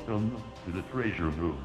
Welcome to the treasure room.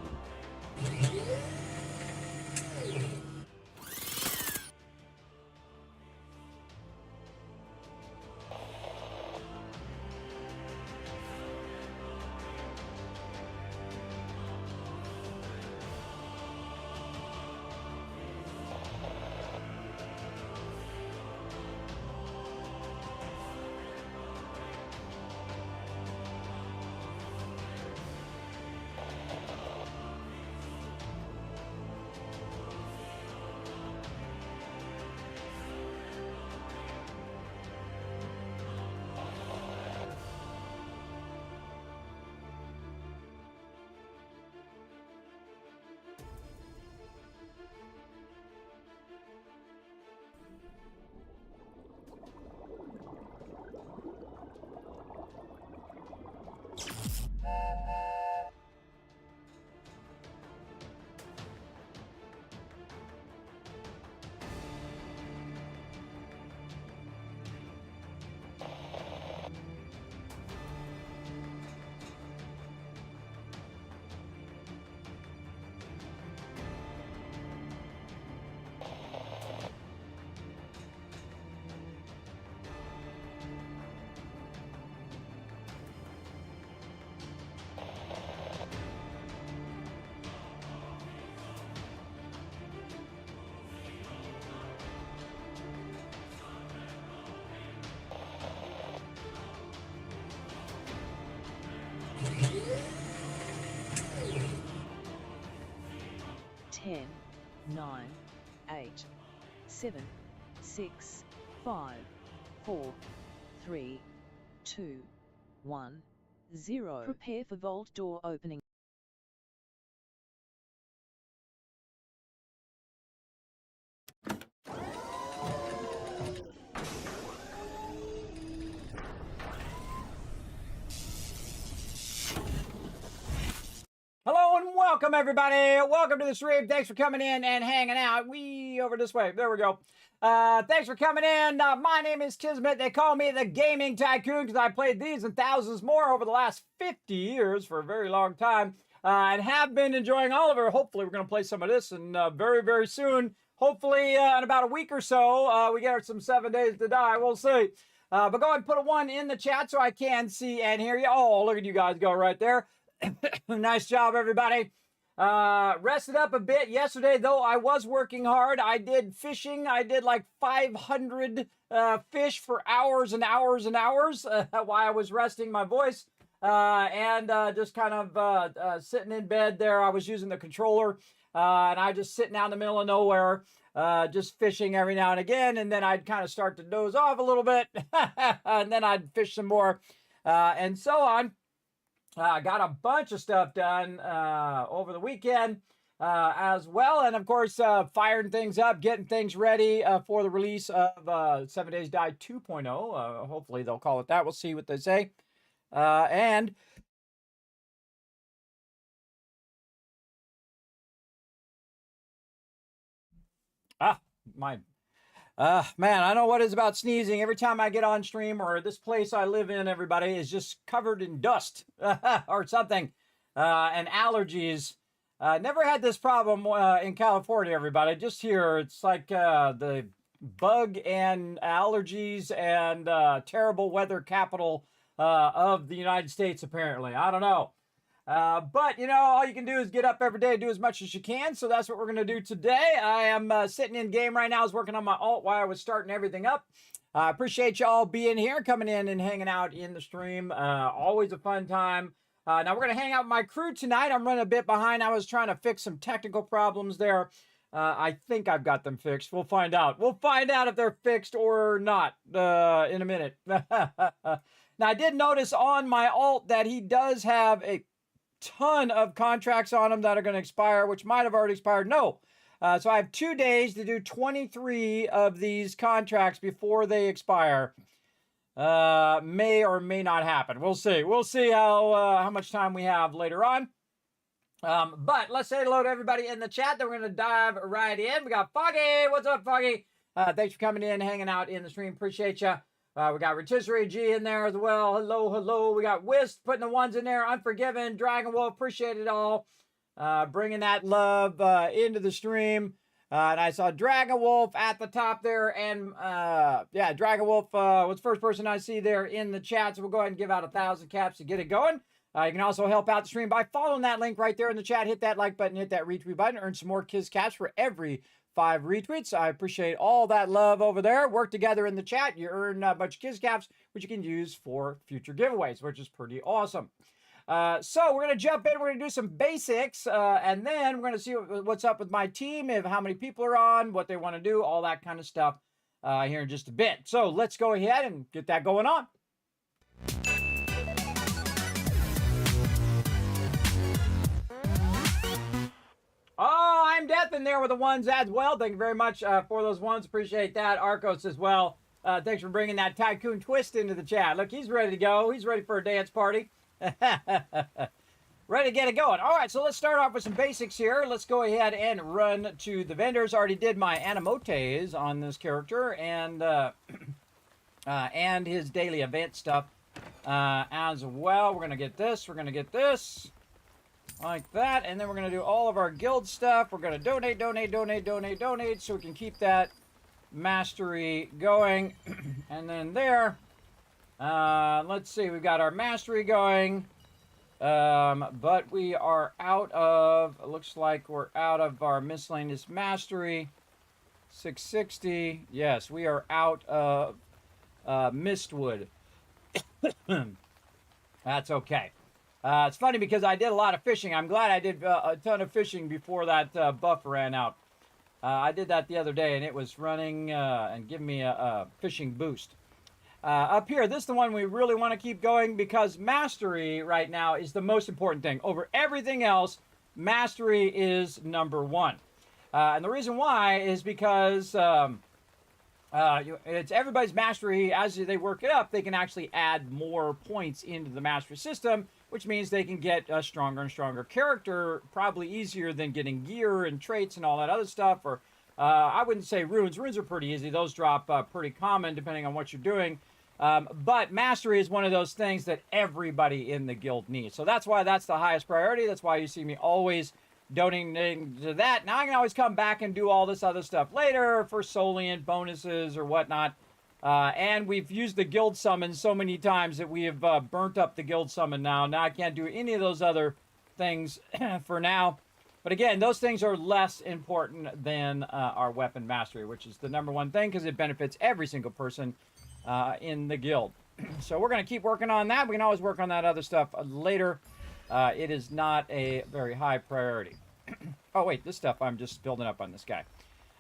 Ten, 9, 8, 7, 6, 5, 4, 3, 2, 1, 0. Prepare for vault door opening. Hello and welcome, everybody. Welcome to the stream. Thanks for coming in and hanging out. We over this way. There we go. Thanks for coming in. My name is Kismet. They call me the Gaming Tycoon because I played these and thousands more over the last 50 years for a very long time and have been enjoying all of it. Hopefully, we're going to play some of this and very, very soon. Hopefully, in about a week or so, we get some 7 days to die. We'll see. But go ahead and put a 1 in the chat so I can see and hear you. Oh, look at you guys go right there. Nice job, everybody. Rested up a bit yesterday, though I was working hard. I did fishing. I did like 500 fish for hours and hours and hours while I was resting my voice and just kind of sitting in bed there. I was using the controller and I just sitting out in the middle of nowhere, just fishing every now and again. And then I'd kind of start to doze off a little bit and then I'd fish some more and so on. Got a bunch of stuff done over the weekend as well. And, of course, firing things up, getting things ready for the release of 7 Days Die 2.0. Hopefully they'll call it that. We'll see what they say. And man, I know what it's about sneezing. Every time I get on stream or this place I live in, everybody is just covered in dust or something and allergies. Never had this problem in California, everybody. Just here, it's like the bug and allergies and terrible weather capital of the United States, apparently. I don't know. But, you know, all you can do is get up every day, do as much as you can. So that's what we're going to do today. I am sitting in game right now. I was working on my alt while I was starting everything up. I appreciate y'all being here, coming in and hanging out in the stream. Always a fun time. Now we're going to hang out with my crew tonight. I'm running a bit behind. I was trying to fix some technical problems there. I think I've got them fixed. We'll find out. We'll find out if they're fixed or not in a minute. Now, I did notice on my alt that he does have a ton of contracts on them that are going to expire, which might have already expired. No. So I have 2 days to do 23 of these contracts before they expire. May or may not happen. We'll see. We'll see how much time we have later on. But let's say hello to everybody in the chat. Then we're going to dive right in. We got Foggy. What's up, Foggy? Thanks for coming in, hanging out in the stream. Appreciate you. We got Rotisserie G in there as well. Hello, hello. We got Whist putting the ones in there. Unforgiven, Dragon Wolf, appreciate it all. Bringing that love into the stream. And I saw Dragon Wolf at the top there. And yeah, Dragon Wolf was the first person I see there in the chat. So we'll go ahead and give out 1,000 caps to get it going. You can also help out the stream by following that link right there in the chat. Hit that like button, hit that retweet button, earn some more Kiz caps for every 5 retweets. I appreciate all that love over there. Work together in the chat. You earn a bunch of Kiz caps, which you can use for future giveaways, which is pretty awesome. So we're going to jump in. We're going to do some basics, and then we're going to see what's up with my team, if how many people are on, what they want to do, all that kind of stuff here in just a bit. So let's go ahead and get that going on. Oh, I'm Death in there with the ones as well. Thank you very much for those ones. Appreciate that. Arcos as well. Thanks for bringing that Tycoon twist into the chat. Look, he's ready to go. He's ready for a dance party. Ready to get it going. All right, so let's start off with some basics here. Let's go ahead and run to the vendors. Already did my Animotes on this character and his daily event stuff as well. We're going to get this. We're going to get this. Like that, and then we're going to do all of our guild stuff. We're going to donate, so we can keep that mastery going. And then there, let's see, we've got our mastery going, but we are out of, it looks like we're out of our miscellaneous mastery, 660. Yes, we are out of Mistwood. That's okay. It's funny because I did a lot of fishing. I'm glad I did a ton of fishing before that buff ran out. I did that the other day, and it was running and giving me a fishing boost. Up here, this is the one we really want to keep going because mastery right now is the most important thing. Over everything else, mastery is number one. And the reason why is because it's everybody's mastery. As they work it up, they can actually add more points into the mastery system, which means they can get a stronger and stronger character, probably easier than getting gear and traits and all that other stuff. Or I wouldn't say runes. Runes are pretty easy. Those drop pretty common depending on what you're doing. But mastery is one of those things that everybody in the guild needs. So that's why that's the highest priority. That's why you see me always donating to that. Now I can always come back and do all this other stuff later for Soliant bonuses or whatnot. And we've used the guild summon so many times that we have burnt up the guild summon now. Now I can't do any of those other things for now. But again, those things are less important than our weapon mastery, which is the number one thing because it benefits every single person in the guild. So we're going to keep working on that. We can always work on that other stuff later. It is not a very high priority. Oh, wait, this stuff I'm just building up on this guy.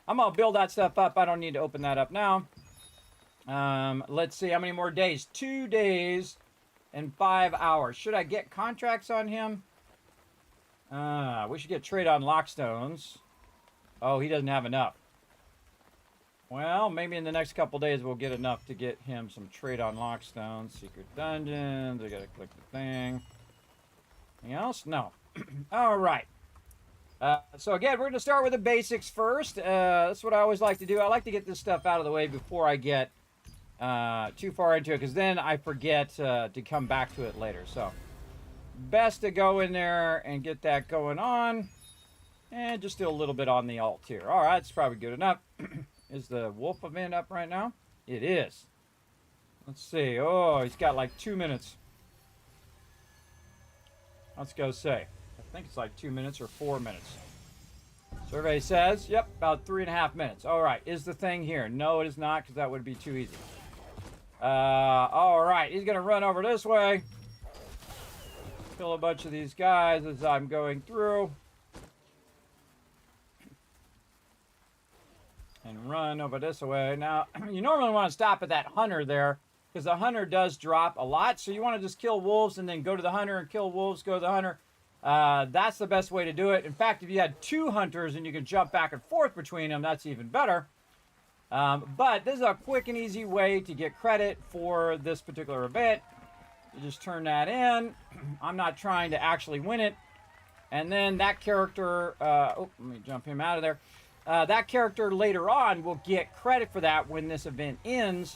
I'm going to build that stuff up. I don't need to open that up now. Let's see, how many more days? 2 days and 5 hours. Should I get contracts on him? We should get trade on lockstones. Oh, he doesn't have enough. Well, maybe in the next couple days we'll get enough to get him some trade on lockstones. Secret dungeons. I gotta click the thing. Anything else? No. All right. So again, we're going to start with the basics first. That's what I always like to do. I like to get this stuff out of the way before I get too far into it, because then I forget to come back to it later. So best to go in there and get that going on. And just do a little bit on the alt here. All right, it's probably good enough. Is the wolf event up right now? It is. Let's see. Oh, he's got like 2 minutes. Let's go say. I think it's like 2 minutes or 4 minutes. Survey says, yep, about 3.5 minutes. All right, is the thing here? No, it is not, because that would be too easy. All right, he's going to run over this way. Kill a bunch of these guys as I'm going through. And run over this way. Now, you normally want to stop at that hunter there, because the hunter does drop a lot. So you want to just kill wolves and then go to the hunter and kill wolves, go to the hunter. That's the best way to do it. In fact, if you had 2 hunters and you could jump back and forth between them, that's even better. But this is a quick and easy way to get credit for this particular event. You just turn that in. I'm not trying to actually win it. And then that character, oh, let me jump him out of there. That character later on will get credit for that when this event ends.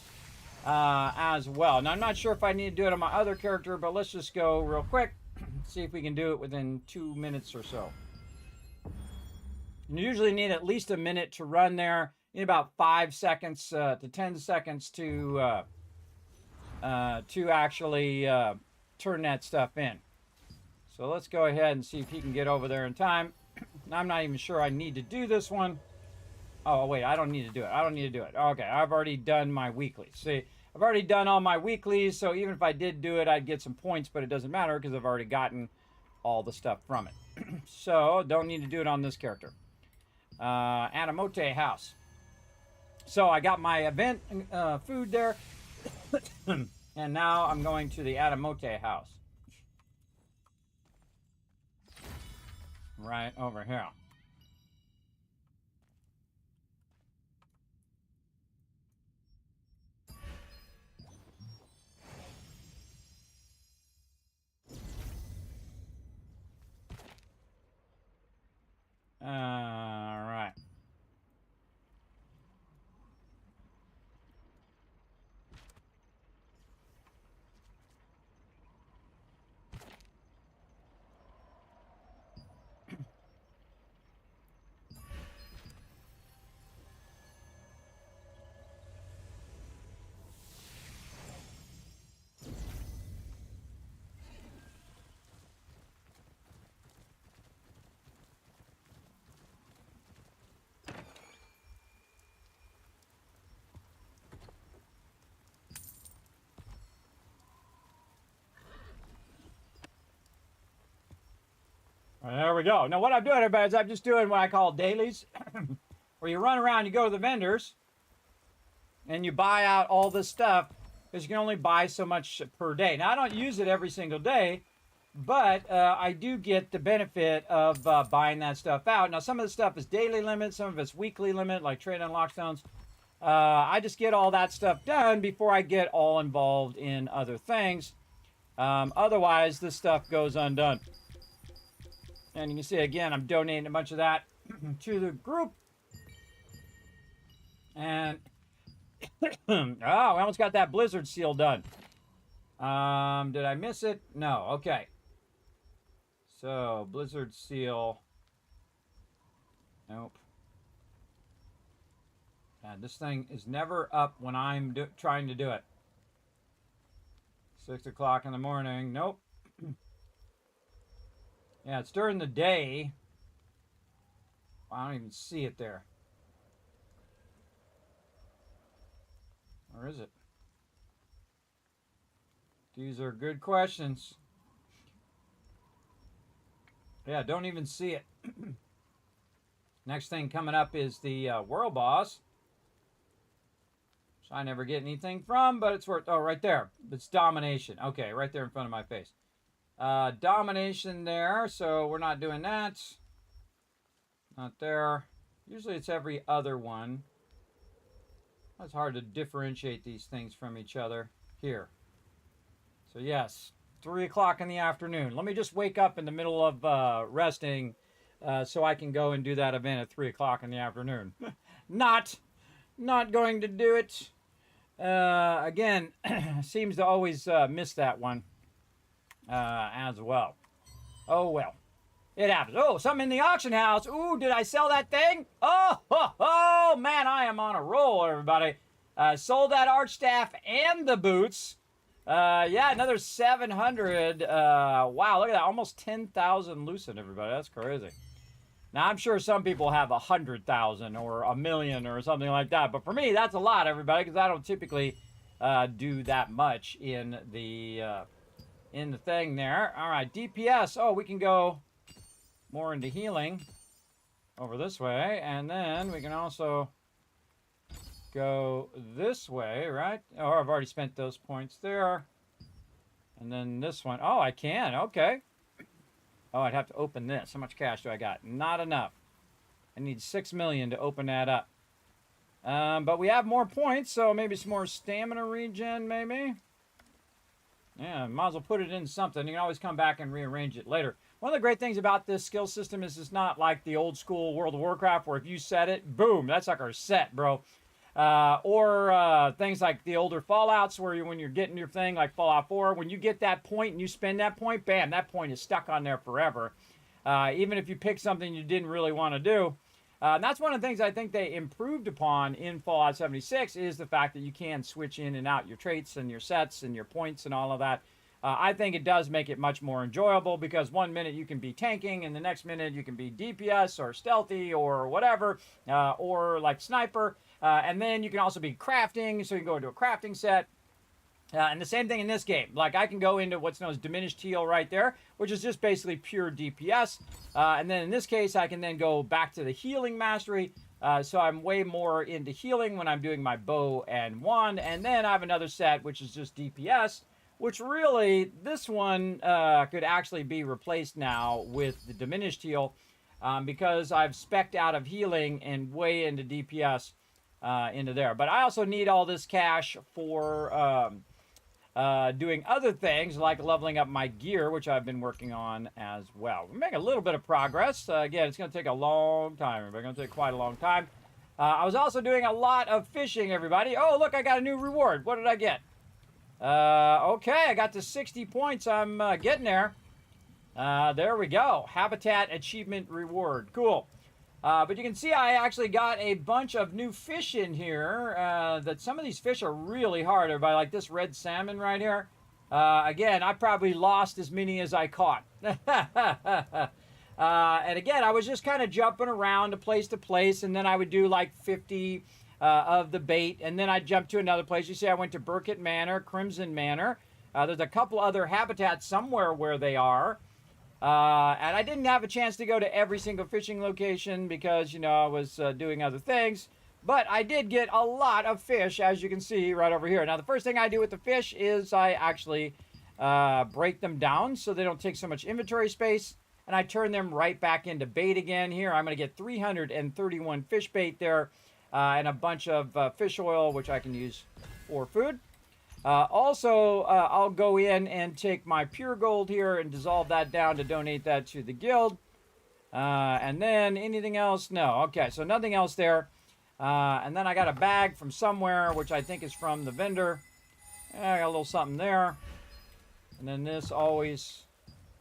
as well. Now, I'm not sure if I need to do it on my other character, but let's just go real quick. See if we can do it within 2 minutes or so. You usually need at least a minute to run there. You need about 5 seconds to 10 seconds to actually turn that stuff in. So let's go ahead and see if he can get over there in time. I'm not even sure I need to do this one. Oh, wait, I don't need to do it. I don't need to do it. Okay, I've already done my weeklies. See, I've already done all my weeklies, so even if I did do it, I'd get some points, but it doesn't matter because I've already gotten all the stuff from it. So, don't need to do it on this character. Anamote house. So, I got my event food there, and now I'm going to the Anamote house. Right over here. All right. There we go. Now, what I'm doing, everybody, is I'm just doing what I call dailies, where you run around, you go to the vendors, and you buy out all this stuff, because you can only buy so much per day. Now, I don't use it every single day, but I do get the benefit of buying that stuff out. Now, some of the stuff is daily limit, some of it's weekly limit, like trade on lockstones. I just get all that stuff done before I get all involved in other things. Otherwise, this stuff goes undone. And you can see, again, I'm donating a bunch of that to the group. And, oh, we almost got that blizzard seal done. Did I miss it? No, okay. So, blizzard seal. Nope. This thing is never up when I'm trying to do it. 6 o'clock in the morning. Nope. Yeah, it's during the day. I don't even see it there. Where is it? These are good questions. Yeah, don't even see it. Next thing coming up is the World Boss. Which I never get anything from, but it's worth... Oh, right there. It's Domination. Okay, right there in front of my face. Domination there, so we're not doing that. Not there. Usually it's every other one. It's hard to differentiate these things from each other. Here. So yes, 3 o'clock in the afternoon. Let me just wake up in the middle of resting so I can go and do that event at 3 o'clock in the afternoon. Not going to do it. Again, seems to always miss that one. As well. Oh, well. It happens. Oh, something in the auction house. Ooh, did I sell that thing? Oh, man, I am on a roll, everybody. Sold that arch staff and the boots. Yeah, another 700. Wow, look at that. Almost 10,000 loosened, everybody. That's crazy. Now, I'm sure some people have 100,000 or 1,000,000 or something like that. But for me, that's a lot, everybody, because I don't typically do that much in the thing there. All right, DPS. Oh, we can go more into healing over this way. And then we can also go this way, right? Oh, I've already spent those points there. And then this one. Oh, I can. Okay. Oh, I'd have to open this. How much cash do I got? Not enough. I need 6 million to open that up. But we have more points, so maybe some more stamina regen, maybe. Yeah, might as well put it in something. You can always come back and rearrange it later. One of the great things about this skill system is it's not like the old school World of Warcraft where if you set it, boom, that sucker's set, bro. Or things like the older Fallouts where when you're getting your thing like Fallout 4, when you get that point and you spend that point, bam, that point is stuck on there forever. Even if you pick something you didn't really want to do. And that's one of the things I think they improved upon in Fallout 76 is the fact that you can switch in and out your traits and your sets and your points and all of that. I think it does make it much more enjoyable because 1 minute you can be tanking and the next minute you can be DPS or stealthy or whatever, or like sniper. And then you can also be crafting, so you can go into a crafting set. And the same thing in this game. Like I can go into what's known as diminished heal right there, which is just basically pure DPS. And then in this case, I can then go back to the healing mastery. So I'm way more into healing when I'm doing my bow and wand. And then I have another set, which is just DPS, which really, this one could actually be replaced now with the diminished heal because I've spec'd out of healing and way into DPS into there. But I also need all this cash for doing other things like leveling up my gear, which I've been working on as well. We're making a little bit of progress. Again, it's going to take a long time. It's going to take quite a long time. I was also doing a lot of fishing, everybody. Oh, look, I got a new reward. What did I get? Okay, I got to 60 points. I'm getting there. There we go. Habitat Achievement Reward. Cool. But you can see I actually got a bunch of new fish in here. That some of these fish are really hard. Everybody, like this red salmon right here. Again, I probably lost as many as I caught. And again, I was just kind of jumping around to place, and then I would do like 50 of the bait, and then I'd jump to another place. You see, I went to Burkett Manor, Crimson Manor. There's a couple other habitats somewhere where they are. And I didn't have a chance to go to every single fishing location because, you know, I was doing other things. But I did get a lot of fish, as you can see right over here. Now, the first thing I do with the fish is I actually break them down so they don't take so much inventory space. And I turn them right back into bait again. Here, I'm going to get 331 fish bait there and a bunch of fish oil, which I can use for food. Also, I'll go in and take my pure gold here and dissolve that down to donate that to the guild. And then anything else? No. Okay, so nothing else there. And then I got a bag from somewhere, which I think is from the vendor. I got a little something there. And then this always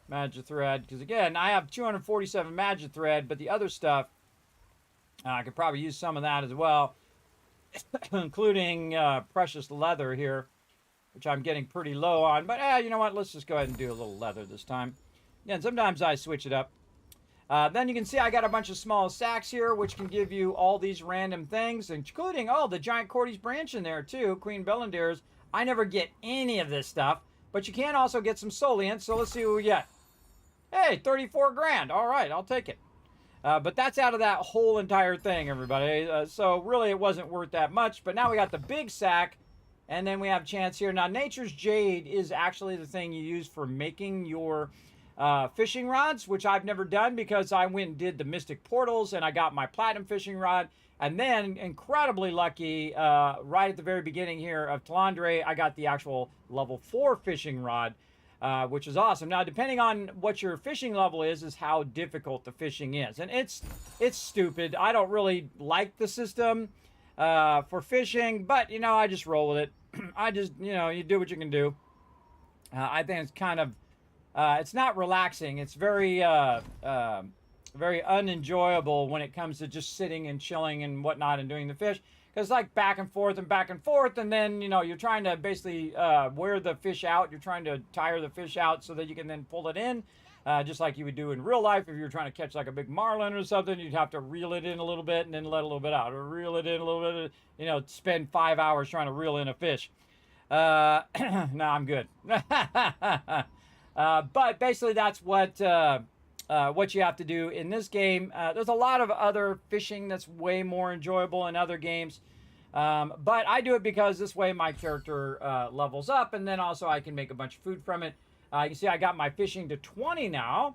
magic thread. Because again, I have 247 magic thread, but the other stuff, I could probably use some of that as well. Including precious leather here, which I'm getting pretty low on. But you know what? Let's just go ahead and do a little leather this time. Again, sometimes I switch it up. Then you can see I got a bunch of small sacks here, which can give you all these random things, including, the giant Cordy's branch in there, too. Queen Bellendere's. I never get any of this stuff, but you can also get some Soliant, so let's see what we get. Hey, 34 grand. All right, I'll take it. But that's out of that whole entire thing, everybody. So really, it wasn't worth that much. But now we got the big sack, and then we have chance here. Now, Nature's Jade is actually the thing you use for making your fishing rods, which I've never done because I went and did the Mystic Portals, and I got my Platinum fishing rod. And then, incredibly lucky, right at the very beginning here of Talandre, I got the actual level 4 fishing rod. Which is awesome. Now, depending on what your fishing level is how difficult the fishing is. And it's stupid. I don't really like the system for fishing, but, I just roll with it. I just, you do what you can do. I think it's kind of, it's not relaxing. It's very, very unenjoyable when it comes to just sitting and chilling and whatnot and doing the fish. Because it's like back and forth, and then, you're trying to basically wear the fish out. You're trying to tire the fish out so that you can then pull it in, just like you would do in real life. If you were trying to catch like a big marlin or something, you'd have to reel it in a little bit and then let a little bit out. Or reel it in a little bit, spend 5 hours trying to reel in a fish. No, I'm good. But basically that's what you have to do in this game. There's a lot of other fishing that's way more enjoyable in other games. But I do it because this way my character levels up, and then also I can make a bunch of food from it. You can see I got my fishing to 20 now,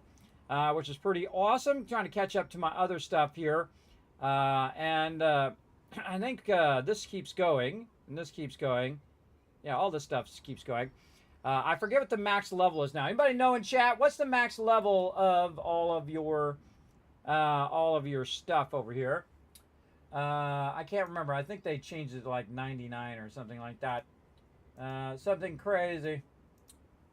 which is pretty awesome. I'm trying to catch up to my other stuff here. And I think this keeps going, and this keeps going. Yeah, all this stuff keeps going. I forget what the max level is now. Anybody know in chat? What's the max level of all of your stuff over here? I can't remember. I think they changed it to like 99 or something like that. Something crazy.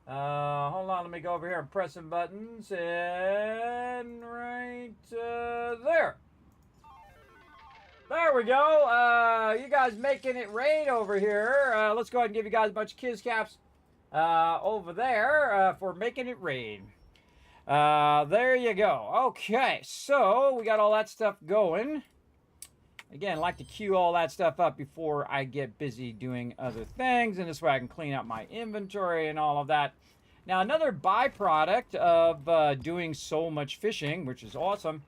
Hold on, let me go over here and press some buttons. And right there. There we go. You guys making it rain over here. Let's go ahead and give you guys a bunch of Kiz caps over there for making it rain. There you go. Okay, so we got all that stuff going. Again, I like to queue all that stuff up before I get busy doing other things, and this way I can clean up my inventory and all of that. Now, another byproduct of doing so much fishing, which is awesome,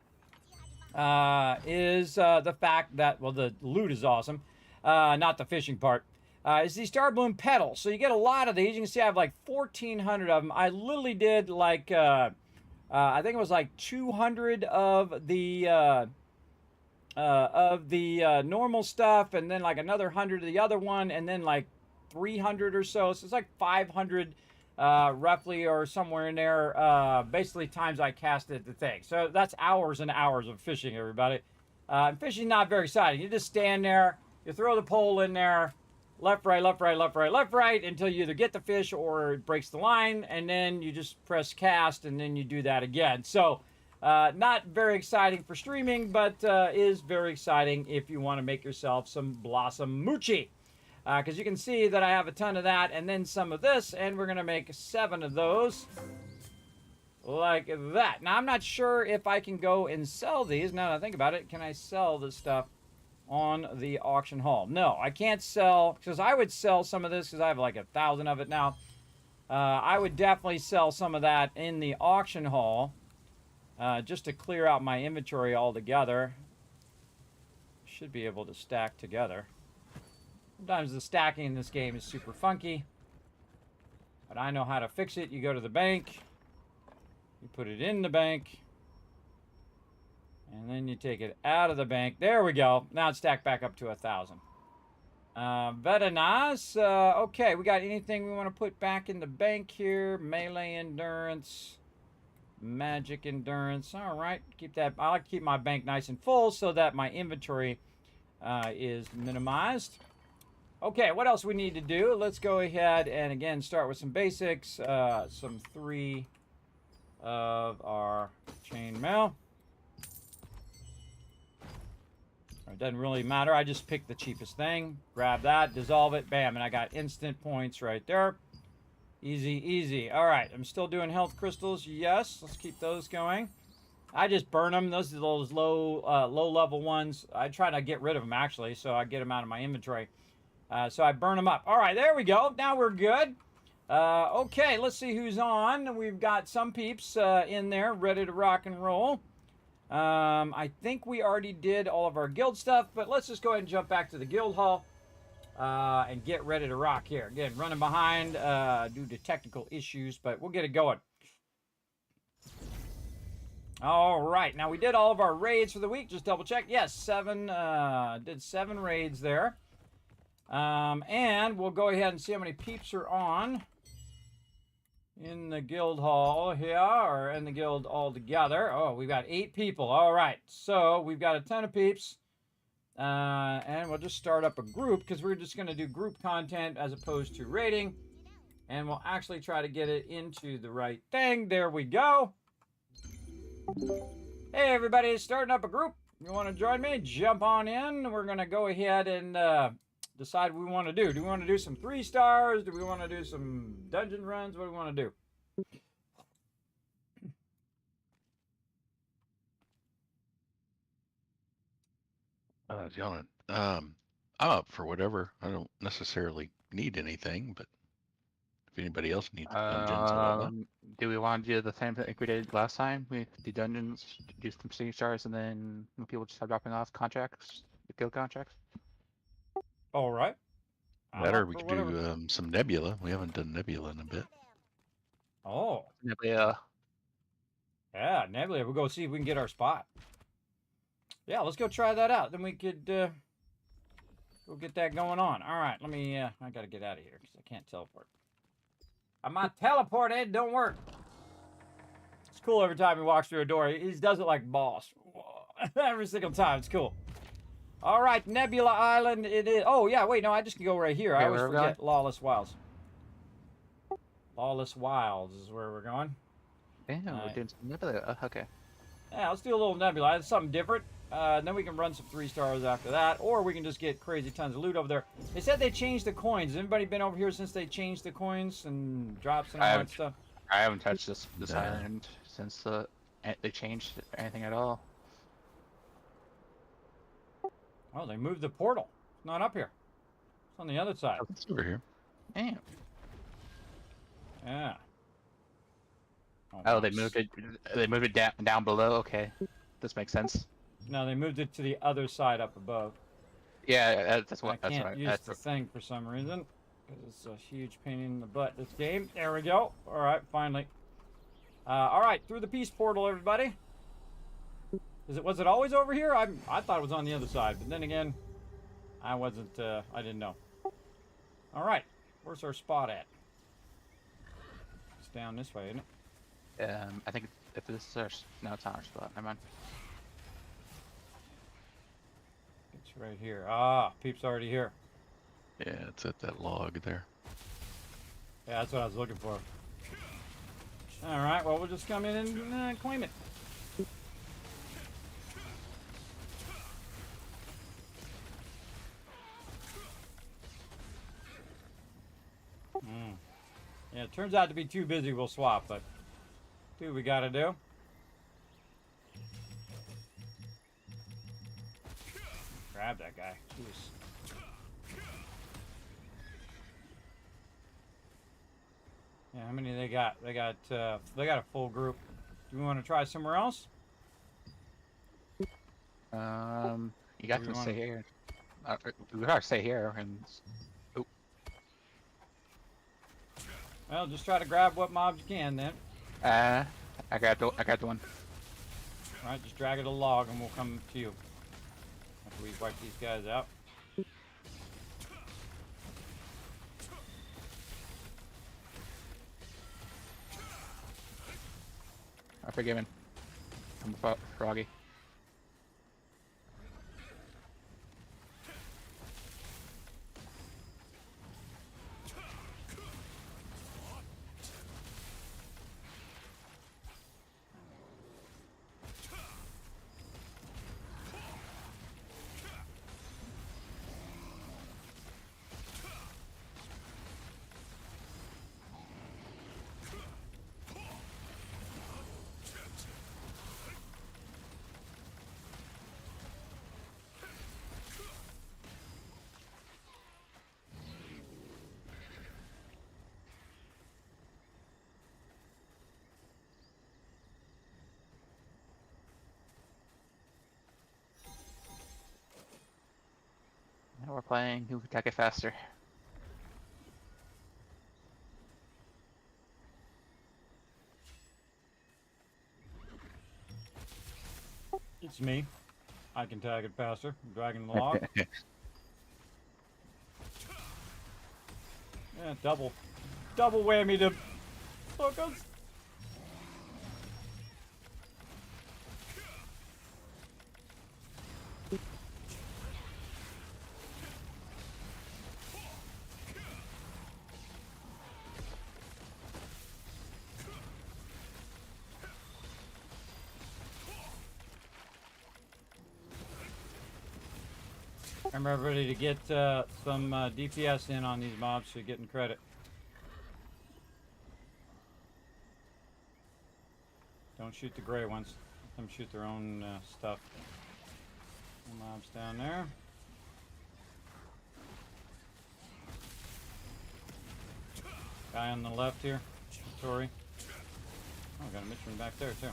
is the fact that, well, the loot is awesome, not the fishing part, is these Star Bloom petals. So you get a lot of these. You can see I have like 1,400 of them. I literally did like, I think it was like 200 of the normal stuff, and then like another 100 of the other one, and then like 300 or so. So it's like 500 roughly, or somewhere in there, basically times I casted the thing. So that's hours and hours of fishing, everybody. Fishing not very exciting. You just stand there, you throw the pole in there, left, right, left, right, left, right, left, right, until you either get the fish or it breaks the line, and then you just press cast, and then you do that again. So not very exciting for streaming, but is very exciting if you want to make yourself some Blossom Moochie. Because you can see that I have a ton of that, and then some of this, and we're going to make 7 of those. Like that. Now, I'm not sure if I can go and sell these. Now that I think about it, can I sell this stuff on the auction hall? No, I can't sell, because I would sell some of this, because I have like 1,000 of it now. I would definitely sell some of that in the auction hall, just to clear out my inventory altogether. Should be able to stack together. Sometimes the stacking in this game is super funky, but I know how to fix it. You go to the bank, you put it in the bank, and then you take it out of the bank. There we go. Now it's stacked back up to 1,000. Very nice. Okay, we got anything we want to put back in the bank here? Melee endurance, magic endurance. All right, keep that. I like to keep my bank nice and full so that my inventory is minimized. Okay, what else we need to do? Let's go ahead and again start with some basics. Some 3 of our chainmail. It doesn't really matter. I just pick the cheapest thing, grab that, dissolve it, bam, and I got instant points right there. Easy, easy. All right, I'm still doing health crystals. Yes, let's keep those going. I just burn them. Those are those low level ones. I try to get rid of them actually, so I get them out of my inventory. So I burn them up. All right, there we go. Now we're good. Okay, let's see who's on. We've got some peeps in there ready to rock and roll. I think we already did all of our guild stuff, but let's just go ahead and jump back to the guild hall and get ready to rock here. Again, running behind due to technical issues, but we'll get it going. All right, now we did all of our raids for the week. Just double check. Yes, did 7 raids there. And we'll go ahead and see how many peeps are on in the guild hall here, or in the guild altogether. Oh, we've got 8 people. All right, so we've got a ton of peeps. And we'll just start up a group, because we're just going to do group content as opposed to raiding. And we'll actually try to get it into the right thing. There we go. Hey, everybody, starting up a group. You want to join me? Jump on in. We're going to go ahead and decide what we want to do. Do we want to do some 3 stars? Do we want to do some dungeon runs? What do we want to do? Dylan, I'm up for whatever. I don't necessarily need anything, but if anybody else needs dungeons, I don't know. Do we want to do the same thing we did last time? We do dungeons, do some 3 stars, and then when people just start dropping off contracts, the guild contracts? All right. Better, we could do some Nebula. We haven't done Nebula in a bit. Oh. Nebula. Yeah, Nebula. We'll go see if we can get our spot. Yeah, let's go try that out. Then we could go get that going on. All right, let me, I got to get out of here because I can't teleport. My teleported don't work. It's cool every time he walks through a door. He does it like boss. Every single time. It's cool. All right, Nebula Island it is. Oh, yeah, wait, no, I just can go right here. I Okay, always where are we forget. Lawless Wilds. Lawless Wilds is where we're going. Damn, we're Alright. doing some nebula. Okay. Yeah, let's do a little Nebula. It's something different. And then we can run some 3-stars after that, or we can just get crazy tons of loot over there. They said they changed the coins. Has anybody been over here since they changed the coins and drops and all that stuff? I haven't touched this No. island since they changed anything at all. Oh, they moved the portal. It's not up here. It's on the other side. Oh, it's over here. Damn. Yeah. Oh, they nice. moved it. They moved it down below. Okay, this makes sense. No, they moved it to the other side up above. Yeah, that's what. I That's can't right. use That's the thing for some reason. Because it's a huge pain in the butt, this game. There we go. Alright, finally. Alright, through the peace portal, everybody. Was it always over here? I thought it was on the other side. But then again, I didn't know. Alright, where's our spot at? It's down this way, isn't it? I think if this is our no, it's not our spot. Never mind. It's right here. Ah, Peep's already here. Yeah, it's at that log there. Yeah, that's what I was looking for. Alright, well, we'll just come in and claim it. Yeah, it turns out to be too busy, we'll swap, but do what we gotta do. Grab that guy. Jeez. Yeah, how many they got? They got a full group. Do we want to try somewhere else? You got we to wanna- stay here. We gotta stay here and. Well, just try to grab what mobs you can then. I got the one. Alright, just drag it a log and we'll come to you. After we wipe these guys out. I'm forgiven. I'm froggy. Now we're playing who can attack it faster. It's me. I can tag it faster. I'm dragging the log. Yeah, double whammy to focus. Remember everybody to get some DPS in on these mobs so you're getting credit. Don't shoot the gray ones. Let them shoot their own stuff. Mobs down there. Guy on the left here. Tori. Oh, got a mission back there too.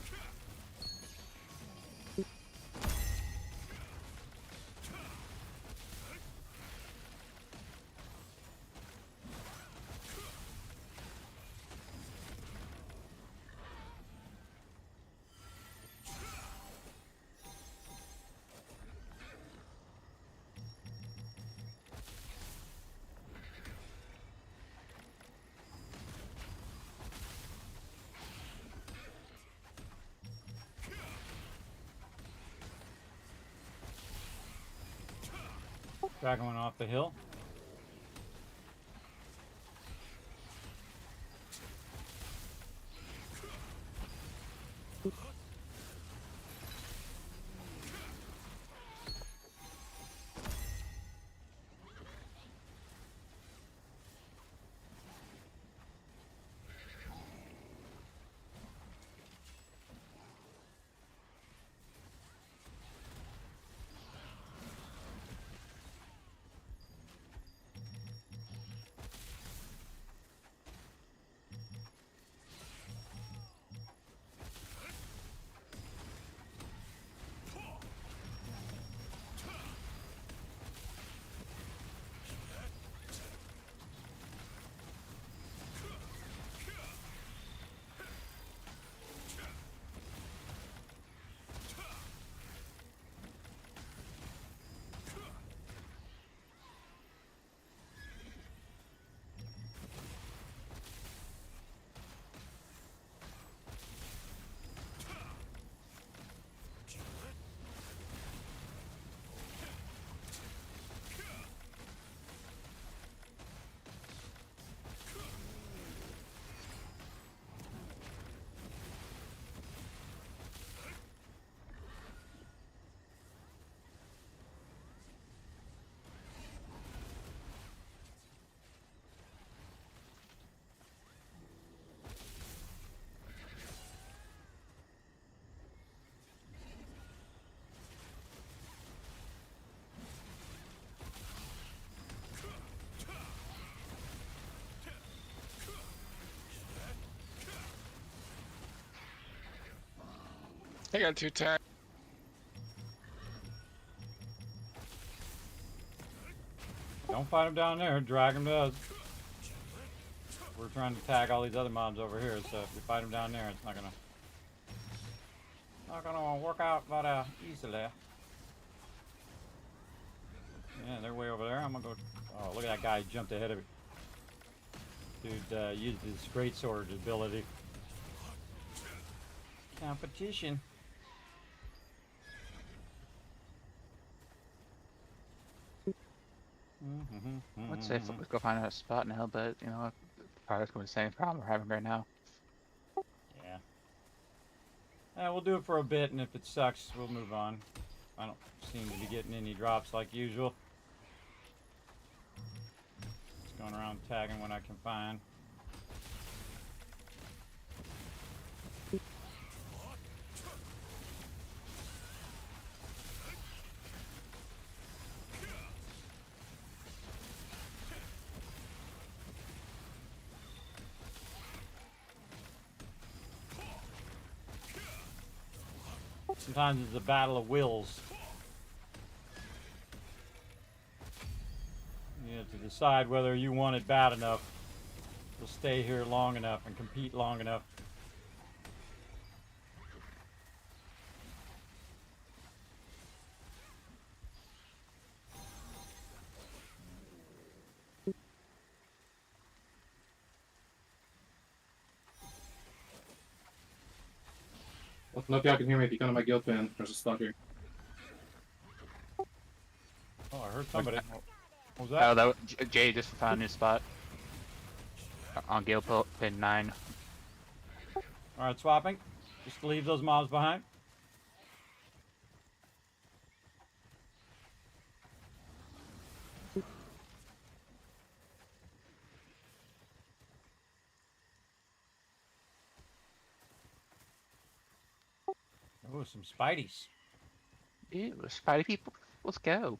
Dragon went off the hill. I got 2 tags. Don't fight him down there. Drag him to us. We're trying to tag all these other mobs over here, so if you fight him down there, it's not gonna work out but easily. Yeah, they're way over there. I'm gonna go. Oh, look at that guy! He jumped ahead of me. Dude used his greatsword ability. Competition. Let's say let's go find a spot now, but you know, probably going to the same problem we're having right now. Yeah. We'll do it for a bit, and if it sucks, we'll move on. I don't seem to be getting any drops like usual. Just going around tagging what I can find. Sometimes it's a battle of wills. You have to decide whether you want it bad enough to stay here long enough and compete long enough. Well, no, if y'all can hear me, if you come to my guild pin, there's a stuck here. Oh, I heard somebody. What was Oh, that? Jay just found a new spot on Gale pin 9. Alright, swapping. Just leave those mobs behind. Oh, some Spideys. Ew, Spidey people, let's go.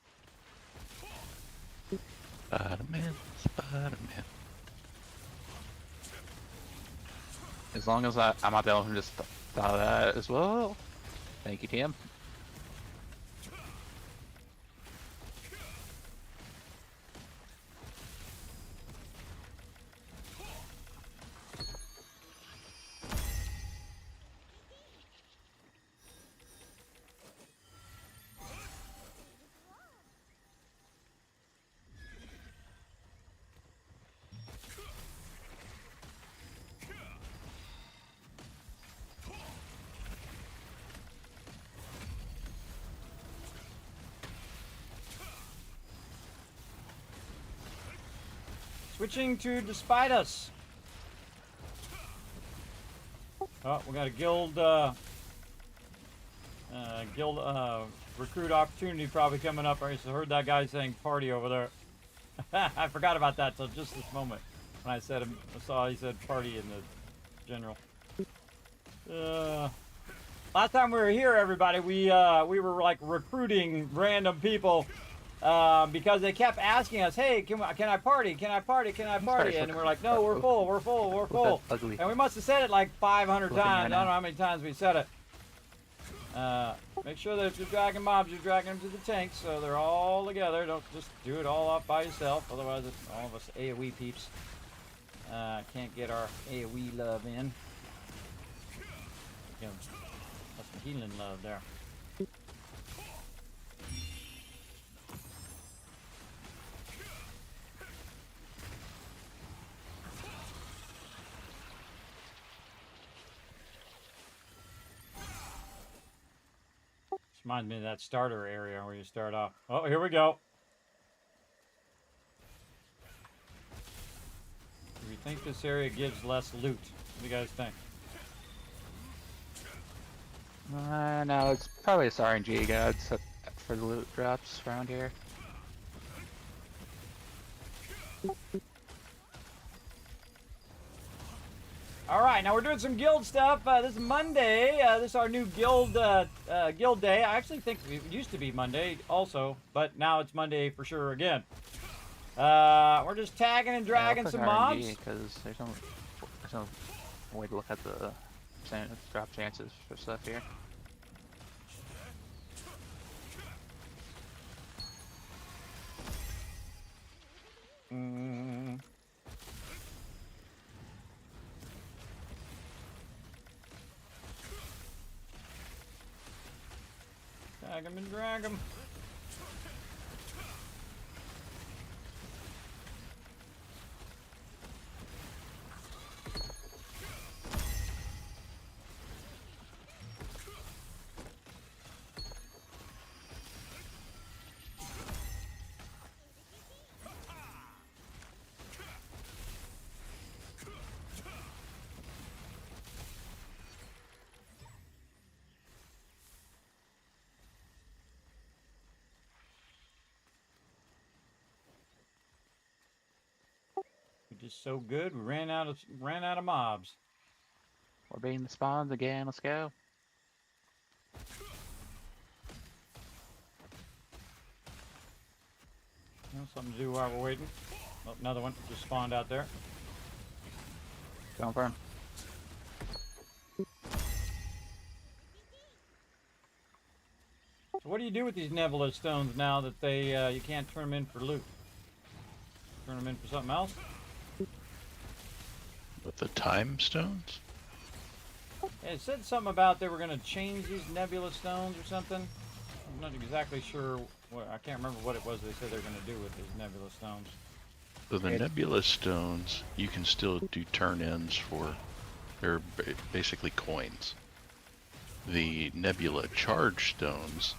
Spider-Man, Spider-Man. As long as I'm not the only one who just thought of that as well. Thank you, Tim. Switching to despite us. Oh, we got a guild recruit opportunity probably coming up. I just heard that guy saying party over there. I forgot about that till just this moment when I saw he said party in the general. Last time we were here, everybody, we were like recruiting random people because they kept asking us, "Hey, can I party? Can I party? Can I party?" And we're like, "No, we're full. We're full. We're full." Ugly. And we must have said it like 500 Looking times. right I don't now. know how many times we said it. Make sure that if you're dragging mobs, you're dragging them to the tank so they're all together. Don't just do it all up by yourself. Otherwise, all of us AoE peeps can't get our AoE love in. You know, that's some healing love there. This reminds me of that starter area where you start off. Oh, here we go. Do you think this area gives less loot? What do you guys think? No, it's probably just RNG gods for the loot drops around here. All right, now we're doing some guild stuff. This is Monday. This is our new guild guild day. I actually think it used to be Monday also, but now it's Monday for sure again. We're just tagging and dragging some mobs. Because there's no way to look at the drop chances for stuff here. Tag 'em and drag 'em. We're just so good. We ran out of mobs. We're beating the spawns again. Let's go. You know, something to do while we're waiting. Oh, another one just spawned out there. Going for him. So what do you do with these nebula stones now that they you can't turn them in for loot? Turn them in for something else? With the time stones? Yeah, it said something about they were going to change these nebula stones or something. I'm not exactly sure. I can't remember what it was they said they were going to do with these nebula stones. So the nebula stones, you can still do turn-ins for, they're basically coins. The nebula charge stones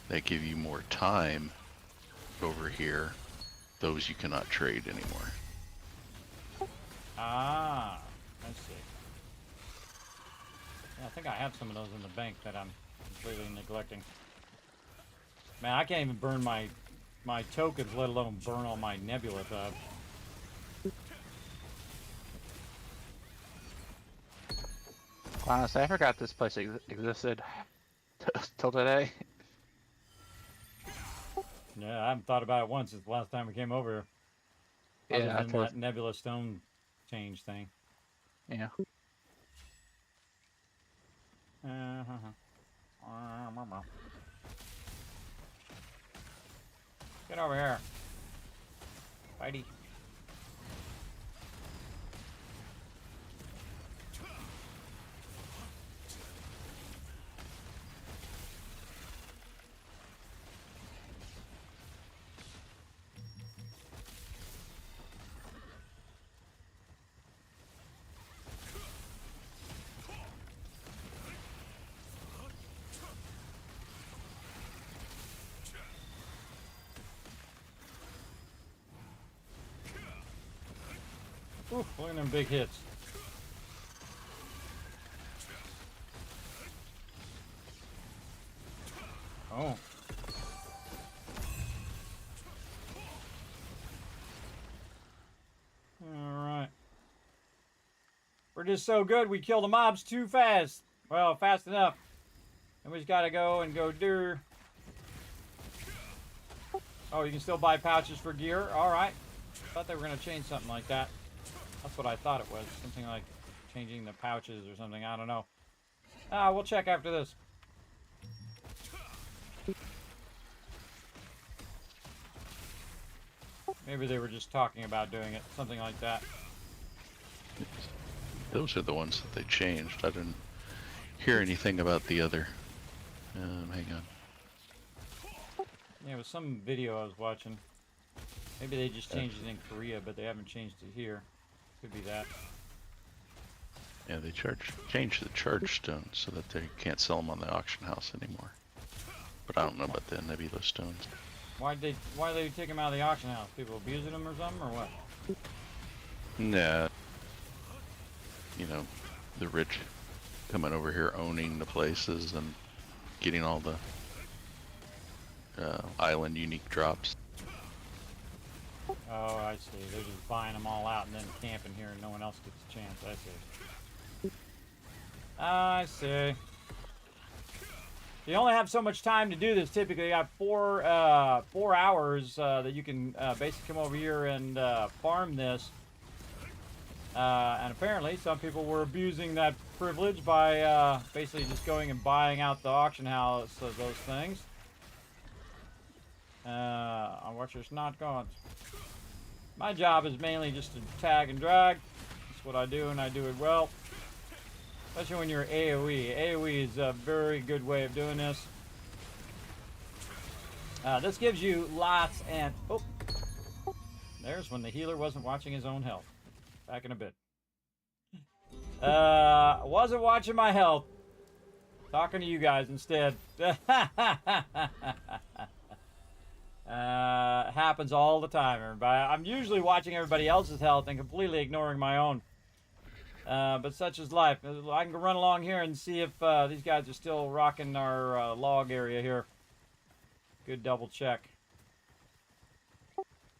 that give you more time over here, those you cannot trade anymore. Ah, I see. Yeah, I think I have some of those in the bank that I'm completely neglecting. Man, I can't even burn my tokens, let alone burn all my nebula stuff. Honestly, I forgot this place existed till today. Yeah, I haven't thought about it once since the last time we came over here. Yeah, Other than that nebula stone change thing. Yeah. Get over here. Fighty. Ooh, look at them big hits. Oh. Alright. We're just so good we kill the mobs too fast. Well, fast enough. And we just gotta go and go do. Oh, you can still buy pouches for gear? Alright. Thought they were gonna change something like that. That's what I thought it was. Something like changing the pouches or something. I don't know. We'll check after this. Maybe they were just talking about doing it. Something like that. Those are the ones that they changed. I didn't hear anything about the other. Hang on. Yeah, it was some video I was watching. Maybe they just changed it in Korea, but they haven't changed it here. Could be that. Yeah, they changed the charge stones so that they can't sell them on the auction house anymore. But I don't know about the nebula stones. Why did they take them out of the auction house? People abusing them or something, or what? Nah. You know, the rich coming over here owning the places and getting all the island unique drops. Oh, I see. They're just buying them all out and then camping here and no one else gets a chance. I see. I see. You only have so much time to do this. Typically, you have 4 hours that you can basically come over here and farm this. And apparently, some people were abusing that privilege by basically just going and buying out the auction house of those things. I watch it's not gone. My job is mainly just to tag and drag. That's what I do, and I do it well. Especially when you're AoE. AoE is a very good way of doing this. This gives you lots and... Oh! There's when the healer wasn't watching his own health. Back in a bit. Wasn't watching my health. Talking to you guys instead. Happens all the time, everybody. I'm usually watching everybody else's health and completely ignoring my own. But such is life. I can go run along here and see if these guys are still rocking our log area here. Good double check.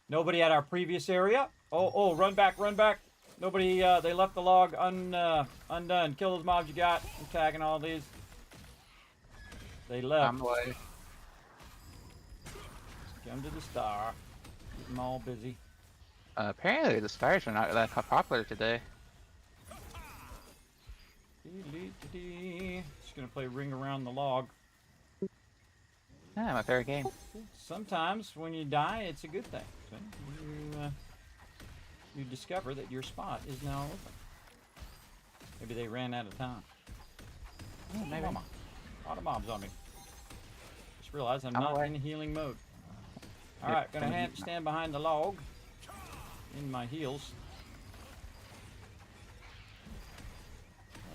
Nobody at our previous area. Oh, run back, run back. Nobody, they left the log undone. Kill those mobs you got. I'm tagging all these. They left. I'm away. Come to the star. Keep them all busy. Apparently the stars are not that popular today. Just gonna play Ring Around the Log. Yeah, my favorite game. Sometimes when you die, it's a good thing. You discover that your spot is now open. Maybe they ran out of time. Yeah, maybe. A lot of mobs on me. Just realized I'm not away. in healing mode. Alright, gonna stand behind the log. In my heels.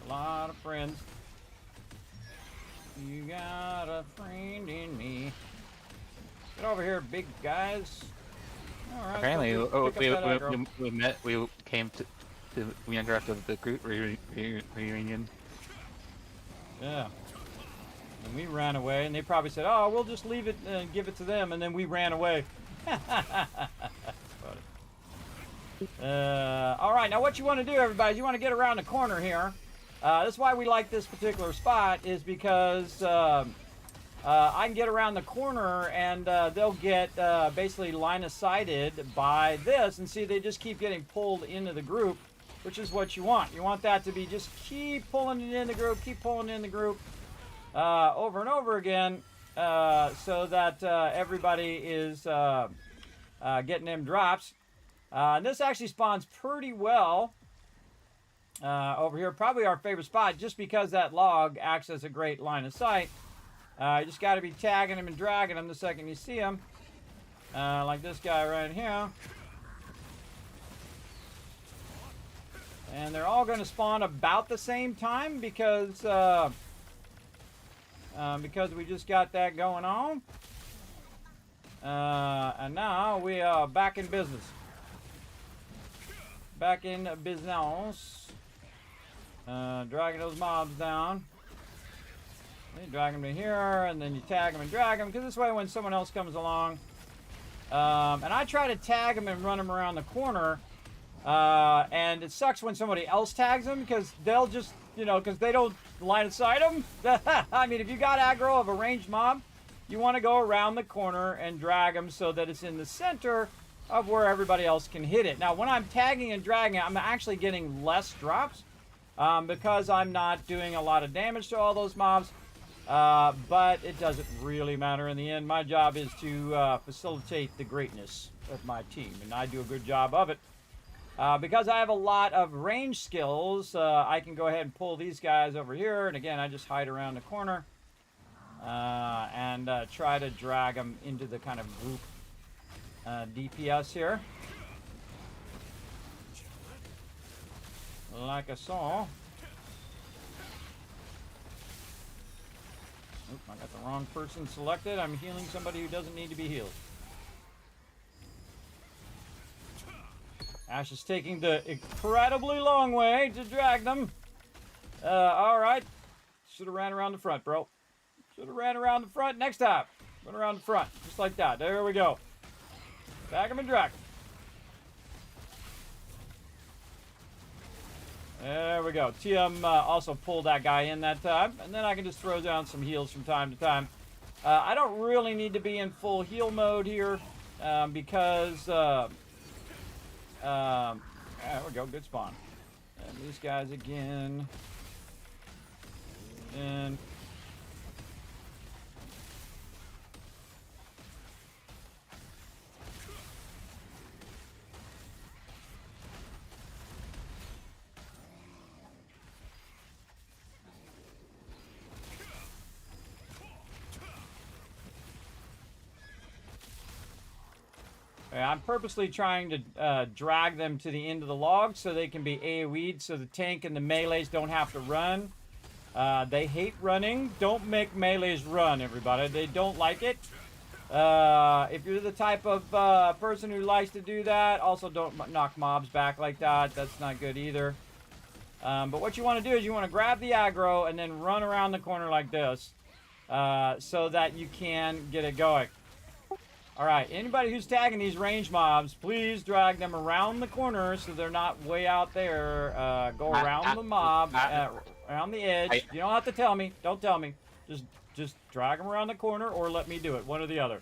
A lot of friends. You got a friend in me. Get over here, big guys. All right, Apparently, we we came to we interrupted the group reunion. Yeah. And we ran away, and they probably said, "Oh, we'll just leave it and give it to them," and then we ran away. All right, now what you want to do, everybody, is you want to get around the corner here. That's why we like this particular spot, is because I can get around the corner and they'll get basically line of sighted by this, and see they just keep getting pulled into the group, which is what you want. You want that to be just keep pulling it in the group, keep pulling it in the group over and over again, so that everybody is getting them drops. And this actually spawns pretty well over here. Probably our favorite spot, just because that log acts as a great line of sight. You just got to be tagging them and dragging them the second you see them. Like this guy right here. And they're all going to spawn about the same time because we just got that going on. And now we are back in business. back in business. Dragging those mobs down. You drag them to here, and then you tag them and drag them, because this way when someone else comes along, and I try to tag them and run them around the corner, and it sucks when somebody else tags them, because they'll just, you know, because they don't line of sight them. I mean, if you got aggro of a ranged mob, you want to go around the corner and drag them so that it's in the center of where everybody else can hit it. Now, when I'm tagging and dragging, I'm actually getting less drops, because I'm not doing a lot of damage to all those mobs. But it doesn't really matter in the end. My job is to facilitate the greatness of my team, and I do a good job of it. Because I have a lot of range skills, I can go ahead and pull these guys over here, and again, I just hide around the corner and try to drag them into the kind of group DPS here. Like I saw. Oop, I got the wrong person selected. I'm healing somebody who doesn't need to be healed. Ash is taking the incredibly long way to drag them. Alright. Should have ran around the front, bro. Should have ran around the front. Next time. Run around the front. Just like that. There we go. Tag them and drag them. There we go. TM also pulled that guy in that time. And then I can just throw down some heals from time to time. I don't really need to be in full heal mode here. Because... there we go. Good spawn. And these guys again. And... I'm purposely trying to drag them to the end of the log so they can be AoE'd so the tank and the melees don't have to run. They hate running. Don't make melees run, everybody. They don't like it. If you're the type of person who likes to do that, also don't knock mobs back like that. That's not good either. But what you want to do is you want to grab the aggro and then run around the corner like this so that you can get it going. Alright, anybody who's tagging these range mobs, please drag them around the corner so they're not way out there. Go around the mob, around the edge. You don't have to tell me. Don't tell me. Just drag them around the corner or let me do it. One or the other.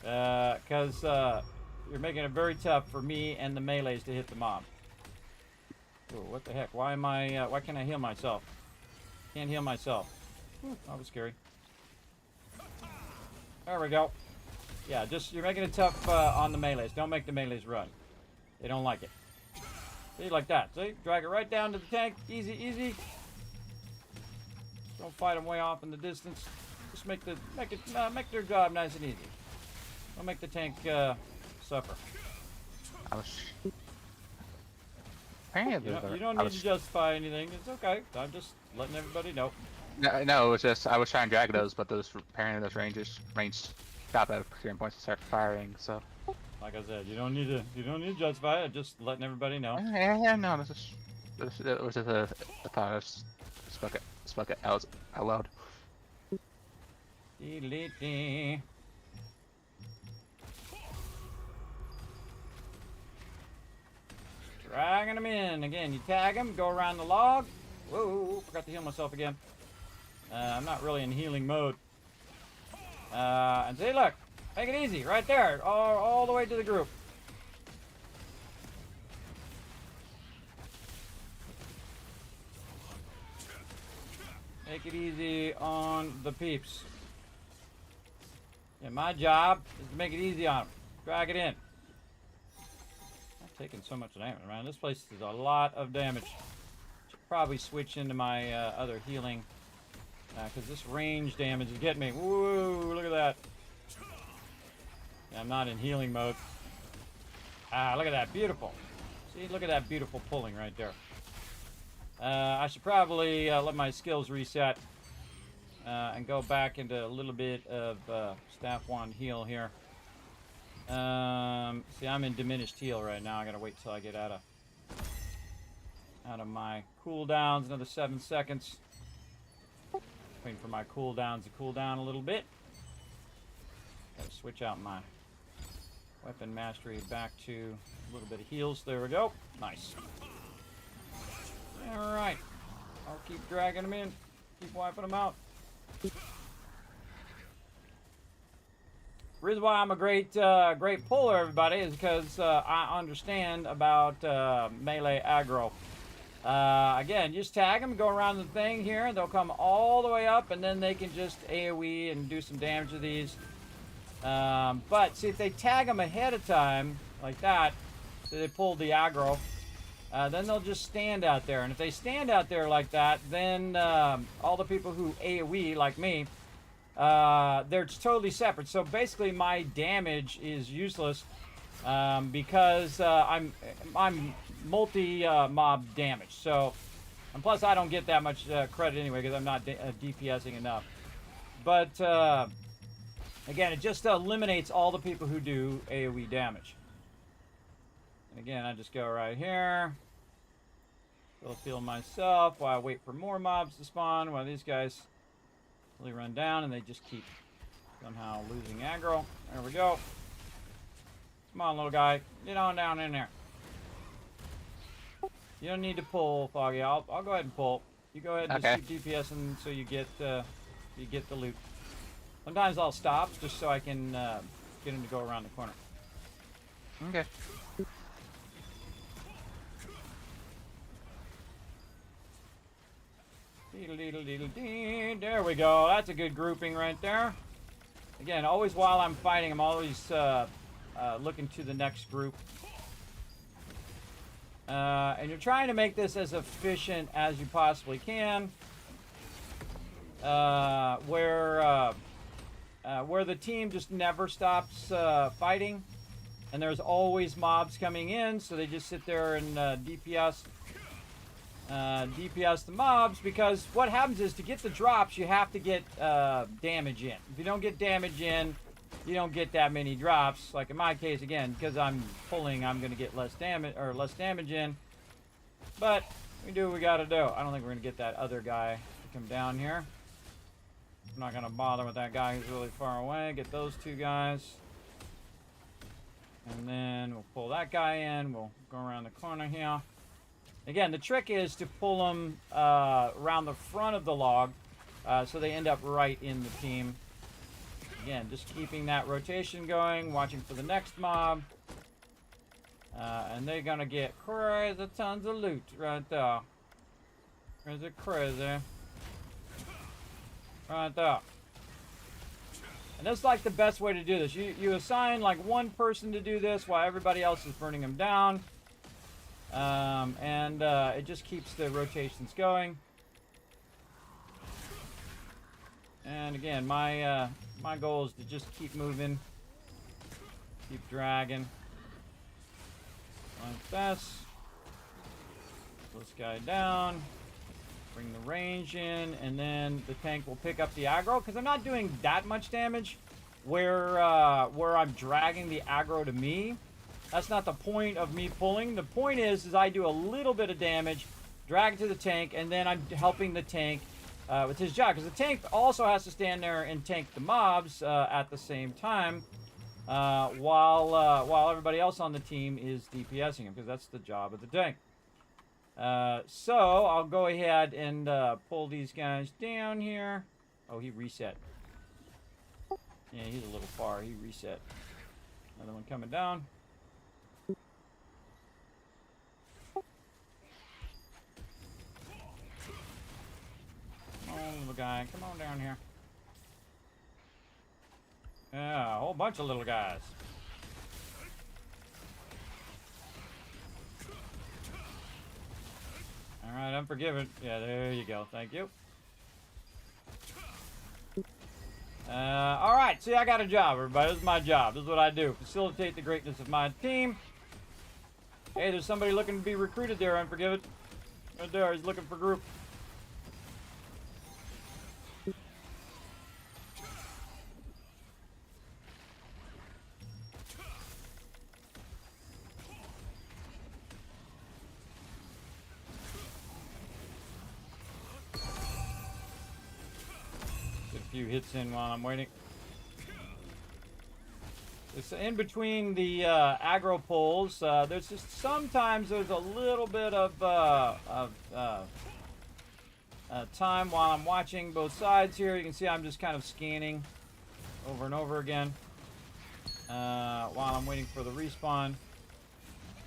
Because you're making it very tough for me and the melees to hit the mob. Ooh, what the heck? Why am I... why can't I heal myself? Can't heal myself. Ooh, that was scary. There we go. Yeah, just you're making it tough on the melees. Don't make the melees run. They don't like it. See, like that. See, drag it right down to the tank. Easy, easy. Don't fight them way off in the distance. Just make their job nice and easy. Don't make the tank suffer. I was. You don't need to justify anything. It's okay. I'm just letting everybody know. No, it was just I was trying to drag those, but those apparently those ranged stop at certain points and start firing. So, like I said, you don't need to justify it. Just letting everybody know. Yeah, no, it was just a thought. I just spoke it out loud. Dragging them in again. You tag them, go around the log. Whoa, forgot to heal myself again. I'm not really in healing mode. And see, look, make it easy, right there, all the way to the group. Make it easy on the peeps. Yeah, my job is to make it easy on them. Drag it in. I'm taking so much damage, man. This place is a lot of damage. Should probably switch into my other healing. Because this range damage is getting me. Woo, look at that. Yeah, I'm not in healing mode. Ah, look at that. Beautiful. See, look at that beautiful pulling right there. I should probably let my skills reset and go back into a little bit of staff wand heal here. See, I'm in diminished heal right now. I gotta wait till I get out of out of my cooldowns. Another 7 seconds. Waiting for my cooldowns to cool down a little bit. Gotta switch out my weapon mastery back to a little bit of heals. There we go. Nice. Alright. I'll keep dragging them in. Keep wiping them out. The reason why I'm a great puller, everybody, is because I understand about melee aggro. Again, just tag them, go around the thing here. They'll come all the way up, and then they can just AoE and do some damage to these. But see, if they tag them ahead of time, like that, so they pull the aggro, then they'll just stand out there. And if they stand out there like that, then all the people who AoE, like me, they're totally separate. So basically, my damage is useless because I'm multi-mob damage. So, and plus I don't get that much credit anyway because I'm not DPSing enough. But again, it just eliminates all the people who do AoE damage. And again, I just go right here. Still heal myself while I wait for more mobs to spawn. While these guys really run down and they just keep somehow losing aggro. There we go. Come on, little guy. Get on down in there. You don't need to pull, Foggy. I'll go ahead and pull. You go ahead and just keep DPSing so you get the loot. Sometimes I'll stop just so I can get him to go around the corner. Okay. There we go. That's a good grouping right there. Again, always while I'm fighting, I'm always looking to the next group. And you're trying to make this as efficient as you possibly can. Where the team just never stops fighting. And there's always mobs coming in, so they just sit there and DPS the mobs, because what happens is to get the drops you have to get damage in. If you don't get damage in, you don't get that many drops. Like in my case, again, because I'm pulling, I'm going to get less damage in. But we do what we got to do. I don't think we're going to get that other guy to come down here. I'm not going to bother with that guy who's really far away. Get those two guys. And then we'll pull that guy in. We'll go around the corner here. Again, the trick is to pull them around the front of the log so they end up right in the team. Again, just keeping that rotation going, watching for the next mob. And they're going to get crazy tons of loot right there. Crazy. Right there. And that's like the best way to do this. You assign like one person to do this while everybody else is burning them down. It just keeps the rotations going. And again, my goal is to just keep moving, keep dragging like this. This guy down, bring the range in, and then the tank will pick up the aggro because I'm not doing that much damage. Where I'm dragging the aggro to me. That's not the point of me pulling. The point is I do a little bit of damage, drag it to the tank, and then I'm helping the tank with his job. Because the tank also has to stand there and tank the mobs at the same time, while everybody else on the team is DPSing him, because that's the job of the tank. So I'll go ahead and pull these guys down here. Oh, he reset. Yeah, he's a little far. He reset. Another one coming down. Come on, little guy. Come on down here. Yeah, a whole bunch of little guys. Alright, Unforgiven. Yeah, there you go. Thank you. Alright, see, I got a job, everybody. This is my job. This is what I do. Facilitate the greatness of my team. Hey, there's somebody looking to be recruited there, Unforgiven. Right there, he's looking for group. few hits in while I'm waiting. It's in between the aggro pulls. There's just sometimes there's a little bit of time while I'm watching both sides here. You can see I'm just kind of scanning over and over again while I'm waiting for the respawn.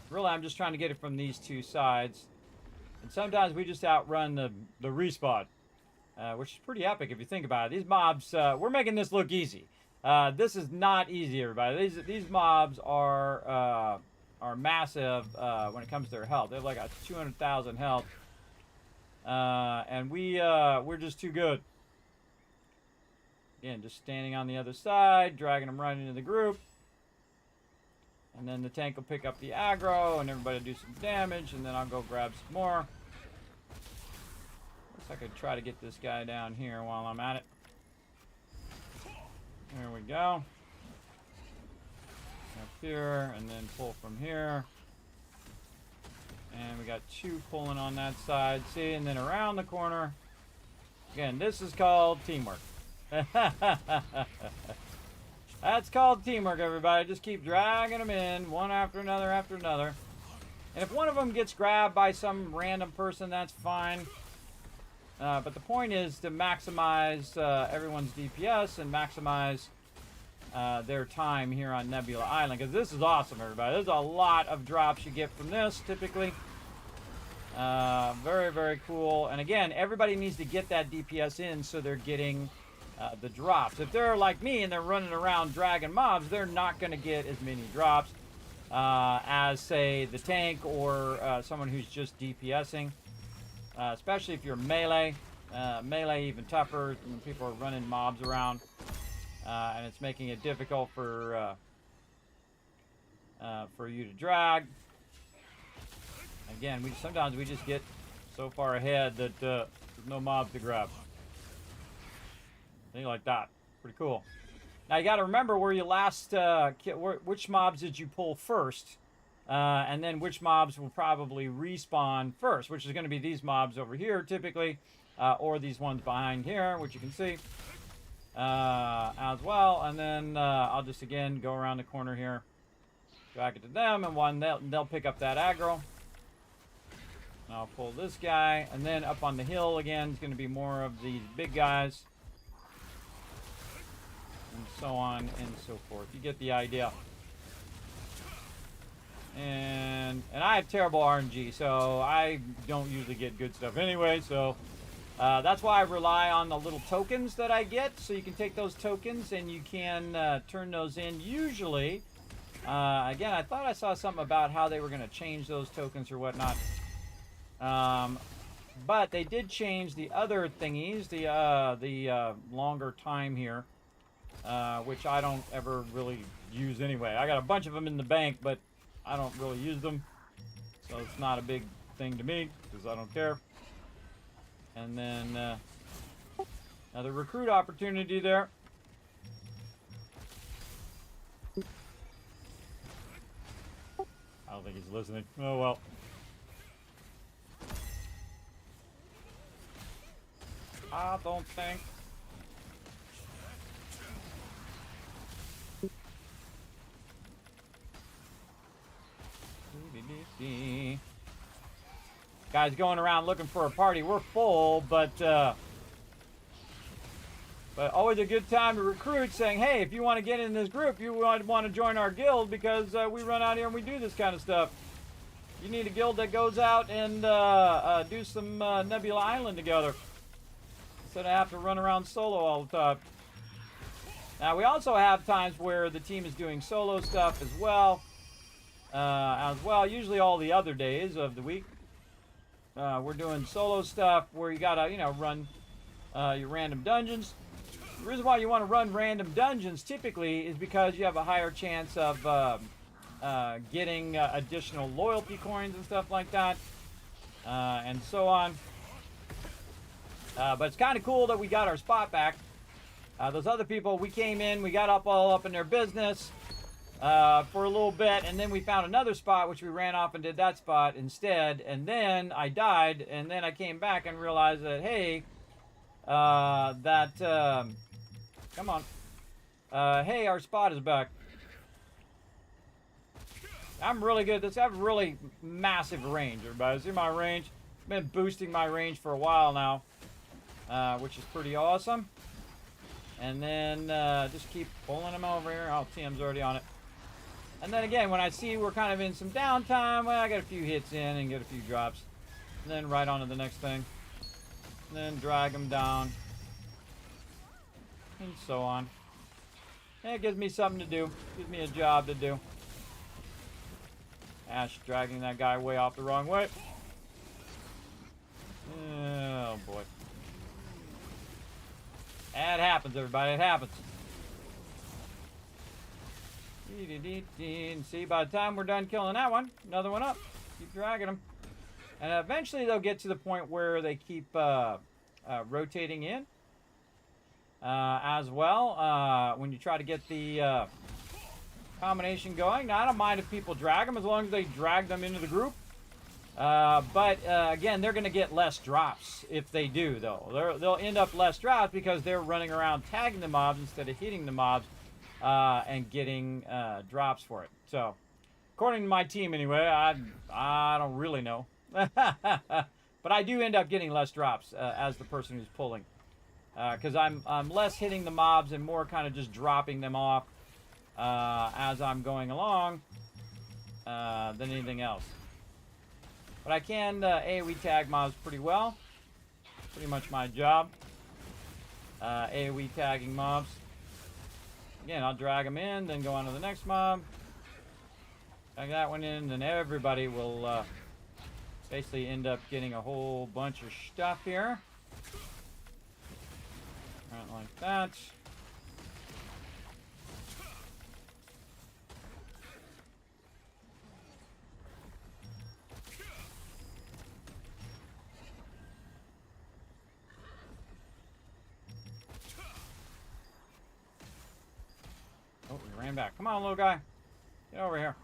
Really, I'm just trying to get it from these two sides. And sometimes we just outrun the respawn, which is pretty epic if you think about it. These mobs, we're making this look easy. This is not easy, everybody. These mobs are massive when it comes to their health. They have like a 200,000 health, and we're just too good. Again, just standing on the other side, dragging them right into the group, and then the tank will pick up the aggro, and everybody do some damage, and then I'll go grab some more. Looks like I could try to get this guy down here while I'm at it. There we go. Up here, and then pull from here. And we got two pulling on that side. See, and then around the corner. Again, this is called teamwork. That's called teamwork, everybody. Just keep dragging them in, one after another after another. And if one of them gets grabbed by some random person, that's fine. But the point is to maximize everyone's DPS and maximize their time here on Nebula Island. Because this is awesome, everybody. There's a lot of drops you get from this, typically. Very, very cool. And again, everybody needs to get that DPS in so they're getting the drops. If they're like me and they're running around dragging mobs, they're not going to get as many drops as, say, the tank or someone who's just DPSing. Especially if you're melee. Melee even tougher when people are running mobs around. And it's making it difficult for you to drag. Again, sometimes we just get so far ahead that there's no mobs to grab. Thing like that. Pretty cool. Now you got to remember where you last, which mobs did you pull first, and then which mobs will probably respawn first, which is going to be these mobs over here typically, or these ones behind here, which you can see as well. And then I'll just again go around the corner here, drag it to them, and they'll pick up that aggro. And I'll pull this guy, and then up on the hill again is going to be more of these big guys. And so on and so forth. You get the idea. And I have terrible RNG, so I don't usually get good stuff anyway. So that's why I rely on the little tokens that I get. So you can take those tokens and you can turn those in. Usually, again, I thought I saw something about how they were going to change those tokens or whatnot. But they did change the other thingies, the longer time here. Which I don't ever really use anyway. I got a bunch of them in the bank, but I don't really use them. So it's not a big thing to me, because I don't care. And then another recruit opportunity there. I don't think he's listening. Oh well. I don't think. Guys going around looking for a party. We're full, but always a good time to recruit, saying, hey, if you want to get in this group, you want to join our guild, because we run out here and we do this kind of stuff. You need a guild that goes out and do some Nebula Island together, instead of have to run around solo all the time. Now, we also have times where the team is doing solo stuff as well. Usually all the other days of the week. We're doing solo stuff where you gotta, run your random dungeons. The reason why you want to run random dungeons typically is because you have a higher chance of getting additional loyalty coins and stuff like that, and so on. But it's kind of cool that we got our spot back. Those other people, we came in, we got all up in their business for a little bit, and then we found another spot, which we ran off and did that spot instead, and then I died, and then I came back and realized that, hey, Come on. Hey, our spot is back. I'm really good at this. I have really massive range, everybody. See my range? I've been boosting my range for a while now, which is pretty awesome. And then just keep pulling them over here. Oh, TM's already on it. And then again, when I see we're kind of in some downtime, well, I get a few hits in and get a few drops. And then right on to the next thing. And then drag them down. And so on. And it gives me something to do. Gives me a job to do. Ash dragging that guy way off the wrong way. Oh, boy. That happens, everybody. It happens. And see, by the time we're done killing that one, another one up. Keep dragging them. And eventually they'll get to the point where they keep rotating in as well when you try to get the combination going. Now, I don't mind if people drag them as long as they drag them into the group. But again, they're going to get less drops if they do, though. They'll end up less drops because they're running around tagging the mobs instead of hitting the mobs and getting drops for it. So, according to my team anyway, I don't really know. But I do end up getting less drops as the person who's pulling. Because I'm less hitting the mobs and more kind of just dropping them off as I'm going along than anything else. But I can AoE tag mobs pretty well. Pretty much my job. AoE tagging mobs. Again, I'll drag them in, then go on to the next mob. Tag that one in, then everybody will basically end up getting a whole bunch of stuff here. Right like that. Oh, he ran back. Come on, little guy. Get over here.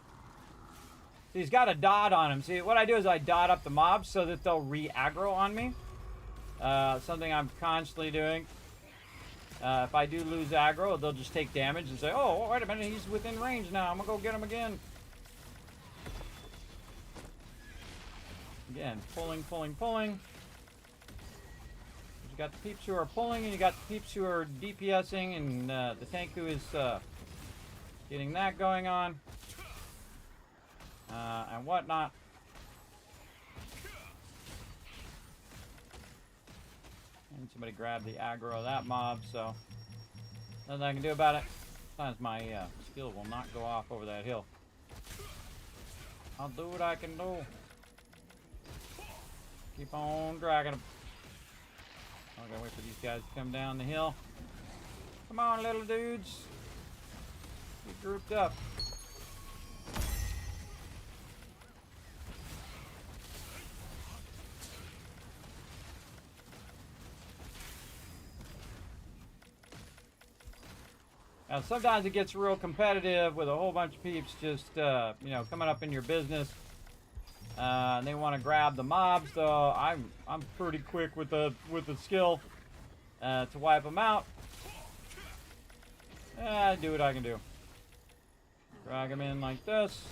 See, he's got a dot on him. See, what I do is I dot up the mobs so that they'll re-aggro on me. Something I'm constantly doing. If I do lose aggro, they'll just take damage and say, oh, wait a minute, he's within range now. I'm going to go get him again. Again, pulling, pulling, pulling. You got the peeps who are pulling, and you got the peeps who are DPSing, and the tank who is getting that going on. And whatnot. And somebody grabbed the aggro of that mob, so nothing I can do about it. Sometimes my skill will not go off over that hill. I'll do what I can do. Keep on dragging them. I gotta wait for these guys to come down the hill. Come on, little dudes. Get grouped up. Now, sometimes it gets real competitive with a whole bunch of peeps just, you know, coming up in your business. And they want to grab the mobs, so I'm pretty quick with the skill to wipe them out. I do what I can do. Drag them in like this.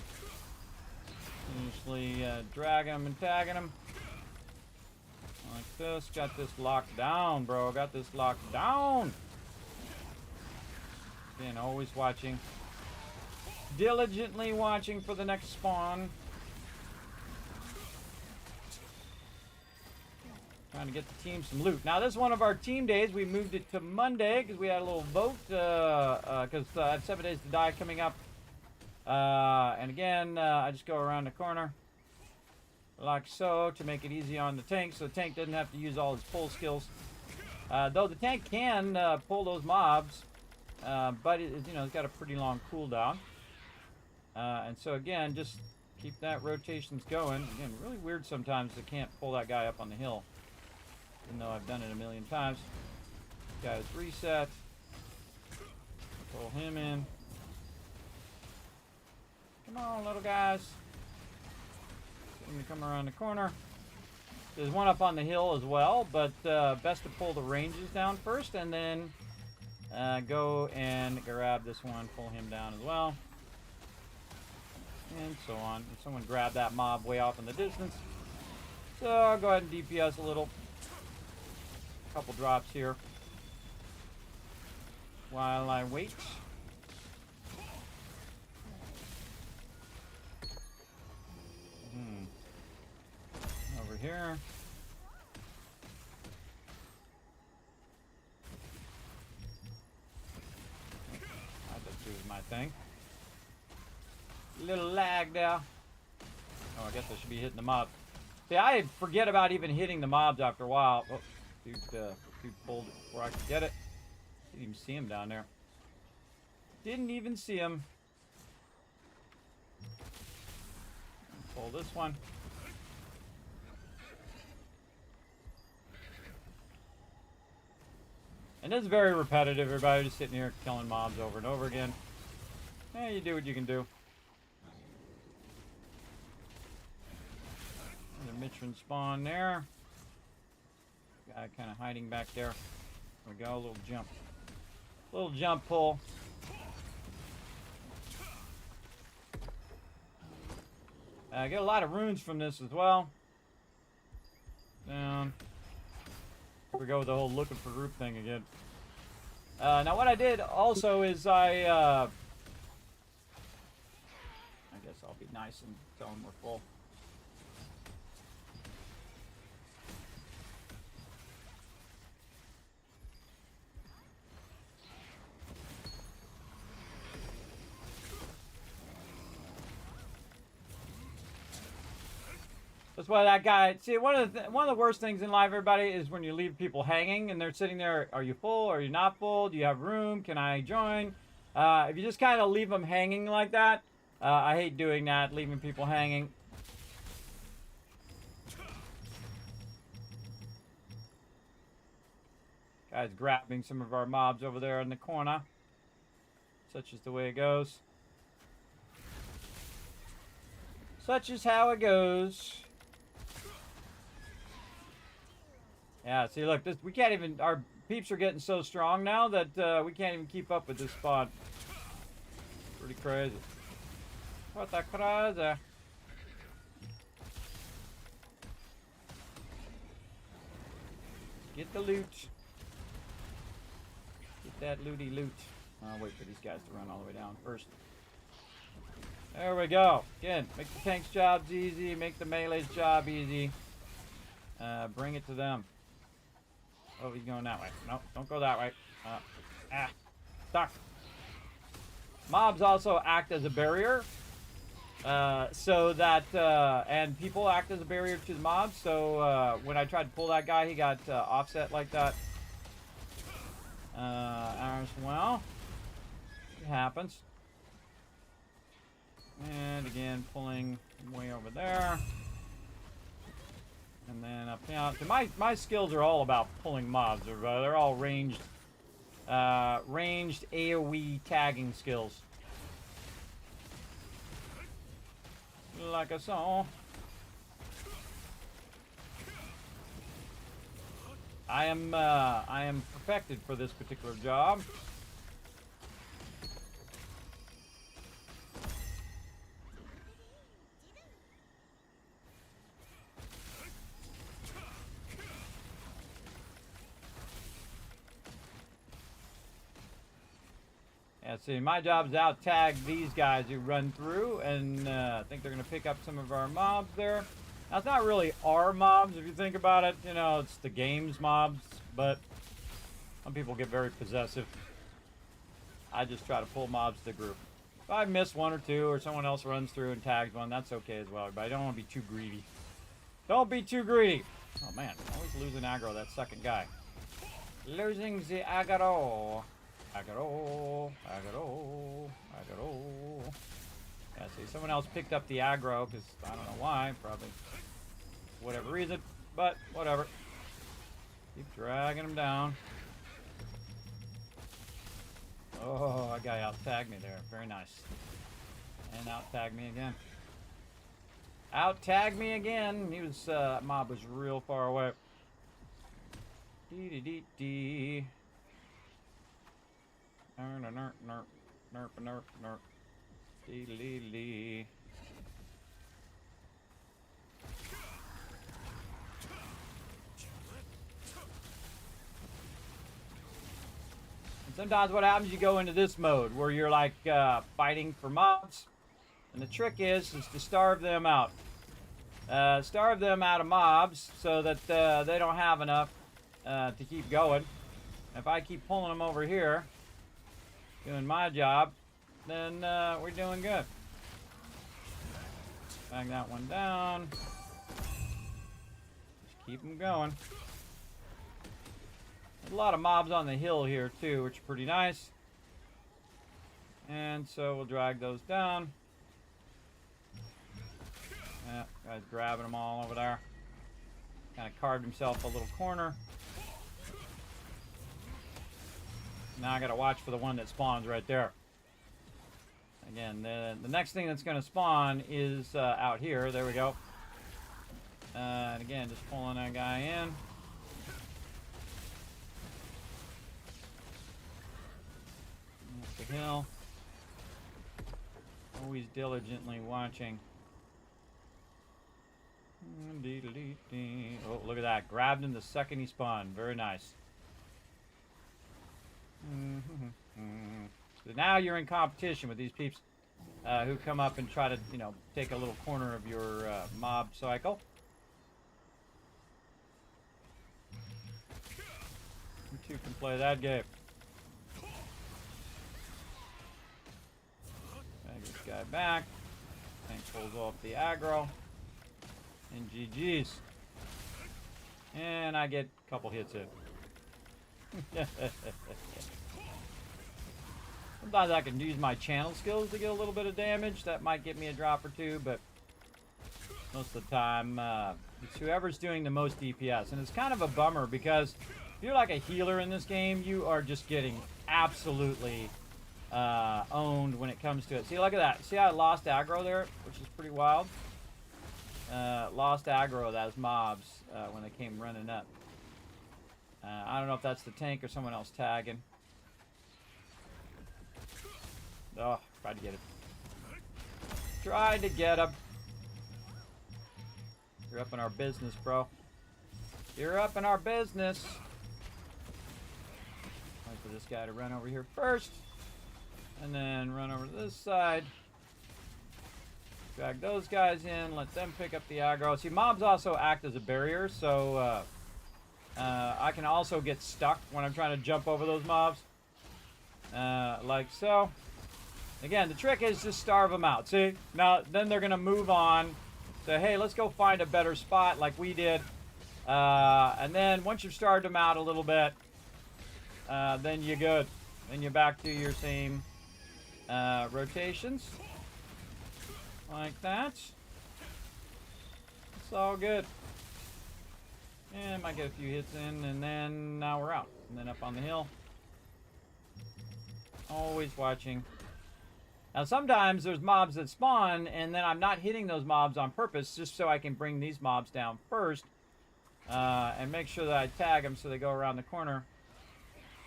Usually dragging them and tagging them. Like this. Got this locked down, bro. Got this locked down. Again, always watching. Diligently watching for the next spawn. Trying to get the team some loot. Now, this is one of our team days. We moved it to Monday because we had a little vote. Because I had 7 days to die coming up. And again, I just go around the corner. Like so, to make it easy on the tank. So the tank doesn't have to use all his pull skills. Though the tank can pull those mobs. But it, you know, it's got a pretty long cooldown. And so again, just keep that rotations going. Again, really weird sometimes they can't pull that guy up on the hill. Even though I've done it a million times. Guys, reset. Pull him in. Come on, little guys. Let me come around the corner. There's one up on the hill as well, but best to pull the ranges down first and then Go and grab this one, pull him down as well. And so on. And someone grab that mob way off in the distance. So I'll go ahead and DPS a little. Couple drops here. While I wait. Over here. That choose my thing. Little lag there. Oh, I guess I should be hitting the mob. See, I forget about even hitting the mobs after a while. Oh, dude pulled it before I could get it. Didn't even see him down there. Didn't even see him. Pull this one. And it's very repetitive. Everybody just sitting here killing mobs over and over again. Yeah, you do what you can do. Another Mitron spawn there. Guy kind of hiding back there. There we go, a little jump. Little jump pull. I get a lot of runes from this as well. Down. Here we go with the whole looking for group thing again. Now what I did also is I guess I'll be nice and tell them we're full. That's why that guy. See, one of the worst things in life, everybody, is when you leave people hanging and they're sitting there. Are you full? Are you not full? Do you have room? Can I join? If you just kind of leave them hanging like that, I hate doing that, leaving people hanging. Guy's grabbing some of our mobs over there in the corner. Such is the way it goes. Such is how it goes. Yeah, see, look, we can't even, our peeps are getting so strong now that we can't even keep up with this spawn. Pretty crazy. What the crazy? Get the loot. Get that looty loot. I'll wait for these guys to run all the way down first. There we go. Again, make the tank's jobs easy, make the melee's job easy. Bring it to them. Oh, he's going that way. No, don't go that way. Stuck. Mobs also act as a barrier. So that, and people act as a barrier to the mobs. So when I tried to pull that guy, he got offset like that. As well. It happens. And again, pulling way over there. And then up here. So my skills are all about pulling mobs. They're all ranged AoE tagging skills. Like I saw. I am perfected for this particular job. Yeah, see, my job is to out-tag these guys who run through, and I think they're going to pick up some of our mobs there. Now, it's not really our mobs, if you think about it. You know, it's the game's mobs, but some people get very possessive. I just try to pull mobs to the group. If I miss one or two, or someone else runs through and tags one, that's okay as well, but I don't want to be too greedy. Don't be too greedy! Oh, man, always losing aggro, that second guy. Losing the aggro. Aggro. Yeah, see, someone else picked up the aggro, because I don't know why, probably whatever reason, but whatever. Keep dragging him down. Oh, that guy out-tagged me there. Very nice. And out-tagged me again. Out-tagged me again. He was, mob was real far away. Dee-dee-dee-dee. Nerp, nerp, nerp, nerp, nerp, nerp. Dee-lee-lee. And sometimes what happens, you go into this mode where you're like fighting for mobs. And the trick is to starve them out. Starve them out of mobs so that they don't have enough to keep going. If I keep pulling them over here, doing my job, then we're doing good. Bang that one down. Just keep them going. There's a lot of mobs on the hill here too, which is pretty nice. And so we'll drag those down. Yeah, guy's grabbing them all over there. Kind of carved himself a little corner. Now I gotta watch for the one that spawns right there. Again, the next thing that's gonna spawn is out here. There we go. And again, just pulling that guy in. Up the hill. Always diligently watching. Oh, look at that. Grabbed him the second he spawned. Very nice. So now you're in competition with these peeps who come up and try to, you know, take a little corner of your mob cycle. You two can play that game. Drag this guy back. Tank pulls off the aggro. And GG's. And I get a couple hits in. Sometimes I can use my channel skills to get a little bit of damage. That might get me a drop or two, but most of the time, it's whoever's doing the most DPS. And it's kind of a bummer because if you're like a healer in this game, you are just getting absolutely owned when it comes to it. See, look at that. See how I lost aggro there, which is pretty wild? Lost aggro of those mobs when they came running up. I don't know if that's the tank or someone else tagging. Oh, tried to get it. Tried to get him. You're up in our business, bro. You're up in our business. Wait for this guy to run over here first. And then run over to this side. Drag those guys in. Let them pick up the aggro. See, mobs also act as a barrier, so I can also get stuck when I'm trying to jump over those mobs. Like so. Again, the trick is just starve them out. See? Now, then they're going to move on. Say, hey, let's go find a better spot like we did. And then once you've starved them out a little bit, then you're good. Then you're back to your same rotations. Like that. It's all good. And might get a few hits in, and then now we're out. And then up on the hill. Always watching. Now sometimes there's mobs that spawn, and then I'm not hitting those mobs on purpose, just so I can bring these mobs down first. And make sure that I tag them so they go around the corner.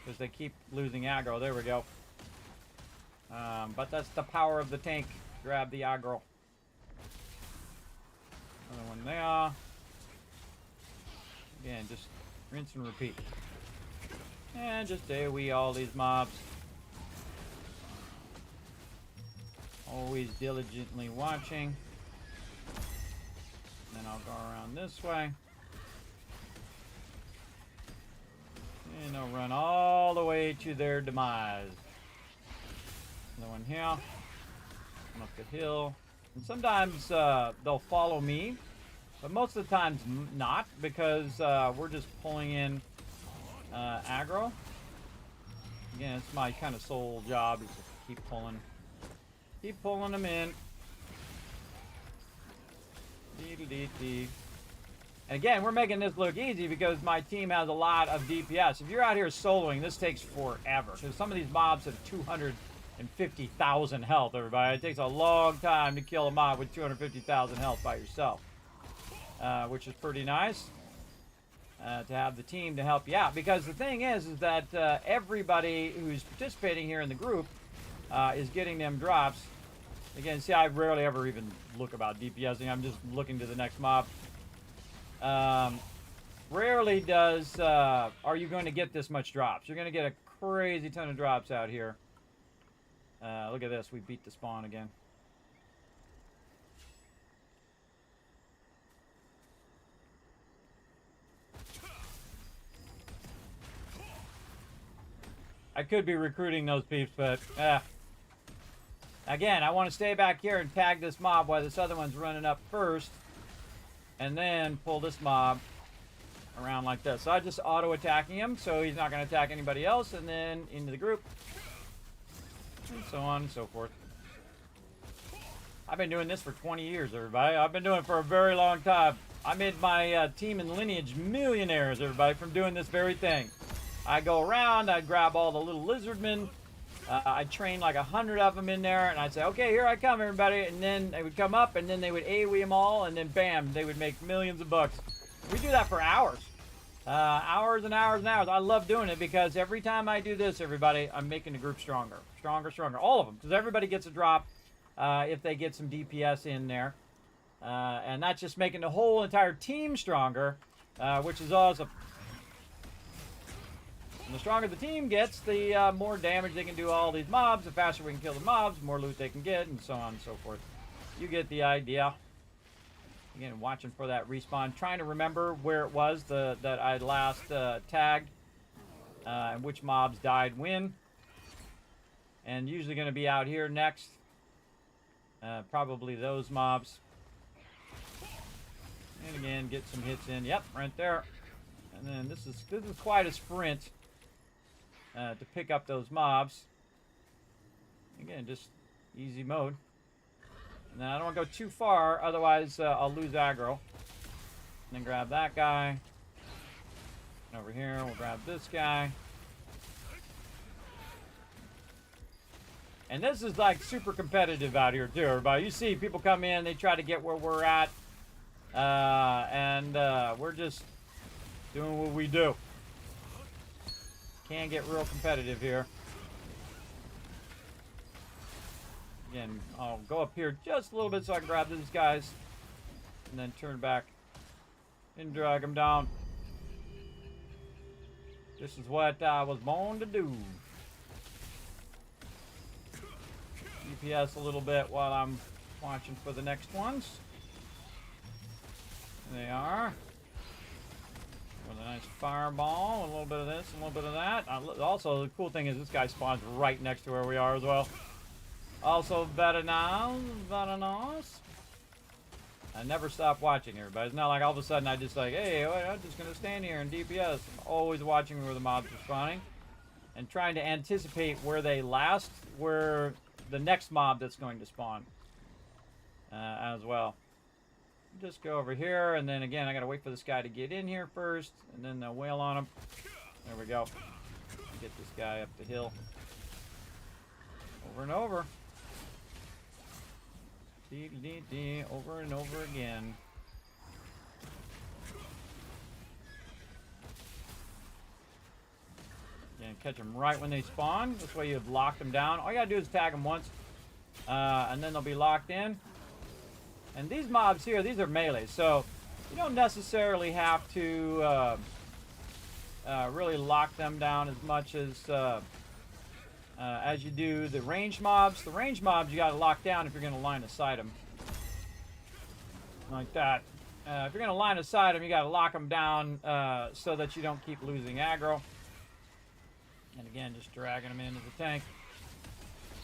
Because they keep losing aggro. There we go. But that's the power of the tank. Grab the aggro. Another one there. Again, just rinse and repeat. And just AoE all these mobs. Always diligently watching. Then I'll go around this way. And I'll run all the way to their demise. Another one here. Come up the hill. And sometimes they'll follow me. But most of the times not, because we're just pulling in aggro. Again, it's my kind of sole job is to keep pulling them in. Dee-dee-dee-dee. And again, we're making this look easy because my team has a lot of DPS. If you're out here soloing, this takes forever. Because some of these mobs have 250,000 health, everybody. It takes a long time to kill a mob with 250,000 health by yourself. Which is pretty nice. to have the team to help you out. Because the thing is that everybody who's participating here in the group is getting them drops. Again, see, I rarely ever even look about DPSing. I'm just looking to the next mob. Rarely does are you going to get this much drops. You're going to get a crazy ton of drops out here. Look at this. We beat the spawn again. I could be recruiting those peeps, but again, I want to stay back here and tag this mob while this other one's running up first, and then pull this mob around like this. So I just auto-attacking him, so he's not going to attack anybody else, and then into the group, and so on and so forth. I've been doing this for 20 years, everybody. I've been doing it for a very long time. I made my team and lineage millionaires, everybody, from doing this very thing. I go around, I'd grab all the little lizardmen, I'd train like 100 of them in there, and I'd say, okay, here I come, everybody, and then they would come up, and then they would AoE them all, and then bam, they would make millions of bucks. We do that for hours. Hours and hours and hours. I love doing it because every time I do this, everybody, I'm making the group stronger. Stronger, stronger. All of them, because everybody gets a drop if they get some DPS in there. And that's just making the whole entire team stronger, which is awesome. And the stronger the team gets, the more damage they can do all these mobs, the faster we can kill the mobs, the more loot they can get, and so on and so forth. You get the idea. Again, watching for that respawn, trying to remember where it was that I last tagged, and which mobs died when. And usually going to be out here next. Probably those mobs. And again, get some hits in. Yep, right there. And then this is quite a sprint to pick up those mobs. Again, just easy mode. And then I don't want to go too far, otherwise I'll lose aggro. And then grab that guy. And over here, we'll grab this guy. And this is like super competitive out here too, everybody. You see people come in, they try to get where we're at. And we're just doing what we do. Can get real competitive here. Again, I'll go up here just a little bit so I can grab these guys. And then turn back and drag them down. This is what I was born to do. DPS a little bit while I'm watching for the next ones. There they are. With a nice fireball, a little bit of this, a little bit of that. Also, the cool thing is this guy spawns right next to where we are as well. Also, very nice, very nice. I never stop watching everybody. It's not like all of a sudden I just like, hey, I'm just going to stand here and DPS. I'm always watching where the mobs are spawning. And trying to anticipate where they last, where the next mob that's going to spawn as well. Just go over here, and then again, I gotta wait for this guy to get in here first, and then they'll wail on him. There we go. Get this guy up the hill. Over and over. Dee-dee-dee, over and over again. Again, catch them right when they spawn. This way you've locked them down. All you gotta do is tag them once, and then they'll be locked in. And these mobs here, these are melee, so you don't necessarily have to really lock them down as much as you do the ranged mobs. The ranged mobs you got to lock down if you're going to line of sight them. Like that. If you're going to line of sight them, you got to lock them down so that you don't keep losing aggro. And again, just dragging them into the tank.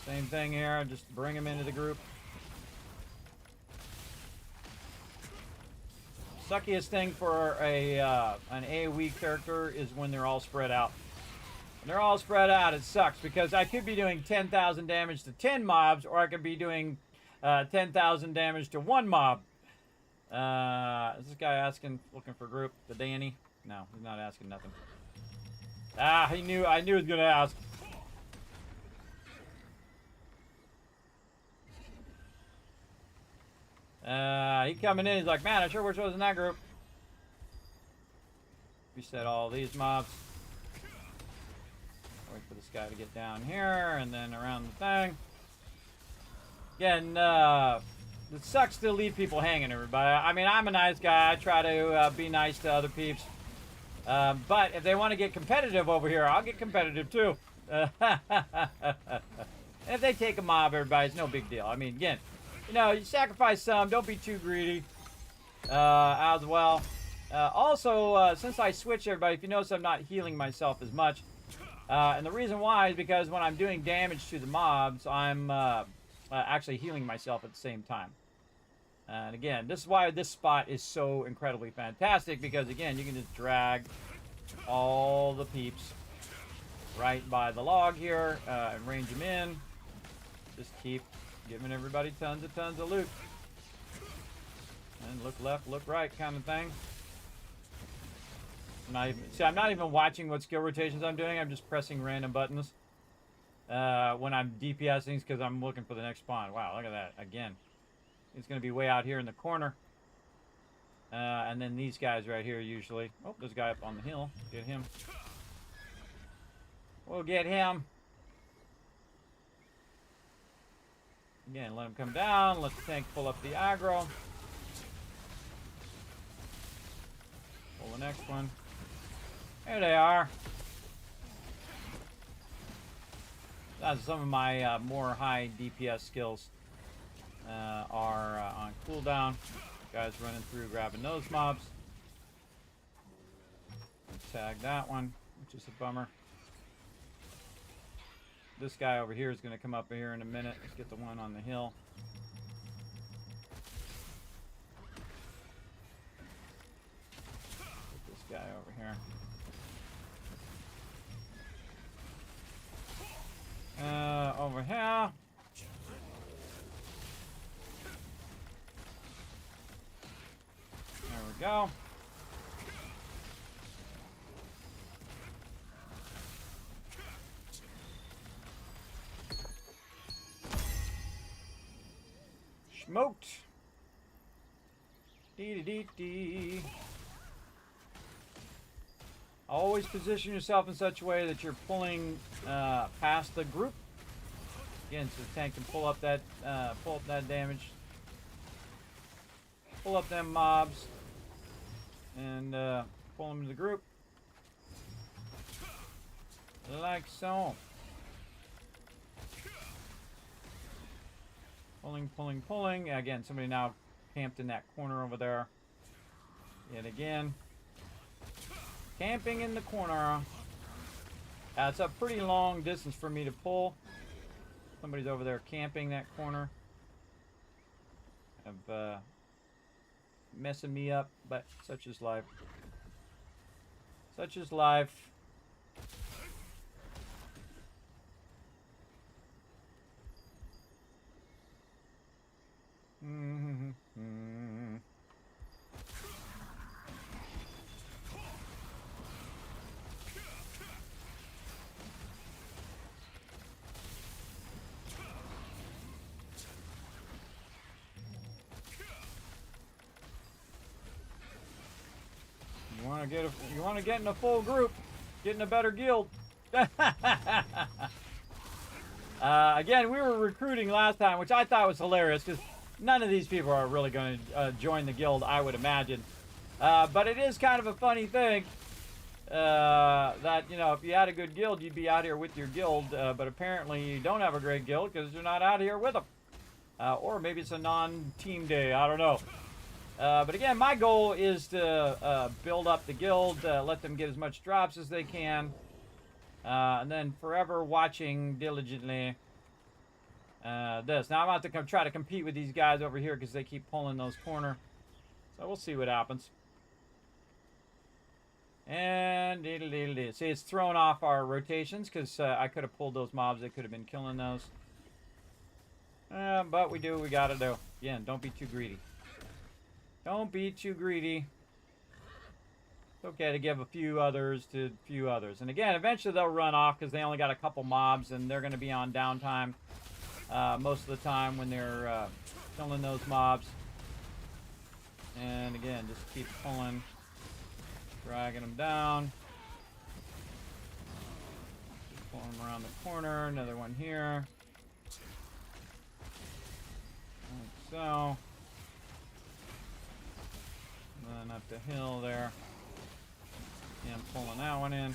Same thing here, just bring them into the group. Suckiest thing for an AoE character is when they're all spread out. When they're all spread out, it sucks because I could be doing 10,000 damage to 10 mobs, or I could be doing 10,000 damage to one mob. Is this guy looking for group? The Danny? No, he's not asking nothing. Ah, I knew he was gonna ask. He coming in, he's like, man, I sure wish I was in that group. reset all these mobs. Wait for this guy to get down here, and then around the thing. Again, it sucks to leave people hanging, everybody. I mean, I'm a nice guy. I try to be nice to other peeps. But if they want to get competitive over here, I'll get competitive too. If they take a mob, everybody, it's no big deal. I mean, again, you know, you sacrifice some. Don't be too greedy as well. Also, since I switched, everybody, if you notice, I'm not healing myself as much. And the reason why is because when I'm doing damage to the mobs, I'm actually healing myself at the same time. And again, this is why this spot is so incredibly fantastic, because again, you can just drag all the peeps right by the log here and range them in. Just keep giving everybody tons of loot. And look left, look right kind of thing. I'm not even watching what skill rotations I'm doing. I'm just pressing random buttons when I'm DPSing, because I'm looking for the next spawn. Wow, look at that. Again, it's going to be way out here in the corner. And then these guys right here usually. Oh, there's a guy up on the hill. Get him. We'll get him. Again, let him come down. Let the tank pull up the aggro. Pull the next one. There they are. That's some of my more high DPS skills are on cooldown. Guys running through, grabbing those mobs. Tag that one, which is a bummer. This guy over here is going to come up here in a minute. Let's get the one on the hill. Get this guy over here. Over here. There we go. Smoked. Dee-dee-dee-dee. Always position yourself in such a way that you're pulling past the group. Again, so the tank can pull up that damage. Pull up them mobs. And pull them to the group. Like so. Pulling, pulling, pulling. Again, somebody now camped in that corner over there. Yet again. Camping in the corner. It's a pretty long distance for me to pull. Somebody's over there camping that corner. Of messing me up, but such is life. Such is life. You want to get in a full group, get in a better guild. Again, we were recruiting last time, which I thought was hilarious because none of these people are really going to join the guild, I would imagine. But it is kind of a funny thing that, you know, if you had a good guild, you'd be out here with your guild. But apparently you don't have a great guild because you're not out here with them. Or maybe it's a non-team day. I don't know. But again, my goal is to build up the guild, let them get as much drops as they can, and then forever watching diligently this. Now I'm about to try to compete with these guys over here because they keep pulling those corner. So we'll see what happens. And see, it's thrown off our rotations because I could have pulled those mobs. They could have been killing those. But we do what we got to do. Again, don't be too greedy. Don't be too greedy. It's okay to give a few others to a few others. And again, eventually they'll run off because they only got a couple mobs and they're going to be on downtime most of the time when they're killing those mobs. And again, just keep pulling. Dragging them down. Just pull them around the corner. Another one here. Like so. And then up the hill there. And pulling that one in.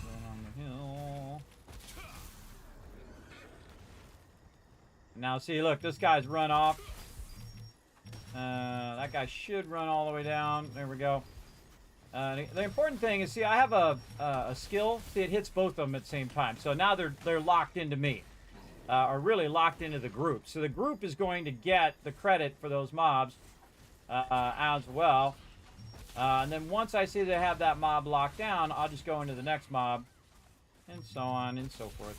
Going on the hill. Now see, look, this guy's run off. That guy should run all the way down. There we go. The important thing is, see, I have a skill. See, it hits both of them at the same time. So now they're locked into me, or really locked into the group. So the group is going to get the credit for those mobs as well. And then once I see they have that mob locked down, I'll just go into the next mob, and so on and so forth.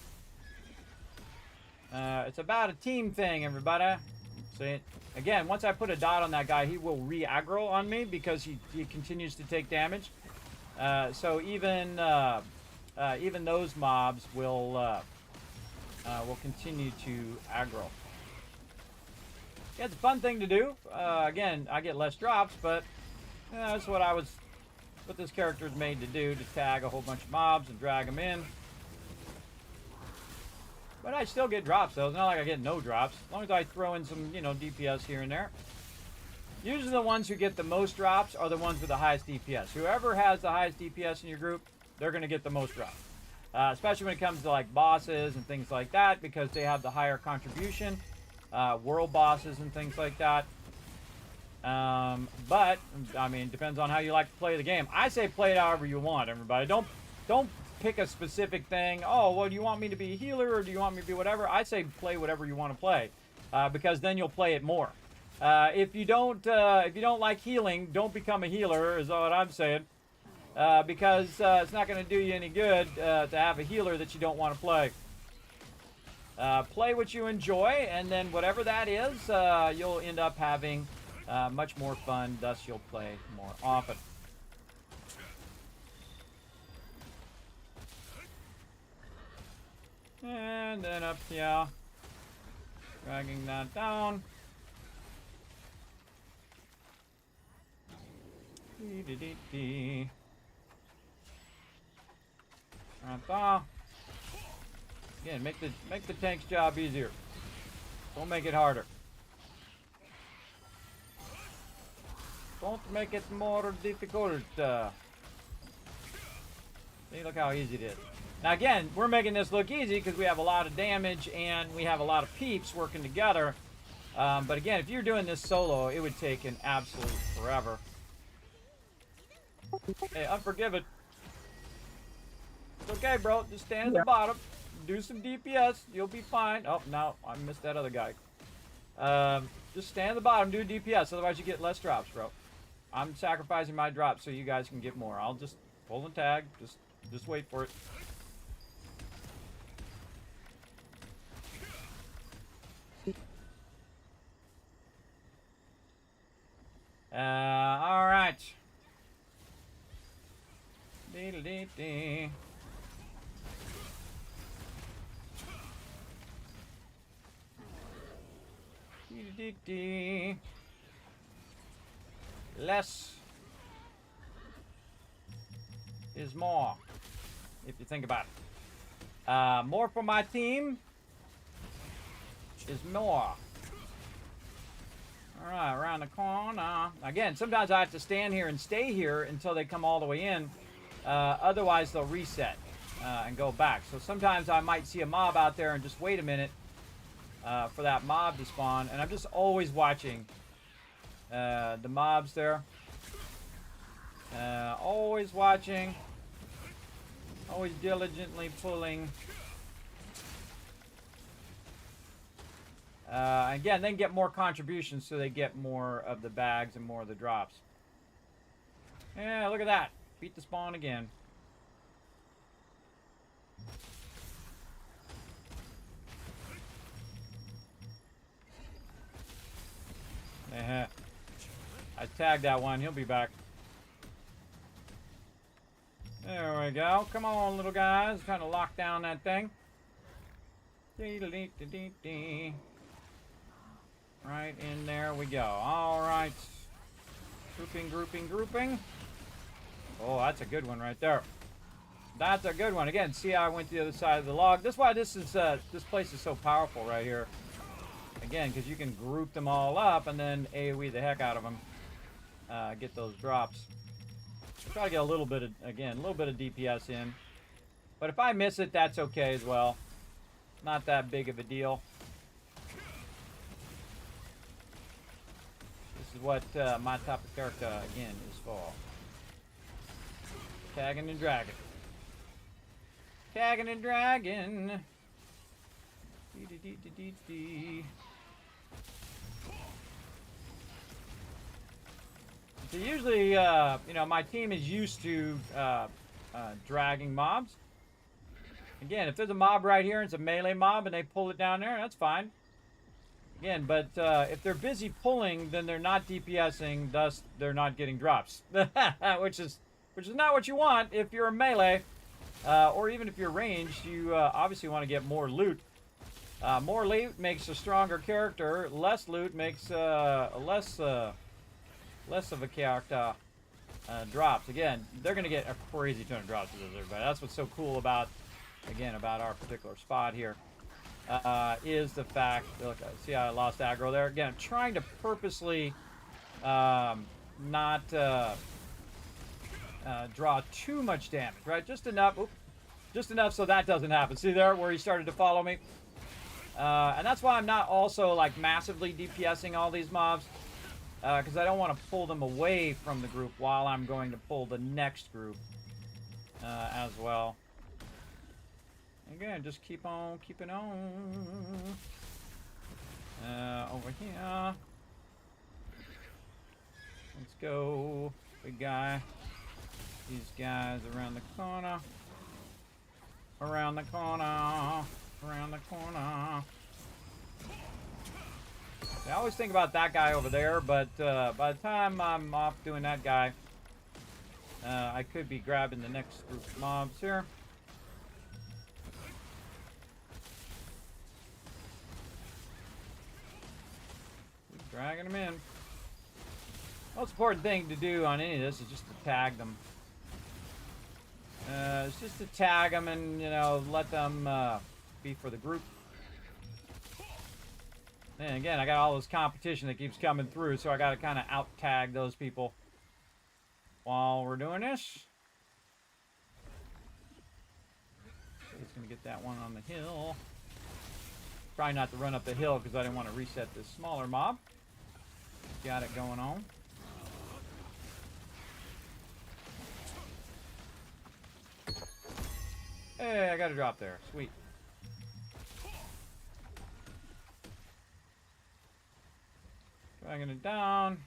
It's about a team thing, everybody. See, again, once I put a dot on that guy, he will re-aggro on me because he continues to take damage. So even those mobs will continue to aggro. Yeah, it's a fun thing to do. Again, I get less drops, but that's what this character is made to do, to tag a whole bunch of mobs and drag them in. But I still get drops, though. It's not like I get no drops. As long as I throw in some, DPS here and there. Usually the ones who get the most drops are the ones with the highest DPS. Whoever has the highest DPS in your group, they're going to get the most drops. Especially when it comes to, like, bosses and things like that, because they have the higher contribution. World bosses and things like that. But, I mean, it depends on how you like to play the game. I say play it however you want, everybody. Don't pick a specific thing. Oh, well, do you want me to be a healer or do you want me to be whatever? I say play whatever you want to play, because then you'll play it more. If you don't like healing, don't become a healer, is what I'm saying, because it's not going to do you any good to have a healer that you don't want to play. Play what you enjoy, and then whatever that is, you'll end up having much more fun. Thus, you'll play more often. And then up here, dragging that down. Again, make the tank's job easier. Don't make it harder. Don't make it more difficult. See, look how easy it is. Now again, we're making this look easy because we have a lot of damage and we have a lot of peeps working together. But again, if you're doing this solo, it would take an absolute forever. Hey, unforgiven. It's okay, bro. Just stand at the bottom. Do some DPS. You'll be fine. Oh, no. I missed that other guy. Just stand at the bottom. Do DPS. Otherwise, you get less drops, bro. I'm sacrificing my drops so you guys can get more. I'll just pull the tag. Just wait for it. All right. Dee-dee-dee-dee. Dee-dee-dee-dee. Less is more, if you think about it. More for my team is more. Alright, around the corner. Again, sometimes I have to stand here and stay here until they come all the way in. Otherwise, they'll reset and go back. So sometimes I might see a mob out there and just wait a minute for that mob to spawn. And I'm just always watching the mobs there. Always watching. Always diligently pulling. Again, then get more contributions so they get more of the bags and more of the drops. Yeah, look at that. Beat the spawn again. I tagged that one. He'll be back. There we go. Come on, little guys. Trying to lock down that thing. Right in there we go. All right. Grouping, grouping, grouping. Oh, that's a good one right there. That's a good one. Again, see how I went to the other side of the log. That's why this place is so powerful right here. Again, because you can group them all up and then AoE the heck out of them. Get those drops. Try to get a little bit of, again, a little bit of DPS in. But if I miss it, that's okay as well. Not that big of a deal. This is what my type of character, again, is for. Tagging and dragging. Tagging and dragging. Dee-dee-dee-dee-dee-dee. So usually, you know, my team is used to dragging mobs. Again, if there's a mob right here and it's a melee mob and they pull it down there, that's fine. Again, but if they're busy pulling, then they're not DPSing, thus they're not getting drops. which is not what you want if you're a melee. Or even if you're ranged, you obviously want to get more loot. More loot makes a stronger character. Less loot makes less of a character drops. Again, they're going to get a crazy ton of drops with this, everybody. That's what's so cool about, again, about our particular spot here. Is the fact, look, see how I lost aggro there? Again, I'm trying to purposely not draw too much damage, right? Just enough, just enough so that doesn't happen. See there where he started to follow me? And that's why I'm not also like massively DPSing all these mobs, because I don't want to pull them away from the group while I'm going to pull the next group as well. Again, just keep on keeping on. Over here. Let's go. Big guy. These guys around the corner. Around the corner. Around the corner. I always think about that guy over there, but by the time I'm off doing that guy, I could be grabbing the next group of mobs here. Dragging them in. Most important thing to do on any of this is just to tag them. It's just to tag them and, you know, let them be for the group. And again, I got all this competition that keeps coming through, so I got to kind of out-tag those people while we're doing this. He's going to get that one on the hill. Try not to run up the hill because I didn't want to reset this smaller mob. Got it going on. Hey, I got a drop there. Sweet. Dragging it down.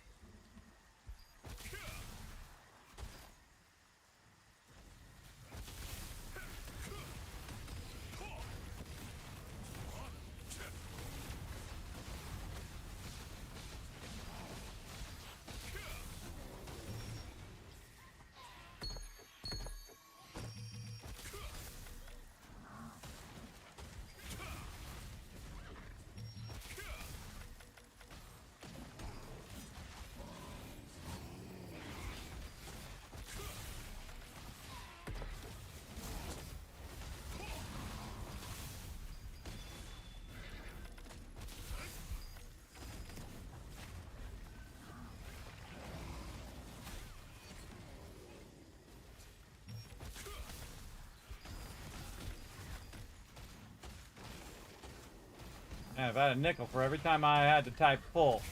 Man, if I had a nickel for every time I had to type pull.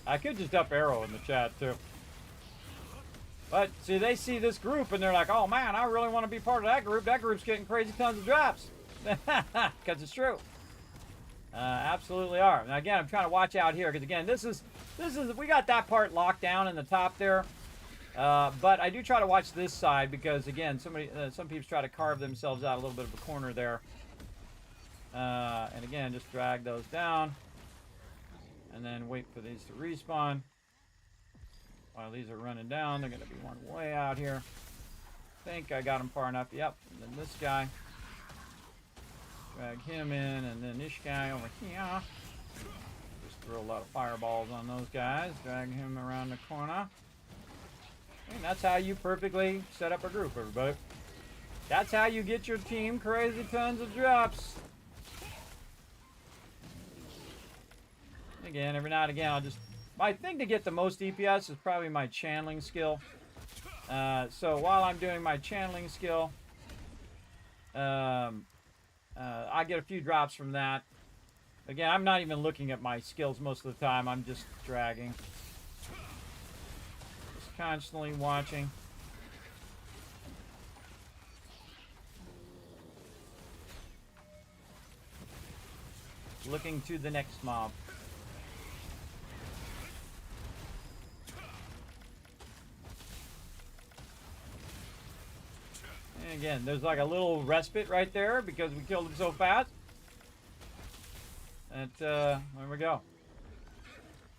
I could just up arrow in the chat too. But see, they see this group and they're like, oh man, I really want to be part of that group. That group's getting crazy tons of drops. Because it's true. Absolutely are. Now again, I'm trying to watch out here because again, this is we got that part locked down in the top there. But I do try to watch this side because again, some people try to carve themselves out a little bit of a corner there. And again, just drag those down and then wait for these to respawn. While these are running down, they're going to be one way out here. I think I got them far enough. Yep. And then this guy. Drag him in, and then this guy over here. Just throw a lot of fireballs on those guys. Drag him around the corner. And that's how you perfectly set up a group, everybody. That's how you get your team crazy tons of drops. Again, every now and again, I'll just... My thing to get the most DPS is probably my channeling skill. So while I'm doing my channeling skill, I get a few drops from that. Again, I'm not even looking at my skills most of the time. I'm just dragging. Just constantly watching. Looking to the next mob. And again, there's like a little respite right there because we killed him so fast. And there we go.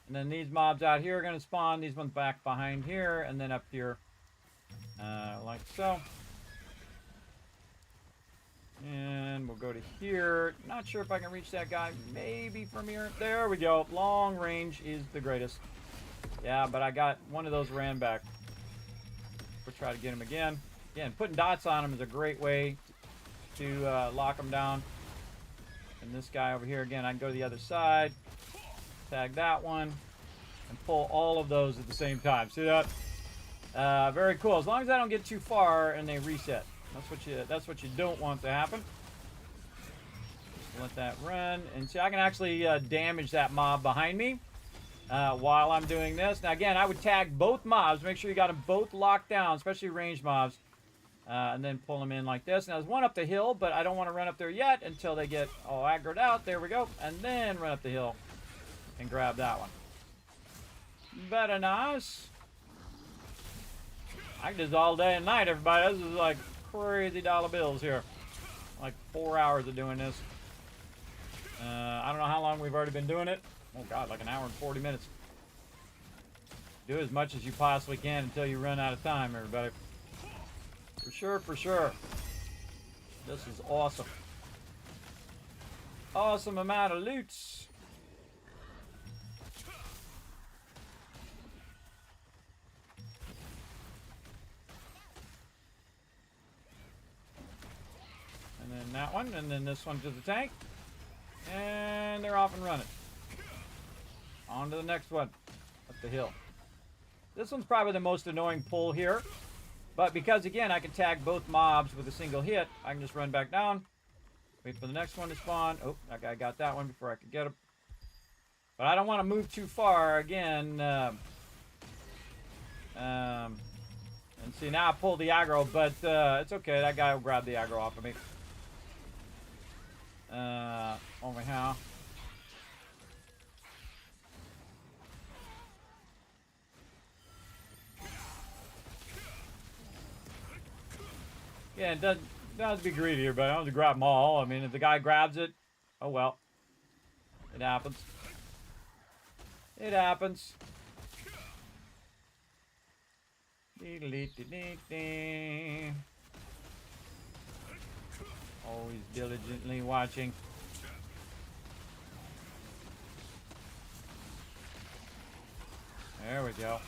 And then these mobs out here are going to spawn. These ones back behind here and then up here. Like so. And we'll go to here. Not sure if I can reach that guy. Maybe from here. There we go. Long range is the greatest. Yeah, but I got one of those ran back. We'll try to get him again. Again, putting dots on him is a great way to lock him down. And this guy over here, again, I can go to the other side. Tag that one. And pull all of those at the same time. See that? Very cool. As long as I don't get too far and they reset. That's what you don't want to happen. Just let that run. And see, I can actually damage that mob behind me while I'm doing this. Now, again, I would tag both mobs. Make sure you got them both locked down, especially ranged mobs. And then pull them in like this. Now, there's one up the hill, but I don't want to run up there yet until they get all aggroed out. There we go. And then run up the hill and grab that one. Very nice. I can do this all day and night, everybody. This is like crazy dollar bills here. Like 4 hours of doing this. I don't know how long we've already been doing it. Oh god, like an hour and 40 minutes. Do as much as you possibly can until you run out of time, everybody. For sure, for sure. This is awesome. Awesome amount of loots. And then that one, and then this one to the tank. And they're off and running. On to the next one. Up the hill. This one's probably the most annoying pull here. But because, again, I can tag both mobs with a single hit, I can just run back down. Wait for the next one to spawn. Oh, that guy got that one before I could get him. But I don't want to move too far. Again, and see, now I pulled the aggro, but it's okay. That guy will grab the aggro off of me. Over here. Yeah, it doesn't have to be greedy here, but I don't have to grab them all. I mean, if the guy grabs it, oh well. It happens. It happens. Always diligently watching. There we go.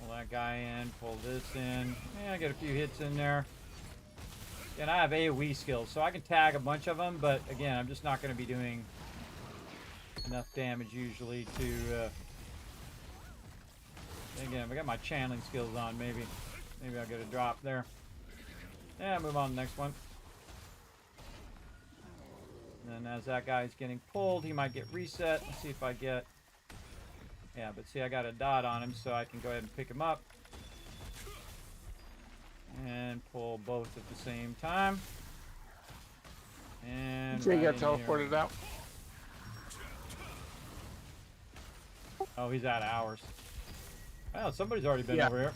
Pull that guy in, pull this in. Yeah, I get a few hits in there. And I have AoE skills, so I can tag a bunch of them, but again, I'm just not going to be doing enough damage usually to... Again, if I got my channeling skills on, maybe I'll get a drop there. Yeah, move on to the next one. And then as that guy's getting pulled, he might get reset. Let's see if I get... Yeah, but see, I got a dot on him, so I can go ahead and pick him up. And pull both at the same time. And So you right got in here. teleported out. Oh, he's out of hours. Well, somebody's already been Yeah. over here.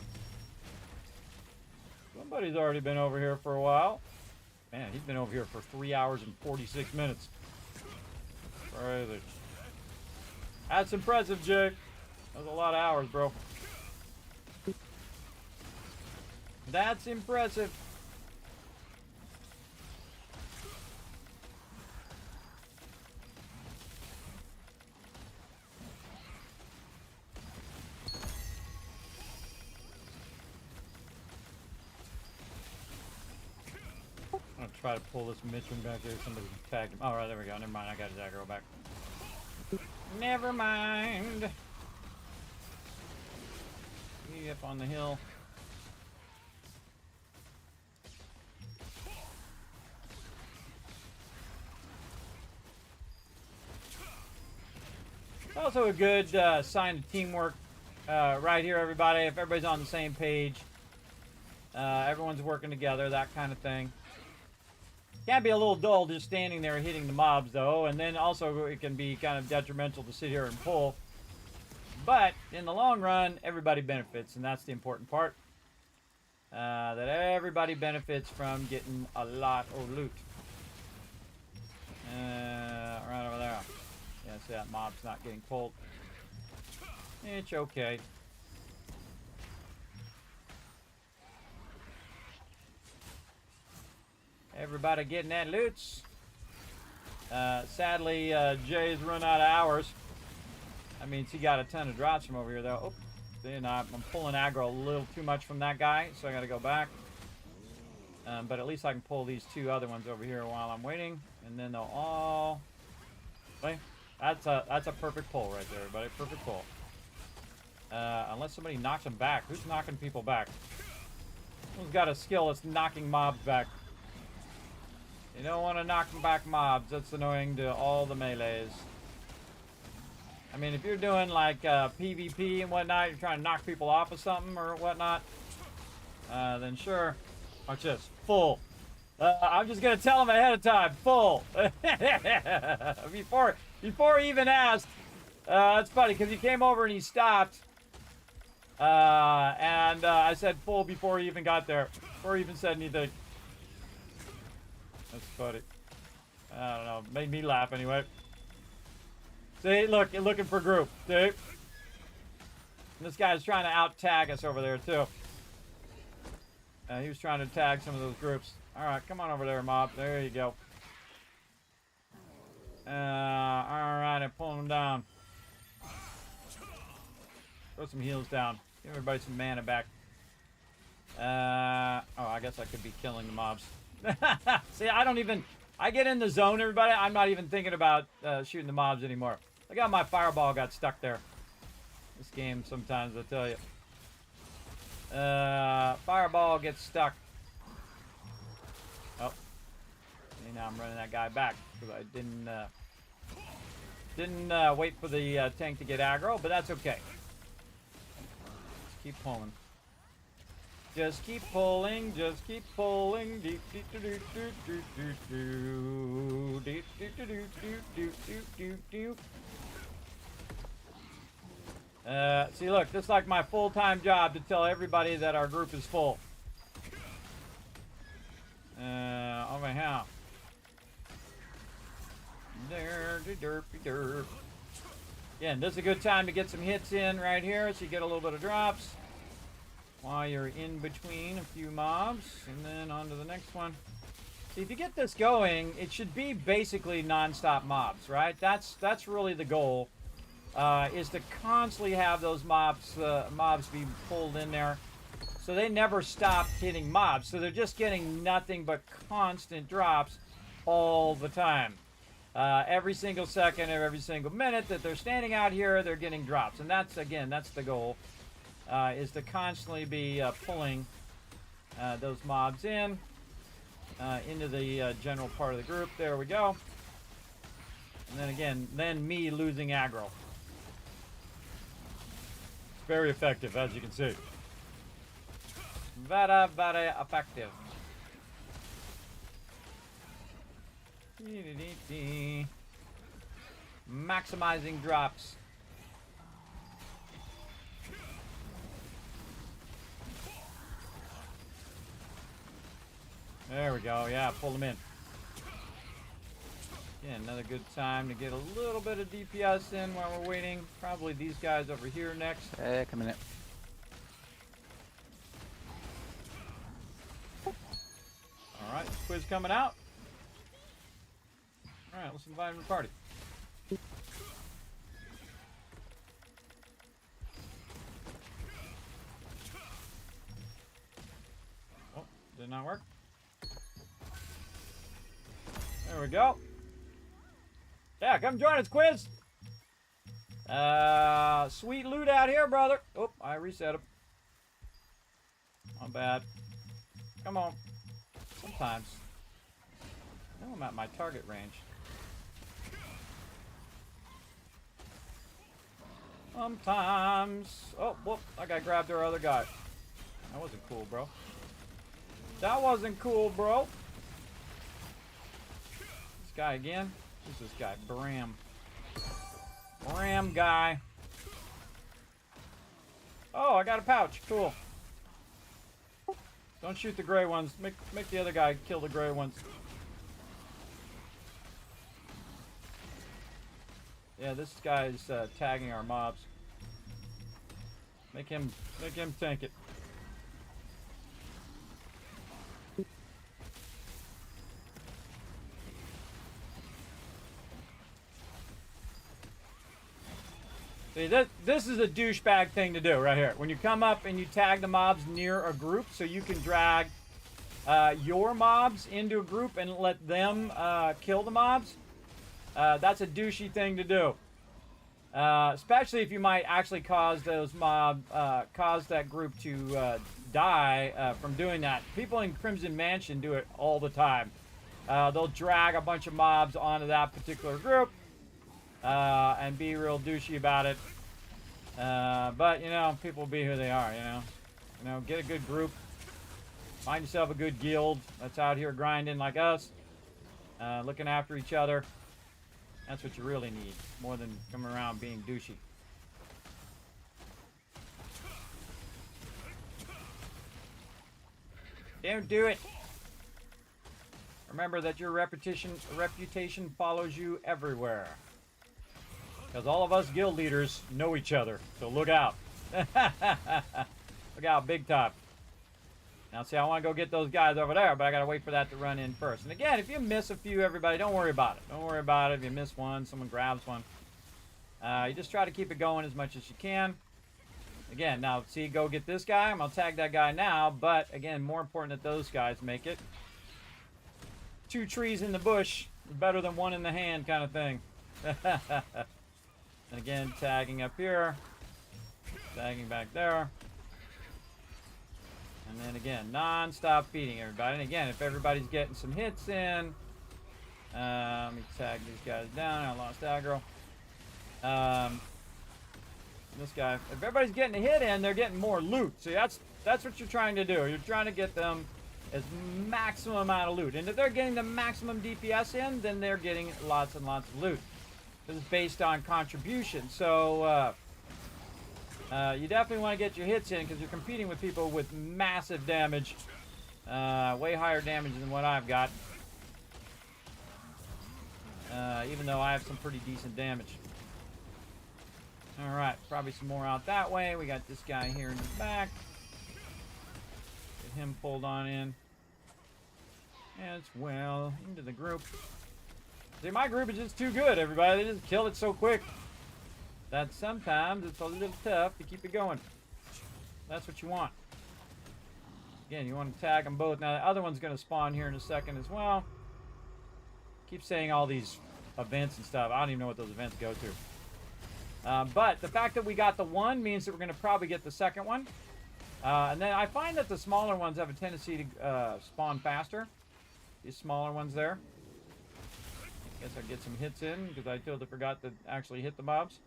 Somebody's already been over here for a while. Man, he's been over here for 3 hours and 46 minutes. Crazy. That's impressive, Jake. That was a lot of hours, bro. That's impressive. try to pull this Mitchum back there. Somebody tagged him. All right, there we go. Never mind. I got his aggro back. Never mind. He up on the hill. It's also a good sign of teamwork right here, everybody. If everybody's on the same page, everyone's working together, that kind of thing. Can be a little dull just standing there hitting the mobs, though, and then also it can be kind of detrimental to sit here and pull. But in the long run, everybody benefits, and that's the important part. That everybody benefits from getting a lot of loot. Right over there. Yeah, see that mob's not getting pulled. It's okay. Everybody getting that loots. Sadly, Jay's run out of hours. That means he got a ton of drops from over here, though. Oh, then I'm pulling aggro a little too much from that guy, so I got to go back. But at least I can pull these two other ones over here while I'm waiting, and then they'll all. Wait, that's a perfect pull right there, everybody. Perfect pull. Unless somebody knocks them back. Who's knocking people back? Who's got a skill that's knocking mobs back? You don't want to knock back mobs. That's annoying to all the melees. I mean, if you're doing like PvP and whatnot, you're trying to knock people off of something or whatnot, then sure. Watch this. Full. I'm just going to tell him ahead of time. Full. Before he even asked. That's funny because he came over and he stopped. And I said full before he even got there. Before he even said anything. That's funny. I don't know. Made me laugh anyway. See, look, you're looking for group. See? And this guy's trying to out-tag us over there, too. He was trying to tag some of those groups. Alright, come on over there, mob. There you go. Alright, I'm pulling them down. Throw some heals down. Give everybody some mana back. Oh, I guess I could be killing the mobs. See, I get in the zone, everybody. I'm not even thinking about shooting the mobs anymore. Look how my fireball got stuck there. This game, sometimes, I tell you. Fireball gets stuck. Oh. See, now I'm running that guy back because I didn't wait for the tank to get aggro, but that's okay. Just keep pulling. Just keep pulling, just keep pulling. Deep, deep, do, do, do, do, do, do. Deep, deep, do, do, do, do, do, do. See, look, this is like my full-time job to tell everybody that our group is full. Over here. There, derpy derp. Again, this is a good time to get some hits in right here, so you get a little bit of drops. While you're in between a few mobs, and then on to the next one. See, if you get this going, it should be basically non-stop mobs, right? That's really the goal, is to constantly have those mobs be pulled in there, so they never stop hitting mobs. So they're just getting nothing but constant drops all the time. Every single second or every single minute that they're standing out here, they're getting drops, and that's the goal. Is to constantly be pulling those mobs in into the general part of the group. There we go. And then again, me losing aggro. It's very effective, as you can see. Very, very effective. Maximizing drops. There we go. Yeah, pull them in. Again, another good time to get a little bit of DPS in while we're waiting. Probably these guys over here next. Coming in. Alright, quiz coming out. Alright, let's invite him to the party. Oh, did not work. There we go. Yeah, come join us, Quiz. Sweet loot out here, brother. Oh, I reset him. Not bad. Come on. Sometimes. I know I'm at my target range. Sometimes. Oh, whoop. I got grabbed our other guy. That wasn't cool, bro. That wasn't cool, bro. This guy again. Who's this guy? Bram. Bram guy. Oh, I got a pouch. Cool. Don't shoot the gray ones. Make the other guy kill the gray ones. Yeah, this guy's tagging our mobs. Make him tank it. See, this is a douchebag thing to do right here. When you come up and you tag the mobs near a group, so you can drag your mobs into a group and let them kill the mobs. That's a douchey thing to do. Especially if you might actually cause those cause that group to die from doing that. People in Crimson Mansion do it all the time. They'll drag a bunch of mobs onto that particular group and be real douchey about it. But you know, people be who they are. You know, get a good group. Find yourself a good guild that's out here grinding like us, looking after each other. That's what you really need, more than coming around being douchey. Don't do it. Remember that your reputation follows you everywhere. Because all of us guild leaders know each other, so look out. Look out, big time. Now, see, I want to go get those guys over there, but I got to wait for that to run in first. And again, if you miss a few, everybody, don't worry about it. Don't worry about it if you miss one, someone grabs one. You just try to keep it going as much as you can. Again, now, see, go get this guy. I'm going to tag that guy now, but again, more important that those guys make it. 2 trees in the bush is better than 1 in the hand kind of thing. And again, tagging up here. Tagging back there. And then again, non-stop feeding everybody. And again, if everybody's getting some hits in, let me tag these guys down. I lost aggro. This guy, if everybody's getting a hit in, they're getting more loot. See, that's what you're trying to do. You're trying to get them as maximum amount of loot. And if they're getting the maximum DPS in, then they're getting lots and lots of loot. This is based on contribution. So, you definitely want to get your hits in because you're competing with people with massive damage. Way higher damage than what I've got. Even though I have some pretty decent damage. Alright, probably some more out that way. We got this guy here in the back. Get him pulled on in. As well, into the group. See, my group is just too good, everybody. They just kill it so quick that sometimes it's a little tough to keep it going. That's what you want. Again, you want to tag them both. Now, the other one's going to spawn here in a second as well. Keep saying all these events and stuff. I don't even know what those events go to. But the fact that we got the one means that we're going to probably get the second one. And then I find that the smaller ones have a tendency to spawn faster. These smaller ones there. Guess I'll get some hits in because I totally forgot to actually hit the mobs.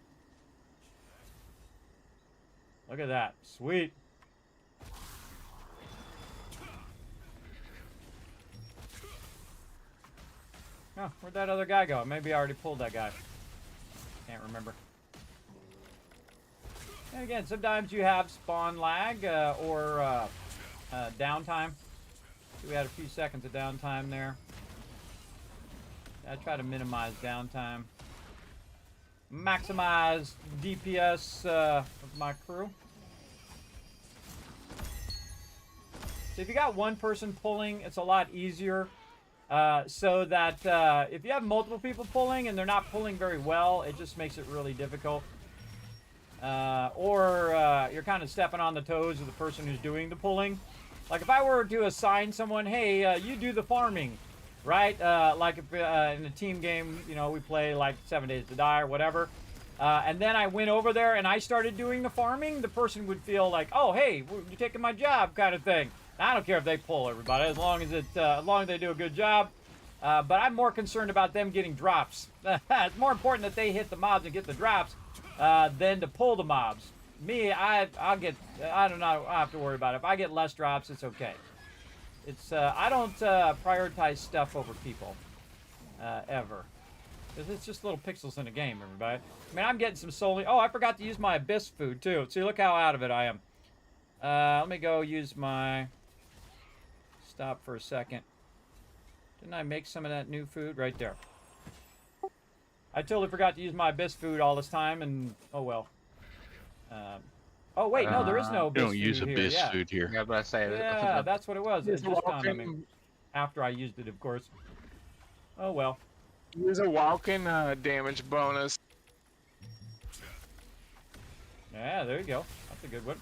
Look at that. Sweet. Oh, where'd that other guy go? Maybe I already pulled that guy. Can't remember. And again, sometimes you have spawn lag or downtime. We had a few seconds of downtime there. I try to minimize downtime. Maximize DPS of my crew. So if you got one person pulling, it's a lot easier. So that if you have multiple people pulling and they're not pulling very well, it just makes it really difficult. Or you're kind of stepping on the toes of the person who's doing the pulling. Like if I were to assign someone, hey, you do the farming, right? Like if, in a team game, you know, we play like 7 Days to Die or whatever. And then I went over there and I started doing the farming. The person would feel like, oh, hey, you're taking my job, kind of thing. I don't care if they pull everybody, as long as they do a good job. But I'm more concerned about them getting drops. It's more important that they hit the mobs and get the drops than to pull the mobs. Me, I don't have to worry about it. If I get less drops, it's okay. It's I don't prioritize stuff over people ever. Because it's just little pixels in a game, everybody. I mean, I'm getting some soul. Oh, I forgot to use my abyss food too. See, look how out of it I am. Let me go use my. Stop for a second. Didn't I make some of that new food right there? I totally forgot to use my abyss food all this time, and oh well. Oh wait, no, there is no abyss You don't use food abyss here. food here. Yeah, but I say Yeah, that's what it was. It Use just dawned on me walking, after I used it, of course. Oh well. use a walking damage bonus. Yeah, there you go. That's a good one.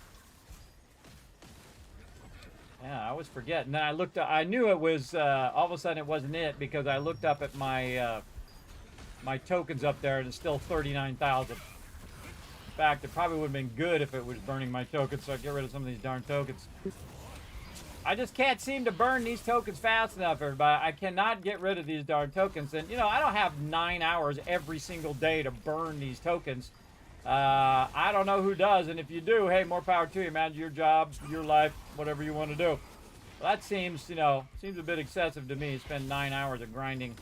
Yeah, I always forget. And then I looked up, I knew it was, all of a sudden it wasn't it because I looked up at my, my tokens up there and it's still 39,000. In fact, it probably would have been good if it was burning my tokens, so I'd get rid of some of these darn tokens. I just can't seem to burn these tokens fast enough, everybody. I cannot get rid of these darn tokens. And, you know, I don't have 9 hours every single day to burn these tokens. I don't know who does, and if you do, hey, more power to you, man. Your job, your life, whatever you want to do. Well, that seems, you know, seems a bit excessive to me. Spend 9 hours of grinding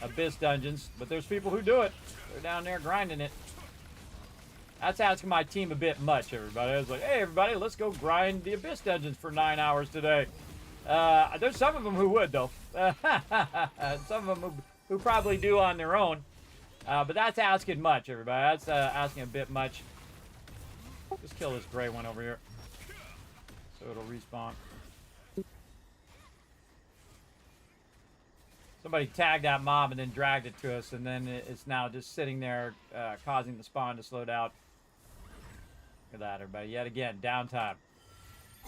abyss dungeons, but there's people who do it. They're down there grinding it. That's asking my team a bit much, everybody. I was like, hey, everybody, let's go grind the abyss dungeons for 9 hours today. There's some of them who would, though. Some of them who probably do on their own. But that's asking much, everybody. That's asking a bit much. Just kill this gray one over here. So it'll respawn. Somebody tagged that mob and then dragged it to us, and then it's now just sitting there, causing the spawn to slow down. Look at that, everybody. Yet again, downtime.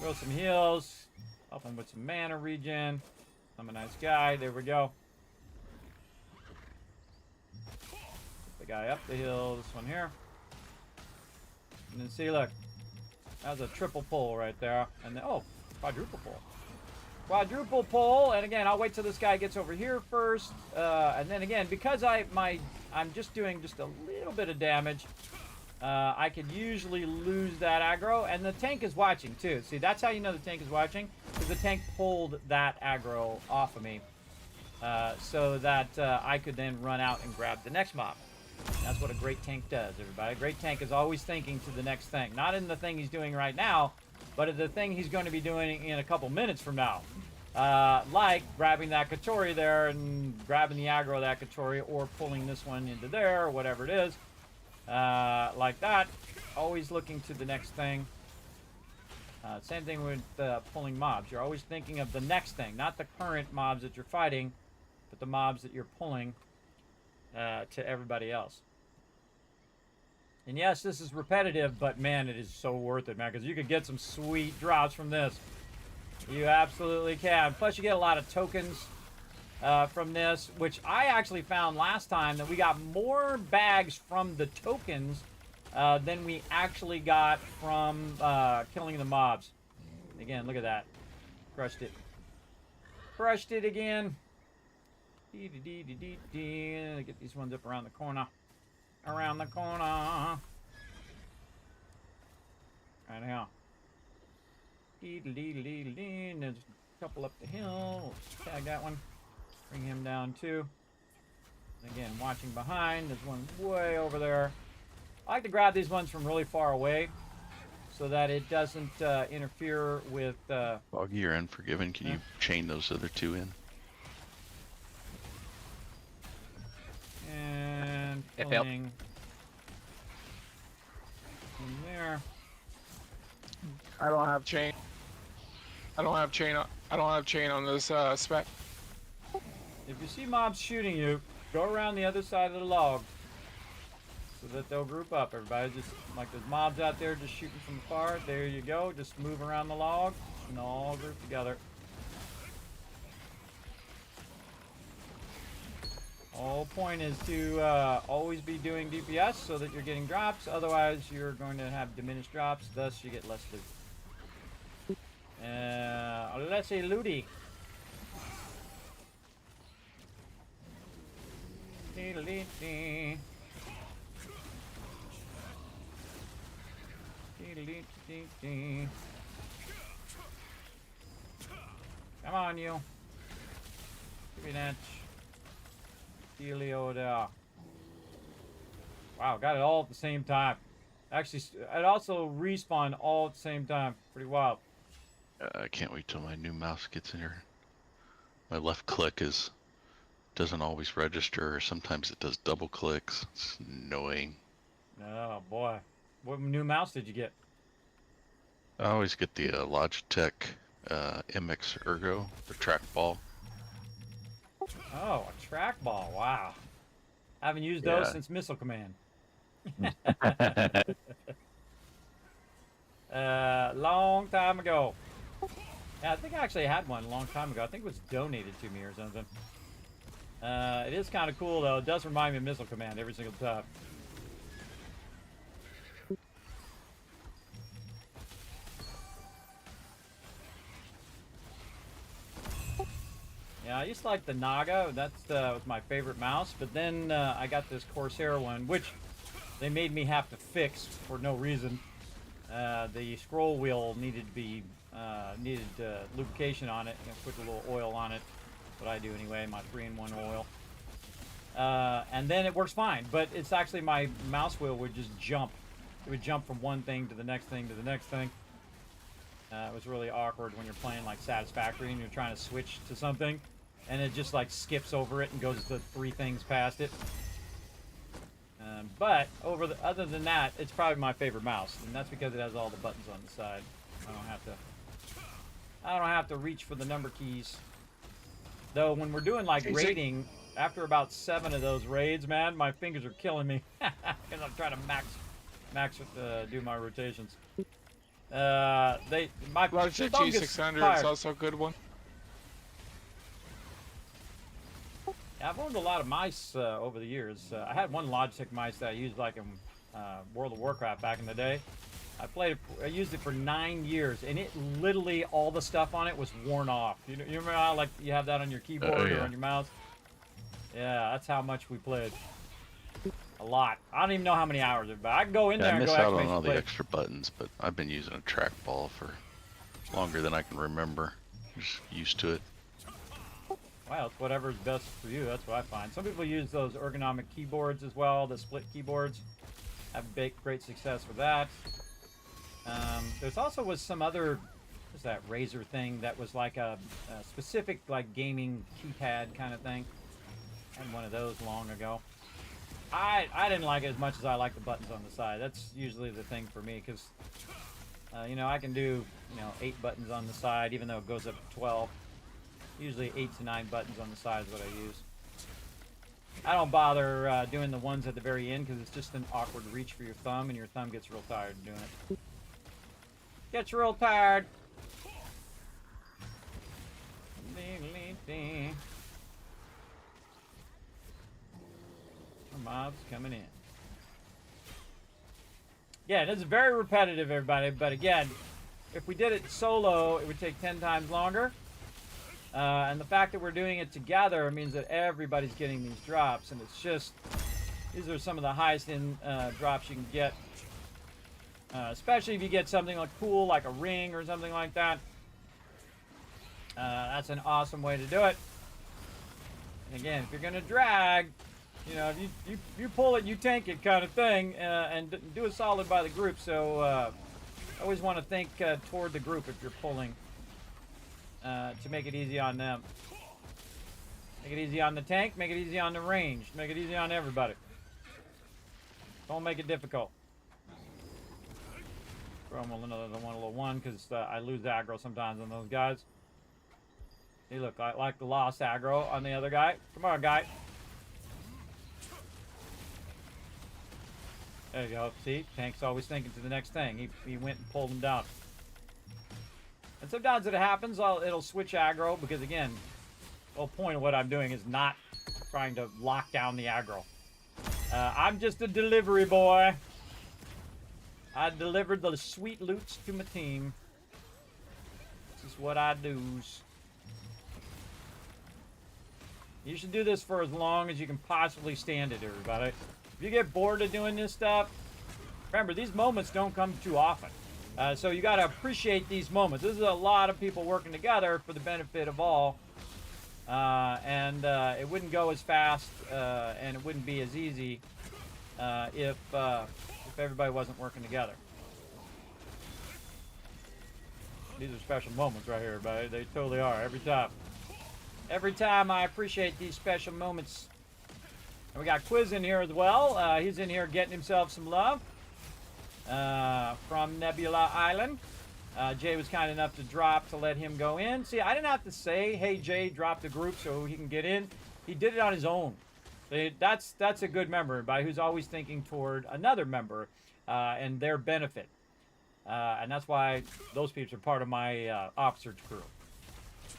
Throw some heals. Help him with some mana regen. I'm a nice guy. There we go. The guy up the hill. This one here. And then see, look. That was a triple pull right there. And then, oh, quadruple pull. Quadruple pull, and again, I'll wait till this guy gets over here first, and then again, because I'm just doing just a little bit of damage, I could usually lose that aggro, and the tank is watching too. See, that's how you know the tank is watching, because the tank pulled that aggro off of me, so that I could then run out and grab the next mob. That's what a great tank does, everybody. A great tank is always thinking to the next thing, not in the thing he's doing right now, but the thing he's going to be doing in a couple minutes from now. Like grabbing that Katori there and grabbing the aggro of that Katori, or pulling this one into there, or whatever it is. Like that. Always looking to the next thing. Same thing with pulling mobs. You're always thinking of the next thing, not the current mobs that you're fighting, but the mobs that you're pulling to everybody else. And yes, this is repetitive, but man, it is so worth it, man, because you could get some sweet drops from this. You absolutely can. Plus, you get a lot of tokens from this, which I actually found last time that we got more bags from the tokens than we actually got from killing the mobs. Again, look at that. Crushed it. Crushed it again. Get these ones up around the corner. Around the corner. Right here. There's a couple up the hill. We'll tag that one. Bring him down too. And again, watching behind. There's one way over there. I like to grab these ones from really far away so that it doesn't interfere with... Foggy or Unforgiven, can you chain those other two in? And It pulling in there. I don't have chain. I don't have chain on this spec. If you see mobs shooting you, go around the other side of the log so that they'll group up. Everybody, just like there's mobs out there just shooting from afar. There you go. Just move around the log and all group together. Whole point is to always be doing DPS so that you're getting drops. Otherwise, you're going to have diminished drops. Thus, you get less loot. Let's say looty. Come on, you. Give me that. Helio there. Wow, got it all at the same time. Actually, it also respawned all at the same time. Pretty wild. I can't wait till my new mouse gets in here. My left click doesn't always register, or sometimes it does double clicks. It's annoying. Oh boy, what new mouse did you get? I always get the Logitech MX Ergo, the trackball. Oh, a trackball. Wow. Haven't used those Yeah. since Missile Command. Long time ago. Yeah, I think I actually had one a long time ago. I think it was donated to me or something. It is kind of cool, though. It does remind me of Missile Command every single time. Yeah, I used to like the Naga. That's was my favorite mouse. But then I got this Corsair one, which they made me have to fix for no reason. The scroll wheel needed to be lubrication on it. You know, put a little oil on it. What I do anyway, my 3-in-1 oil. And then it works fine. But it's actually my mouse wheel would just jump. It would jump from one thing to the next thing to the next thing. It was really awkward when you're playing like Satisfactory and you're trying to switch to something. And it just like skips over it and goes to 3 things past it. But other than that, it's probably my favorite mouse, and that's because it has all the buttons on the side. I don't have to reach for the number keys. Though when we're doing like raiding, after about 7 of those raids, man, my fingers are killing me because I'm trying to do my rotations. My Logitech thumb gets G600 is tired. also a good one. Yeah, I've owned a lot of mice over the years. I had one Logitech mice that I used like in World of Warcraft back in the day. I used it for 9 years, and it literally, all the stuff on it was worn off. You remember how like you have that on your keyboard or on your mouse? Yeah, that's how much we played. A lot. I don't even know how many hours, but I can go in there I and miss go out on exclamation all the point. extra buttons, but I've been using a trackball for longer than I can remember. Just used to it. Well, it's whatever's best for you. That's what I find. Some people use those ergonomic keyboards as well, the split keyboards. Have great success with that. There's also was some other, what's that, Razer thing that was like a specific like gaming keypad kind of thing. I had one of those long ago. I didn't like it as much as I like the buttons on the side. That's usually the thing for me because, you know, I can do, 8 buttons on the side even though it goes up to 12. Usually 8 to 9 buttons on the side is what I use. I don't bother doing the ones at the very end because it's just an awkward reach for your thumb, and your thumb gets real tired doing it. Gets real tired. Mobs coming in. Yeah, this is very repetitive, everybody. But again, if we did it solo, it would take 10 times longer. And the fact that we're doing it together means that everybody's getting these drops, and it's just, these are some of the highest in drops you can get, especially if you get something like cool, like a ring or something like that. That's an awesome way to do it. And again, if you're gonna drag, if you pull it, you tank it, kind of thing, and do it solid by the group. So I always want to think toward the group if you're pulling. To make it easy on them. Make it easy on the tank, make it easy on the range, make it easy on everybody. Don't make it difficult. Throw them another little one because I lose aggro sometimes on those guys. Hey, look, I like the lost aggro on the other guy. Come on, guy. There you go. See, tank's always thinking to the next thing. He went and pulled him down. And sometimes it happens, it'll switch aggro because, again, the whole point of what I'm doing is not trying to lock down the aggro. I'm just a delivery boy. I delivered the sweet loots to my team. This is what I do. You should do this for as long as you can possibly stand it, everybody. If you get bored of doing this stuff, remember, these moments don't come too often. So you got to appreciate these moments. This is a lot of people working together for the benefit of all. And it wouldn't go as fast and it wouldn't be as easy if everybody wasn't working together. These are special moments right here, everybody. They totally are, every time. Every time I appreciate these special moments. And we got Quiz in here as well. He's in here getting himself some love from Nebula Island. Jay was kind enough to drop to let him go in. See, I didn't have to say, hey, Jay, drop the group so he can get in. He did it on his own. That's a good member, everybody, who's always thinking toward another member and their benefit. And that's why those peeps are part of my officers crew.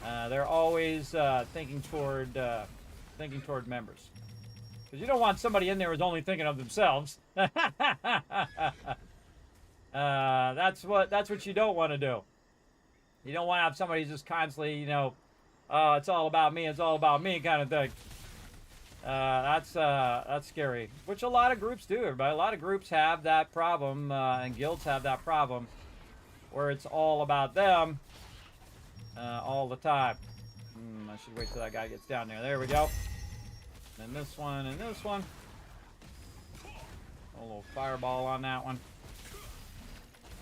They're always thinking toward members. Because you don't want somebody in there who's only thinking of themselves. That's what you don't want to do. You don't want to have somebody just constantly, you know, it's all about me, it's all about me kind of thing. That's scary. Which a lot of groups do, everybody. A lot of groups have that problem, and guilds have that problem, where it's all about them all the time. I should wait till that guy gets down there. There we go. And this one, and this one. A little fireball on that one.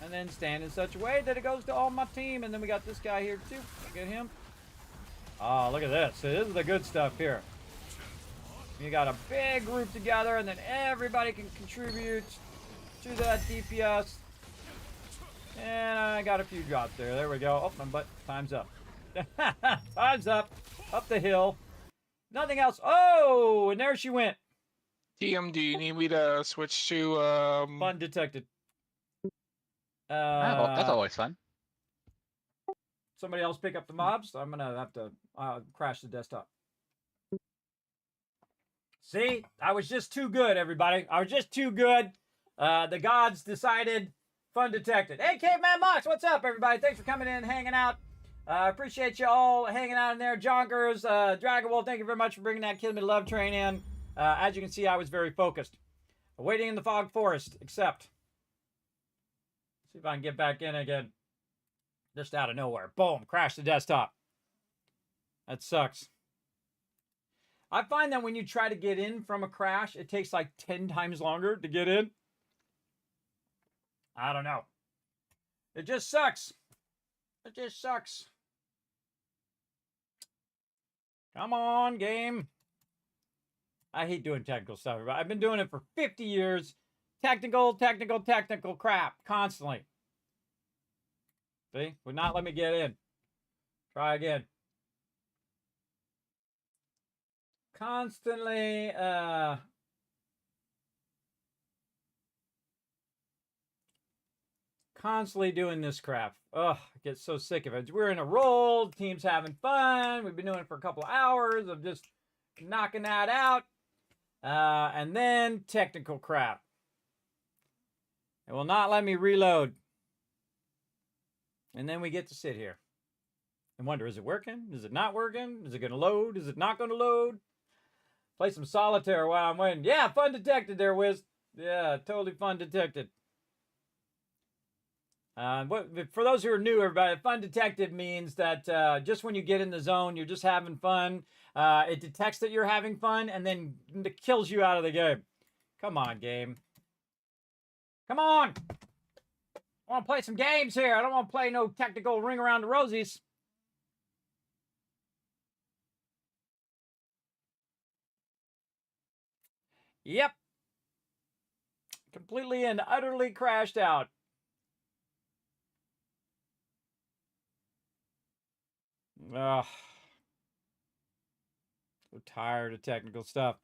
And then stand in such a way that it goes to all my team. And then we got this guy here too. Get him. Oh, look at this. So this is the good stuff here. You got a big group together, and then everybody can contribute to that DPS. And I got a few drops there. There we go. Oh, but time's up. Time's up. Up the hill. Nothing else. Oh, and there she went. TM, do you need me to switch to Fun detected. That's always fun. Somebody else pick up the mobs. I'm gonna have to crash the desktop. See, I was just too good, everybody. I was just too good. The gods decided fun detected. Hey, Caveman Mox, what's up, everybody? Thanks for coming in and hanging out. Appreciate you all hanging out in there. Jonkers, Dragon Wolf, thank you very much for bringing that Kismet love train in. As you can see, I was very focused. Waiting in the fog forest, except. See if I can get back in again. Just out of nowhere. Boom, crash the desktop. That sucks. I find that when you try to get in from a crash, it takes like 10 times longer to get in. I don't know. It just sucks. It just sucks. Come on, game. I hate doing technical stuff. I've been doing it for 50 years. Technical crap. Constantly. See? Would not let me get in. Try again. Constantly, constantly doing this crap. Ugh, I get so sick of it. We're in a roll. The team's having fun. We've been doing it for a couple of hours of just knocking that out. And then technical crap. It will not let me reload. And then we get to sit here and wonder, is it working? Is it not working? Is it going to load? Is it not going to load? Play some solitaire while I'm waiting. Yeah, fun detected there, Wiz. Yeah, totally fun detected. For those who are new, everybody, fun detected means that just when you get in the zone, you're just having fun. It detects that you're having fun and then it kills you out of the game. Come on, game. Come on. I want to play some games here. I don't want to play no technical ring around the rosies. Yep. Completely and utterly crashed out. Ugh. So tired of technical stuff.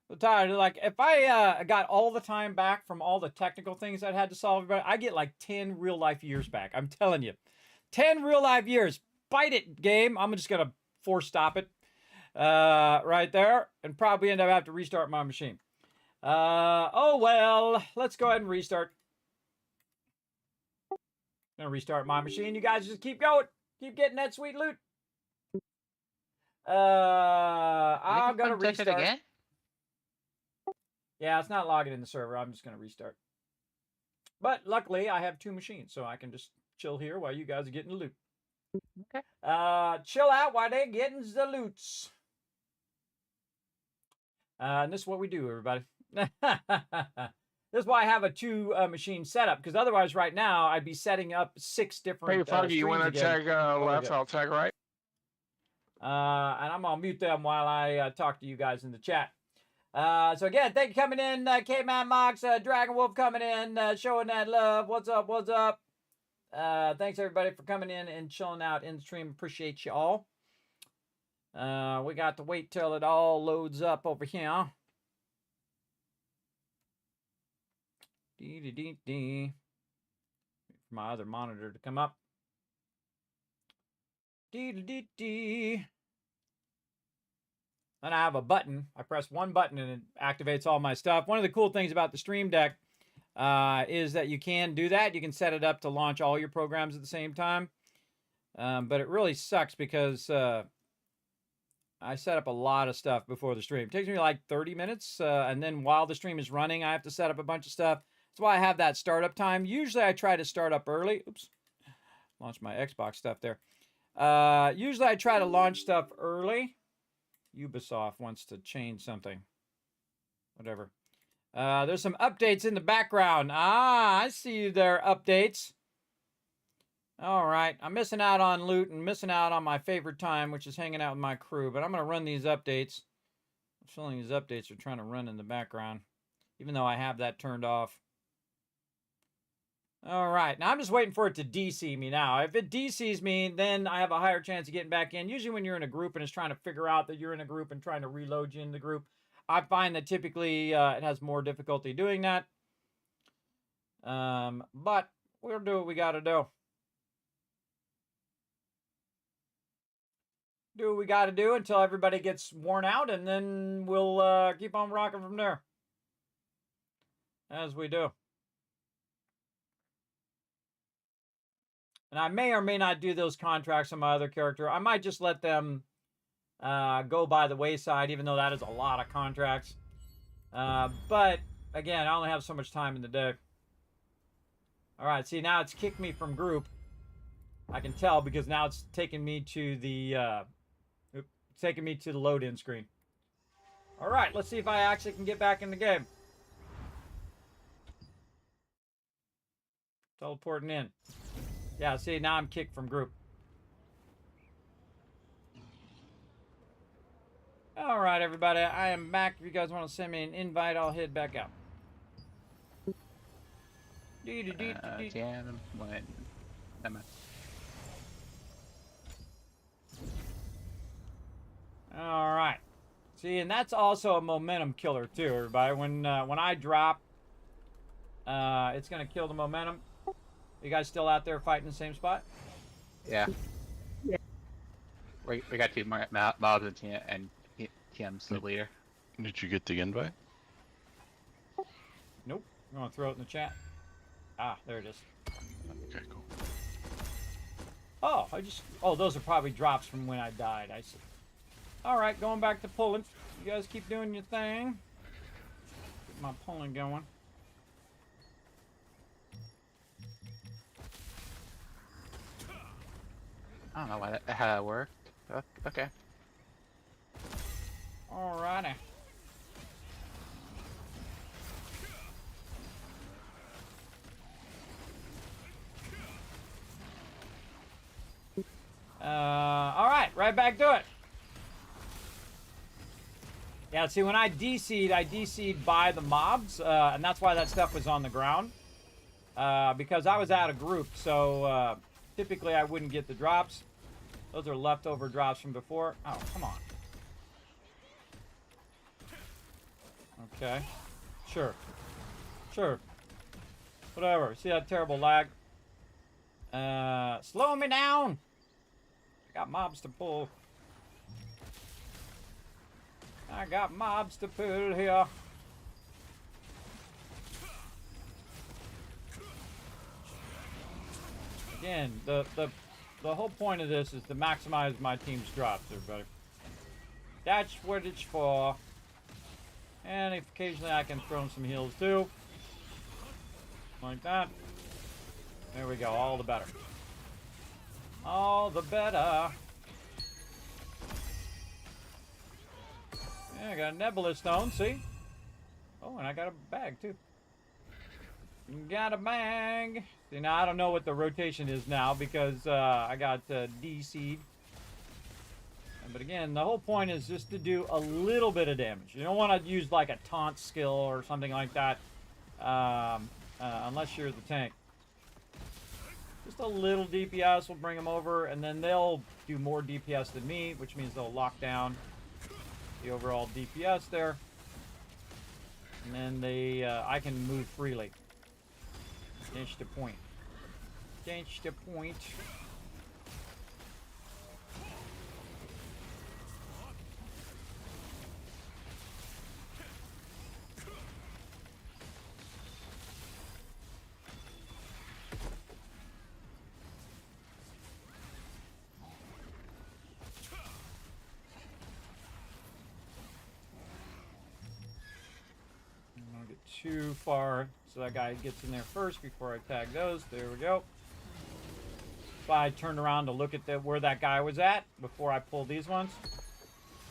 So tired. Like, if I got all the time back from all the technical things I'd had to solve, I get like 10 real life years back. I'm telling you. 10 real life years. Bite it, game. I'm just going to force stop it. right there, and probably end up having to restart my machine. Oh well, let's go ahead and restart. Gonna restart my machine. You guys just keep going. Keep getting that sweet loot. I'm gonna restart. Again? Yeah, it's not logging in the server. I'm just gonna restart. But luckily, I have 2 machines, so I can just chill here while you guys are getting the loot. Okay. Chill out while they're getting the loots. And this is what we do, everybody. This is why I have a 2 machine setup, because otherwise, right now, I'd be setting up 6 different. Hey, Foggy, you want to tag left? I'll tag right. And I'm gonna mute them while I talk to you guys in the chat. So again, thank you for coming in, K-Man Mox, Dragon Wolf coming in, showing that love. What's up? What's up? Thanks everybody for coming in and chilling out in the stream. Appreciate you all. We got to wait till it all loads up over here. Wait for my other monitor to come up. And I have a button. I press one button and it activates all my stuff. One of the cool things about the Stream Deck is that you can do that. You can set it up to launch all your programs at the same time. But it really sucks because I set up a lot of stuff before the stream. It takes me like 30 minutes. And then while the stream is running, I have to set up a bunch of stuff. That's why I have that startup time. Usually I try to start up early. Oops. Launch my Xbox stuff there. Usually I try to launch stuff early. Ubisoft wants to change something. Whatever. There's some updates in the background. Ah, I see you there, updates. All right. I'm missing out on loot and missing out on my favorite time, which is hanging out with my crew. But I'm going to run these updates. I'm feeling these updates are trying to run in the background, even though I have that turned off. All right. Now, I'm just waiting for it to DC me now. If it DCs me, then I have a higher chance of getting back in. Usually when you're in a group and it's trying to figure out that you're in a group and trying to reload you in the group, I find that typically it has more difficulty doing that. But we'll do what we got to do. Do what we got to do until everybody gets worn out, and then we'll keep on rocking from there. As we do. And I may or may not do those contracts on my other character. I might just let them go by the wayside, even though that is a lot of contracts. But, again, I only have so much time in the day. All right, see, now it's kicked me from group. I can tell because now it's taking me to the load-in screen. All right, let's see if I actually can get back in the game. Teleporting in. Yeah, see, now I'm kicked from group. All right, everybody, I am back. If you guys want to send me an invite, I'll head back out. Damn, when... All right. See, and that's also a momentum killer too, everybody. When I drop, it's gonna kill the momentum. You guys still out there fighting the same spot? Yeah. Yeah. We got 2 more mobs and TM's the leader. Did you get the invite? Nope. You want to throw it in the chat? Ah, there it is. Okay, cool. Oh, those are probably drops from when I died. I see. All right, going back to pulling. You guys keep doing your thing. Get my pulling going. I don't know how that worked. Okay. Alrighty. Alright, right back to it. Yeah, see, when I DC'd by the mobs, and that's why that stuff was on the ground. Because I was out of group, so typically I wouldn't get the drops. Those are leftover drops from before. Oh, come on. Okay. Sure. Whatever. See that terrible lag? Slow me down! I got mobs to pull. I got mobs to pull here. Again, the whole point of this is to maximize my team's drops, everybody. That's what it's for. And occasionally I can throw in some heals too. Like that. There we go, all the better. All the better. Yeah, I got a Nebula Stone, see? Oh, and I got a bag too. Got a bag. See, now I don't know what the rotation is now because I got DC'd. But again, the whole point is just to do a little bit of damage. You don't want to use like a taunt skill or something like that unless you're the tank. Just a little DPS will bring them over, and then they'll do more DPS than me, which means they'll lock down the overall DPS there. And then they, I can move freely. That's the point. That's the point. Too far, so that guy gets in there first before I tag those. There we go. If I turned around to look at where that guy was at before I pull these ones.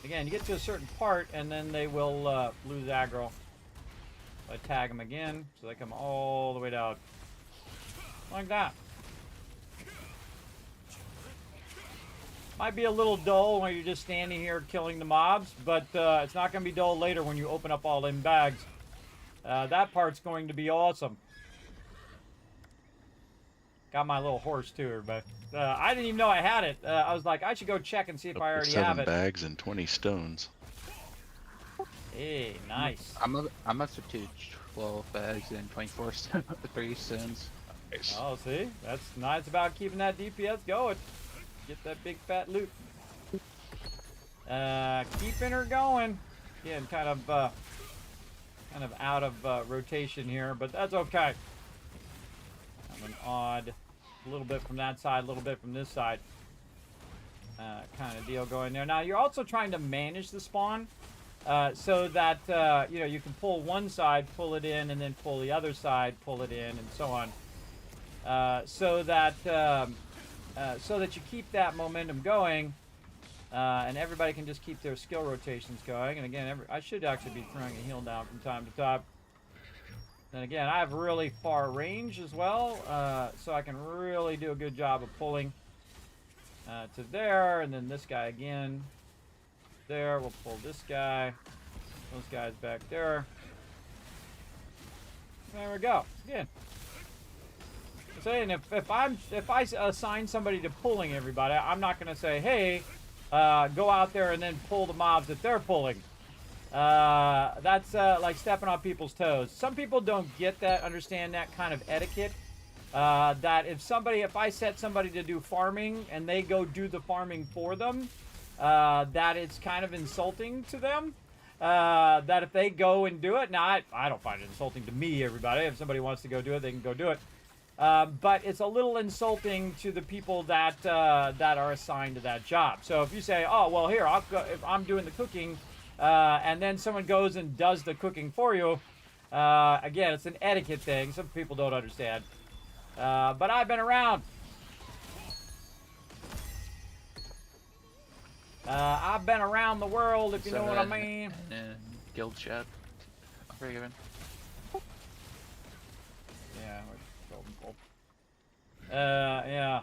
Again, you get to a certain part and then they will lose aggro. So I tag them again, so they come all the way down. Like that. Might be a little dull when you're just standing here killing the mobs, but it's not going to be dull later when you open up all them bags. That part's going to be awesome. Got my little horse too, everybody. I didn't even know I had it. I was like, I should go check and see if I already have 7 it. bags and 20 stones. Hey, nice. I'm up to 12 bags and 24 3 stones. Nice. Oh, see? That's nice about keeping that DPS going. Get that big fat loot. Keeping her going. Again, kind of out of rotation here, but that's okay. Kind of an odd, a little bit from that side, a little bit from this side, kind of deal going there. Now you're also trying to manage the spawn so that you know, you can pull one side, pull it in, and then pull the other side, pull it in, and so on, so that you keep that momentum going. And everybody can just keep their skill rotations going. And again, I should actually be throwing a heal down from time to time. And again, I have really far range as well, so I can really do a good job of pulling to there. And then this guy again. There, we'll pull this guy. Those guys back there. There we go. Again. Saying if I assign somebody to pulling everybody, I'm not going to say, hey, go out there and then pull the mobs that they're pulling. That's like stepping on people's toes. Some people don't get that, understand that kind of etiquette. That if I set somebody to do farming and they go do the farming for them, that it's kind of insulting to them. That if they go and do it, now I don't find it insulting to me, everybody. If somebody wants to go do it, they can go do it. But it's a little insulting to the people that that are assigned to that job. So if you say, "Oh, well, here if I'm doing the cooking," and then someone goes and does the cooking for you, again, it's an etiquette thing. Some people don't understand, but I've been around. I've been around the world, if you know what I mean. Guild chat. Forgiven. Yeah. Yeah.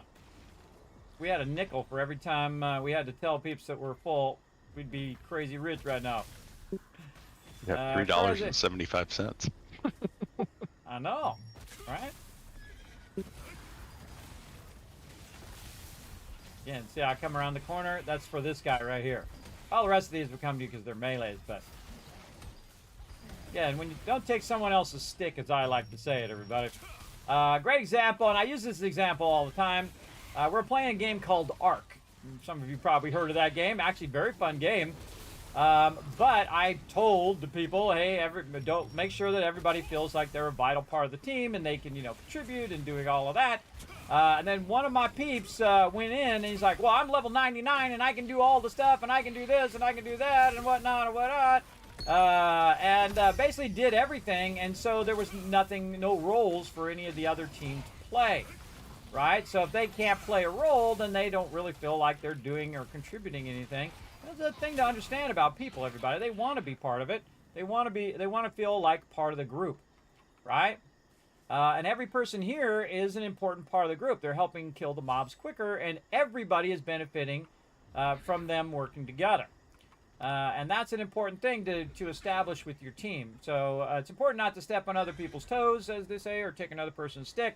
We had a nickel for every time we had to tell peeps that we're full. We'd be crazy rich right now. Yeah, $3.75. I know, right? Again, see, I come around the corner. That's for this guy right here. All the rest of these will come to you because they're melees, but yeah, and when you don't take someone else's stick, as I like to say it, everybody. Great example, and I use this example all the time. We're playing a game called Ark. Some of you probably heard of that game. Actually, very fun game. But I told the people, hey, don't make sure that everybody feels like they're a vital part of the team and they can, contribute and doing all of that. And then one of my peeps went in and he's like, well, I'm level 99 and I can do all the stuff and I can do this and I can do that and whatnot and whatnot. And basically did everything. And so there was no roles for any of the other team to play. Right? So if they can't play a role, then they don't really feel like they're doing or contributing anything. That's the thing to understand about people, everybody. They want to be part of it. They want to feel like part of the group, right? And every person here is an important part of the group. They're helping kill the mobs quicker, and everybody is benefiting from them working together. And that's an important thing to establish with your team. So it's important not to step on other people's toes, as they say, or take another person's stick.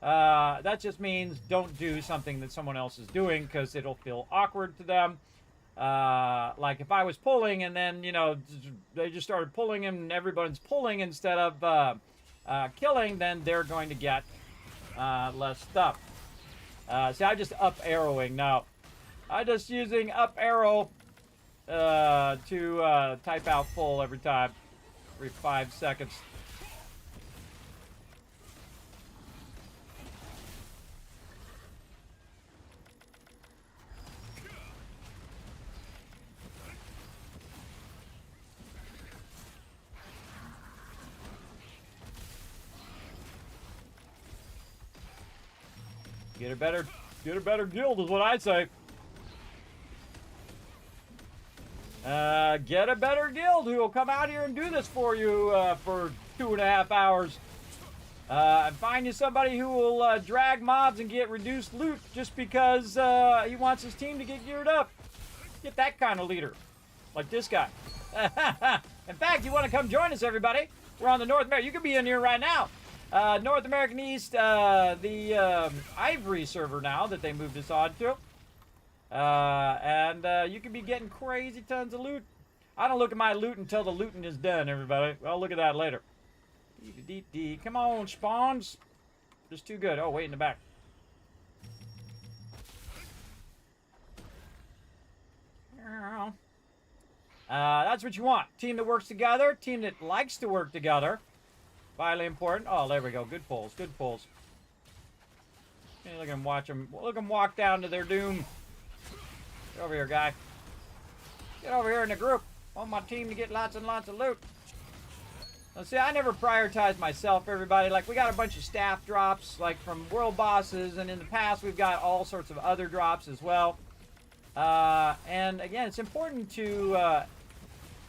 That just means don't do something that someone else is doing because it'll feel awkward to them. Like if I was pulling and then, they just started pulling and everybody's pulling instead of killing, then they're going to get less stuff. See, I'm just up arrowing now. I'm just using up arrow to type out full every time, every 5 seconds. Get a better guild is what I say. Get a better guild who will come out here and do this for you for 2.5 hours. And find you somebody who will drag mobs and get reduced loot just because he wants his team to get geared up. Get that kind of leader, like this guy. In fact, you want to come join us, everybody? We're on the North America. You could be in here right now. North American East, the Ivory server now that they moved us on to. And you could be getting crazy tons of loot. I don't look at my loot until the looting is done, everybody. I'll look at that later. Come on, spawns. Just too good. Oh, wait in the back. That's what you want. Team that works together. Team that likes to work together. Vitally important. Oh, there we go. Good pulls. Good pulls. Hey, look at them watch them. Look them walk down to their doom. Get over here, guy. Get over here in the group. I want my team to get lots and lots of loot. Now, see, I never prioritize myself, everybody. Like, we got a bunch of staff drops, like from world bosses, and in the past, we've got all sorts of other drops as well. And again, it's important to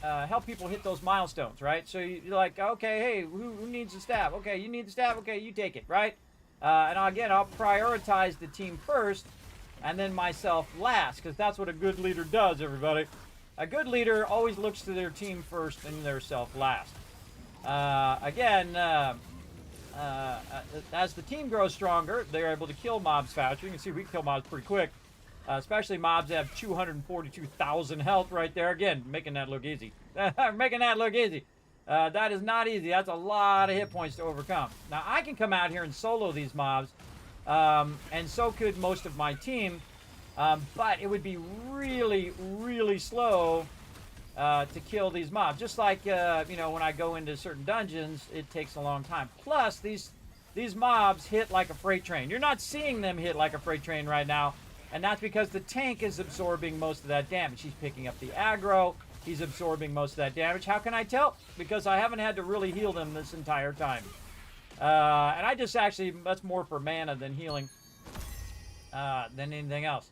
help people hit those milestones, right? So you're like, okay, hey, who needs the staff? Okay, you need the staff. Okay, you take it, right? And again, I'll prioritize the team first, and then myself last, because that's what a good leader does, everybody. A good leader always looks to their team first and their self last. Again, as the team grows stronger, they're able to kill mobs faster. You can see we kill mobs pretty quick, especially mobs that have 242,000 health right there. Again, making that look easy. Making that look easy. That is not easy. That's a lot of hit points to overcome. Now, I can come out here and solo these mobs, and so could most of my team, but it would be really, really slow to kill these mobs. Just like, when I go into certain dungeons, it takes a long time. Plus, these mobs hit like a freight train. You're not seeing them hit like a freight train right now, and that's because the tank is absorbing most of that damage. He's picking up the aggro. He's absorbing most of that damage. How can I tell? Because I haven't had to really heal them this entire time. And I just actually, that's more for mana than healing than anything else.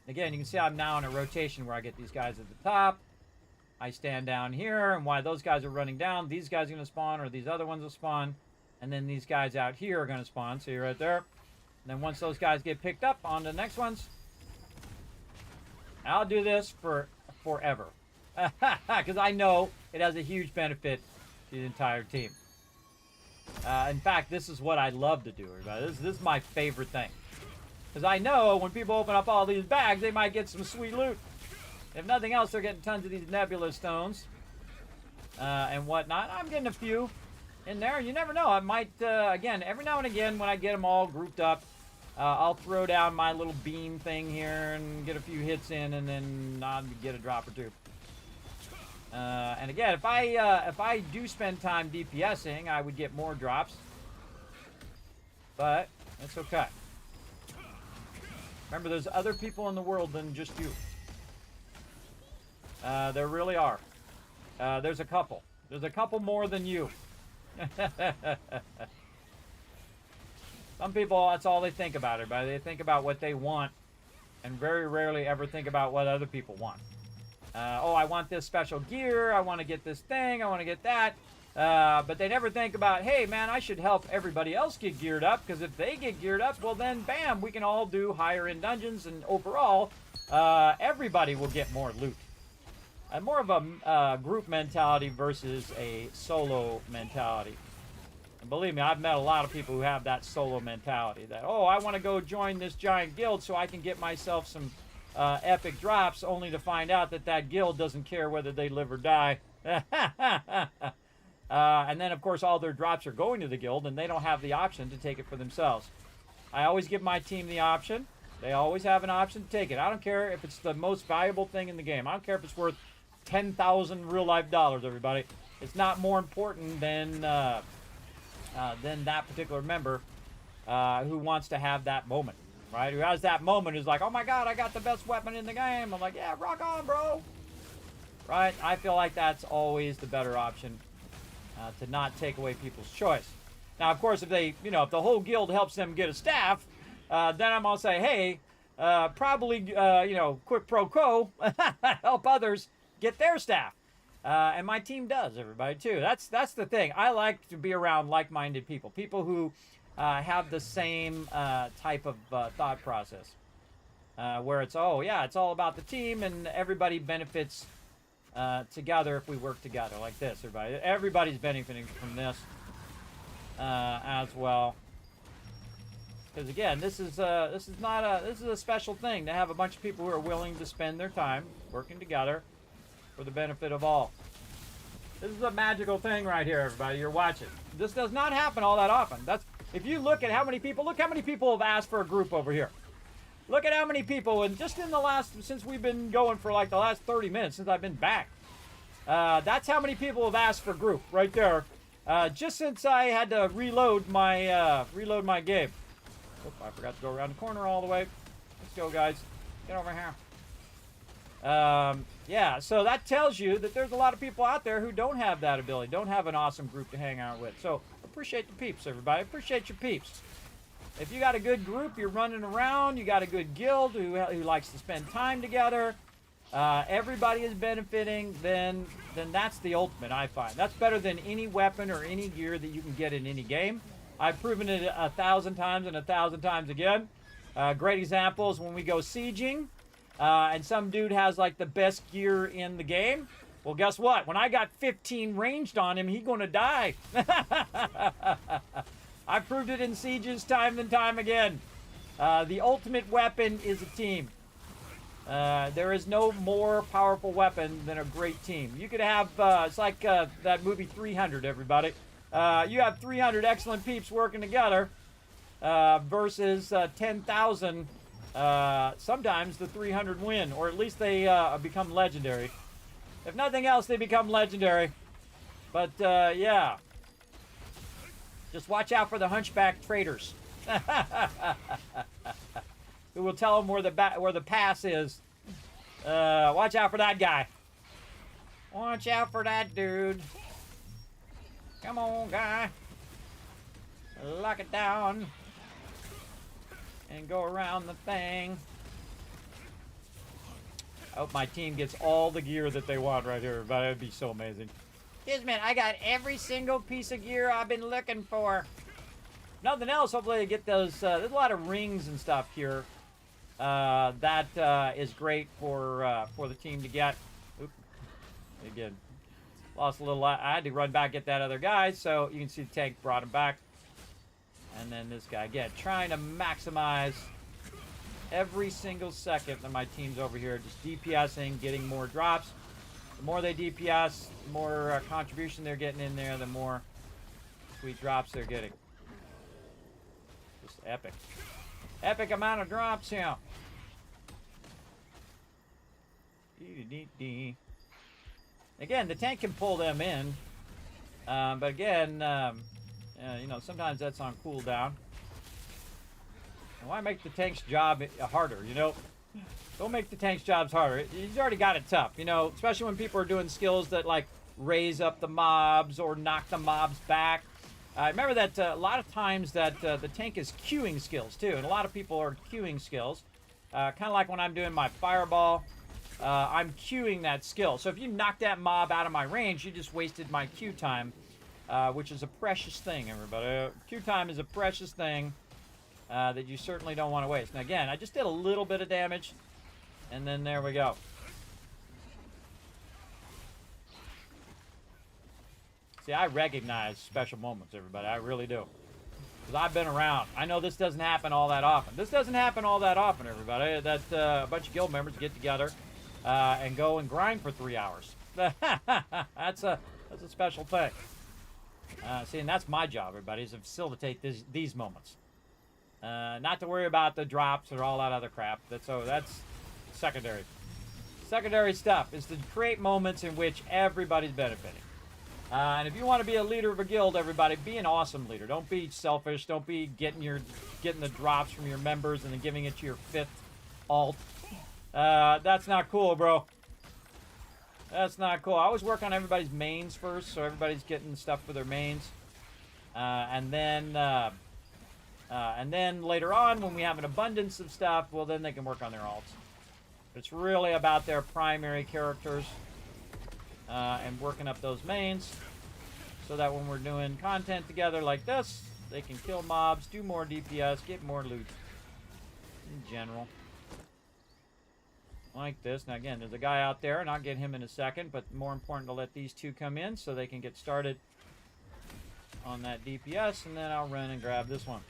Again, you can see I'm now in a rotation where I get these guys at the top. I stand down here, and while those guys are running down, these guys are going to spawn, or these other ones will spawn, and then these guys out here are going to spawn. See right there? And then once those guys get picked up, on to the next ones. I'll do this for forever. Because I know it has a huge benefit to the entire team. In fact, this is what I love to do, everybody. This is my favorite thing. Because I know when people open up all these bags, they might get some sweet loot. If nothing else, they're getting tons of these nebula stones and whatnot. I'm getting a few in there. You never know. I might, again, every now and again when I get them all grouped up, I'll throw down my little beam thing here and get a few hits in, and then I'll get a drop or two. And again, if I do spend time DPSing, I would get more drops. But it's okay. Remember, there's other people in the world than just you. There really are. There's a couple. There's a couple more than you. Some people, that's all they think about, everybody. They think about what they want and very rarely ever think about what other people want. Oh, I want this special gear. I want to get this thing. I want to get that. But they never think about, hey, man, I should help everybody else get geared up, because if they get geared up, well, then, bam, we can all do higher-end dungeons, and overall, everybody will get more loot. More of a group mentality versus a solo mentality. And believe me, I've met a lot of people who have that solo mentality, that, oh, I want to go join this giant guild so I can get myself some epic drops, only to find out that that guild doesn't care whether they live or die. And then, of course, all their drops are going to the guild, and they don't have the option to take it for themselves. I always give my team the option. They always have an option to take it. I don't care if it's the most valuable thing in the game. I don't care if it's worth 10,000 real-life dollars, everybody. It's not more important than that particular member who wants to have that moment, right? Who has that moment, who's like, oh my God, I got the best weapon in the game. I'm like, yeah, rock on, bro. Right? I feel like that's always the better option. To not take away people's choice. Now, of course, if they, if the whole guild helps them get a staff, then I'm gonna say, hey, probably, quid pro quo, help others get their staff, and my team does, everybody, too. That's the thing. I like to be around like-minded people who have the same type of thought process, where it's, oh yeah, it's all about the team and everybody benefits together if we work together like this, everybody. Everybody's benefiting from this as well. Because again, this is a special thing to have a bunch of people who are willing to spend their time working together for the benefit of all. This is a magical thing right here, everybody. You're watching. This does not happen all that often. If you look at how many people have asked for a group over here. Look at how many people, and just in since we've been going for like the last 30 minutes, since I've been back, that's how many people have asked for group right there, just since I had to reload my game. Oop, I forgot to go around the corner all the way. Let's go, guys. Get over here. Yeah, so that tells you that there's a lot of people out there who don't have that ability, don't have an awesome group to hang out with. So appreciate the peeps, everybody. Appreciate your peeps. If you got a good group, you're running around, you got a good guild who likes to spend time together, everybody is benefiting, then that's the ultimate, I find. That's better than any weapon or any gear that you can get in any game. I've proven it 1,000 times and 1,000 times again. Great example is when we go sieging, and some dude has like the best gear in the game. Well, guess what? When I got 15 ranged on him, he's gonna die. I proved it in sieges time and time again. The ultimate weapon is a team. There is no more powerful weapon than a great team. You could have, it's like that movie 300, everybody. You have 300 excellent peeps working together versus 10,000. Sometimes the 300 win, or at least they become legendary. If nothing else, they become legendary. But, yeah. Just watch out for the hunchback traitors. Who will tell them where the pass is. Watch out for that guy. Watch out for that dude. Come on, guy. Lock it down. And go around the thing. I hope my team gets all the gear that they want right here. But it would be so amazing. Kismet, I got every single piece of gear I've been looking for. Nothing else, hopefully they get those. There's a lot of rings and stuff here. That is great for the team to get. Oop. Again, lost a little. I had to run back, get that other guy, so you can see the tank brought him back. And then this guy, again, trying to maximize every single second that my team's over here, just DPSing, getting more drops. The more they DPS, the more contribution they're getting in there, the more sweet drops they're getting. Just epic. Epic amount of drops here. Again, the tank can pull them in. But again, you know, sometimes that's on cooldown. And why make the tank's job harder, you know? Don't make the tank's jobs harder. He's already got it tough, you know, especially when people are doing skills that, like, raise up the mobs or knock the mobs back. Remember that a lot of times that the tank is queuing skills, too. And a lot of people are queuing skills. Kind of like when I'm doing my fireball. I'm queuing that skill. So if you knock that mob out of my range, you just wasted my queue time, which is a precious thing, everybody. Queue time is a precious thing that you certainly don't want to waste. Now, again, I just did a little bit of damage, and then there we go. See, I recognize special moments, everybody. I really do. Because I've been around. I know this doesn't happen all that often. This doesn't happen all that often, everybody. That a bunch of guild members get together and go and grind for 3 hours. That's a special thing. See, and that's my job, everybody, is to facilitate these moments. Not to worry about the drops or all that other crap. That's secondary. Secondary stuff is to create moments in which everybody's benefiting. And if you want to be a leader of a guild, everybody, be an awesome leader. Don't be selfish. Don't be getting the drops from your members and then giving it to your 5th alt. That's not cool, bro. That's not cool. I always work on everybody's mains first, so everybody's getting stuff for their mains. And then later on, when we have an abundance of stuff, well, then they can work on their alts. It's really about their primary characters. And working up those mains so that when we're doing content together like this, they can kill mobs, do more DPS, get more loot in general. Like this. Now again, there's a guy out there, and I'll get him in a second, but more important to let these two come in so they can get started on that DPS, and then I'll run and grab this one.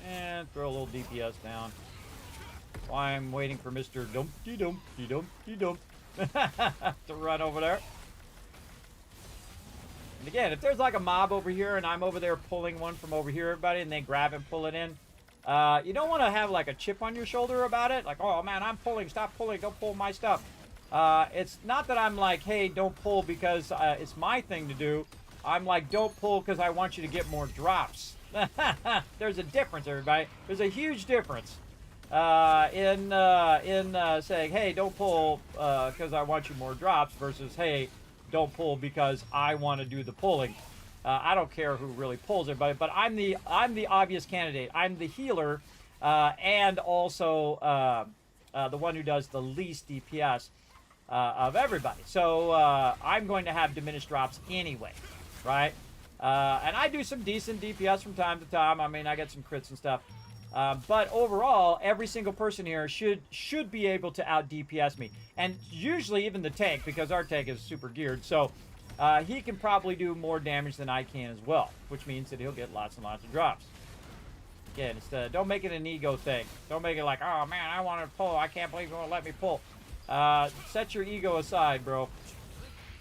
And throw a little DPS down. While I'm waiting for Mr. Dumpty-Dumpty-Dumpty-Dump to run over there. And again, if there's like a mob over here and I'm over there pulling one from over here, everybody, and they grab and pull it in, you don't want to have like a chip on your shoulder about it. Like, oh man, I'm pulling, stop pulling, don't pull my stuff. It's not that I'm like, hey, don't pull because it's my thing to do. I'm like, don't pull because I want you to get more drops. There's a difference, everybody. There's a huge difference. In saying, hey, don't pull because I want you more drops versus, hey, don't pull because I want to do the pulling. I don't care who really pulls everybody, but I'm the obvious candidate. I'm the healer and also the one who does the least DPS of everybody. So I'm going to have diminished drops anyway, right? And I do some decent DPS from time to time. I mean, I get some crits and stuff. But overall, every single person here should be able to out DPS me, and usually even the tank, because our tank is super geared. So he can probably do more damage than I can as well, which means that he'll get lots and lots of drops. Again, don't make it an ego thing. Don't make it like, oh man, I want to pull. I can't believe you won't let me pull. Set your ego aside, bro.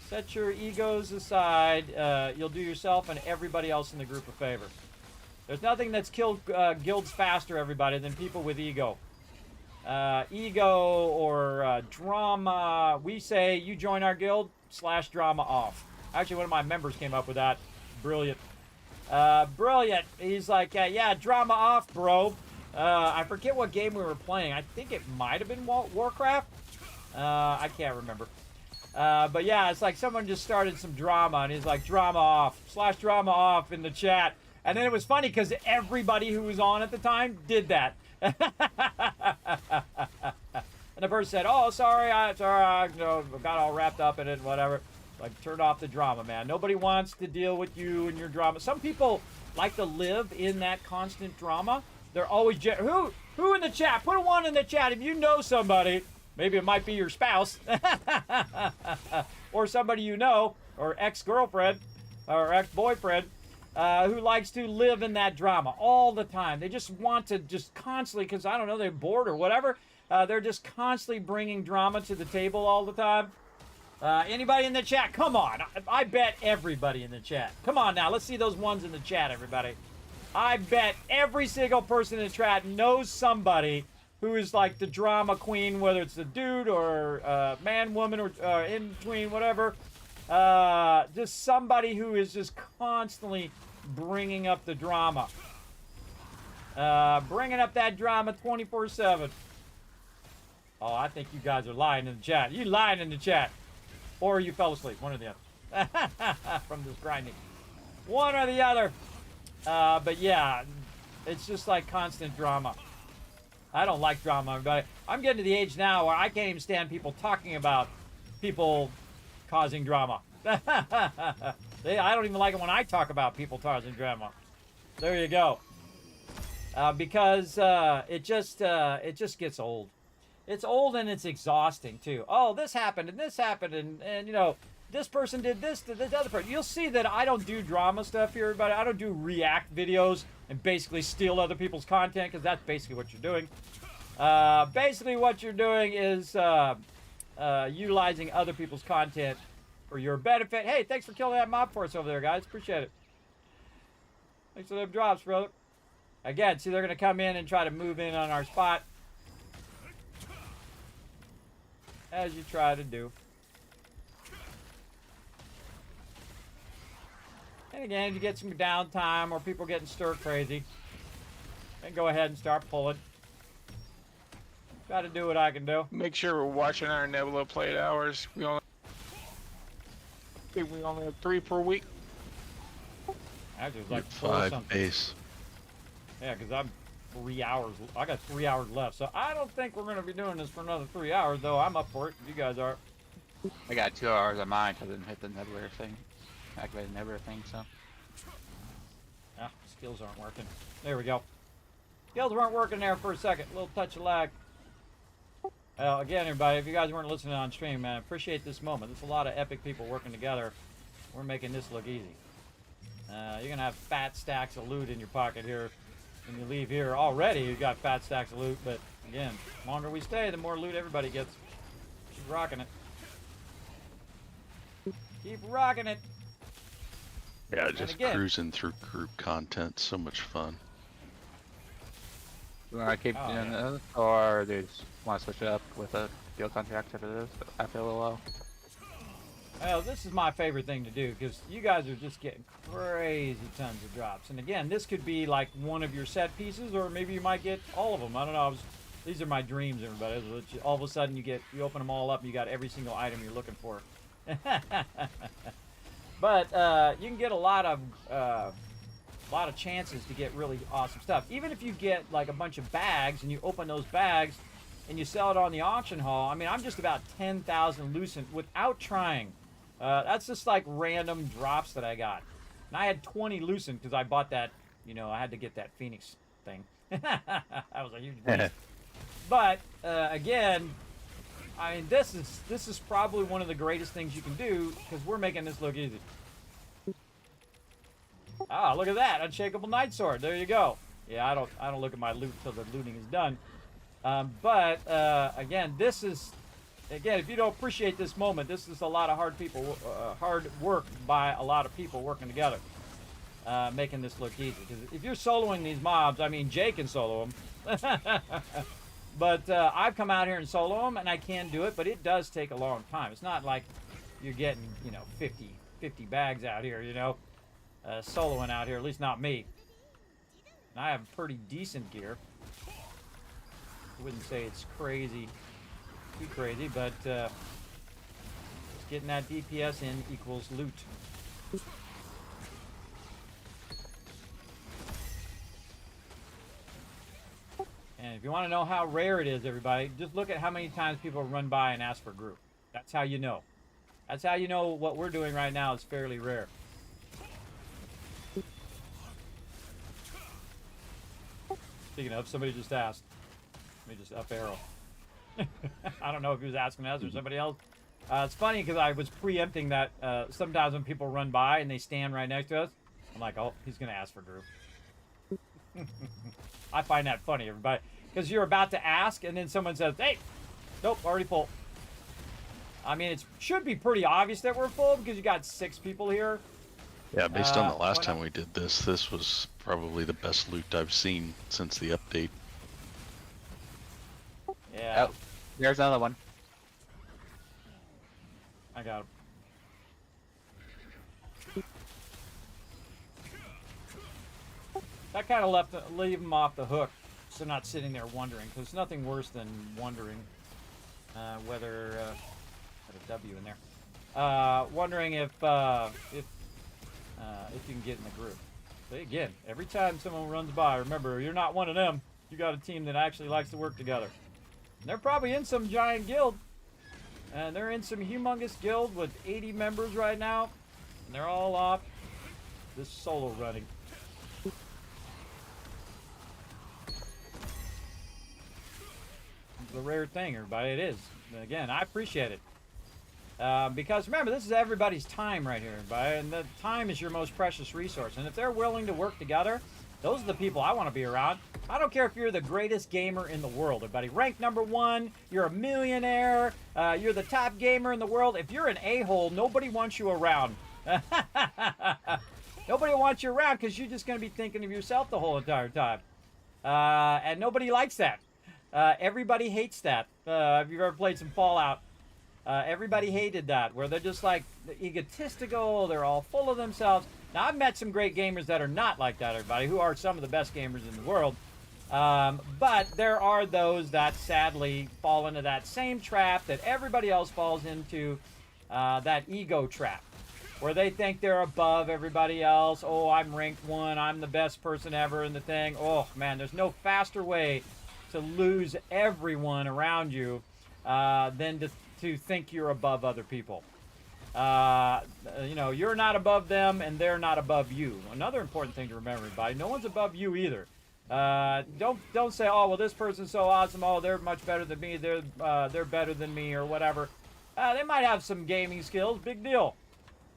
Set your egos aside. You'll do yourself and everybody else in the group a favor. There's nothing that's killed guilds faster, everybody, than people with ego. Ego or drama. We say, you join our guild, / drama off. Actually, one of my members came up with that. Brilliant. Brilliant. He's like, yeah, drama off, bro. I forget what game we were playing. I think it might have been Warcraft. I can't remember. But yeah, it's like someone just started some drama, and he's like, drama off, / drama off in the chat. And then it was funny because everybody who was on at the time did that. And the person said, oh, sorry, I got all wrapped up in it, whatever. Like, turn off the drama, man. Nobody wants to deal with you and your drama. Some people like to live in that constant drama. They're always, who in the chat? Put a 1 in the chat if you know somebody. Maybe it might be your spouse. Or somebody you know, or ex-girlfriend, or ex-boyfriend. Who likes to live in that drama all the time. They just want to just constantly, because I don't know, they're bored or whatever. They're just constantly bringing drama to the table all the time. Anybody in the chat? Come on. I bet everybody in the chat. Come on now. Let's see those 1s in the chat, everybody. I bet every single person in the chat knows somebody who is like the drama queen, whether it's a dude or man, woman, or in between, whatever. Just somebody who is just constantly bringing up the drama. Bringing up that drama 24/7. Oh, I think you guys are lying in the chat. You lying in the chat. Or you fell asleep. One or the other. From this grinding. One or the other. But yeah, it's just like constant drama. I don't like drama, but I'm getting to the age now where I can't even stand people talking about people causing drama. I don't even like it when I talk about people causing drama. There you go. Because it just gets old. It's old and it's exhausting too. Oh, this happened and this happened and you know, this person did this to this other person. You'll see that I don't do drama stuff here, everybody. I don't do react videos and basically steal other people's content, because that's basically what you're doing. Basically what you're doing is utilizing other people's content for your benefit. Hey, thanks for killing that mob for us over there, guys. Appreciate it. Thanks for them drops, brother. Again, see, they're going to come in and try to move in on our spot. As you try to do. And again, if you get some downtime or people getting stir crazy, then go ahead and start pulling. Try to do what I can do. Make sure we're watching our Nebula plate hours. I think we only have 3 per week. Actually, it's like 5 base. Yeah, because I'm 3 hours. I got 3 hours left, so I don't think we're going to be doing this for another 3 hours, though. I'm up for it. You guys are. I got 2 hours on mine because I didn't hit the nebula thing. Activated nebula thing, so. Yeah, skills aren't working. There we go. Skills weren't working there for a second. A little touch of lag. Again, everybody, if you guys weren't listening on stream, man, appreciate this moment. There's a lot of epic people working together. We're making this look easy. You're going to have fat stacks of loot in your pocket here. When you leave here already, you got fat stacks of loot, but again, the longer we stay, the more loot everybody gets. Keep rocking it. Keep rocking it. Yeah, just cruising through group content, so much fun. You want to keep doing this, or do you just want to switch it up with a field contract after this, after a little while? Well, this is my favorite thing to do, because you guys are just getting crazy tons of drops. And again, this could be like one of your set pieces, or maybe you might get all of them. I don't know. These are my dreams, everybody. All of a sudden, you open them all up, and you got every single item you're looking for. But you can get a lot of chances to get really awesome stuff. Even if you get like a bunch of bags, and you open those bags, and you sell it on the auction hall. I mean, I'm just about 10,000 lucent without trying. That's just like random drops that I got. And I had 20 lucent because I bought that, you know, I had to get that Phoenix thing. That was a huge beast. But, again, I mean, this is probably one of the greatest things you can do, because we're making this look easy. Ah, look at that. Unshakable Night Sword. There you go. Yeah, I don't look at my loot till the looting is done. But, again, this is... Again, if you don't appreciate this moment, this is a lot of hard work by a lot of people working together, making this look easy. Because if you're soloing these mobs, I mean, Jay can solo them. But I've come out here and solo them, and I can do it, but it does take a long time. It's not like you're getting, you know, 50 bags out here, you know, soloing out here, at least not me. And I have pretty decent gear. I wouldn't say it's crazy. Too crazy, but just getting that DPS in equals loot. And if you want to know how rare it is, everybody, just look at how many times people run by and ask for group. That's how you know. That's how you know what we're doing right now is fairly rare. Speaking of, somebody just asked. Let me just up arrow. I don't know if he was asking us or somebody else. It's funny because I was preempting that sometimes when people run by and they stand right next to us, I'm like, oh, he's going to ask for group. I find that funny, everybody. Because you're about to ask and then someone says, hey, nope, already full. I mean, it should be pretty obvious that we're full because you got 6 people here. Yeah, based on the last time we did this, this was probably the best loot I've seen since the update. Yeah. Oh, there's another one. I got him. That kind of leave them off the hook, so they're not sitting there wondering. Because there's nothing worse than wondering whether got a W in there. Wondering if you can get in the group. But again, every time someone runs by, remember you're not one of them. You got a team that actually likes to work together. And they're probably in some giant guild. And they're in some humongous guild with 80 members right now. And they're all off this solo running. It's a rare thing, everybody. It is. And again, I appreciate it. Because remember, this is everybody's time right here, everybody. And the time is your most precious resource. And if they're willing to work together, those are the people I want to be around. I don't care if you're the greatest gamer in the world, everybody. Rank #1, you're a millionaire, you're the top gamer in the world. If you're an a-hole, nobody wants you around. Nobody wants you around because you're just going to be thinking of yourself the whole entire time. And nobody likes that. Everybody hates that. If you've ever played some Fallout, everybody hated that, where they're just like egotistical, they're all full of themselves. Now, I've met some great gamers that are not like that, everybody, who are some of the best gamers in the world. But there are those that sadly fall into that same trap that everybody else falls into, that ego trap, where they think they're above everybody else. Oh, I'm ranked 1, I'm the best person ever in the thing. Oh, man, there's no faster way to lose everyone around you than to think you're above other people. You know, you're not above them and they're not above you. Another important thing to remember, everybody, no one's above you either. Don't say, oh, well, this person's so awesome, oh, they're much better than me, they're better than me, or whatever. They might have some gaming skills, big deal.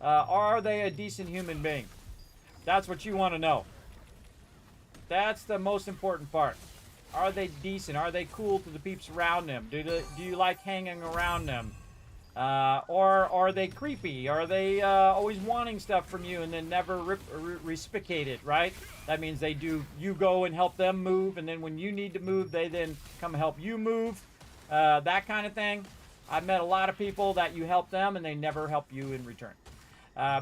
Are they a decent human being? That's what you want to know. That's the most important part. Are they decent? Are they cool to the peeps around them? Do you like hanging around them? Or are they creepy? Are they always wanting stuff from you and then never reciprocate it, right? That means you go and help them move, and then when you need to move, they then come help you move. That kind of thing. I've met a lot of people that you help them and they never help you in return.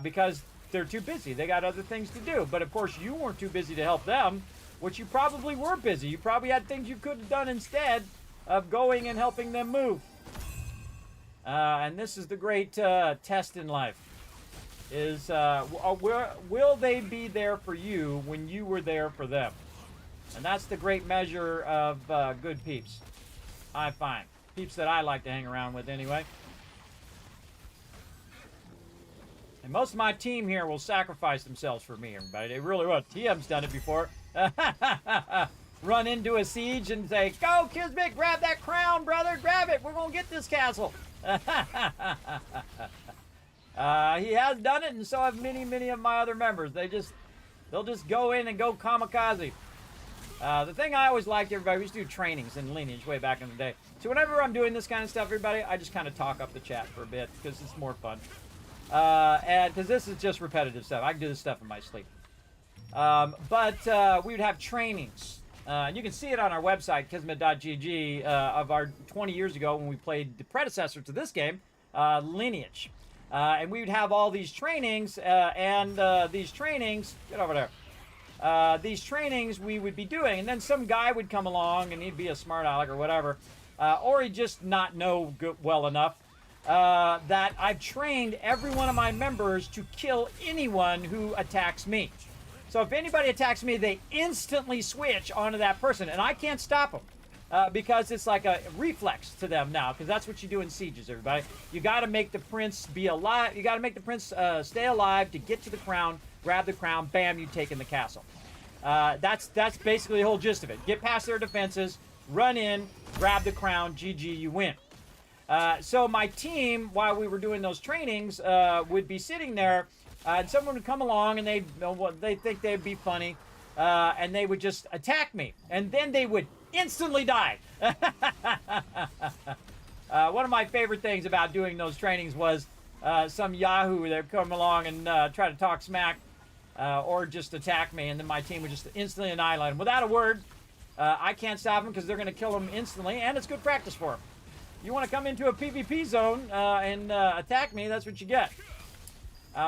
Because they're too busy. They got other things to do. But of course, you weren't too busy to help them, which you probably were busy. You probably had things you could have done instead of going and helping them move. And this is the great test in life. Is will they be there for you when you were there for them? And that's the great measure of good peeps, I find. Peeps that I like to hang around with anyway. And most of my team here will sacrifice themselves for me, everybody. They really will. TM's done it before. Run into a siege and say, go, Kismet, grab that crown, brother. Grab it. We're going to get this castle. He has done it, and so have many of my other members. They'll just go in and go kamikaze. The thing I always liked, everybody, we used to do trainings in Lineage way back in the day. So whenever I'm doing this kind of stuff, everybody, I just kind of talk up the chat for a bit because it's more fun. And because this is just repetitive stuff. I can do this stuff in my sleep. But we would have trainings. And you can see it on our website, kismet.gg, of our 20 years ago when we played the predecessor to this game, Lineage. And we would have all these trainings, these trainings, get over there. These trainings we would be doing, and then some guy would come along, and he'd be a smart aleck or whatever, or he'd just not know well enough, that I've trained every one of my members to kill anyone who attacks me. So if anybody attacks me, they instantly switch onto that person, and I can't stop them because it's like a reflex to them now, because that's what you do in sieges, everybody. You got to make the prince be alive. You got to make the prince stay alive to get to the crown, grab the crown, bam, you take in the castle. That's basically the whole gist of it. Get past their defenses, run in, grab the crown, GG, you win. So my team, while we were doing those trainings, would be sitting there. And someone would come along and they think they'd be funny, and they would just attack me, and then they would instantly die. One of my favorite things about doing those trainings was some yahoo that would come along and try to talk smack or just attack me, and then my team would just instantly annihilate them without a word. I can't stop them because they're going to kill them instantly, and it's good practice for them. You want to come into a PvP zone and attack me, that's what you get.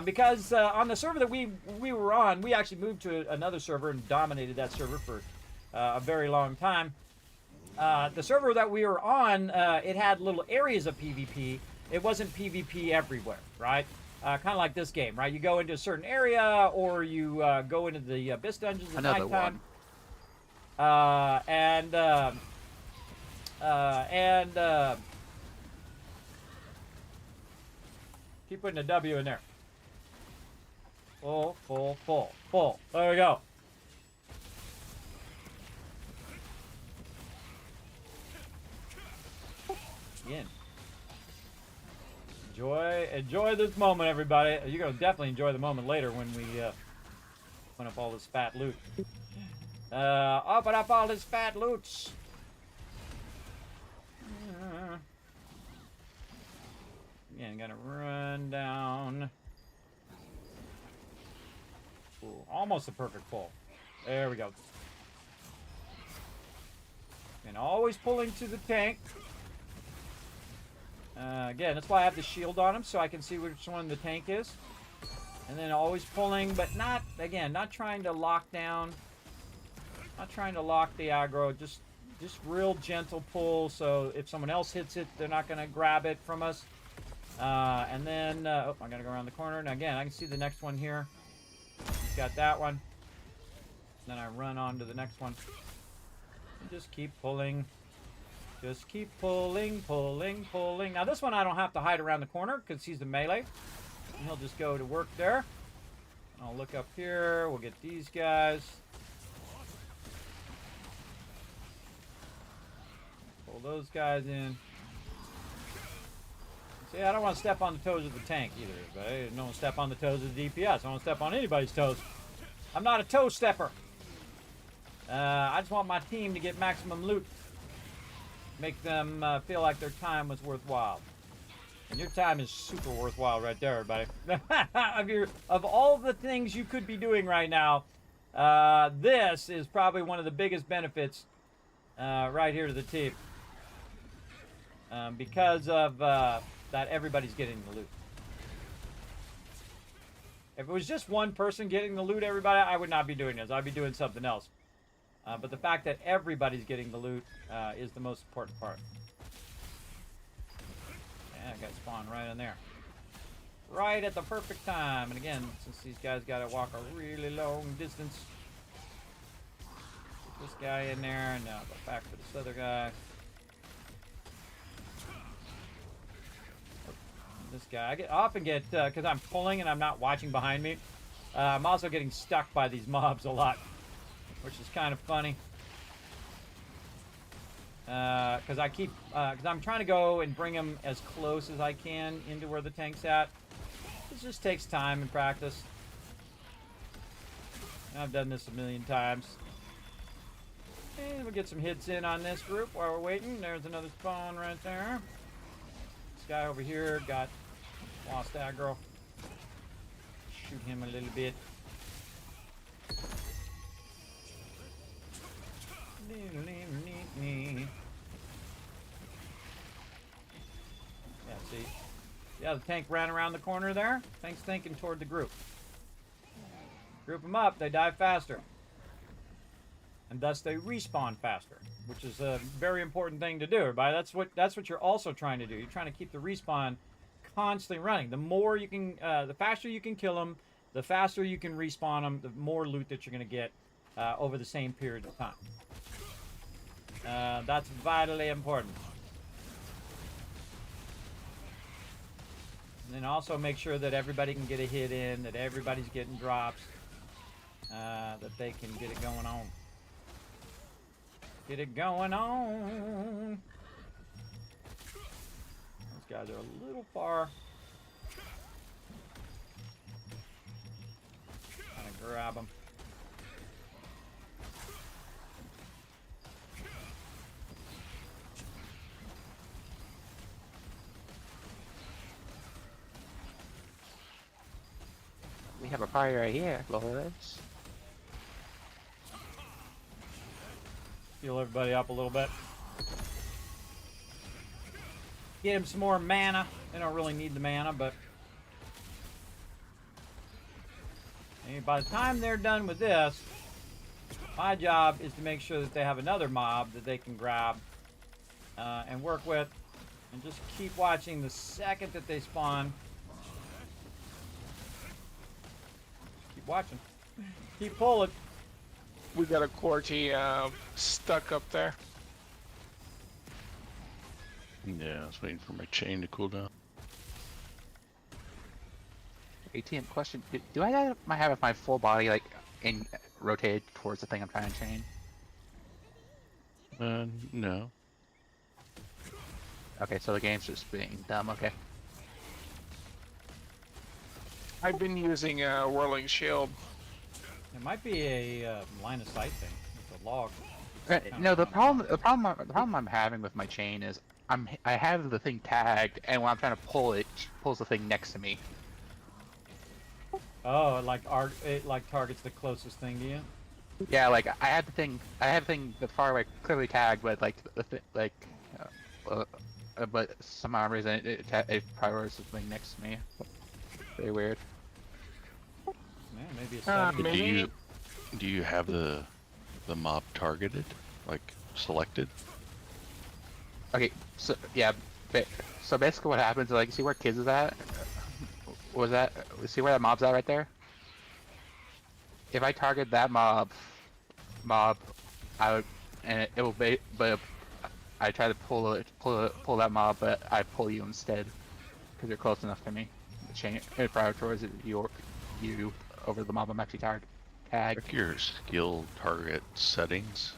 Because on the server that we were on, we actually moved to another server and dominated that server for a very long time. The server that we were on, it had little areas of PvP. It wasn't PvP everywhere, right? Kind of like this game, right? You go into a certain area, or you go into the Abyss dungeons at Another nighttime. Keep putting a W in there. Full, full, full, full. There we go. Again. Enjoy this moment, everybody. You're gonna definitely enjoy the moment later when we open up all this fat loot. Open up all this fat loots. Again, gonna run down. Ooh, almost a perfect pull. There we go. And always pulling to the tank. Again, that's why I have the shield on him, so I can see which one the tank is. And then always pulling, but not, again, not trying to lock down. Not trying to lock the aggro, just real gentle pull, so if someone else hits it, they're not going to grab it from us. And then, oh, I'm going to go around the corner. And again, I can see the next one here. He's got that one. Then I run on to the next one. And just keep pulling. Just keep pulling, pulling, pulling. Now this one I don't have to hide around the corner because he's the melee. And he'll just go to work there. I'll look up here. We'll get these guys. Pull those guys in. See, I don't want to step on the toes of the tank either, but I don't want to step on the toes of the DPS. I don't want to step on anybody's toes. I'm not a toe stepper. I just want my team to get maximum loot. Make them feel like their time was worthwhile. And your time is super worthwhile right there, everybody. Of all the things you could be doing right now, this is probably one of the biggest benefits right here to the team. Because of that everybody's getting the loot. If it was just one person getting the loot, everybody, I would not be doing this. I'd be doing something else. But the fact that everybody's getting the loot is the most important part. Yeah, I got spawned right in there. Right at the perfect time. And again, since these guys got to walk a really long distance. Put this guy in there, and now go back to this other guy. This guy. I often get, because I'm pulling and I'm not watching behind me, I'm also getting stuck by these mobs a lot, which is kind of funny. Because I'm trying to go and bring them as close as I can into where the tank's at. This just takes time and practice. I've done this a million times. And we'll get some hits in on this group while we're waiting. There's another spawn right there. This guy over here got lost aggro. Shoot him a little bit. Yeah, see? Yeah, the tank ran around the corner there. Tank's thinking toward the group. Group them up, they die faster. And thus they respawn faster, which is a very important thing to do, everybody. That's what you're also trying to do. You're trying to keep the respawn constantly running. The more you can, the faster you can kill them, the faster you can respawn them, the more loot that you're going to get over the same period of time. That's vitally important. And then also make sure that everybody can get a hit in, that everybody's getting drops, that they can get it going on. Get it going on. Those guys are a little far. Trying to grab them. We have a party right here, boys. Heal everybody up a little bit. Get him some more mana. They don't really need the mana, but by the time they're done with this, my job is to make sure that they have another mob that they can grab and work with, and just keep watching the second that they spawn. Keep watching. Keep pulling. We got a Quarty stuck up there. Yeah, I was waiting for my chain to cool down. ATM question: Do I have my full body like in rotated towards the thing I'm trying to chain? No. Okay, so the game's just being dumb. Okay. I've been using a Whirling Shield. It might be a line of sight thing with the log. No, the problem I'm having with my chain is I have the thing tagged, and when I'm trying to pull it, it pulls the thing next to me. Oh, it like targets the closest thing to you. Yeah, like I have the thing that's far away clearly tagged, but like but some odd reason it prioritizes the thing next to me. Very weird. Man, maybe a setting. Do you have the mob targeted, like selected? Okay, so yeah, so basically what happens is, like, see where kids is at? Was that, see where that mob's at right there? If I target that mob, I would, and it will be, but I try to pull that mob, but I pull you instead, because you're close enough to me. The chain, it prioritizes you over the mob I'm actually tagged. Check your skill target settings.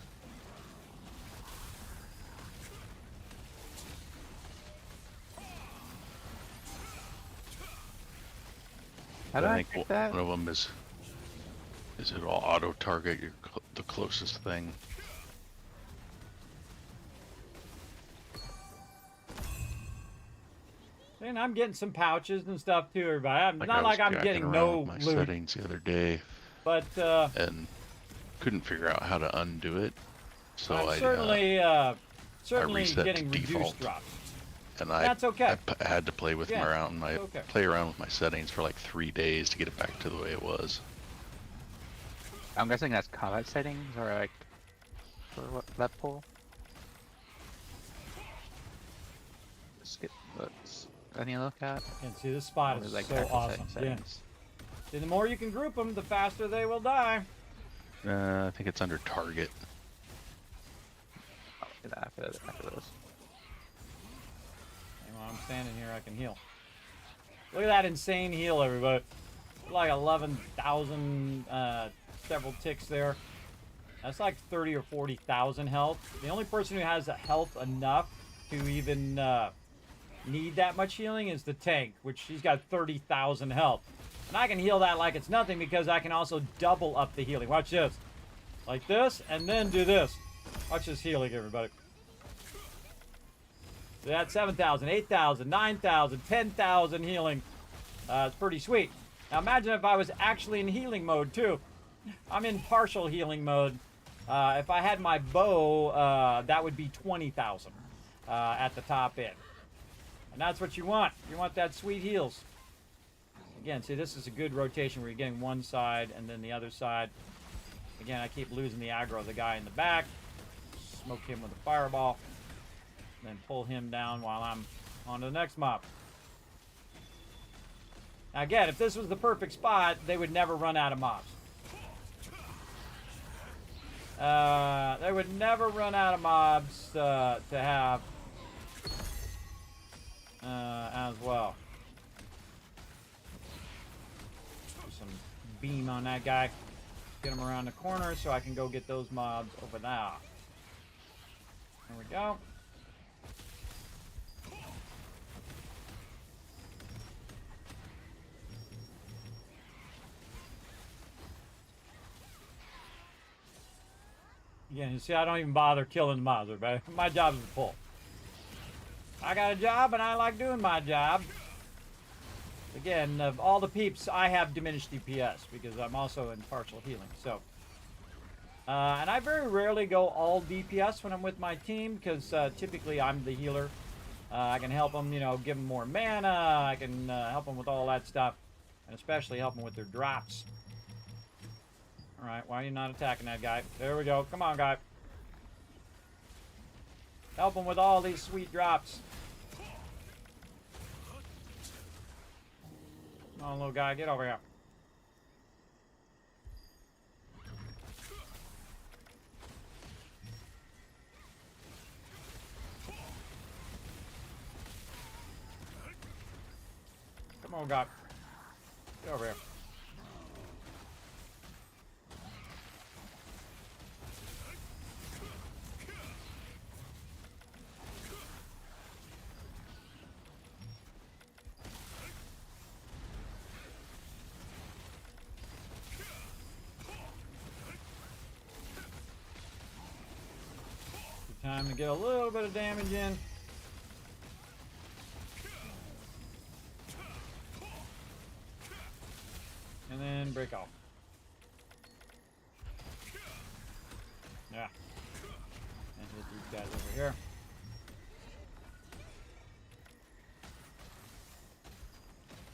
I think think that? one of them is it'll auto target the closest thing. And I'm getting some pouches and stuff too, everybody. I'm Like not like I'm jacking getting around no with my loot, settings the other day, but and couldn't figure out how to undo it. So I'm I certainly reset to getting reduced default. drops. and That's okay. I had to play with Yeah, my play around with my settings for like 3 days to get it back to the way it was. I'm guessing that's combat settings, or like, for what, that pull? Skip, any look at? And see, this spot Or is like so actual awesome. Yeah. settings? See, the more you can group them, the faster they will die. I think it's under target. I'll look at that after this. And while I'm standing here, I can heal. Look at that insane heal, everybody. Like 11,000 several ticks there. That's like 30 or 40,000 health. The only person who has the health enough to even need that much healing is the tank, which she's got 30,000 health. And I can heal that like it's nothing because I can also double up the healing. Watch this. Like this, and then do this. Watch this healing, everybody. So that's 7,000, 8,000, 9,000, 10,000 healing. It's pretty sweet. Now imagine if I was actually in healing mode too. I'm in partial healing mode. If I had my bow, that would be 20,000 at the top end. And that's what you want. You want that sweet heals. Again, see, this is a good rotation where you're getting one side and then the other side. Again, I keep losing the aggro of the guy in the back. Smoke him with a fireball. Then pull him down while I'm on to the next mob. Now again, if this was the perfect spot, they would never run out of mobs. They would never run out of mobs to have as well. Do some beam on that guy. Get him around the corner so I can go get those mobs over there. There we go. Again, you see, I don't even bother killing the mobs, right? My job is to pull. I got a job, and I like doing my job. Again, of all the peeps, I have diminished DPS because I'm also in partial healing. So, And I very rarely go all DPS when I'm with my team because typically I'm the healer. I can help them, you know, give them more mana. I can help them with all that stuff. And especially help them with their drops. Alright, why are you not attacking that guy? There we go. Come on, guy. Help them with all these sweet drops. Come on, little guy. Get over here. Come on, God. Get over here. Good time to get a little bit of damage in. And then break off. Yeah. And hit these guys over here.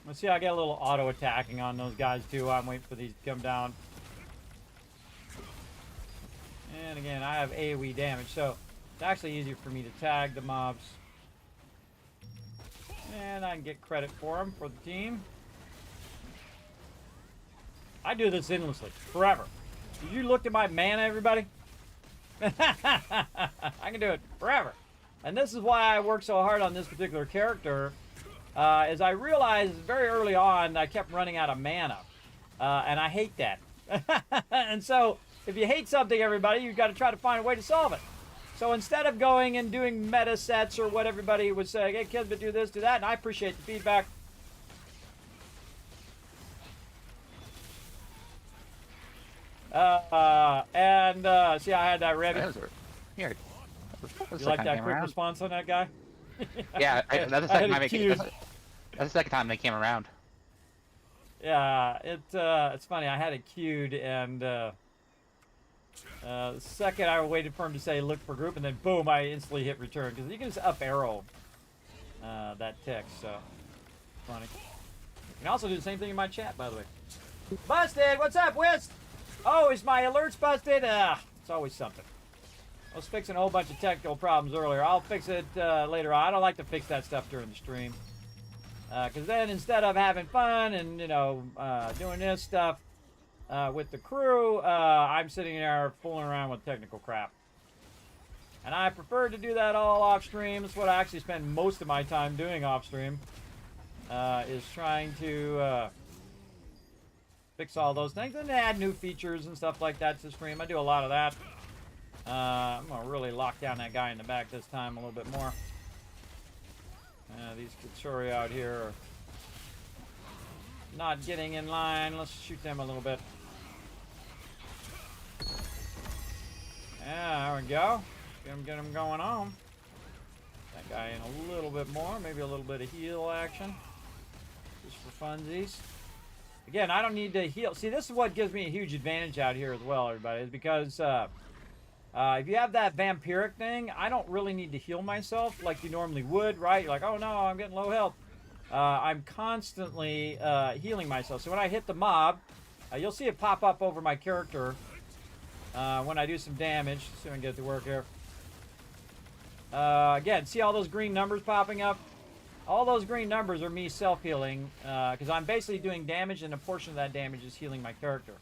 Let's see, I get a little auto attacking on those guys too. I'm waiting for these to come down. And again, I have AoE damage, so it's actually easier for me to tag the mobs. And I can get credit for them for the team. I do this endlessly, forever. Did you look at my mana, everybody? I can do it forever. And this is why I work so hard on this particular character. Is I realized very early on I kept running out of mana. And I hate that. And so, if you hate something, everybody, you've got to try to find a way to solve it. So instead of going and doing meta sets or what everybody would say, hey, Kismet, do this, do that, and I appreciate the feedback. See, I had that ready. Here. You like that quick response on that guy? Yeah, that's the second time they came around. Yeah, it's funny. I had it queued, and the second I waited for him to say look for group, and then boom, I instantly hit return because you can just up arrow that text. So funny. You can also do the same thing in my chat, by the way. Busted. What's up, Whist? Oh, is my alerts busted? It's always something. I was fixing a whole bunch of technical problems earlier. I'll fix it later on. I don't like to fix that stuff during the stream. Because then instead of having fun and, you know, doing this stuff with the crew, I'm sitting there fooling around with technical crap. And I prefer to do that all off stream. That's what I actually spend most of my time doing off stream. Is trying to fix all those things and add new features and stuff like that to the stream. I do a lot of that. I'm going to really lock down that guy in the back this time a little bit more. These Kitsuri out here are not getting in line. Let's shoot them a little bit. Yeah, there we go. Get him going on. That guy in a little bit more. Maybe a little bit of heal action. Just for funsies. Again, I don't need to heal. See, this is what gives me a huge advantage out here as well, everybody. Is because if you have that vampiric thing, I don't really need to heal myself like you normally would, right? You're like, oh no, I'm getting low health. I'm constantly healing myself. So when I hit the mob, you'll see it pop up over my character when I do some damage. See if I can get it to work here. Again, see all those green numbers popping up? All those green numbers are me self-healing because I'm basically doing damage and a portion of that damage is healing my character.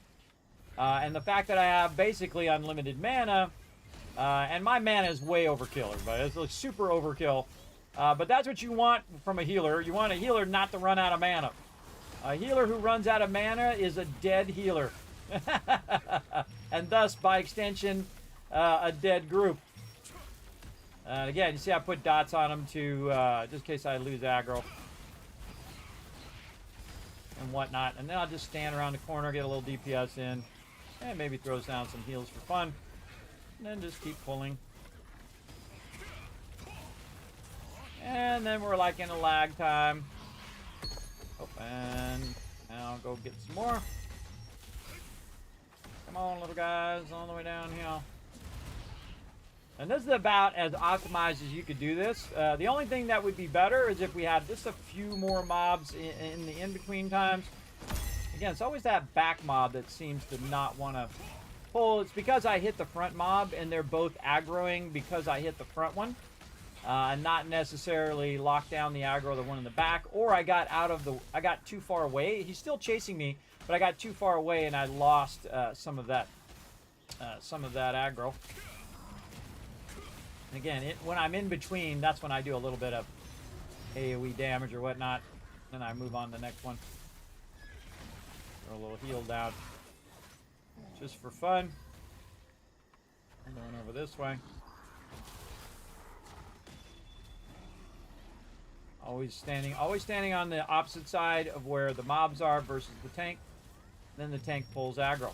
And the fact that I have basically unlimited mana, and my mana is way overkill, everybody. It's like super overkill. But that's what you want from a healer. You want a healer not to run out of mana. A healer who runs out of mana is a dead healer. And thus, by extension, a dead group. Again, you see I put dots on them to, just in case I lose aggro. And whatnot. And then I'll just stand around the corner, get a little DPS in. And maybe throws down some heals for fun. And then just keep pulling. And then we're like in a lag time. Oh, and now go get some more. Come on, little guys, all the way down here. And this is about as optimized as you could do this. The only thing that would be better is if we had just a few more mobs in the in-between times. Again, it's always that back mob that seems to not want to pull. It's because I hit the front mob, and they're both aggroing because I hit the front one. And not necessarily lock down the aggro, the one in the back, or I got too far away. He's still chasing me, but I got too far away and I lost some of that aggro. And again, when I'm in between, that's when I do a little bit of AoE damage or whatnot. Then I move on to the next one. Throw a little heal down. Just for fun. I'm going over this way. Always standing on the opposite side of where the mobs are versus the tank. Then the tank pulls aggro.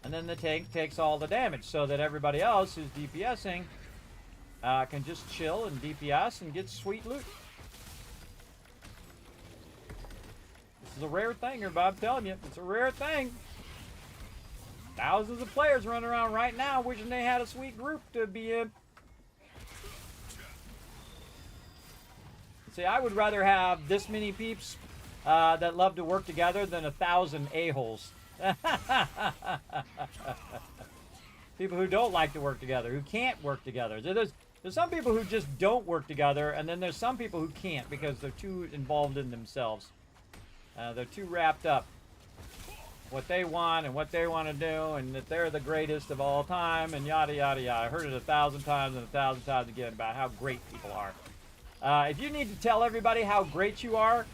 And then the tank takes all the damage so that everybody else who's DPSing can just chill and DPS and get sweet loot. This is a rare thing here, Bob. I'm telling you, it's a rare thing. Thousands of players running around right now wishing they had a sweet group to be in. See, I would rather have this many peeps that love to work together than 1,000 a-holes. People who don't like to work together, who can't work together. There's some people who just don't work together, and then there's some people who can't because they're too involved in themselves. They're too wrapped up. What they want and what they want to do, and that they're the greatest of all time, and yada, yada, yada. I heard it 1,000 times and 1,000 times again about how great people are. If you need to tell everybody how great you are,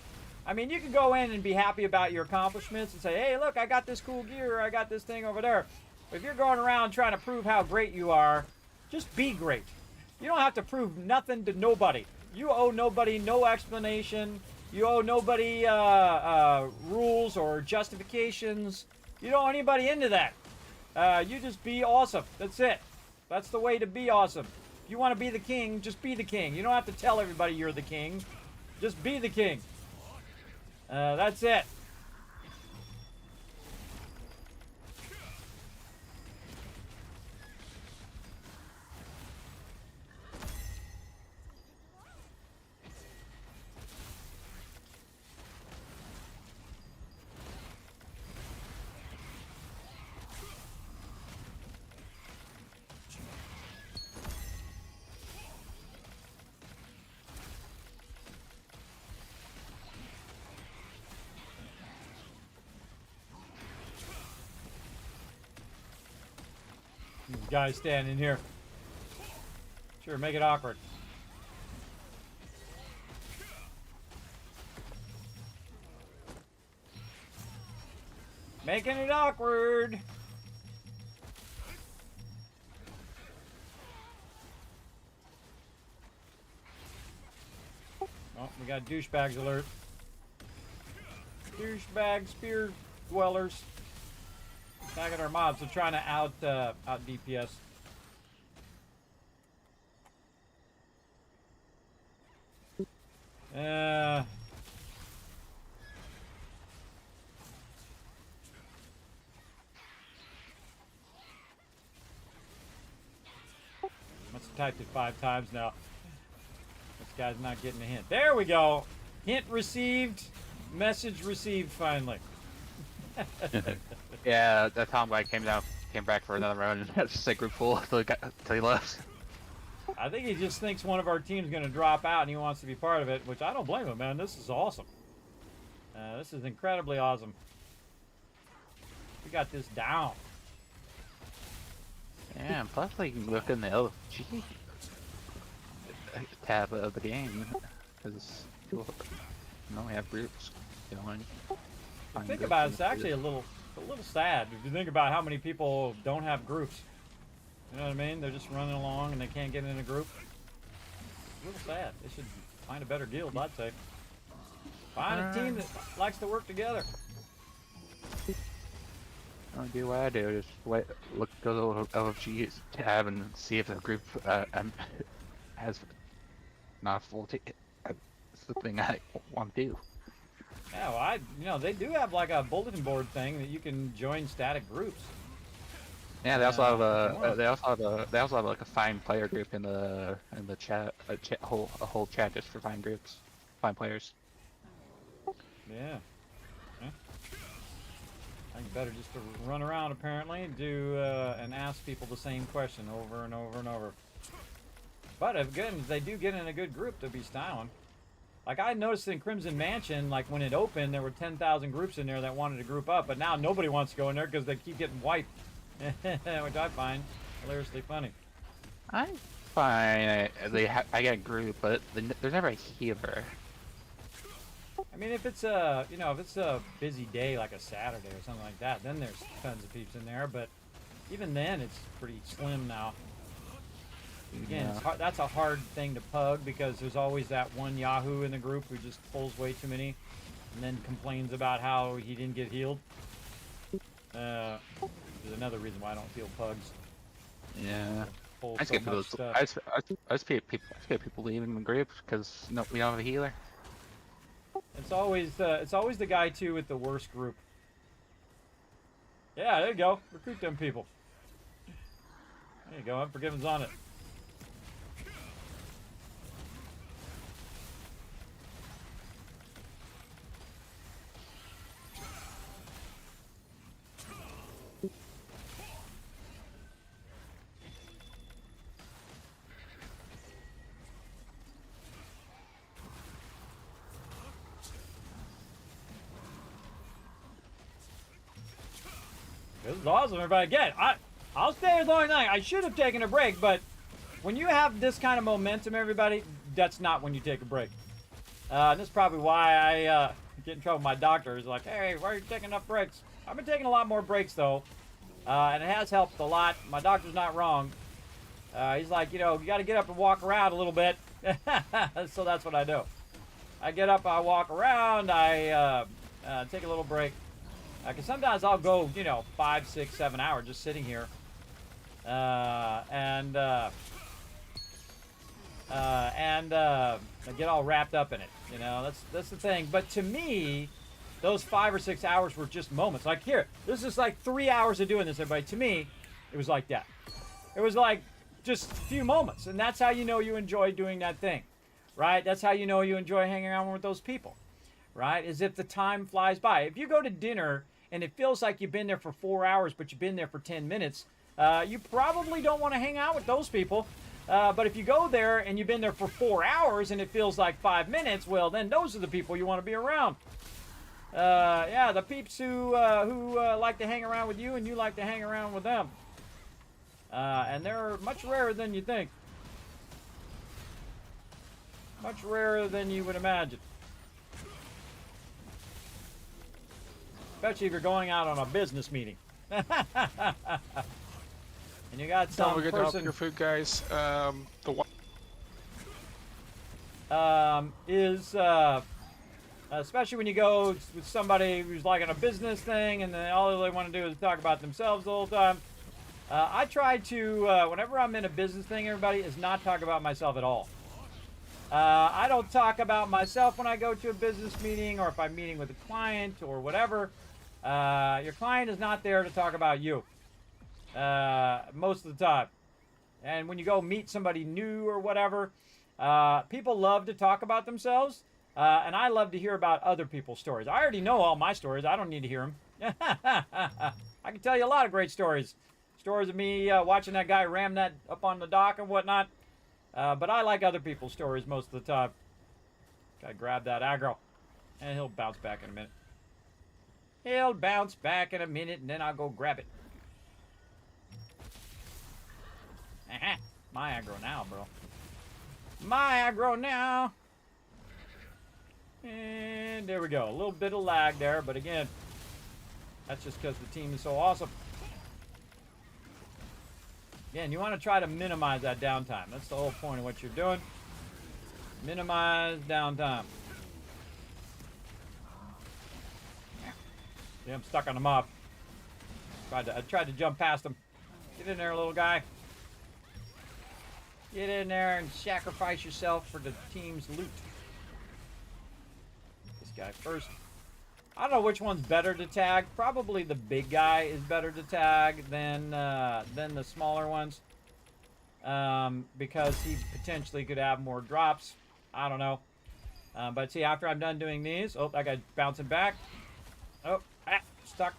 I mean, you can go in and be happy about your accomplishments and say, hey, look, I got this cool gear, I got this thing over there. But if you're going around trying to prove how great you are, just be great. You don't have to prove nothing to nobody. You owe nobody no explanation. You owe nobody rules or justifications. You don't owe anybody into that. You just be awesome. That's it. That's the way to be awesome. If you want to be the king, just be the king. You don't have to tell everybody you're the king. Just be the king. That's it. These guys standing here. Sure, make it awkward. Making it awkward. Oh, we got douchebags alert. Douchebag spear dwellers. Attacking our mobs. They're trying to out DPS. Must have typed it 5 times now. This guy's not getting a hint. There we go. Hint received. Message received finally. Yeah, that Tom guy came back for another round and had to say group full till he left. I think he just thinks one of our team's going to drop out and he wants to be part of it, which I don't blame him, man. This is awesome. This is incredibly awesome. We got this down. Yeah, and plus we can look in the LFG tab of the game because we have groups going. Think about it, it's actually a little sad if you think about how many people don't have groups. You know what I mean? They're just running along and they can't get in a group. It's a little sad. They should find a better guild, I'd say. Find a team that likes to work together. I'll do what I do. Just look go to the LFG tab and see if the group has not full team. That's the thing I want to do. Yeah, well, they do have like a bulletin board thing that you can join static groups. Yeah, they also have tomorrow. they also have like a fine player group in the chat, a whole chat just for fine groups, fine players. Yeah. Yeah. I think better just to run around apparently and do and ask people the same question over and over and over. But again, they do get in a good group to be styling. Like I noticed in Crimson Mansion, like when it opened, there were 10,000 groups in there that wanted to group up, but now nobody wants to go in there because they keep getting wiped, which I find hilariously funny. I find I get a group, but there's never a healer. I mean, if it's a if it's a busy day like a Saturday or something like that, then there's tons of peeps in there. But even then, it's pretty slim now. Again, Yeah. it's hard, that's a hard thing to pug because there's always that one Yahoo in the group who just pulls way too many, and then complains about how he didn't get healed. There's another reason why I don't feel pugs. Yeah. Pull I just so get people. much stuff. I just get people leaving the group because no, we don't have a healer. It's always the guy too with the worst group. Yeah, there you go. Recruit them people. There you go. Unforgiven's on it. This is awesome, everybody. Again, I'll stay as long as I should have taken a break, but when you have this kind of momentum, everybody, that's not when you take a break. And this is probably why I get in trouble with my doctor. He's like, hey, why are you taking enough breaks? I've been taking a lot more breaks, though, and it has helped a lot. My doctor's not wrong. He's like, you got to get up and walk around a little bit. So that's what I do. I get up, I walk around, I take a little break. Because sometimes I'll go, 5, 6, 7 hours just sitting here. And I get all wrapped up in it. That's the thing. But to me, those 5 or 6 hours were just moments. Like here, this is like 3 hours of doing this, everybody. To me, it was like that. It was like just a few moments. And that's how you know you enjoy doing that thing, right? That's how you know you enjoy hanging around with those people, right? As if the time flies by. If you go to dinner and it feels like you've been there for 4 hours, but you've been there for 10 minutes, you probably don't want to hang out with those people. But if you go there and you've been there for 4 hours and it feels like 5 minutes, well, then those are the people you want to be around. Yeah, the peeps who like to hang around with you and you like to hang around with them. And they're much rarer than you think. Much rarer than you would imagine. Especially if you're going out on a business meeting. And you got some Don't forget to help person your food, guys. especially when you go with somebody who's like on a business thing and then all they want to do is talk about themselves the whole time. I try to, whenever I'm in a business thing, everybody, is not talk about myself at all. I don't talk about myself when I go to a business meeting or if I'm meeting with a client or whatever. Your client is not there to talk about you most of the time. And when you go meet somebody new or whatever, people love to talk about themselves, and I love to hear about other people's stories. I already know all my stories. I don't need to hear them. I can tell you a lot of great stories. Stories of me watching that guy ram that up on the dock and whatnot. But I like other people's stories most of the time. Gotta grab that aggro. And he'll bounce back in a minute. He'll bounce back in a minute, and then I'll go grab it. Aha! My aggro now, bro. My aggro now! And there we go. A little bit of lag there, but again, that's just because the team is so awesome. Again, you want to try to minimize that downtime. That's the whole point of what you're doing. Minimize downtime. See, I'm stuck on the mob. I tried to jump past him. Get in there, little guy. Get in there and sacrifice yourself for the team's loot. This guy first. I don't know which one's better to tag. Probably the big guy is better to tag than the smaller ones. Because he potentially could have more drops. I don't know. But see, after I'm done doing these... Oh, that guy's bouncing back. Oh, stuck.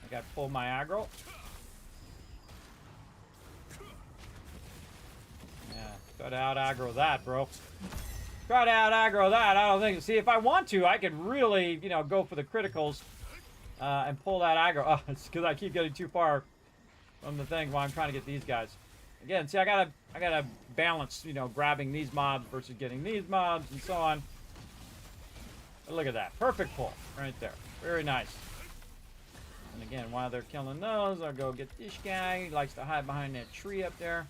I got to pull my aggro. Yeah, got to out aggro that, bro. Try to out aggro that. I don't think. See, if I want to, I could really, you know, go for the criticals and pull that aggro. Oh, it's because I keep getting too far from the thing while I'm trying to get these guys. Again, see, I gotta balance, you know, grabbing these mobs versus getting these mobs and so on. But look at that, perfect pull right there. Very nice. And again, while they're killing those, I'll go get this guy. He likes to hide behind that tree up there.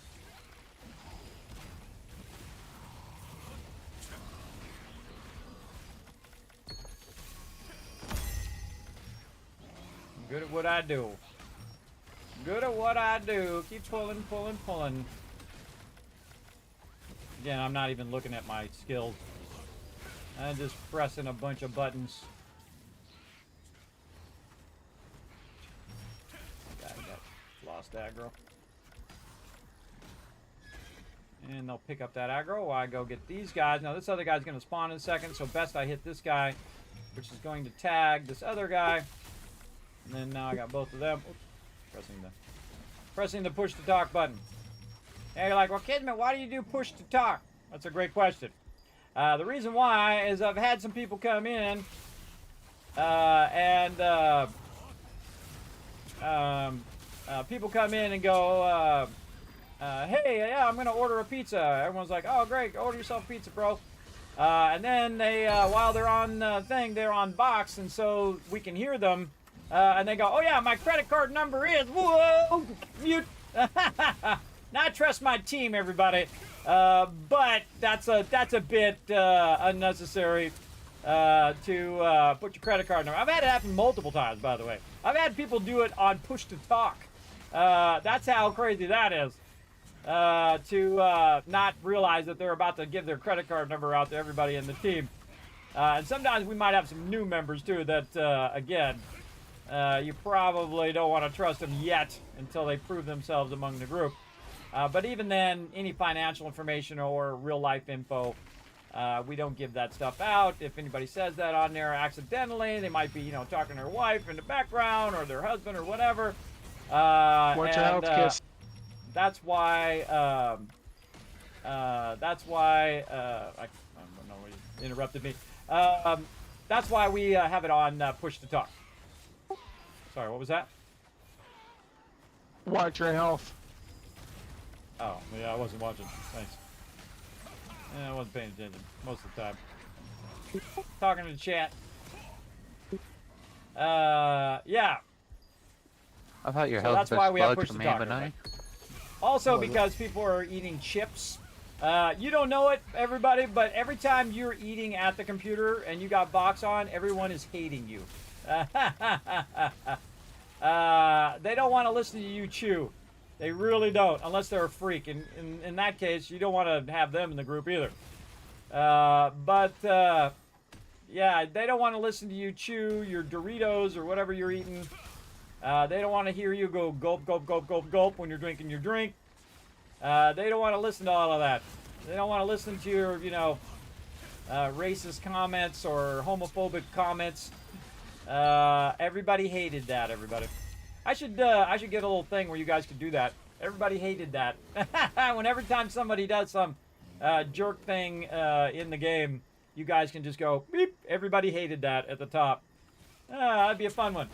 I'm good at what I do. Good at what I do. Keep pulling, pulling, pulling. Again, I'm not even looking at my skills. I'm just pressing a bunch of buttons. Guy got lost aggro. And they'll pick up that aggro while I go get these guys. Now this other guy's going to spawn in a second, so best I hit this guy, which is going to tag this other guy. And then now I got both of them. Oops. Pressing the push to talk button. And you're like, well, Kismet, why do you do push to talk? That's a great question. The reason why is I've had some people come in people come in and go, hey, yeah, I'm going to order a pizza. Everyone's like, oh, great, order yourself a pizza, bro. And then they, while they're on they're on box, and so we can hear them. And they go, oh yeah, my credit card number is, whoa, mute. Not trust my team, everybody. But that's a bit unnecessary to put your credit card number. I've had it happen multiple times, by the way. I've had people do it on push to talk. That's how crazy that is. To not realize that they're about to give their credit card number out to everybody in the team. And sometimes we might have some new members too that, again, you probably don't want to trust them yet until they prove themselves among the group. But even then, any financial information or real life info, we don't give that stuff out. If anybody says that on there accidentally, they might be, you know, talking to their wife in the background or their husband or whatever. Watch out, Kiss. That's why, I don't know, you interrupted me. That's why we have it on push to talk. Sorry, what was that? Watch your health. Oh, yeah, I wasn't watching. Thanks. Yeah, I wasn't paying attention most of the time. Talking to the chat. Yeah. I thought your So health that's why we have bugged push to from talk. Ammonite. Also, because people are eating chips. You don't know it, everybody, but every time you're eating at the computer and you got box on, everyone is hating you. They don't want to listen to you chew. They really don't, unless they're a freak. And in that case, you don't want to have them in the group either. Yeah, they don't want to listen to you chew your Doritos or whatever you're eating. They don't want to hear you go gulp, gulp, gulp, gulp, gulp when you're drinking your drink. They don't want to listen to all of that. They don't want to listen to your, you know, racist comments or homophobic comments. Everybody hated that, everybody. I should get a little thing where you guys could do that. Everybody hated that. Every time somebody does some jerk thing in the game, you guys can just go, beep, everybody hated that at the top. That'd be a fun one.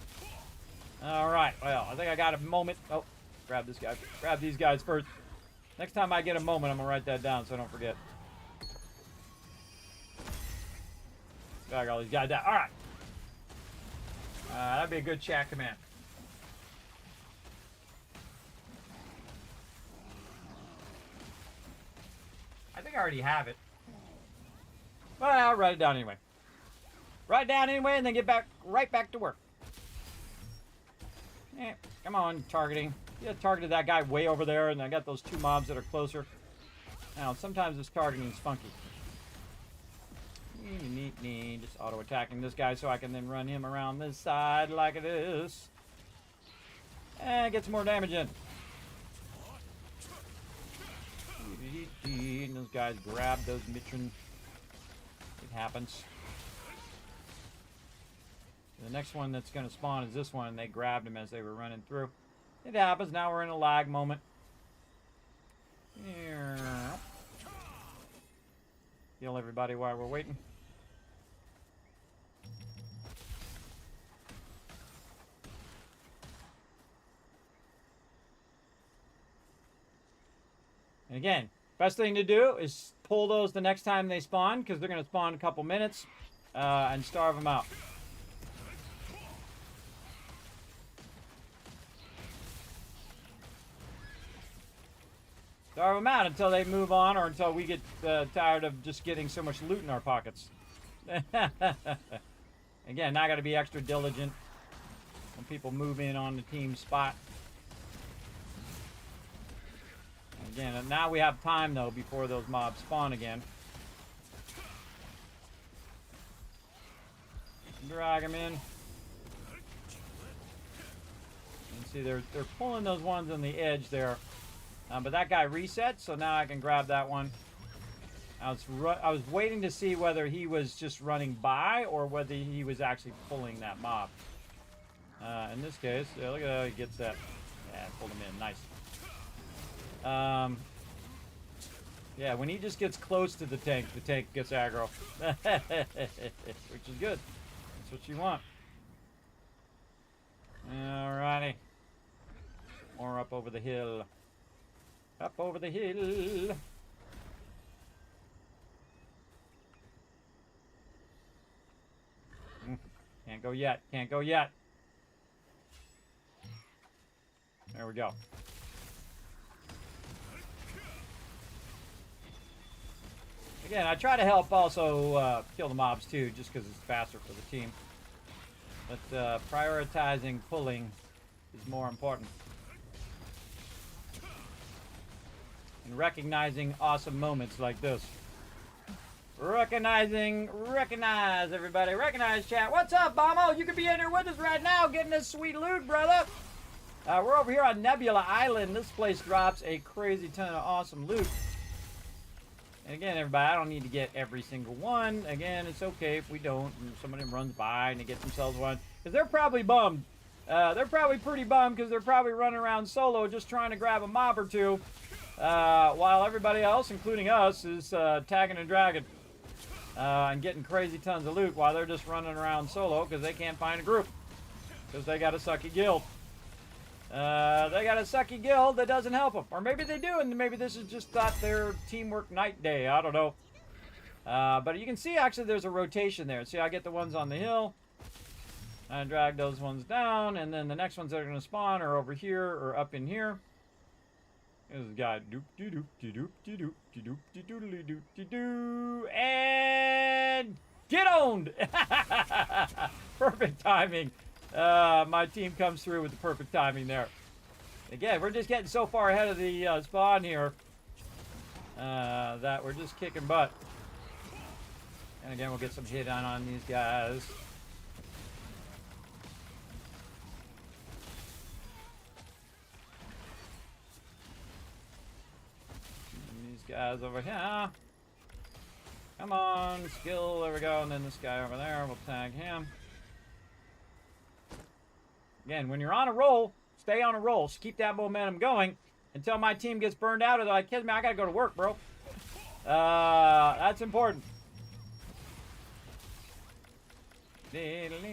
All right, well, I think I got a moment. Oh, grab this guy. Grab these guys first. Next time I get a moment, I'm going to write that down so I don't forget. Got all these guys down. All right. That'd be a good chat command. I think I already have it. Well, I'll write it down anyway. Write it down anyway and then get right back to work. Yeah, come on, targeting. Yeah, targeted that guy way over there, and I got those two mobs that are closer. Now, sometimes this targeting is funky. Just auto attacking this guy so I can then run him around this side like it is. And get some more damage in. And those guys grab those Mitron. It happens. The next one that's going to spawn is this one, and they grabbed him as they were running through. It happens. Now we're in a lag moment. Heal everybody while we're waiting. And again, best thing to do is pull those the next time they spawn, because they're going to spawn in a couple minutes, and starve them out. Starve them out until they move on, or until we get tired of just getting so much loot in our pockets. Again, I got to be extra diligent when people move in on the team spot. Again, now we have time, though, before those mobs spawn again. Drag them in. And see, they're pulling those ones on the edge there. But that guy reset, so now I can grab that one. I was waiting to see whether he was just running by or whether he was actually pulling that mob. In this case, look at how he gets that. Yeah, pulled him in. Nice. Yeah, when he just gets close to the tank gets aggro. Which is good. That's what you want. Alrighty. More up over the hill. Up over the hill. Can't go yet. Can't go yet. There we go. Again, I try to help also kill the mobs too, just because it's faster for the team. But prioritizing pulling is more important. And recognizing awesome moments like this. Recognize everybody. Recognize chat. What's up, Bomo? You could be in here with us right now getting this sweet loot, brother. We're over here on Nebula Island. This place drops a crazy ton of awesome loot. And again, everybody, I don't need to get every single one. Again, it's okay if we don't. And somebody runs by and they get themselves one. Because they're probably bummed. They're probably pretty bummed because they're probably running around solo just trying to grab a mob or two. While everybody else, including us, is tagging and dragging. And getting crazy tons of loot while they're just running around solo because they can't find a group. Because they got a sucky guild. They got a sucky guild that doesn't help them. Or maybe they do, and maybe this is just not their teamwork night day. I don't know. But you can see, actually, there's a rotation there. See, I get the ones on the hill. I drag those ones down, and then the next ones that are going to spawn are over here or up in here. There's a guy. And get owned! Perfect timing. My team comes through with the perfect timing there. Again, we're just getting so far ahead of the spawn here that we're just kicking butt. And again, we'll get some hit on these guys. Guys over here. Come on, skill. There we go. And then this guy over there, we'll tag him. Again, when you're on a roll, stay on a roll. So keep that momentum going until my team gets burned out. Or they're like, kids, man, I gotta go to work, bro. That's important. Again,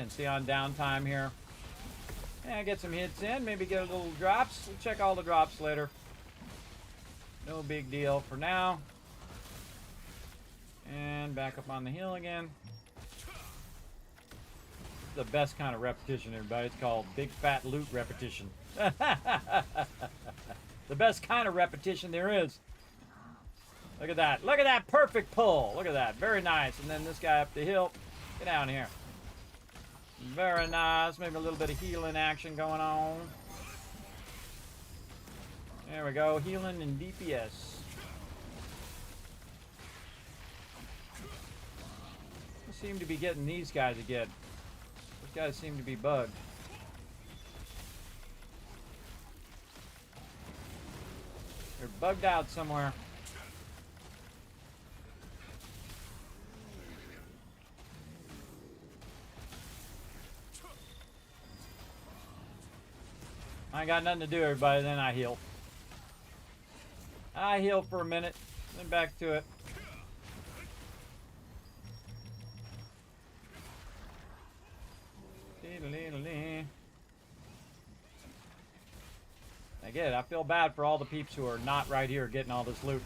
see on downtime here. Yeah, get some hits in, maybe get a little drops. We'll check all the drops later. No big deal for now. And back up on the hill again. The best kind of repetition, everybody. It's called big fat loot repetition. The best kind of repetition there is. Look at that. Look at that perfect pull. Look at that. Very nice. And then this guy up the hill. Get down here. Very nice. Maybe a little bit of healing action going on. There we go, healing and DPS. I seem to be getting these guys again. These guys seem to be bugged. They're bugged out somewhere. I ain't got nothing to do, everybody. Then I heal. I heal for a minute, then back to it. I get it. I feel bad for all the peeps who are not right here getting all this loot.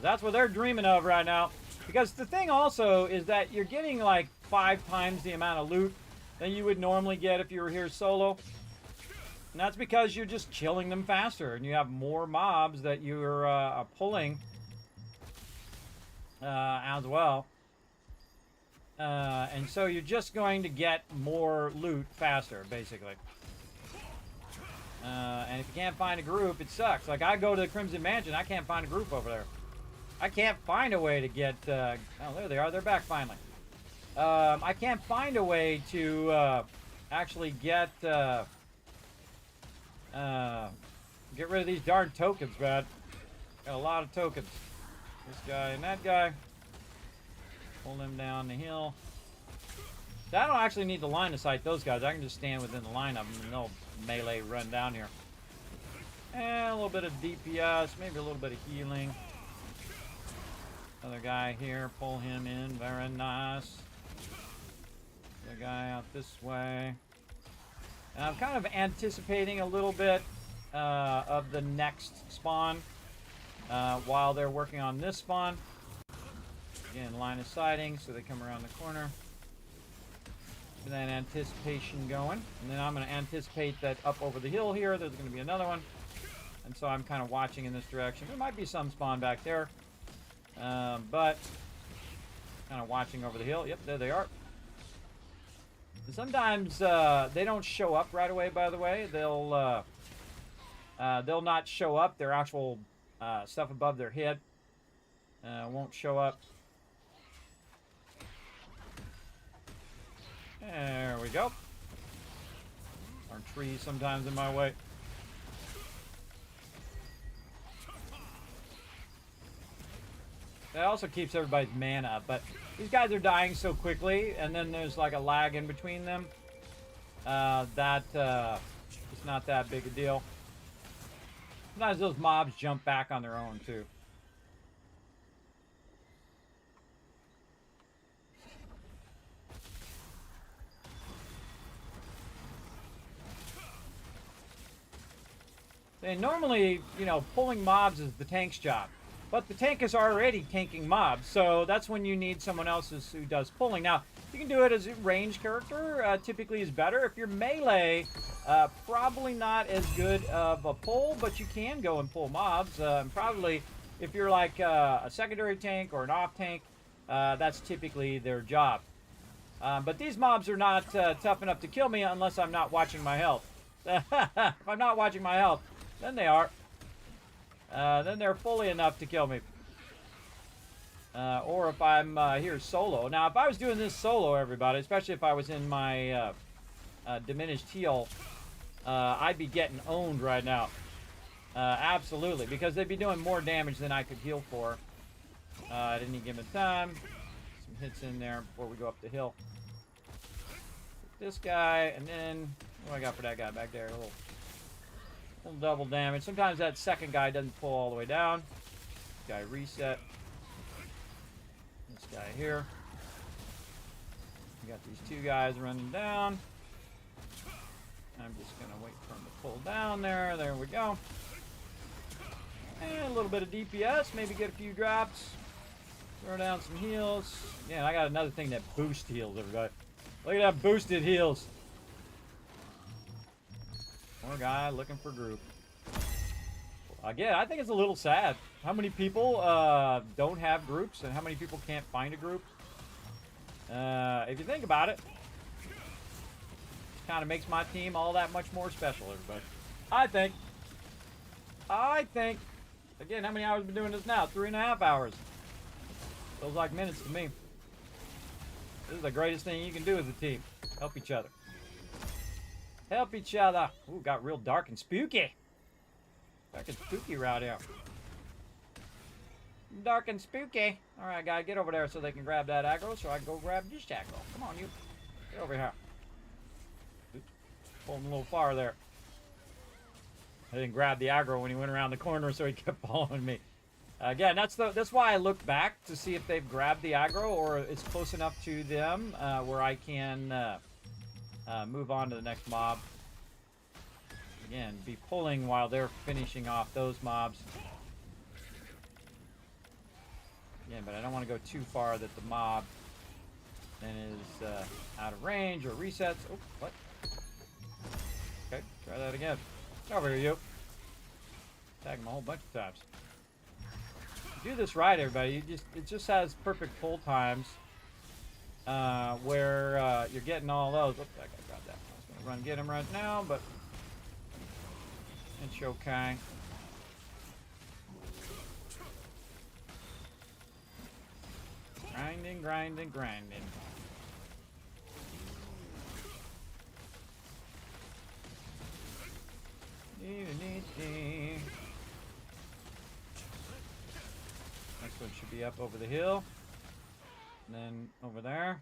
That's what they're dreaming of right now. Because the thing also is that you're getting like 5 times the amount of loot than you would normally get if you were here solo. And that's because you're just killing them faster, and you have more mobs that you're pulling as well. And so you're just going to get more loot faster, basically. And if you can't find a group, it sucks. Like, I go to the Crimson Mansion, I can't find a group over there. I can't find a way to get... oh, there they are. They're back finally. I can't find a way to actually get rid of these darn tokens, man. Got a lot of tokens. This guy and that guy. Pull them down the hill. I don't actually need to line of sight those guys. I can just stand within the line of them and they'll melee run down here. And a little bit of DPS, maybe a little bit of healing. Another guy here, pull him in, very nice. The guy out this way. And I'm kind of anticipating a little bit of the next spawn while they're working on this spawn. Again, line of sighting, so they come around the corner. Get that anticipation going. And then I'm going to anticipate that up over the hill here, there's going to be another one. And so I'm kind of watching in this direction. There might be some spawn back there. But kind of watching over the hill. Yep, there they are. Sometimes they don't show up right away, by the way. They'll not show up. Their actual stuff above their head won't show up. There we go. Our trees sometimes in my way. That also keeps everybody's mana up, but these guys are dying so quickly, and then there's like a lag in between them, that it's not that big a deal. Sometimes those mobs jump back on their own, too. And normally, you know, pulling mobs is the tank's job. But the tank is already tanking mobs, so that's when you need someone else who does pulling. Now, you can do it as a range character, typically is better. If you're melee, probably not as good of a pull, but you can go and pull mobs. Probably, if you're like a secondary tank or an off tank, that's typically their job. But these mobs are not tough enough to kill me unless I'm not watching my health. If I'm not watching my health, then they are. Then they're fully enough to kill me. Or if I'm here solo. Now, if I was doing this solo, everybody, especially if I was in my diminished heal, I'd be getting owned right now. Absolutely, because they'd be doing more damage than I could heal for at any given time. Some hits in there before we go up the hill. This guy, and then what do I got for that guy back there? A little double damage. Sometimes that second guy doesn't pull all the way down. This guy reset. This guy here. We got these two guys running down. I'm just going to wait for him to pull down there. There we go. And a little bit of DPS. Maybe get a few drops. Throw down some heals. Yeah, I got another thing that boosts heals, everybody. Look at that boosted heals. More guy looking for group. Again, I think it's a little sad. How many people don't have groups and how many people can't find a group? If you think about it, kind of makes my team all that much more special, everybody. I think. I think, again, how many hours have we been doing this now? 3.5 hours. Feels like minutes to me. This is the greatest thing you can do as a team. Help each other. Help each other. Ooh, got real dark and spooky. Dark and spooky right here. Dark and spooky. Alright, guy, get over there so they can grab that aggro so I can go grab this aggro. Come on, you. Get over here. Oops. Pulled him a little far there. I didn't grab the aggro when he went around the corner, so he kept following me. Again, that's why I look back to see if they've grabbed the aggro or it's close enough to them where I can move on to the next mob. Again, be pulling while they're finishing off those mobs. Again, but I don't want to go too far that the mob then is out of range or resets. Oh, what? Okay, try that again. Over here, you. Tag him a whole bunch of times. Do this right, everybody. It just has perfect pull times where you're getting all those. Oops, I got that. I was gonna run get him right now, but it's okay. Grinding, grinding, grinding. Next one should be up over the hill. And then over there.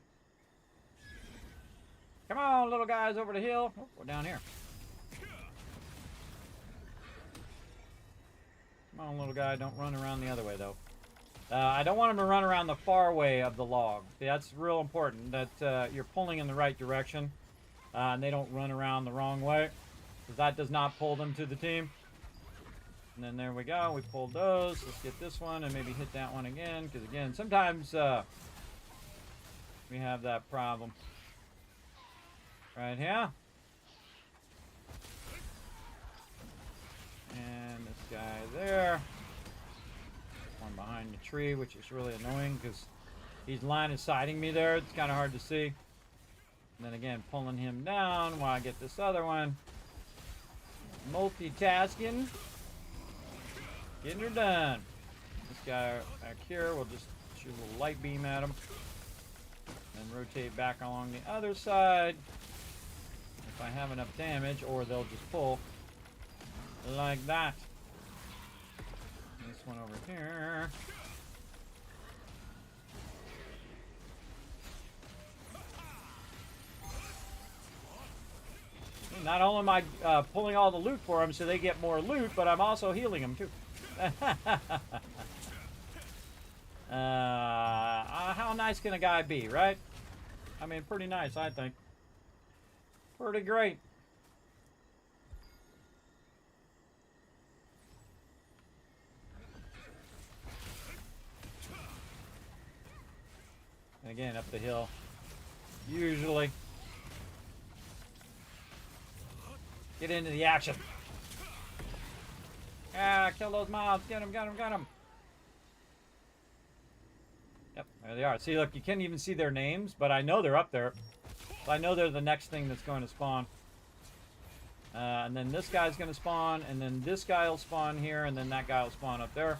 Come on, little guys, over the hill. Oh, we're down here. Come on, little guy. Don't run around the other way, though. I don't want him to run around the far way of the log. That's real important, that you're pulling in the right direction. And they don't run around the wrong way. Because that does not pull them to the team. And then there we go. We pulled those. Let's get this one and maybe hit that one again. Because again, sometimes we have that problem. Right here. And this guy there. One behind the tree, which is really annoying because he's line of sighting me there. It's kind of hard to see. And then again, pulling him down while I get this other one. Multitasking. Getting her done. This guy back here, we'll just shoot a little light beam at him. And rotate back along the other side. If I have enough damage, or they'll just pull. Like that. This one over here. Not only am I pulling all the loot for them so they get more loot, but I'm also healing them too. How nice can a guy be, right? I mean, pretty nice, I think. Pretty great. And again, up the hill. Usually. Get into the action. Ah, kill those mobs. Get them, get them, get them. Yep, there they are. See, look, you can't even see their names, but I know they're up there. So I know they're the next thing that's going to spawn. And then this guy's going to spawn, and then this guy will spawn here, and then that guy will spawn up there.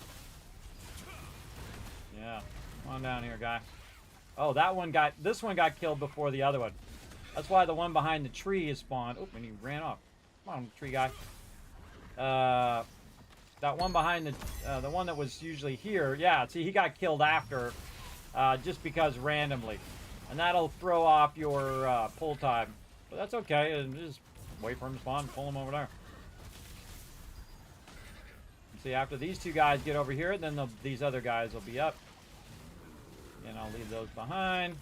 Yeah, come on down here, guy. Oh, this one got killed before the other one. That's why the one behind the tree is spawned. Oh, and he ran off. Come on, tree guy. That one behind the one that was usually here. Yeah, see, he got killed after, just because randomly. And that'll throw off your pull time. But that's okay. And just wait for him to spawn and pull him over there. See, after these two guys get over here, then these other guys will be up. And I'll leave those behind.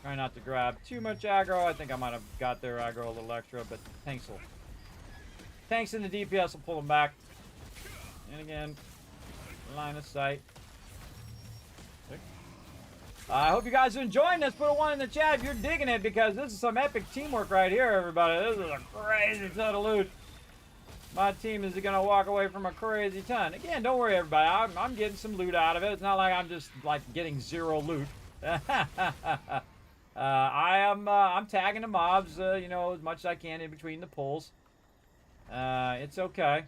Try not to grab too much aggro. I think I might have got their aggro a little extra, but tanks in the DPS will pull them back. And again, line of sight. I hope you guys are enjoying this. Put a 1 in the chat if you're digging it, because this is some epic teamwork right here, everybody. This is a crazy ton of loot. My team is going to walk away from a crazy ton. Again, don't worry, everybody. I'm getting some loot out of it. It's not like I'm just like getting zero loot. I'm tagging the mobs, you know, as much as I can in between the pulls. It's okay.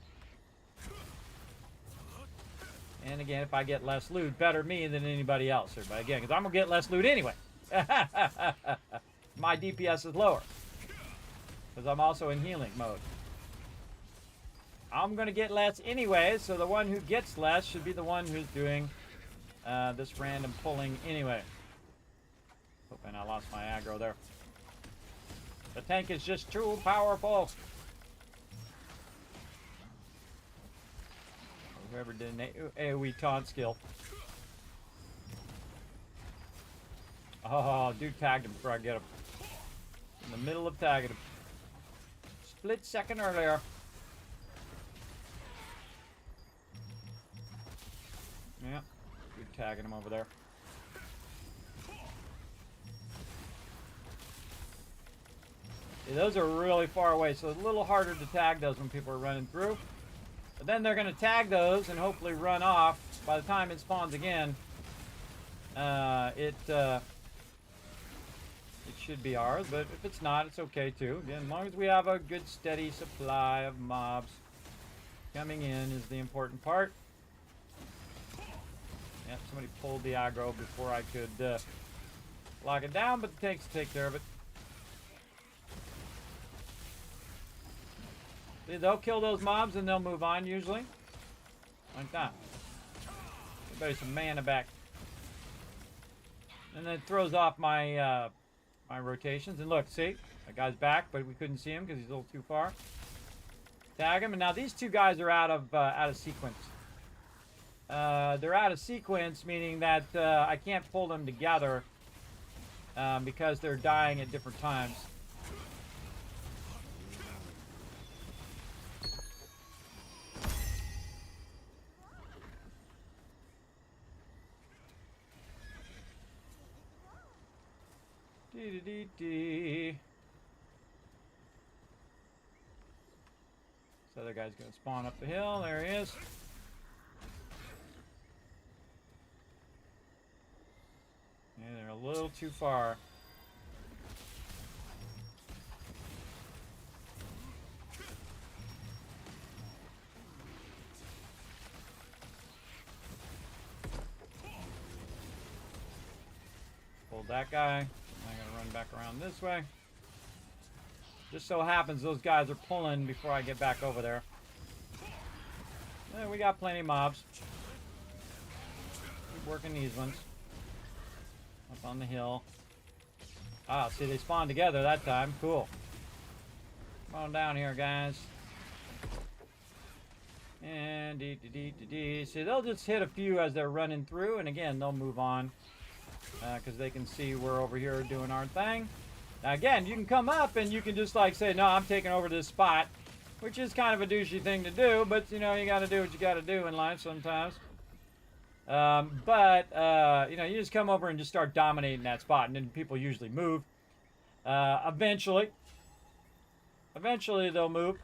And again, if I get less loot, better me than anybody else. But again, because I'm going to get less loot anyway. My DPS is lower. Because I'm also in healing mode. I'm going to get less anyway, so the one who gets less should be the one who's doing this random pulling anyway. Hoping I lost my aggro there. The tank is just too powerful. Whoever did an AoE taunt skill. Oh, dude tagged him before I get him. In the middle of tagging him. Split second earlier. Yeah, dude tagging him over there. Yeah, those are really far away, so it's a little harder to tag those when people are running through. But then they're going to tag those and hopefully run off. By the time it spawns again, it should be ours. But if it's not, it's okay too. Again, as long as we have a good steady supply of mobs coming in is the important part. Yep, somebody pulled the aggro before I could lock it down, but the tanks take care of it. They'll kill those mobs and they'll move on usually. Like that. Everybody some mana back. And then it throws off my my rotations. And look, see? That guy's back, but we couldn't see him because he's a little too far. Tag him. And now these two guys are out of sequence. They're out of sequence, meaning that I can't pull them together because they're dying at different times. This other guy's gonna spawn up the hill. There he is. Yeah, they're a little too far. Pulled that guy. I'm gonna run back around this way. Just so happens those guys are pulling before I get back over there. We got plenty of mobs. Keep working these ones. Up on the hill. Ah, see, they spawned together that time. Cool. Come on down here, guys. And see, they'll just hit a few as they're running through, and again, they'll move on. Because they can see we're over here doing our thing. Now again, you can come up and you can just like say, no, I'm taking over this spot, which is kind of a douchey thing to do, but you know, you got to do what you got to do in life sometimes. You know, you just come over and just start dominating that spot, and then people usually move. Eventually they'll move.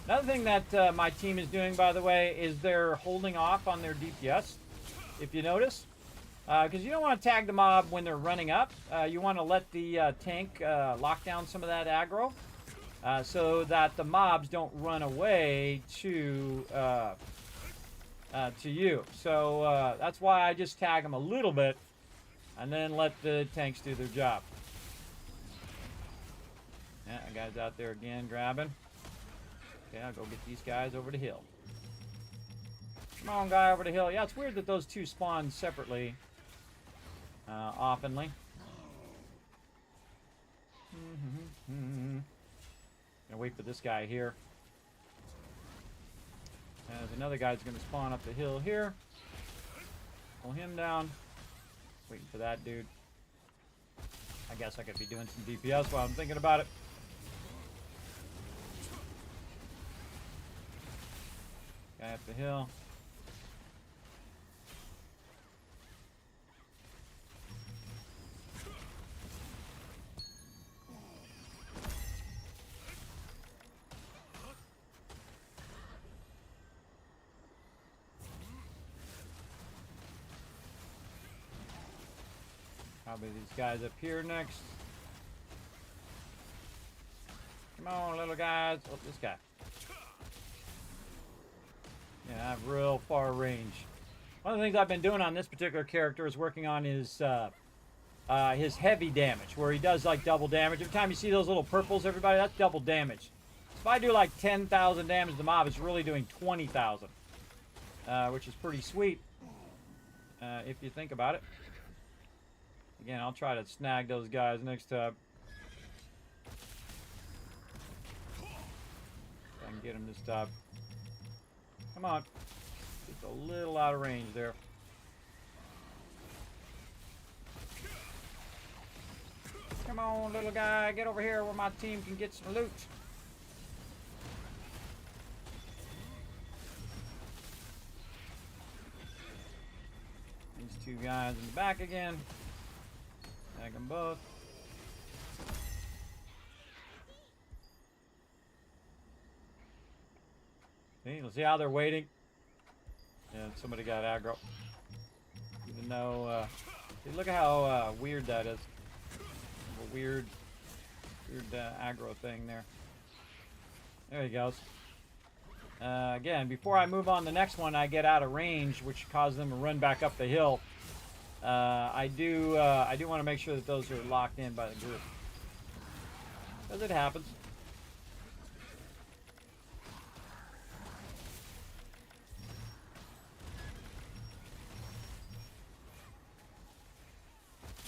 Another thing that my team is doing, by the way, is they're holding off on their DPS, if you notice. Because you don't want to tag the mob when they're running up. You want to let the tank lock down some of that aggro so that the mobs don't run away to you. So that's why I just tag them a little bit and then let the tanks do their job. Yeah, the guy's out there again grabbing. Okay, I'll go get these guys over the hill. Come on, guy over the hill. Yeah, it's weird that those two spawn separately. Oftenly. Gonna wait for this guy here. There's another guy's gonna spawn up the hill here. Pull him down. Waiting for that dude. I guess I could be doing some DPS while I'm thinking about it. Guy up the hill. Probably these guys up here next. Come on, little guys. Oh, this guy. Yeah, I have real far range. One of the things I've been doing on this particular character is working on his heavy damage, where he does like double damage. Every time you see those little purples, everybody, that's double damage. So if I do like 10,000 damage to the mob, it's really doing 20,000, which is pretty sweet if you think about it. Again, I'll try to snag those guys next time. If I can get him this time. Come on. Just a little out of range there. Come on, little guy. Get over here where my team can get some loot. These two guys in the back again. Tag them both. See, let's see how they're waiting. Yeah, somebody got aggro. Even though, see, look at how weird that is. A weird aggro thing there. There he goes. Again, before I move on to the next one, I get out of range, which causes them to run back up the hill. I do want to make sure that those are locked in by the group, because it happens.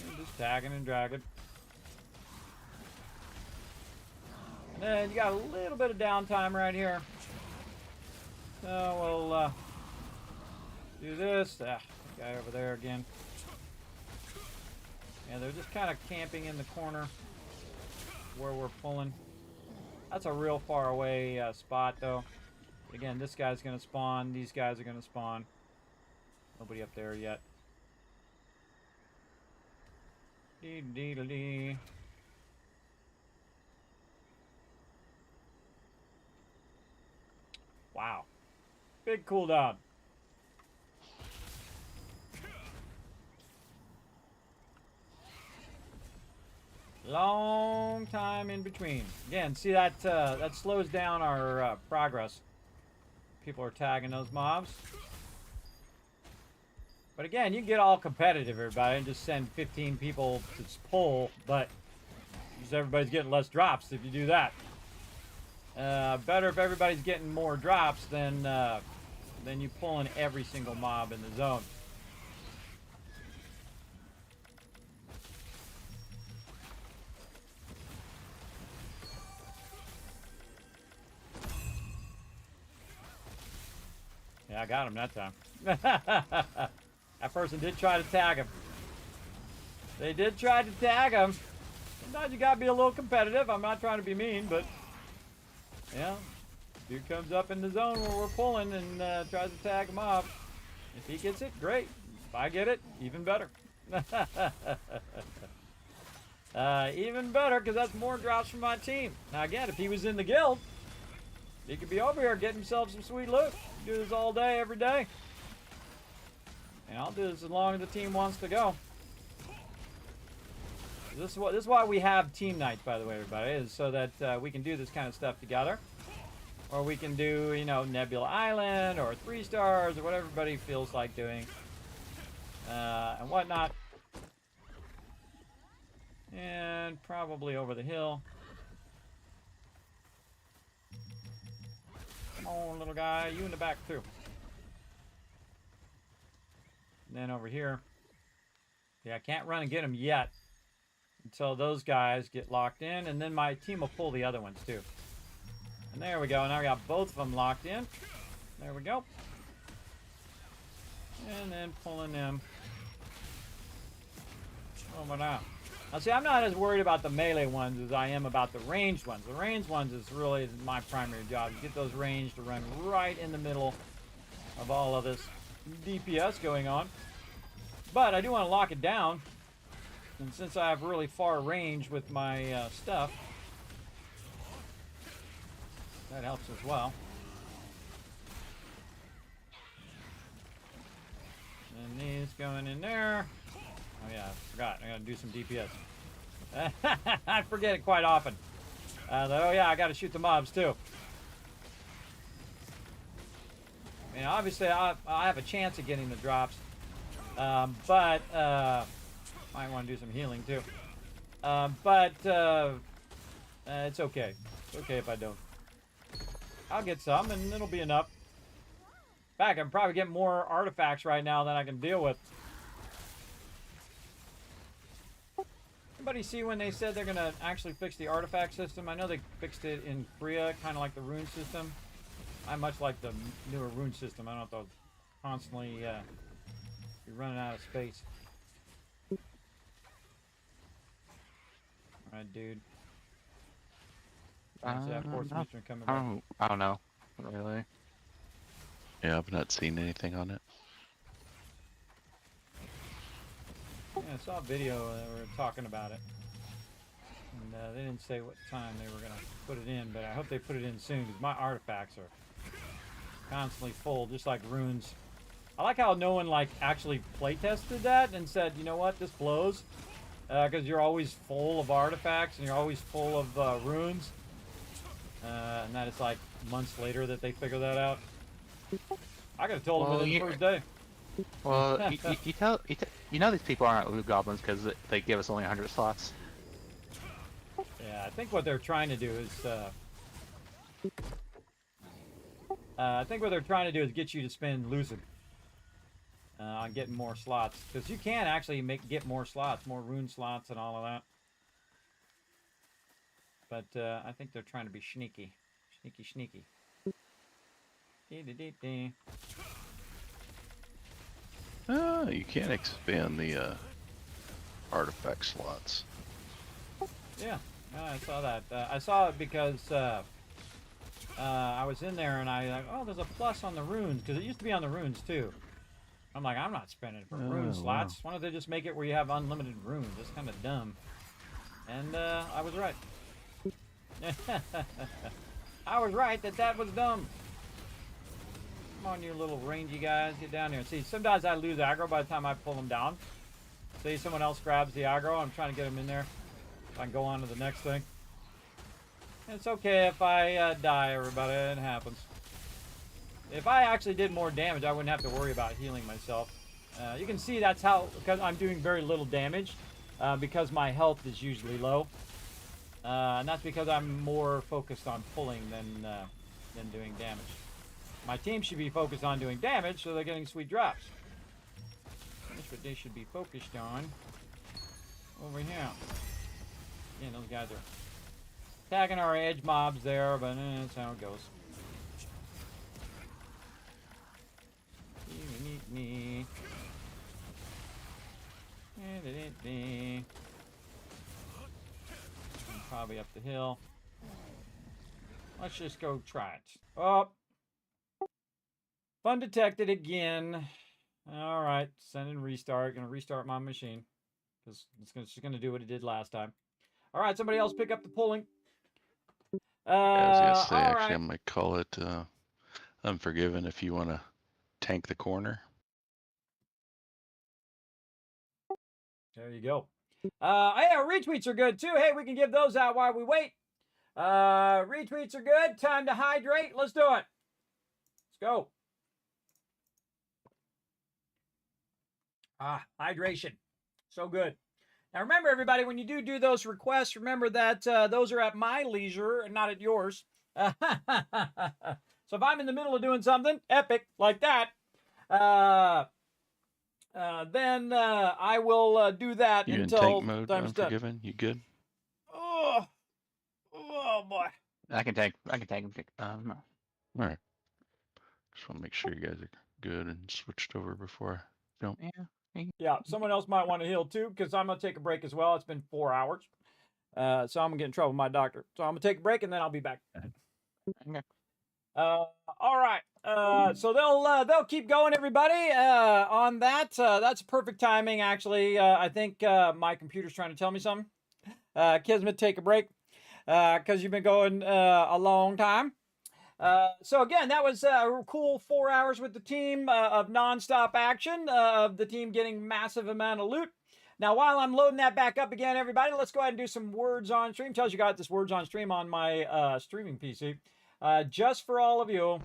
And just tagging and dragging. And then you got a little bit of downtime right here. So we'll do this. Guy over there again. Yeah, they're just kind of camping in the corner where we're pulling. That's a real far away spot, though. Again, this guy's going to spawn. These guys are going to spawn. Nobody up there yet. Dee-dee-dee-dee. Wow. Big cooldown. Long time in between. Again, see that that slows down our progress. People are tagging those mobs. But again, you can get all competitive, everybody, and just send 15 people to pull, but just everybody's getting less drops if you do that. Better if everybody's getting more drops than you pulling every single mob in the zone. Yeah, I got him that time. That person did try to tag him. They did try to tag him. Sometimes you gotta be a little competitive. I'm not trying to be mean, but yeah, dude comes up in the zone where we're pulling and tries to tag him off. If he gets it, great. If I get it, even better. Even better, because that's more drops from my team. Now again, if he was in the guild, he could be over here getting himself some sweet loot. Do this all day, every day. And I'll do this as long as the team wants to go. This is why we have team nights, by the way, everybody, is so that we can do this kind of stuff together. Or we can do, you know, Nebula Island or 3 stars or whatever everybody feels like doing. And whatnot. And probably over the hill. Come on, little guy. You in the back, too. And then over here. Yeah, I can't run and get him yet. Until those guys get locked in. And then my team will pull the other ones, too. And there we go. Now we got both of them locked in. There we go. And then pulling them. Oh, my God. Now, see, I'm not as worried about the melee ones as I am about the ranged ones. The ranged ones is really my primary job. Get those ranged to run right in the middle of all of this DPS going on. But I do want to lock it down. And since I have really far range with my stuff, that helps as well. And these going in there. Oh yeah, I forgot. I gotta do some DPS. I forget it quite often. Oh yeah, I got to shoot the mobs too. I mean, obviously I have a chance of getting the drops, but might want to do some healing too. But it's okay. It's okay if I don't. I'll get some, and it'll be enough. In fact, I'm probably getting more artifacts right now than I can deal with. Anybody see when they said they're going to actually fix the artifact system? I know they fixed it in Korea, kind of like the rune system. I much like the newer rune system. I don't have to constantly be running out of space. Alright, dude. Is that force mission coming back? I don't know. Not really. Yeah, I've not seen anything on it. Yeah, I saw a video that were talking about it. And they didn't say what time they were going to put it in, but I hope they put it in soon because my artifacts are constantly full, just like runes. I like how no one like actually playtested that and said, you know what, this blows. Because you're always full of artifacts and you're always full of runes. And that is like months later that they figure that out. I could have told them within the first day. Well, you know these people aren't loot goblins because they give us only 100 slots. Yeah, I think what they're trying to do is get you to spend lucid on getting more slots, because you can actually get more slots, more rune slots, and all of that. But I think they're trying to be sneaky, sneaky. You can expand the artifact slots. Yeah, I saw that. I saw it because I was in there and I like, oh, there's a plus on the runes, because it used to be on the runes too. I'm like, I'm not spending it for rune slots. Why don't they just make it where you have unlimited runes? That's kind of dumb. And I was right. I was right that was dumb. Come on, you little rangy guys, get down here. See, sometimes I lose aggro by the time I pull them down. See, someone else grabs the aggro. I'm trying to get them in there. I can go on to the next thing. It's okay if I die, everybody. It happens. If I actually did more damage, I wouldn't have to worry about healing myself. You can see that's how, because I'm doing very little damage, because my health is usually low. And that's because I'm more focused on pulling than doing damage. My team should be focused on doing damage, so they're getting sweet drops. That's what they should be focused on. Over here. Yeah, those guys are tagging our edge mobs there, but that's how it goes. Probably up the hill. Let's just go try it. Oh, fun detected again. All right, send and restart. Gonna restart my machine because it's just gonna do what it did last time. All right, somebody else pick up the pulling. I was gonna say, actually, right. I might call it Unforgiven if you want to tank the corner. There you go. Hey, our retweets are good too. Hey, we can give those out while we wait. Retweets are good. Time to hydrate. Let's do it. Let's go. Hydration. So good. Now remember, everybody, when you do those requests, remember that those are at my leisure and not at yours. So if I'm in the middle of doing something epic like that, then I will do that You until in tank mode, time's done. Unforgiven? You good? Oh boy. I can tank. All right. Just want to make sure you guys are good and switched over before I jump. Yeah, someone else might want to heal too, because I'm going to take a break as well. It's been 4 hours. So I'm going to get in trouble with my doctor. So I'm going to take a break and then I'll be back. Okay. All right. So they'll keep going, everybody, on that. That's perfect timing, actually. I think my computer's trying to tell me something. Kismet, take a break, because you've been going a long time. So again, that was a cool 4 hours with the team of nonstop action, of the team getting massive amount of loot, Now, while I'm loading that back up again, everybody, let's go ahead and do some words on stream. Tells you got this words on stream on my streaming PC, just for all of you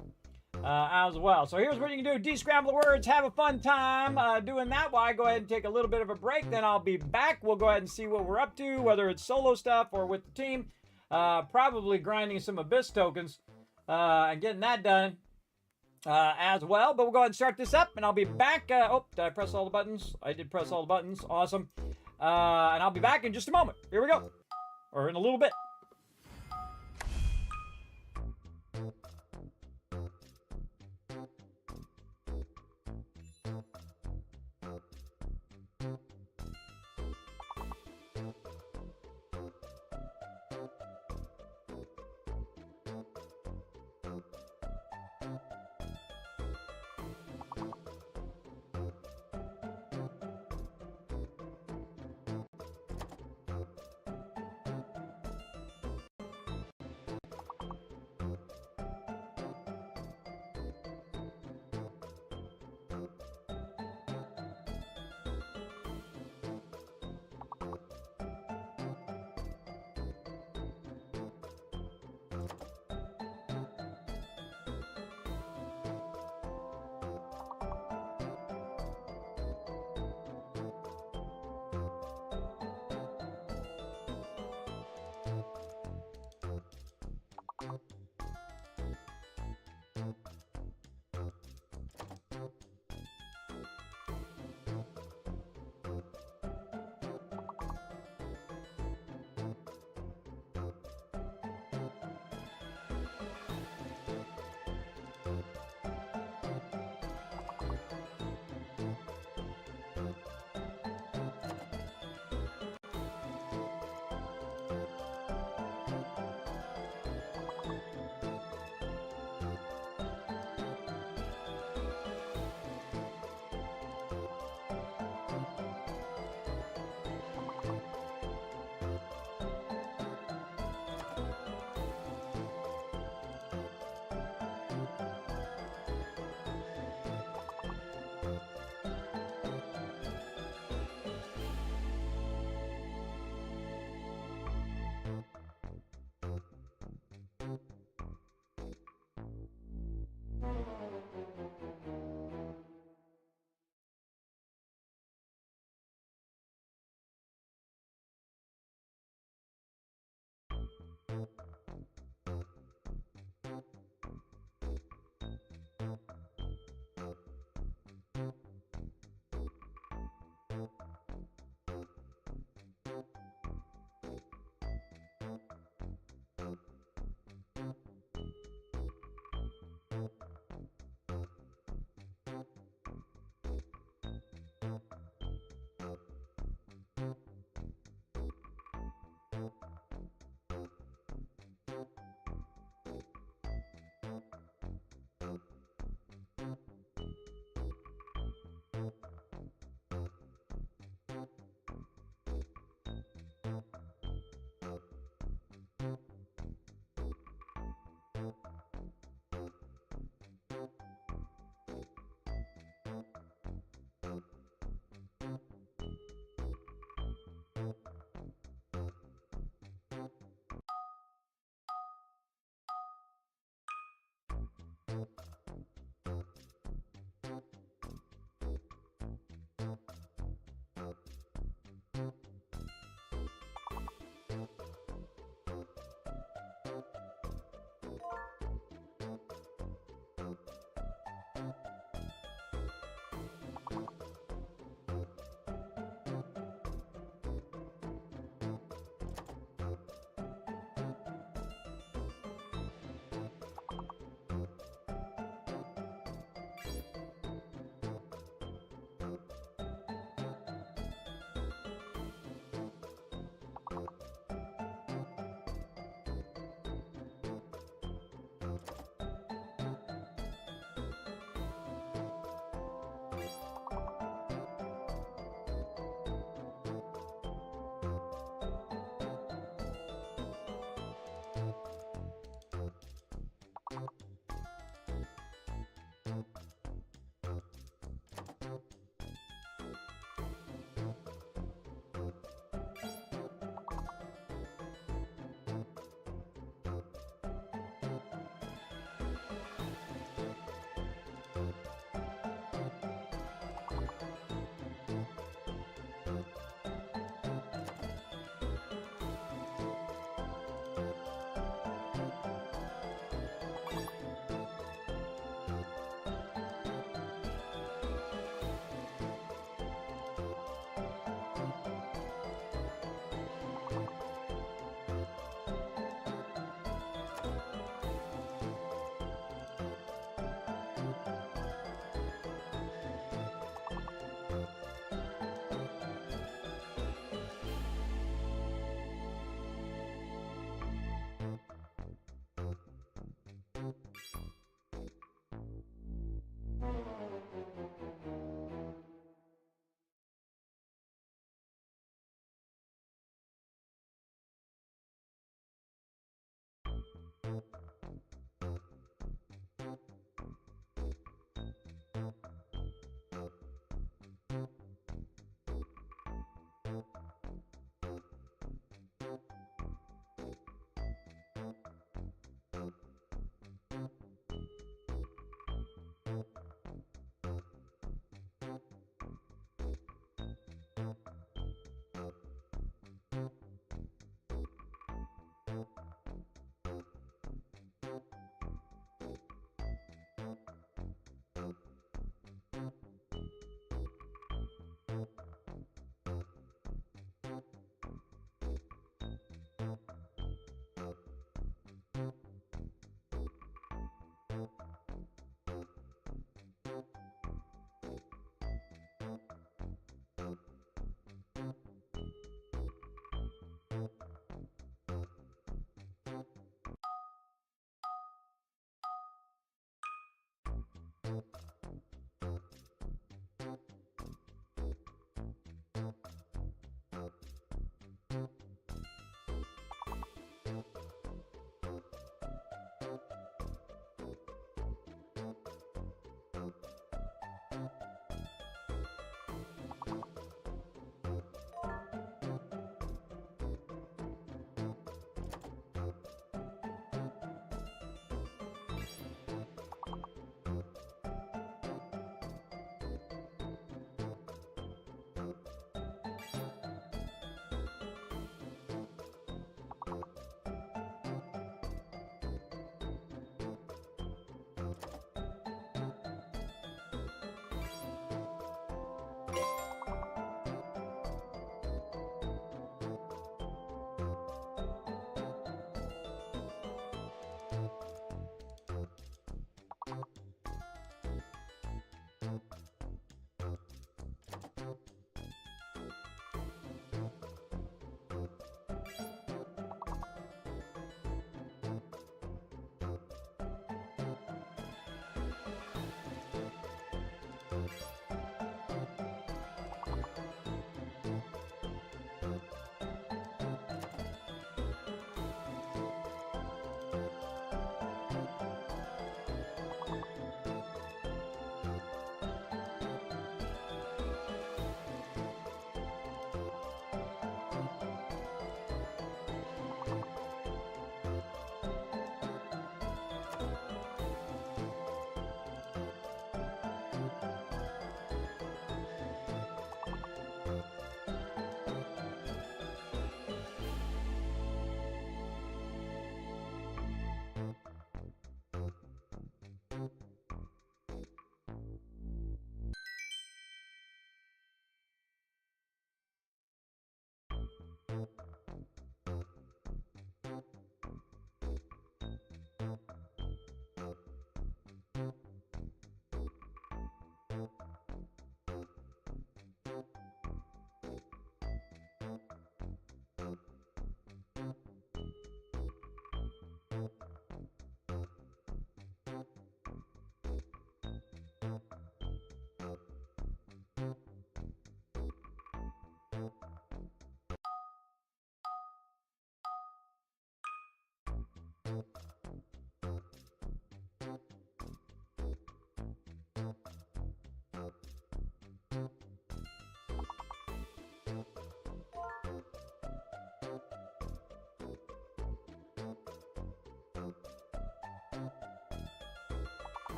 as well. So here's what you can do: descramble the words, have a fun time doing that. While I go ahead and take a little bit of a break, then I'll be back. We'll go ahead and see what we're up to, whether it's solo stuff or with the team. Probably grinding some Abyss tokens and getting that done. As well, but we'll go ahead and start this up, and I'll be back. Oh, did I press all the buttons? I did press all the buttons. Awesome. And I'll be back in just a moment. Here we go. Or in a little bit.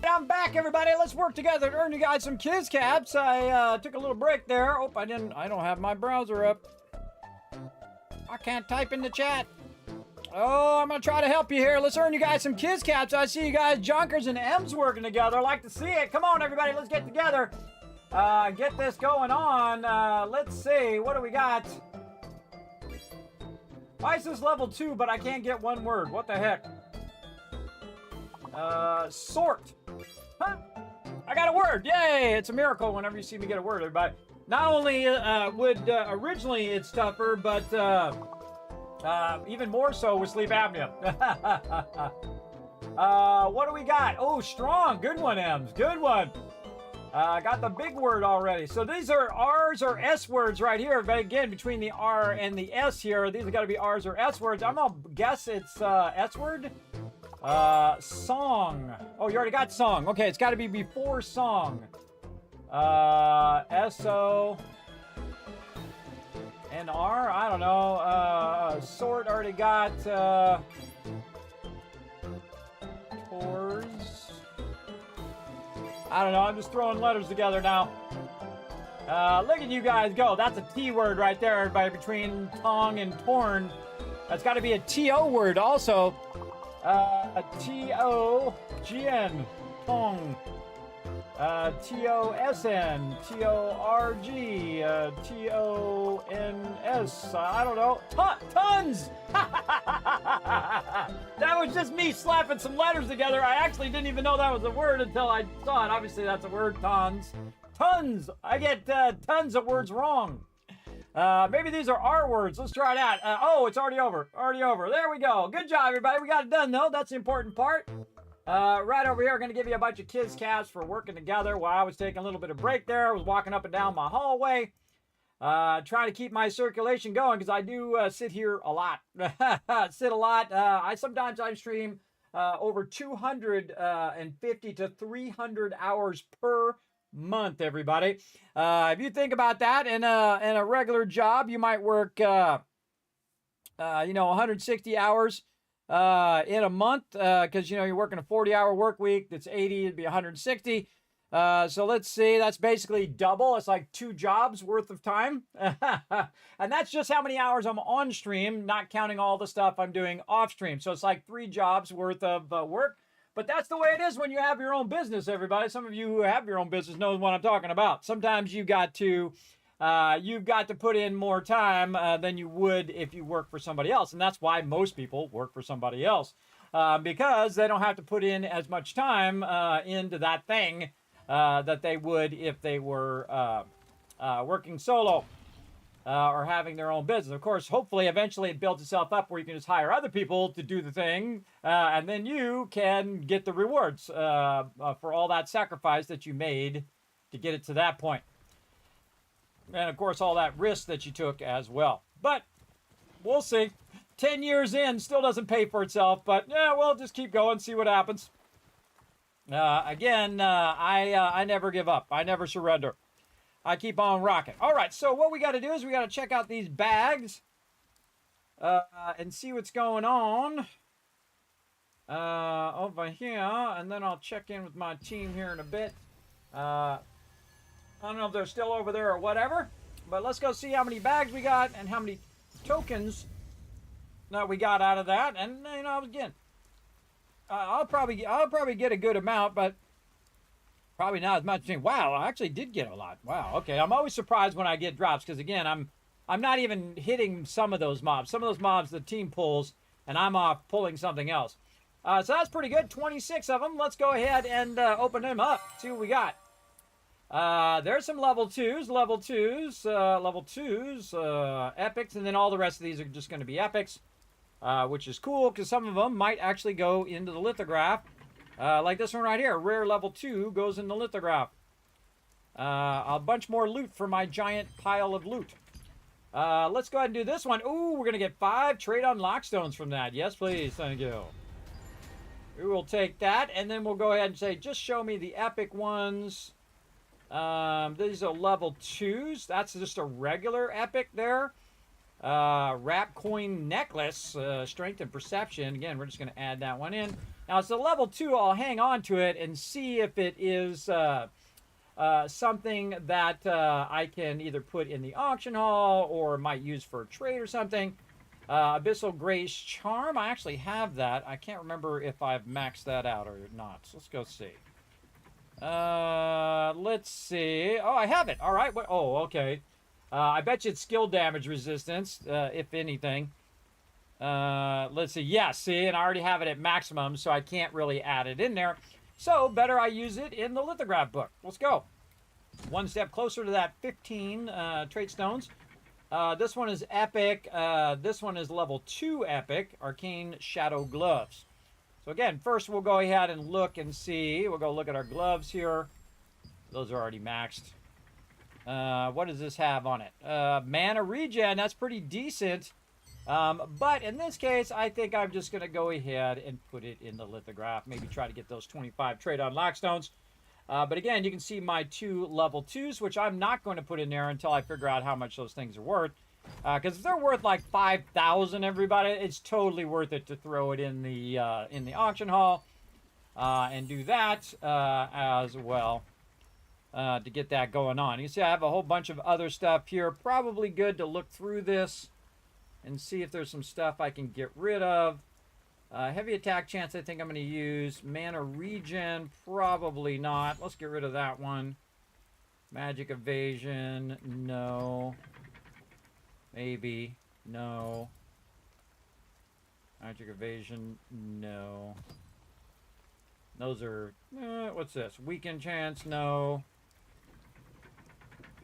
I'm back, everybody. Let's work together to earn you guys some Kiz Caps. I took a little break there. Oh, I don't have my browser up. I can't type in the chat. Oh, I'm gonna try to help you here. Let's earn you guys some Kiz Caps. I see you guys, Junkers and M's, working together. I like to see it. Come on, everybody. Let's get together. Get this going on. Let's see. What do we got? Why is this level 2, but I can't get one word? What the heck? Sort. Huh? I got a word. Yay! It's a miracle whenever you see me get a word, everybody. Not only would originally it's tougher, but even more so with sleep apnea. What do we got? Oh, strong. Good one, Ems. Good one. Got the big word already. So these are R's or S words right here. But again, between the R and the S here, these have got to be R's or S words. I'm going to guess it's S word. Song. Oh, you already got song. Okay, it's got to be before song. S-O and R. I don't know. Sort already got, tours. I don't know. I'm just throwing letters together now. Look at you guys go. That's a T word right there, everybody, between tong and torn. That's got to be a T-O word also. A T-O-G-N. Tong. T-O-S-N. T-O-R-G. T-O-N-S. I don't know. Tons! That was just me slapping some letters together. I actually didn't even know that was a word until I saw it. Obviously, that's a word. Tons. Tons! I get tons of words wrong. Maybe these are R words. Let's try it out. Oh, it's already over. Already over. There we go. Good job, everybody. We got it done, though. That's the important part. Right over here, we're going to give you a bunch of Kiz Caps for working together while I was taking a little bit of break there. I was walking up and down my hallway, trying to keep my circulation going because I do sit here a lot. Sit a lot. I stream over 250 to 300 hours per month, everybody. If you think about that, in a regular job, you might work, 160 hours in a month, because you're working a 40-hour work week. That's 80. It'd be 160. So let's see. That's basically double. It's like 2 jobs worth of time, and that's just how many hours I'm on stream, not counting all the stuff I'm doing off stream. So it's like 3 jobs worth of work. But that's the way it is when you have your own business, everybody. Some of you who have your own business know what I'm talking about. Sometimes you've got to put in more time than you would if you work for somebody else. And that's why most people work for somebody else, because they don't have to put in as much time into that thing that they would if they were working solo or having their own business. Of course, hopefully, eventually it builds itself up where you can just hire other people to do the thing, and then you can get the rewards for all that sacrifice that you made to get it to that point. And, of course, all that risk that you took as well. But we'll see. 10 years in, still doesn't pay for itself. But, yeah, we'll just keep going, see what happens. Again, I never give up. I never surrender. I keep on rocking. All right, so what we got to do is we got to check out these bags and see what's going on over here. And then I'll check in with my team here in a bit. I don't know if they're still over there or whatever, but let's go see how many bags we got and how many tokens that we got out of that. And again, I'll probably get a good amount, but probably not as much. Wow, I actually did get a lot. Wow. Okay, I'm always surprised when I get drops because again, I'm not even hitting some of those mobs. Some of those mobs the team pulls, and I'm off pulling something else. So that's pretty good. 26 of them. Let's go ahead and open them up. See what we got. There's some level 2s, epics, and then all the rest of these are just going to be epics, which is cool because some of them might actually go into the lithograph, like this one right here. Rare level 2 goes in the lithograph. A bunch more loot for my giant pile of loot. Let's go ahead and do this one. Ooh, we're going to get 5 trade unlock stones from that. Yes, please. Thank you. We will take that, and then we'll go ahead and say, just show me the epic ones. These are level 2s. That's just a regular epic there. Wrap coin necklace, strength and perception. Again, we're just going to add that one in. Now, it's a level 2. I'll hang on to it and see if it is something that I can either put in the auction hall or might use for a trade or something. Abyssal Grace Charm. I actually have that. I can't remember if I've maxed that out or not. So let's go see. Let's see. Oh, I have it. All right. What? Oh, okay. I bet you it's skill damage resistance, if anything. Let's see. Yeah, see, and I already have it at maximum, so I can't really add it in there. So, better I use it in the lithograph book. Let's go. One step closer to that 15 trait stones. This one is epic. This one is level 2 epic. Arcane Shadow Gloves. So again, first we'll go ahead and look and see. We'll go look at our gloves here. Those are already maxed. What does this have on it? Mana regen. That's pretty decent. But in this case, I think I'm just going to go ahead and put it in the lithograph. Maybe try to get those 25 trade on lockstones. But again, you can see my 2 level 2s, which I'm not going to put in there until I figure out how much those things are worth. Because if they're worth like 5,000, everybody, it's totally worth it to throw it in the auction hall and do that as well to get that going on. You see, I have a whole bunch of other stuff here. Probably good to look through this and see if there's some stuff I can get rid of. Heavy attack chance, I think I'm going to use. Mana regen, probably not. Let's get rid of that one. Magic evasion, no. Maybe, no. Magic evasion, no. Those are, what's this? Weaken chance, no.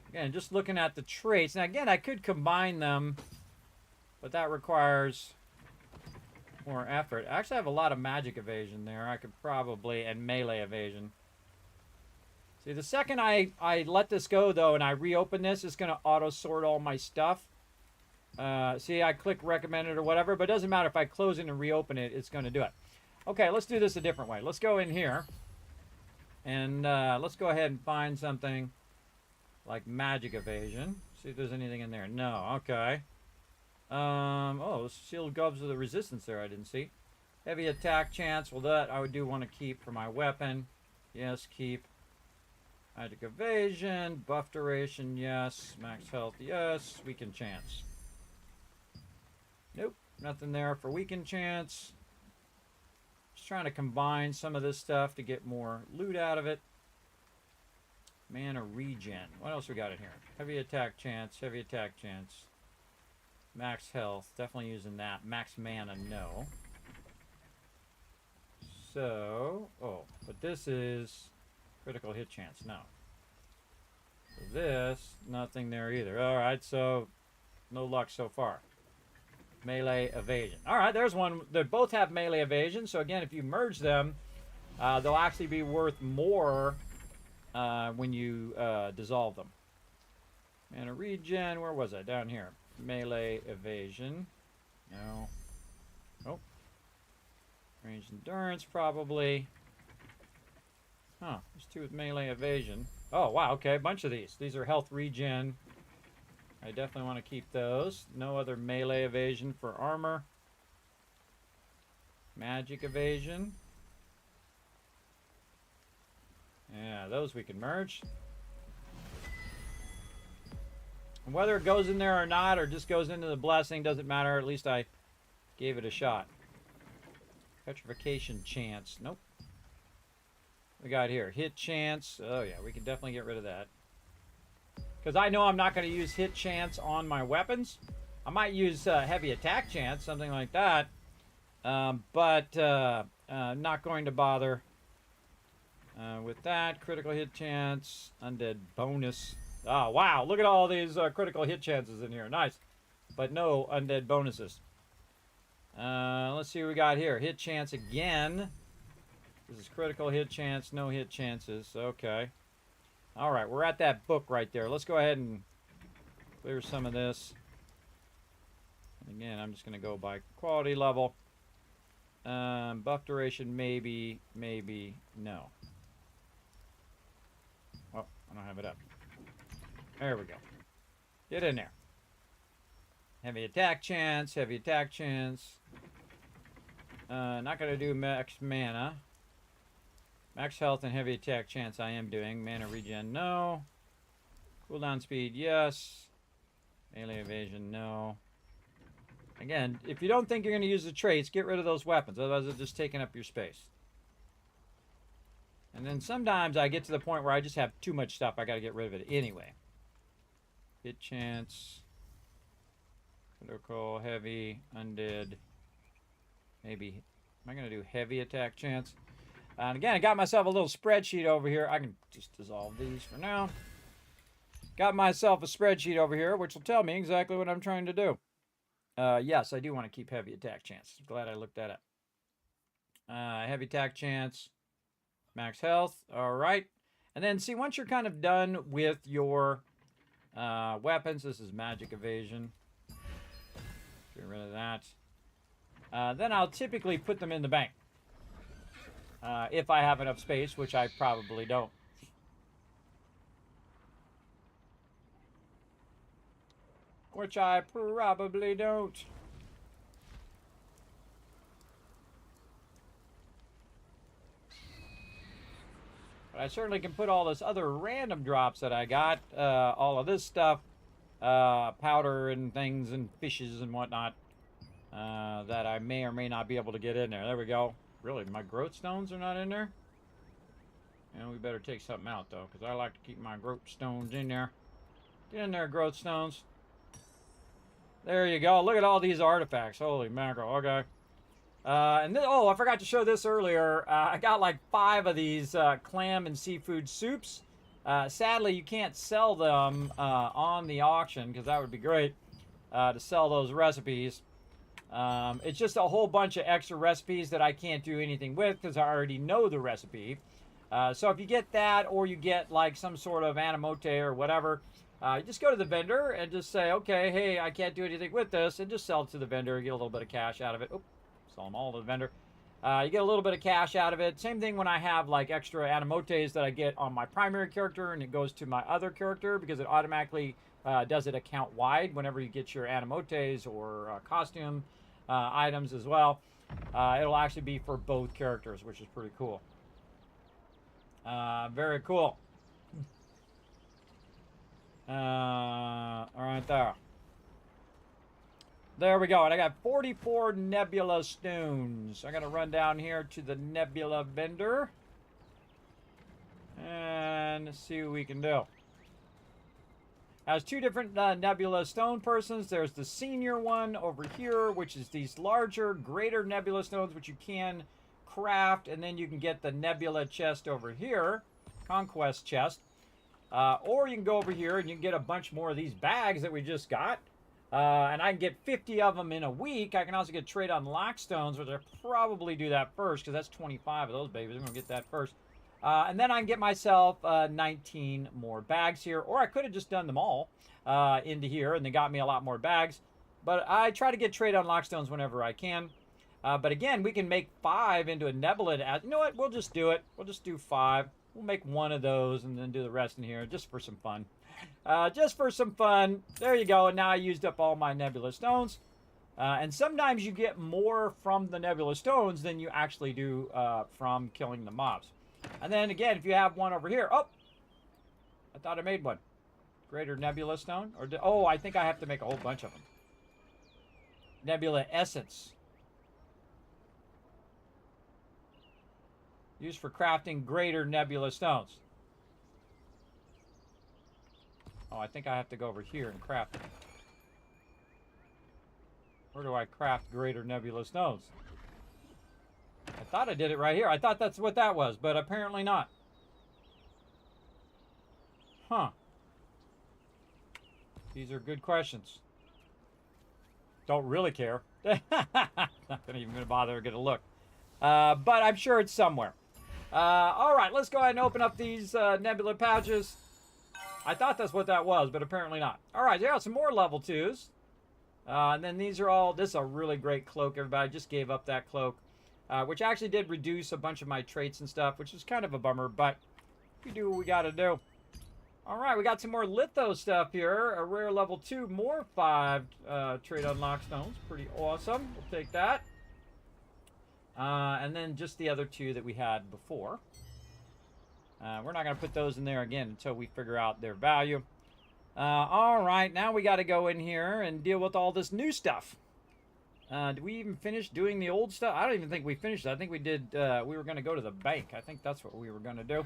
Again, just looking at the traits. Now, again, I could combine them, but that requires more effort. I actually have a lot of magic evasion there. I could probably, and melee evasion. See, the second I let this go, though, and I reopen this, it's going to auto-sort all my stuff. See, I click recommended or whatever, but it doesn't matter if I close it and reopen it, it's going to do it. Okay, let's do this a different way. Let's go in here, and let's go ahead and find something like magic evasion. See if there's anything in there. No, okay. Oh, sealed gloves with a resistance there I didn't see. Heavy attack chance. Well, that I do want to keep for my weapon. Yes, keep. Magic evasion. Buff duration, yes. Max health, yes. Weaken chance. Nope, nothing there for weaken chance. Just trying to combine some of this stuff to get more loot out of it. Mana regen. What else we got in here? Heavy attack chance, heavy attack chance. Max health, definitely using that. Max mana, no. So, oh, but this is critical hit chance, no. So this, nothing there either. Alright, so no luck so far. Melee evasion. Alright, there's one. They both have melee evasion, so again, if you merge them, they'll actually be worth more when you dissolve them. Mana regen, where was I? Down here. Melee evasion. No. Oh. Range endurance, probably. Huh. There's 2 with melee evasion. Oh, wow. Okay, a bunch of these. These are health regen. I definitely want to keep those. No other melee evasion for armor. Magic evasion. Yeah, those we can merge. And whether it goes in there or not, or just goes into the blessing, doesn't matter. At least I gave it a shot. Petrification chance. Nope. We got here. Hit chance. Oh, yeah. We can definitely get rid of that. Because I know I'm not going to use hit chance on my weapons. I might use heavy attack chance, something like that. But not going to bother with that. Critical hit chance. Undead bonus. Oh, wow. Look at all these critical hit chances in here. Nice. But no undead bonuses. Let's see what we got here. Hit chance again. This is critical hit chance. No hit chances. Okay. Alright, we're at that book right there. Let's go ahead and clear some of this. And again, I'm just going to go by quality level. Buff duration, maybe, no. Oh, I don't have it up. There we go. Get in there. Heavy attack chance, heavy attack chance. Not going to do max mana. Max health and heavy attack chance I am doing. Mana regen, no. Cooldown speed, yes. Melee evasion, no. Again, if you don't think you're going to use the traits, get rid of those weapons. Otherwise, they're just taking up your space. And then sometimes I get to the point where I just have too much stuff. I got to get rid of it anyway. Hit chance. Critical, heavy, undead. Maybe. Am I going to do heavy attack chance? And again, I got myself a little spreadsheet over here. I can just dissolve these for now. Got myself a spreadsheet over here, which will tell me exactly what I'm trying to do. Yes, I do want to keep heavy attack chance. Glad I looked that up. Heavy attack chance. Max health. All right. And then, see, once you're kind of done with your weapons, this is magic evasion. Get rid of that. Then I'll typically put them in the bank. If I have enough space, which I probably don't. Which I probably don't. But I certainly can put all this other random drops that I got. All of this stuff. Powder and things and fishes and whatnot. That I may or may not be able to get in there. There we go. Really, my growth stones are not in there? And we better take something out, though, because I like to keep my growth stones in there. Get in there, growth stones. There you go. Look at all these artifacts. Holy mackerel. Okay. And then, oh, I forgot to show this earlier. I got like 5 of these clam and seafood soups. Sadly, you can't sell them on the auction, because that would be great to sell those recipes. It's just a whole bunch of extra recipes that I can't do anything with because I already know the recipe. So if you get that, or you get like some sort of animote or whatever, you just go to the vendor and just say, okay, hey, I can't do anything with this, and just sell it to the vendor, get a little bit of cash out of it. Oop, sell them all to the vendor. You get a little bit of cash out of it. Same thing when I have like extra animotes that I get on my primary character and it goes to my other character, because it automatically does it account wide whenever you get your animotes or costume items as well. It'll actually be for both characters, which is pretty cool. Very cool. All right, there. There we go. And I got 44 nebula stones. I got to run down here to the nebula vendor and see what we can do. Has 2 different nebula stone persons. There's the senior one over here, which is these larger, greater nebula stones, which you can craft, and then you can get the nebula chest over here, conquest chest. Or you can go over here and you can get a bunch more of these bags that we just got. And I can get 50 of them in a week. I can also get trade on lock stones, which I'll probably do that first, because that's 25 of those babies. I'm going to get that first. And then I can get myself 19 more bags here. Or I could have just done them all into here, and they got me a lot more bags. But I try to get trade on lock stones whenever I can. But again, we can make 5 into a nebula. You know what? We'll just do it. We'll just do 5. We'll make 1 of those and then do the rest in here just for some fun. Just for some fun. There you go. And now I used up all my nebula stones. And sometimes you get more from the nebula stones than you actually do from killing the mobs. And then again, if you have one over here. Oh! I thought I made one. Greater nebula stone? Or oh, I think I have to make a whole bunch of them. Nebula essence. Used for crafting greater nebula stones. Oh, I think I have to go over here and craft them. Where do I craft greater nebula stones? I thought I did it right here. I thought that's what that was, but apparently not. Huh. These are good questions. Don't really care. Not even going to bother to get a look. But I'm sure it's somewhere. All right, let's go ahead and open up these nebula pouches. I thought that's what that was, but apparently not. All right, there are some more level 2s. And then these are all, this is a really great cloak, everybody. I just gave up that cloak, which actually did reduce a bunch of my traits and stuff, which is kind of a bummer, but we do what we got to do. All right, we got some more litho stuff here. A rare level 2, more 5 trade unlock stones. Pretty awesome. We'll take that. And then just the other 2 that we had before. We're not going to put those in there again until we figure out their value. All right, now we got to go in here and deal with all this new stuff. Did we even finish doing the old stuff? I don't even think we finished it. I think we did. We were going to go to the bank. I think that's what we were going to do.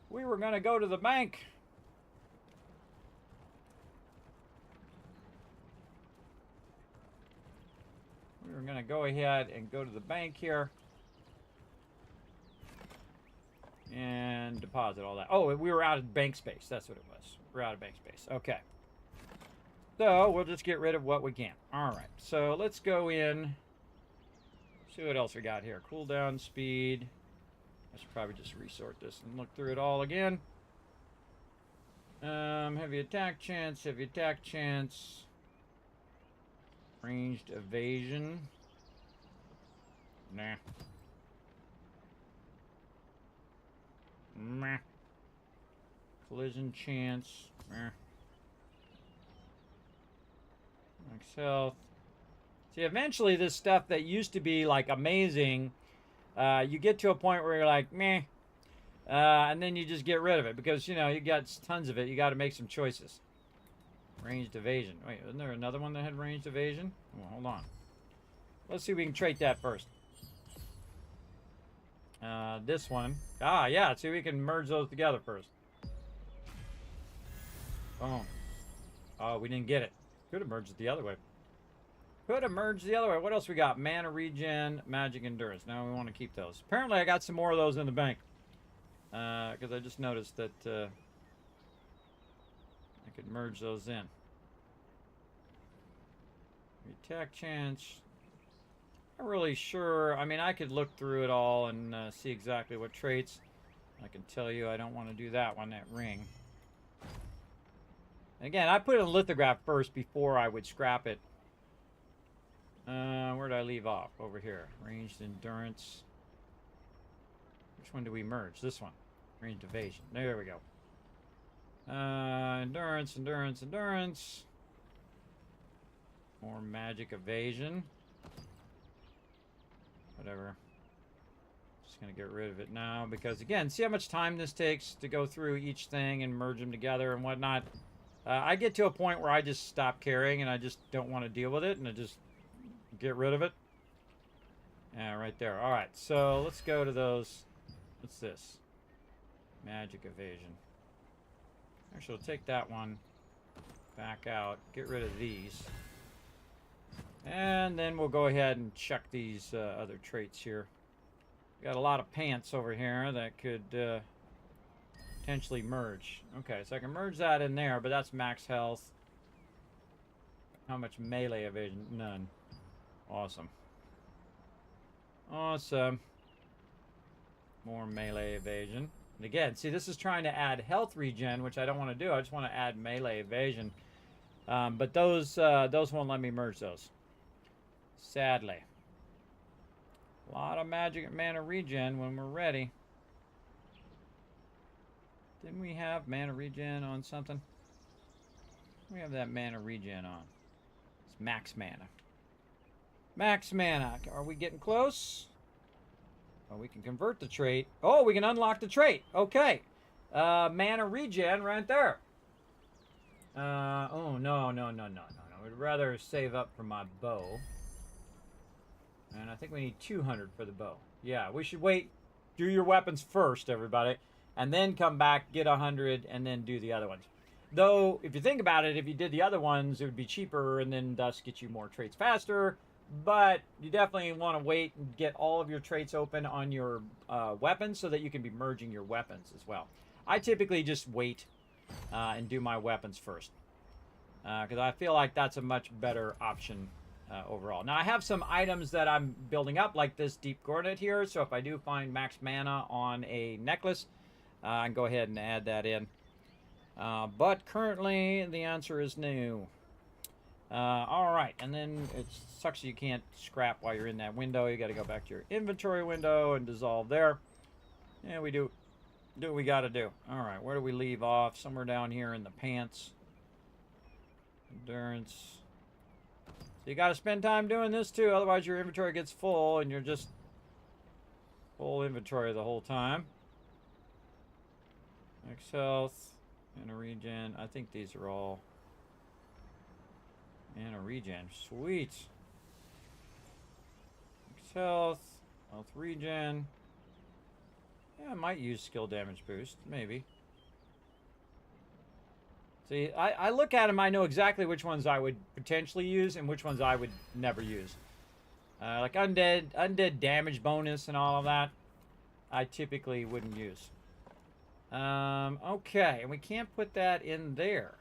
We were going to go to the bank. We were going to go ahead and go to the bank here. And deposit all that. Oh, we were out of bank space. That's what it was. We're out of bank space. Okay. So, we'll just get rid of what we can. Alright, so let's go in. See what else we got here. Cooldown speed. I should probably just resort this and look through it all again. Heavy attack chance, heavy attack chance. Ranged evasion. Nah. Meh. Collision chance. Meh. Max health. See, eventually this stuff that used to be like amazing, you get to a point where you're like, meh. And then you just get rid of it because, you know, you got tons of it. You got to make some choices. Ranged evasion. Wait, isn't there another one that had ranged evasion? Oh, hold on. Let's see if we can trait that first. This one. Ah, yeah. See, we can merge those together first. Boom. Oh, we didn't get it. Could have merged it the other way. Could have merged the other way. What else we got? Mana regen, magic endurance. Now we want to keep those. Apparently, I got some more of those in the bank. Because I just noticed that I could merge those in. Attack chance. Not really sure. I mean, I could look through it all and see exactly what traits. I can tell you I don't want to do that one, that ring. Again, I put it in lithograph first before I would scrap it. Where did I leave off? Over here. Ranged endurance. Which one do we merge? This one. Ranged evasion. There we go. Endurance, endurance, endurance. More magic evasion. Whatever. Just going to get rid of it now because, again, see how much time this takes to go through each thing and merge them together and whatnot. I get to a point where I just stop caring and I just don't want to deal with it and I just get rid of it. Yeah, right there. All right, so let's go to those. What's this? Magic evasion. Actually, we'll take that one back out. Get rid of these. And then we'll go ahead and check these other traits here. Got a lot of pants over here that could potentially merge. Okay, so I can merge that in there, but that's max health. How much melee evasion? None. Awesome. Awesome. More melee evasion. And again, see, this is trying to add health regen, which I don't want to do. I just want to add melee evasion. But those won't let me merge those. Sadly. A lot of magic mana regen when we're ready. Didn't we have mana regen on something? We have that mana regen on. It's max mana. Max mana. Are we getting close? Oh, we can convert the trait. Oh, we can unlock the trait. Okay. Mana regen right there. Oh, no. I'd rather save up for my bow. And I think we need 200 for the bow. Yeah, we should wait. Do your weapons first, everybody. And then come back, get 100, and then do the other ones. Though, if you think about it, if you did the other ones, it would be cheaper and then thus get you more traits faster. But you definitely want to wait and get all of your traits open on your weapons so that you can be merging your weapons as well. I typically just wait and do my weapons first. Because I feel like that's a much better option overall. Now, I have some items that I'm building up, like this Deep Gordit here. So if I do find max mana on a necklace, I can go ahead and add that in. But currently, the answer is no. All right, and then it sucks you can't scrap while you're in that window. You got to go back to your inventory window and dissolve there. Yeah, we do what we got to do. All right, where do we leave off? Somewhere down here in the pants. Endurance. So you got to spend time doing this too, otherwise your inventory gets full and you're just full inventory the whole time. Max health and a regen. I think these are all. And a regen. Sweet. Max health. Health regen. Yeah, I might use skill damage boost. Maybe. See, I look at them, I know exactly which ones I would potentially use and which ones I would never use. Like undead damage bonus and all of that, I typically wouldn't use. Okay, and we can't put that in there.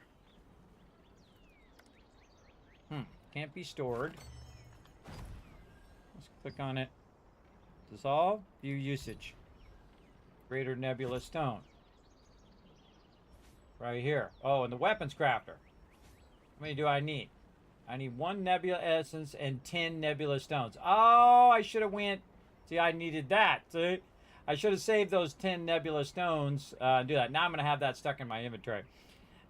Can't be stored. Let's click on it. Dissolve. View usage. Greater Nebula Stone. Right here. Oh, and the weapons crafter. How many do I need? I need 1 Nebula Essence and 10 Nebula Stones. Oh, I should have went. See, I needed that. See? I should have saved those 10 Nebula Stones and do that. Now I'm going to have that stuck in my inventory.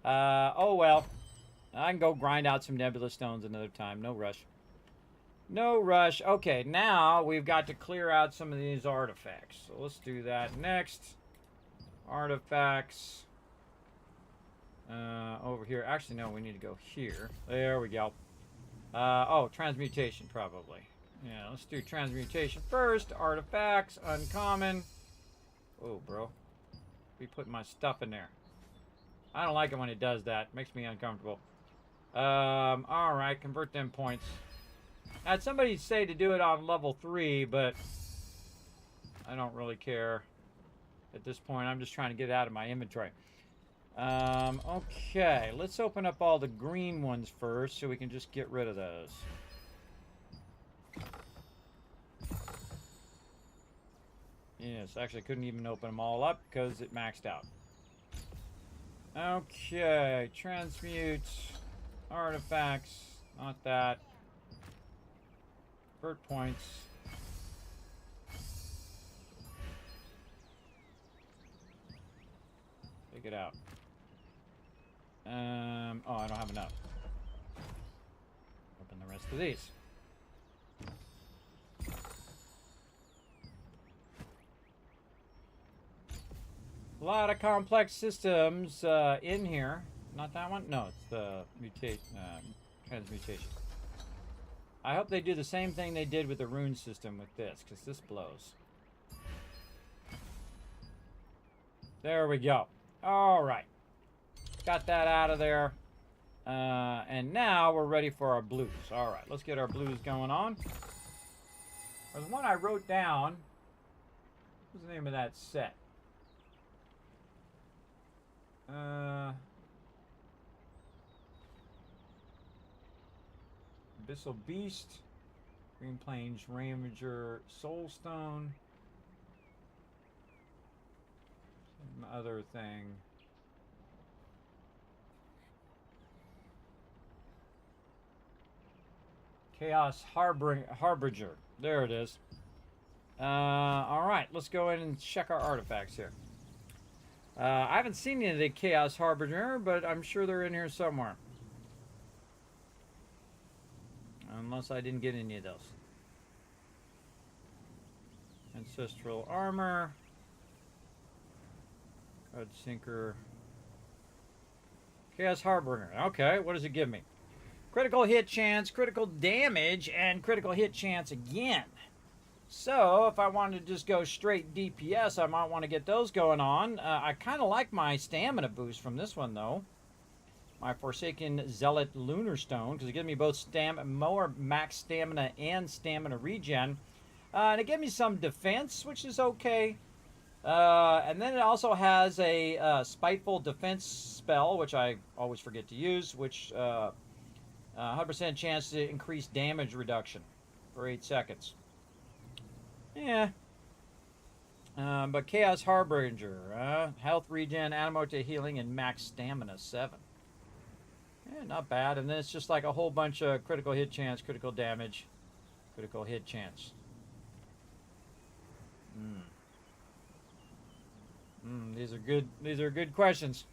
Oh, well. I can go grind out some Nebula Stones another time. No rush. No rush. Okay, now we've got to clear out some of these artifacts. So let's do that next. Artifacts. Over here. Actually, no, we need to go here. There we go. Oh, transmutation, probably. Yeah, let's do transmutation first. Artifacts, uncommon. Oh, bro. Be putting my stuff in there. I don't like it when it does that. Makes me uncomfortable. Alright, convert them points. I had somebody say to do it on level 3, but I don't really care. At this point, I'm just trying to get it out of my inventory. Okay, let's open up all the green ones first so we can just get rid of those. Yes, actually I couldn't even open them all up because it maxed out. Okay, transmute, artifacts, not that. Convert points. Take it out. Oh, I don't have enough. Open the rest of these. A lot of complex systems in here. Not that one? No, it's the transmutation. I hope they do the same thing they did with the rune system with this, because this blows. There we go. All right. Got that out of there. And now we're ready for our blues. All right, let's get our blues going on. There's one I wrote down. What's the name of that set? Abyssal Beast, Green Plains Ramager, Soulstone, some other thing. Chaos Harbinger. There it is. Alright, let's go in and check our artifacts here. I haven't seen any of the Chaos Harbinger, but I'm sure they're in here somewhere. Unless I didn't get any of those. Ancestral Armor. Card Sinker. Chaos Harbinger. Okay, what does it give me? Critical hit chance, critical damage, and critical hit chance again. So, if I wanted to just go straight DPS, I might want to get those going on. I kind of like my stamina boost from this one, though. My Forsaken Zealot Lunar Stone, because it gives me both more max stamina and stamina regen. And it gives me some defense, which is okay. And then it also has a Spiteful Defense spell, which I always forget to use, which 100% chance to increase damage reduction for 8 seconds. Yeah. But Chaos Harbinger, health regen, antidote healing, and max stamina 7. Yeah, not bad. And then it's just like a whole bunch of critical hit chance, critical damage, critical hit chance. These are good. These are good questions.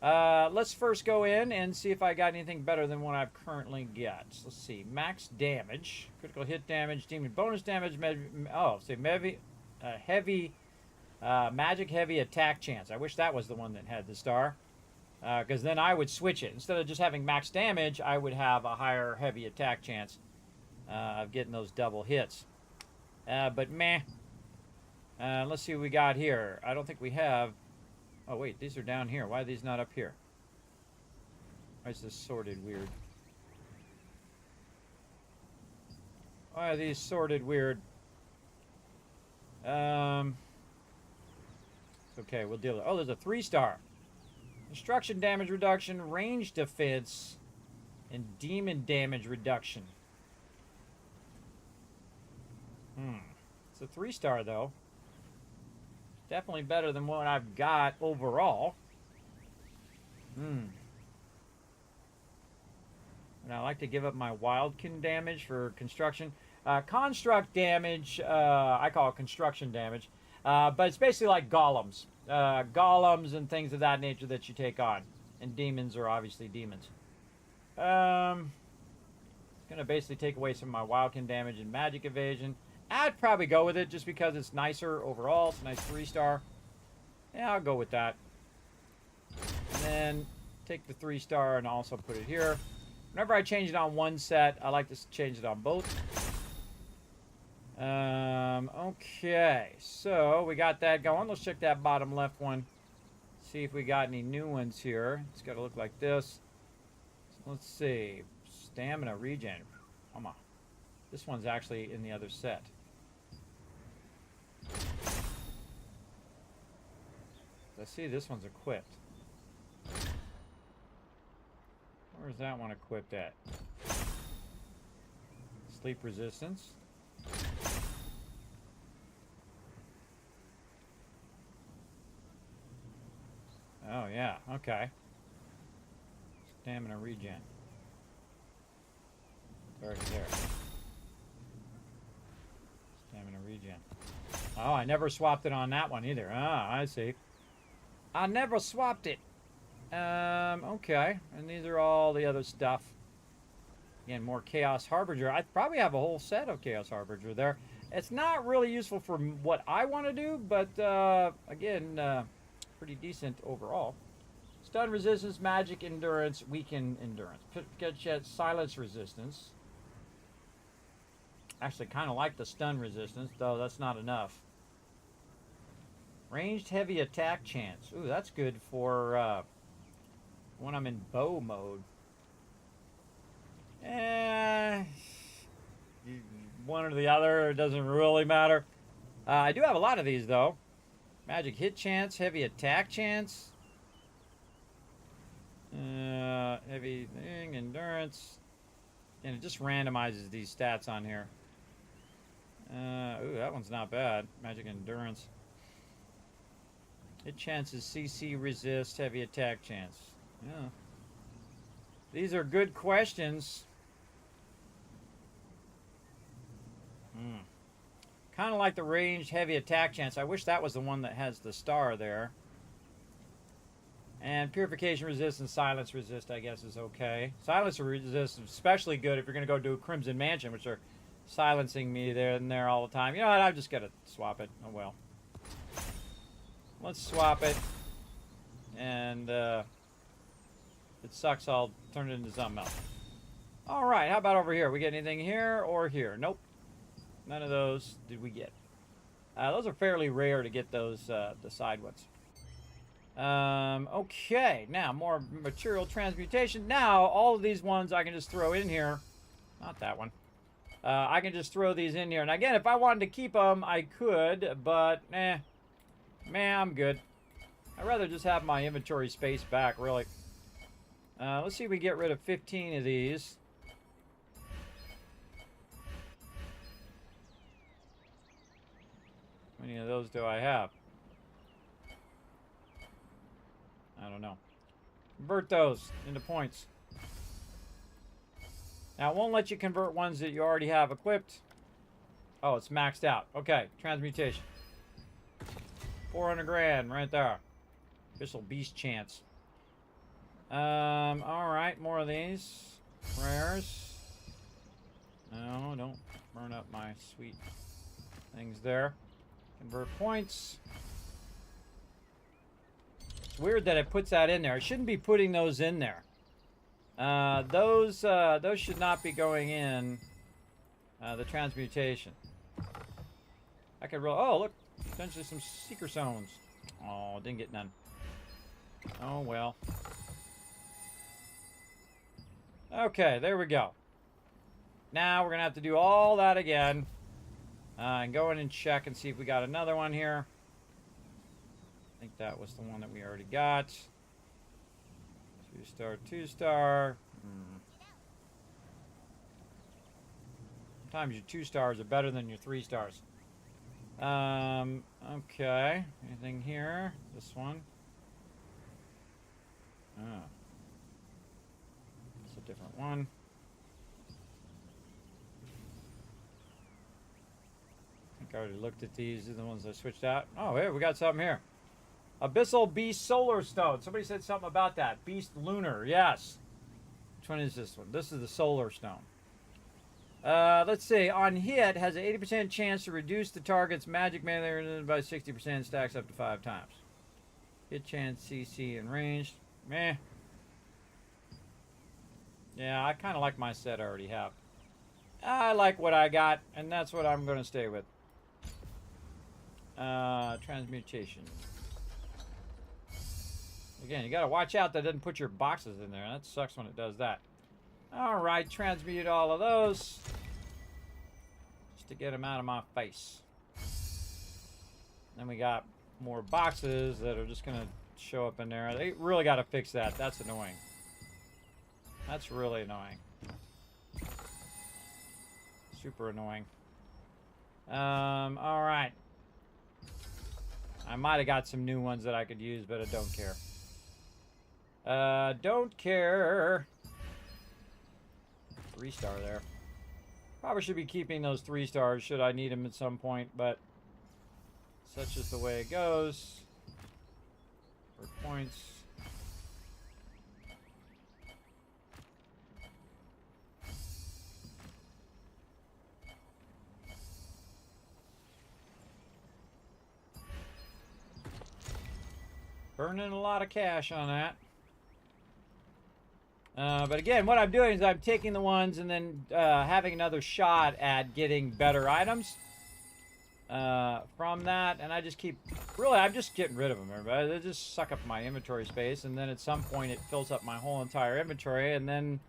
Let's first go in and see if I got anything better than what I've currently got. So let's see. Max damage, critical hit damage, demon bonus damage. Heavy, magic heavy attack chance. I wish that was the one that had the star, because then I would switch it. Instead of just having max damage, I would have a higher heavy attack chance of getting those double hits. But meh. Let's see what we got here. I don't think we have. Oh wait, these are down here. Why are these not up here? Why is this sorted weird? Why are these sorted weird? It's okay, we'll deal with it. Oh, there's a 3-star. Destruction damage reduction, range defense, and demon damage reduction. It's a 3-star though. Definitely better than what I've got overall. And I like to give up my wildkin damage for construction. Construct damage, I call it construction damage. But it's basically like golems. Golems and things of that nature that you take on. And demons are obviously demons. It's going to basically take away some of my wildkin damage and magic evasion. I'd probably go with it just because it's nicer overall. It's a nice 3-star. Yeah, I'll go with that. And then take the 3-star and also put it here. Whenever I change it on one set, I like to change it on both. Okay, so we got that going. Let's check that bottom left one. See if we got any new ones here. It's got to look like this. So let's see. Stamina regen. Come on. This one's actually in the other set. I see this one's equipped. Where's that one equipped at? Sleep resistance. Oh yeah, okay. Stamina regen. It's already there. Stamina regen. Oh, I never swapped it on that one either. Ah, I see. I never swapped it. Okay. And these are all the other stuff. Again, more Chaos Harbinger. I probably have a whole set of Chaos Harbinger there. It's not really useful for what I want to do, but again, pretty decent overall. Stun resistance, magic endurance, weaken endurance. Get silence resistance. Actually, kind of like the stun resistance, though that's not enough. Ranged heavy attack chance. Ooh, that's good for when I'm in bow mode. One or the other, it doesn't really matter. I do have a lot of these, though. Magic hit chance, heavy attack chance. Heavy thing, endurance. And it just randomizes these stats on here. Ooh, that one's not bad. Magic endurance. Hit chances, CC resist, heavy attack chance. Yeah. These are good questions. Kind of like the ranged heavy attack chance. I wish that was the one that has the star there. And purification resist and silence resist, I guess, is okay. Silence resist is especially good if you're going to go do Crimson Mansion, which are silencing me there and there all the time. You know what? I've just got to swap it. Oh, well. Let's swap it. And if it sucks, I'll turn it into something else. All right. How about over here? We get anything here or here? Nope. None of those did we get. Those are fairly rare to get those, the side ones. Okay, now more material transmutation. Now, all of these ones I can just throw in here. Not that one. I can just throw these in here. And again, if I wanted to keep them, I could, but man, I'm good. I'd rather just have my inventory space back, really. Let's see if we get rid of 15 of these. How many of those do I have? I don't know. Convert those into points. Now, it won't let you convert ones that you already have equipped. Oh, it's maxed out. Okay, transmutation. 400 grand right there. Official beast chance. All right, more of these. Rares. No, don't burn up my sweet things there. Convert points. It's weird that it puts that in there. It shouldn't be putting those in there. Those should not be going in the transmutation. I could roll. Oh, look, potentially some seeker zones. Oh, didn't get none. Oh well. Okay, there we go. Now we're gonna have to do all that again, and go in and check and see if we got another one here. I think that was the one that we already got. 2-star, 2-star. Sometimes your 2 stars are better than your 3 stars. Okay. Anything here? This one. Oh. It's a different one. I think I already looked at these. These are the ones I switched out. Oh, here, we got something here. Abyssal Beast Solar Stone. Somebody said something about that. Beast Lunar. Yes. Which one is this one? This is the Solar Stone. Let's see. On hit, has an 80% chance to reduce the target's magic melee by 60%. Stacks up to 5 times. Hit chance, CC, and ranged. Meh. Yeah, I kind of like my set I already have. I like what I got, and that's what I'm going to stay with. Transmutation. Again, you got to watch out that it doesn't put your boxes in there. That sucks when it does that. All right, transmuted all of those. Just to get them out of my face. Then we got more boxes that are just going to show up in there. They really got to fix that. That's annoying. That's really annoying. Super annoying. All right. I might have got some new ones that I could use, but I don't care. Don't care. 3-star there. Probably should be keeping those 3 stars should I need them at some point, but such is the way it goes. For points. Burning a lot of cash on that. But again, what I'm doing is I'm taking the ones and then having another shot at getting better items from that. And I just keep, really, I'm just getting rid of them. Everybody. They just suck up my inventory space. And then at some point it fills up my whole entire inventory. And then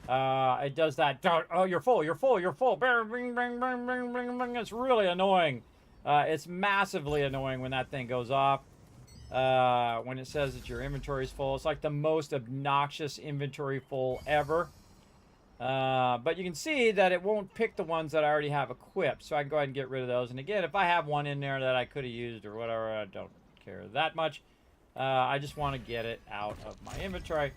it does that, oh, you're full, you're full, you're full. Bing, bing, bing, bing, bing, bing, bing. It's really annoying. It's massively annoying when that thing goes off. When it says that your inventory is full. It's like the most obnoxious inventory full ever. But you can see that it won't pick the ones that I already have equipped. So I can go ahead and get rid of those. And again, if I have one in there that I could have used or whatever, I don't care that much. I just want to get it out of my inventory.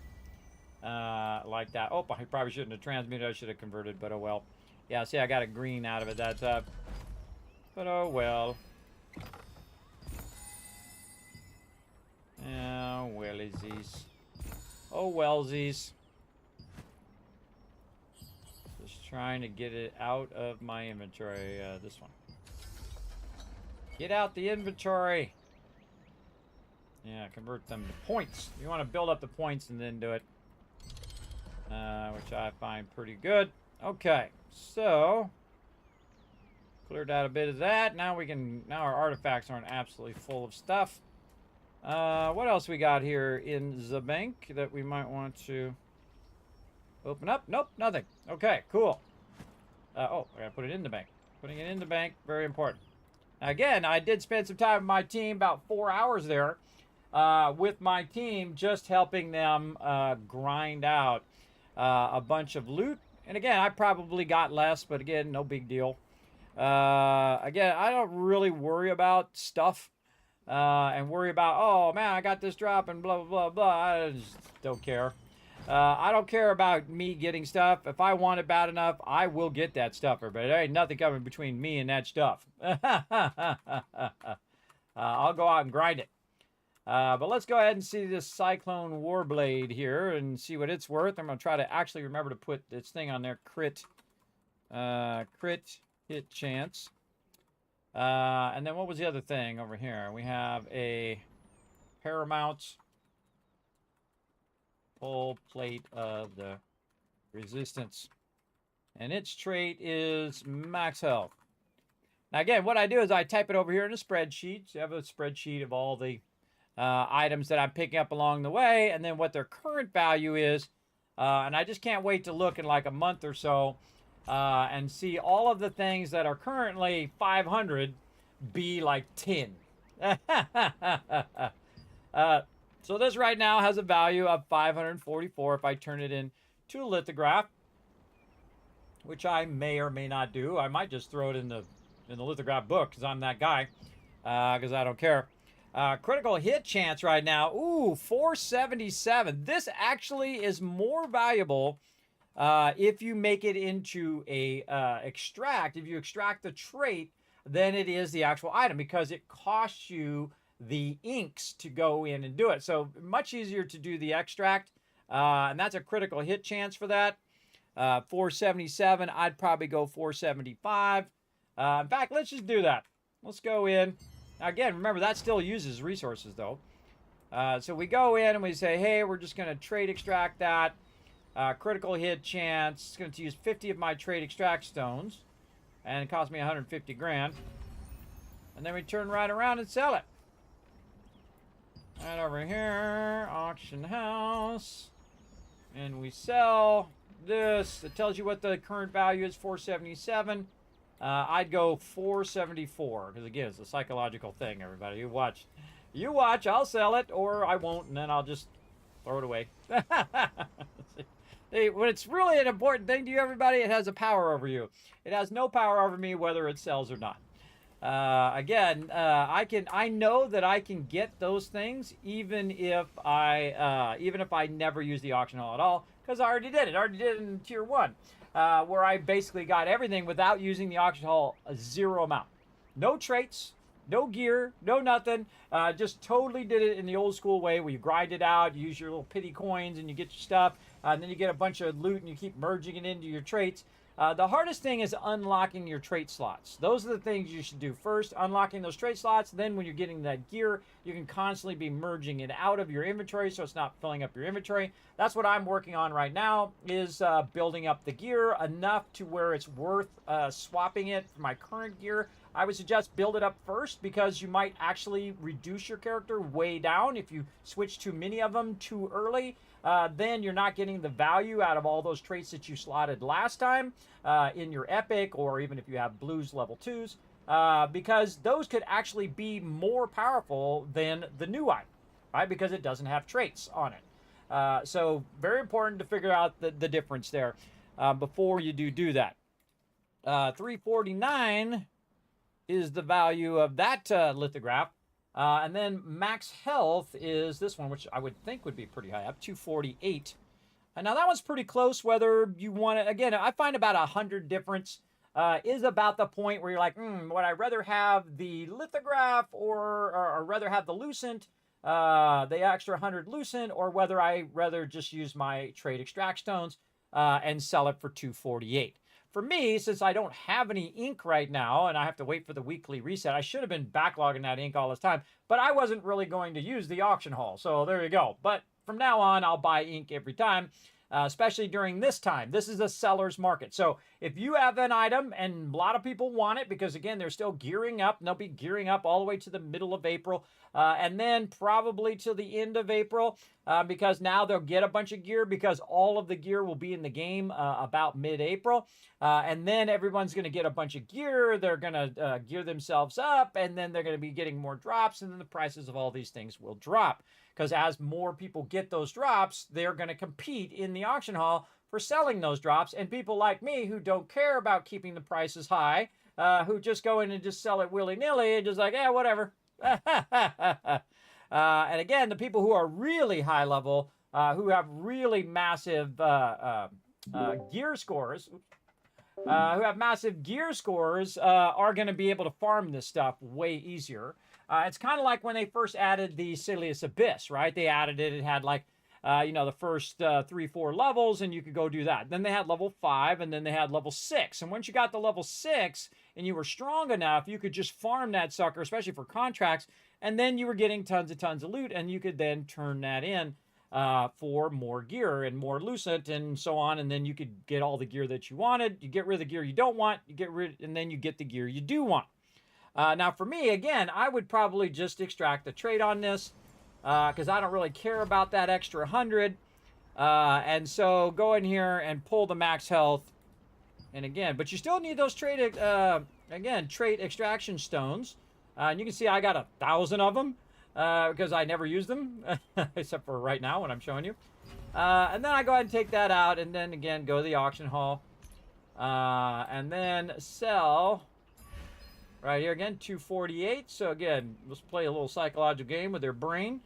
Like that. Oh, I probably shouldn't have transmuted. I should have converted, but oh well. Yeah, see, I got a green out of it that time. But oh well. Oh, wellsies. Oh, wellsies. Just trying to get it out of my inventory. This one. Get out the inventory. Yeah, convert them to points. You want to build up the points and then do it. Which I find pretty good. Okay, so cleared out a bit of that. Now our artifacts aren't absolutely full of stuff. What else we got here in the bank that we might want to open up? Nope, nothing. Okay, cool. Oh, I gotta put it in the bank. Putting it in the bank, very important. Again, I did spend some time with my team, about 4 hours there, with my team, just helping them grind out a bunch of loot. And again, I probably got less, but again, no big deal. Again, I don't really worry about stuff. And worry about, oh man, I got this drop and blah, blah, blah, blah. I just don't care. I don't care about me getting stuff. If I want it bad enough, I will get that stuff, everybody. There ain't nothing coming between me and that stuff. I'll go out and grind it. But let's go ahead and see this Cyclone Warblade here and see what it's worth. I'm going to try to actually remember to put this thing on there. Crit hit chance. And then what was the other thing over here? We have a Paramount full plate of the resistance. And its trait is max health. Now again, what I do is I type it over here in a spreadsheet. So I have a spreadsheet of all the items that I'm picking up along the way, and then what their current value is. And I just can't wait to look in like a month or so and see all of the things that are currently 500 be like 10. So this right now has a value of 544 if I turn it into a lithograph, which I may or may not do. I might just throw it in the lithograph book because I'm that guy, because I don't care. Critical hit chance right now, ooh, 477. This actually is more valuable if you make it into a extract. If you extract the trait, than it is the actual item, because it costs you the inks to go in and do it. So much easier to do the extract, and that's a critical hit chance for that. 477, I'd probably go 475. In fact, let's just do that. Let's go in. Now again, remember, that still uses resources though. So we go in and we say, hey, we're just going to trade extract that. Critical hit chance. It's going to use 50 of my trade extract stones. And it cost me 150 grand. And then we turn right around and sell it. Right over here, auction house. And we sell this. It tells you what the current value is, 477. I'd go 474, because again, it's a psychological thing, everybody. You watch. You watch, I'll sell it, or I won't, and then I'll just throw it away. Hey, when it's really an important thing to you, everybody, it has a power over you. It has no power over me whether it sells or not. I know that I can get those things even if I never use the auction hall at all, because I already did it. I already did it in tier 1, where I basically got everything without using the auction hall a zero amount. No traits, no gear, no nothing. Just totally did it in the old school way where you grind it out, you use your little pity coins, and you get your stuff. And then you get a bunch of loot and you keep merging it into your traits. The hardest thing is unlocking your trait slots. Those are the things you should do first, unlocking those trait slots. Then when you're getting that gear, you can constantly be merging it out of your inventory so it's not filling up your inventory. That's what I'm working on right now, is building up the gear enough to where it's worth swapping it for my current gear. I would suggest build it up first, because you might actually reduce your character way down if you switch too many of them too early. Then you're not getting the value out of all those traits that you slotted last time in your epic, or even if you have blues level 2s, because those could actually be more powerful than the new item, right? Because it doesn't have traits on it. So very important to figure out the difference there before you do that. 349 is the value of that lithograph. And then max health is this one, which I would think would be pretty high up, 248. And now that one's pretty close, whether you want to, again, I find about 100 difference is about the point where you're like, would I rather have the lithograph or rather have the lucent, the extra 100 lucent, or whether I rather just use my trade extract stones and sell it for 248. For me, since I don't have any ink right now and I have to wait for the weekly reset, I should have been backlogging that ink all this time, but I wasn't really going to use the auction hall. So there you go. But from now on, I'll buy ink every time, especially during this time. This is a seller's market. So if you have an item and a lot of people want it, because again, they're still gearing up, and they'll be gearing up all the way to the middle of April, and then probably to the end of April, because now they'll get a bunch of gear, because all of the gear will be in the game about mid-April. And then everyone's going to get a bunch of gear. They're going to gear themselves up, and then they're going to be getting more drops, and then the prices of all these things will drop. Because as more people get those drops, they're going to compete in the auction hall for selling those drops. And people like me who don't care about keeping the prices high, who just go in and just sell it willy-nilly, and just like, yeah, whatever. And again, the people who are really high level, who have really massive gear scores, are going to be able to farm this stuff way easier. It's kind of like when they first added the Silius Abyss, right? They added it. It had like, the first 3-4 levels, and you could go do that. Then they had level 5, and then they had level 6. And once you got to level 6 and you were strong enough, you could just farm that sucker, especially for contracts, and then you were getting tons of loot, and you could then turn that in for more gear and more lucent and so on, and then you could get all the gear that you wanted. You get rid of the gear you don't want, and then you get the gear you do want. Now for me, again, I would probably just extract the trade on this because I don't really care about that extra 100. And so go in here and pull the max health. And again, but you still need those trait extraction stones. And you can see I got 1,000 of them because I never use them, except for right now when I'm showing you. And then I go ahead and take that out, and then again go to the auction hall, and then sell. Right here again, 248. So again, let's play a little psychological game with their brain.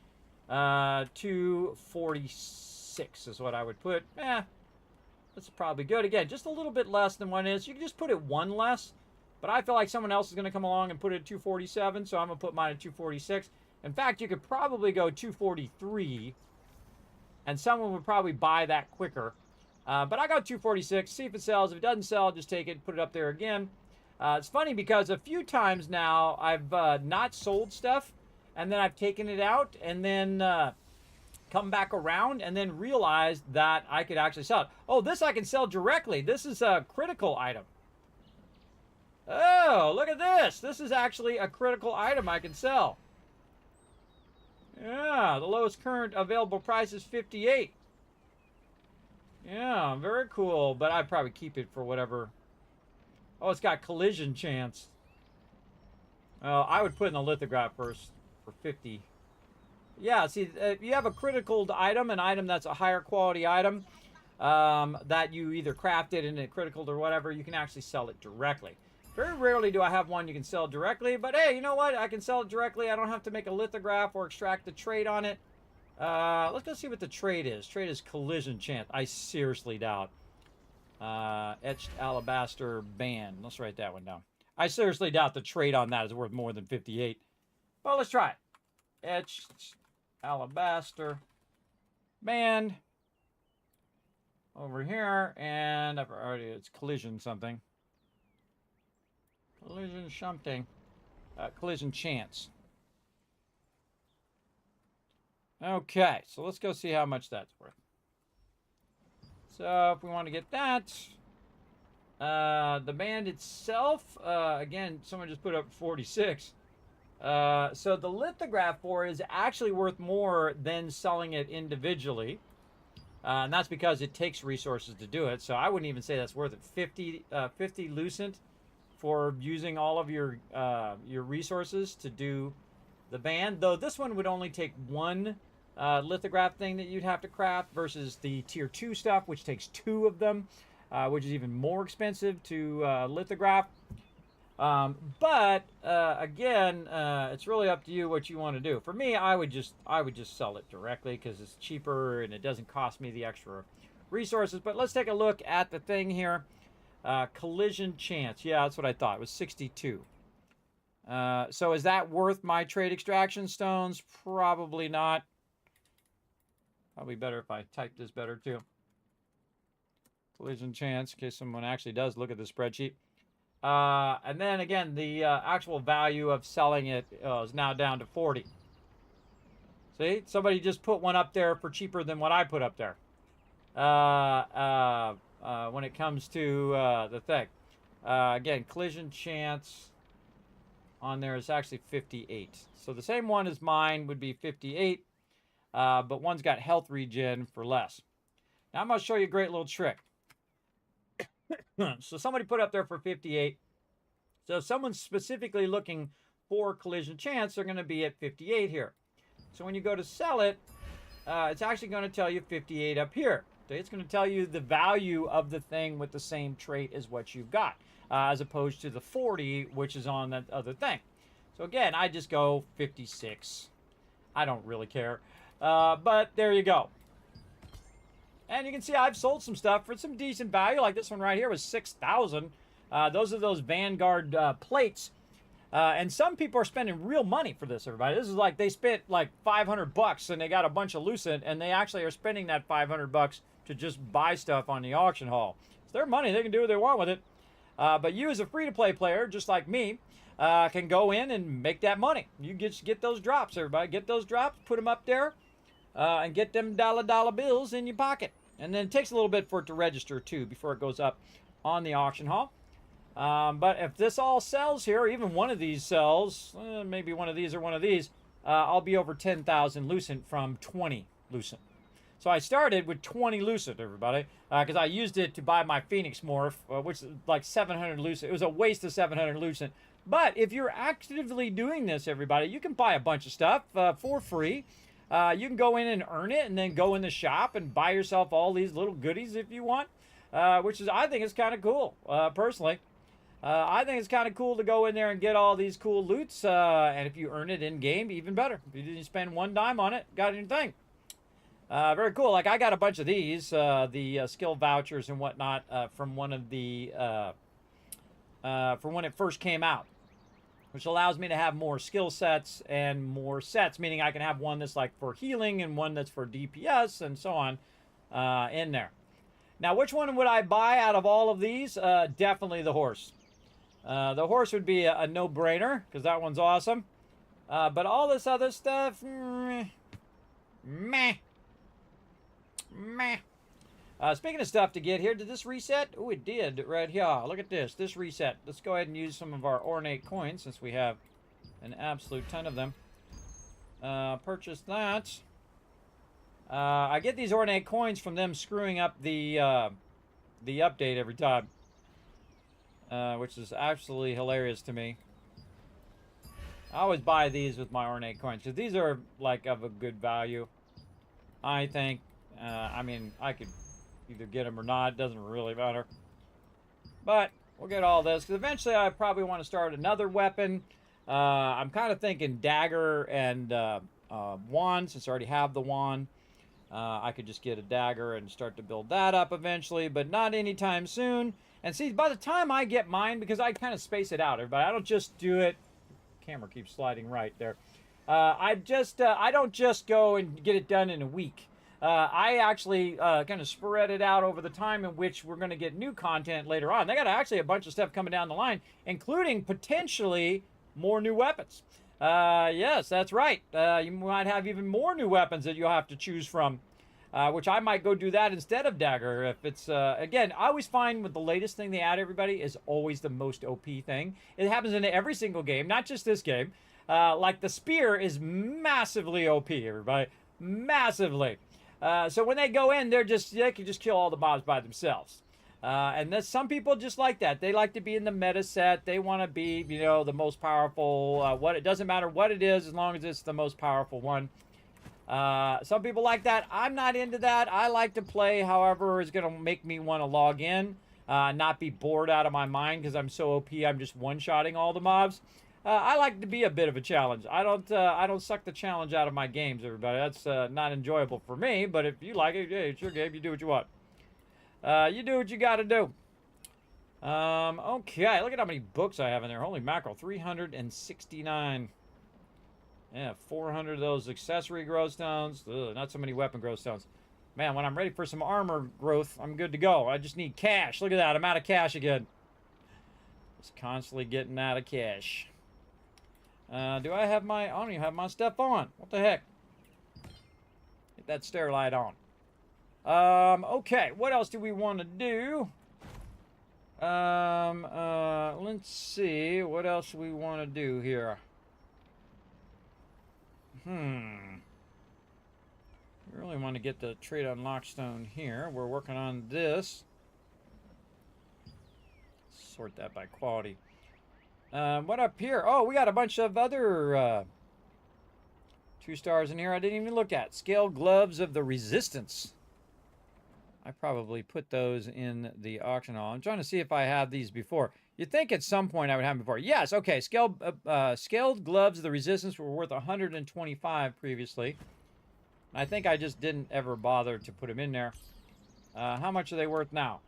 246 is what I would put. That's probably good. Again, just a little bit less than one is. You can just put it one less. But I feel like someone else is going to come along and put it at 247, so I'm going to put mine at 246. In fact, you could probably go 243, and someone would probably buy that quicker. But I got 246. See if it sells. If it doesn't sell, just take it, put it up there again. It's funny because a few times now I've not sold stuff, and then I've taken it out, and then come back around, and then realized that I could actually sell it. Oh, this I can sell directly. This is a critical item. Oh, look at this. This is actually a critical item I can sell. Yeah, the lowest current available price is 58. Yeah, very cool, but I'd probably keep it for whatever. Oh, it's got collision chance. Oh, I would put in the lithograph first for 50. Yeah, see, if you have a critical item, an item that's a higher quality item, that you either crafted in a critical or whatever, you can actually sell it directly. Very rarely do I have one you can sell directly, but hey, you know what? I can sell it directly. I don't have to make a lithograph or extract the trait on it. Let's go see what the trait is. Trait is collision chance. I seriously doubt. Etched alabaster band. Let's write that one down. I seriously doubt the trait on that is worth more than 58. Well, let's try it. Etched alabaster band. Over here, and I've already, it's collision something. Collision something. Collision chance. Okay, so let's go see how much that's worth. So if we want to get that, the band itself, again, someone just put up 46. So the lithograph for it is actually worth more than selling it individually. And that's because it takes resources to do it. So I wouldn't even say that's worth it. 50 lucent for using all of your resources to do the band. Though this one would only take one lithograph thing that you'd have to craft versus the tier 2 stuff, which takes 2 of them, which is even more expensive to lithograph. But again, it's really up to you what you want to do. For me, I would just sell it directly because it's cheaper and it doesn't cost me the extra resources. But let's take a look at the thing here. Collision chance. Yeah, that's what I thought. It was 62. So is that worth my trade extraction stones? Probably not. Probably better if I type this better too. Collision chance, in case someone actually does look at the spreadsheet. And then again, the actual value of selling it is now down to 40. See, somebody just put one up there for cheaper than what I put up there. When it comes to the thing. Again, collision chance on there is actually 58. So the same one as mine would be 58, but one's got health regen for less. Now I'm going to show you a great little trick. So somebody put up there for 58. So if someone's specifically looking for collision chance, they're going to be at 58 here. So when you go to sell it, it's actually going to tell you 58 up here. It's going to tell you the value of the thing with the same trait as what you've got, as opposed to the 40, which is on that other thing. So again, I just go 56. I don't really care. But there you go. And you can see I've sold some stuff for some decent value. Like this one right here was 6,000. Those are those Vanguard plates And some people are spending real money for this, everybody. This is like they spent like $500 and they got a bunch of Lucent, and they actually are spending that $500 to just buy stuff on the auction hall. It's their money. They can do what they want with it. But you as a free-to-play player, just like me, can go in and make that money. You get those drops, everybody. Get those drops, put them up there, and get them dollar bills in your pocket. And then it takes a little bit for it to register, too, before it goes up on the auction hall. But if this all sells here, even one of these sells, maybe one of these or one of these, I'll be over 10,000 Lucent from 20 Lucent. So I started with 20 Lucent, everybody, because I used it to buy my Phoenix Morph, which is like 700 Lucent. It was a waste of 700 Lucent. But if you're actively doing this, everybody, you can buy a bunch of stuff for free. You can go in and earn it and then go in the shop and buy yourself all these little goodies if you want, which is, I think, is kind of cool, personally. I think it's kind of cool to go in there and get all these cool loots, and if you earn it in-game, even better. If you didn't spend one dime on it, got anything. Very cool. Like, I got a bunch of these, the skill vouchers and whatnot, from one of the, from when it first came out, which allows me to have more skill sets and more sets, meaning I can have one that's like for healing and one that's for DPS and so on, in there. Now, which one would I buy out of all of these? Definitely the horse. The horse would be a no-brainer, because that one's awesome. But all this other stuff, meh. Speaking of stuff to get here, did this reset? Oh, it did right here. Look at this. This reset. Let's go ahead and use some of our ornate coins, since we have an absolute ton of them. Purchase that. I get these ornate coins from them screwing up the update every time. Which is absolutely hilarious to me. I always buy these with my ornate coins, because these are, like, of a good value, I think. I mean, I could either get them or not. It doesn't really matter. But we'll get all this, because eventually I probably want to start another weapon. I'm kind of thinking dagger and wand, since I already have the wand. I could just get a dagger and start to build that up eventually, but not anytime soon. And see, by the time I get mine, because I kind of space it out, everybody, I don't just do it. Camera keeps sliding right there. I don't just go and get it done in a week. I actually kind of spread it out over the time in which we're going to get new content later on. They got actually a bunch of stuff coming down the line, including potentially more new weapons. Yes, that's right. You might have even more new weapons that you'll have to choose from, which I might go do that instead of dagger. If it's, again, I always find with the latest thing they add, everybody, is always the most OP thing. It happens in every single game, not just this game. Like the spear is massively OP, everybody. Massively. So when they go in, they can just kill all the mobs by themselves. And some people just like that. They like to be in the meta set. They want to be, you know, the most powerful. It doesn't matter what it is, as long as it's the most powerful one. Some people like that. I'm not into that. I like to play however is going to make me want to log in, not be bored out of my mind because I'm so OP. I'm just one-shotting all the mobs. I like to be a bit of a challenge. I don't suck the challenge out of my games, everybody. That's not enjoyable for me. But if you like it, hey, it's your game. You do what you want. You do what you got to do. Okay, look at how many books I have in there. Holy mackerel, 369. Yeah, 400 of those accessory growth stones. Ugh, not so many weapon growth stones. Man, when I'm ready for some armor growth, I'm good to go. I just need cash. Look at that. I'm out of cash again. Just constantly getting out of cash. Do I have my... I don't even have my stuff on. What the heck? Get that stair light on. Okay. What else do we want to do? Let's see. What else do we want to do here? We really want to get the trade on Lockstone here. We're working on this. Sort that by quality. What up here? Oh, we got a bunch of other 2 stars in here I didn't even look at. Scale Gloves of the Resistance. I probably put those in the auction hall. I'm trying to see if I have these before. You'd think at some point I would have them before. Yes, okay. Scaled Gloves of the Resistance were worth 125 previously. I think I just didn't ever bother to put them in there. How much are they worth now?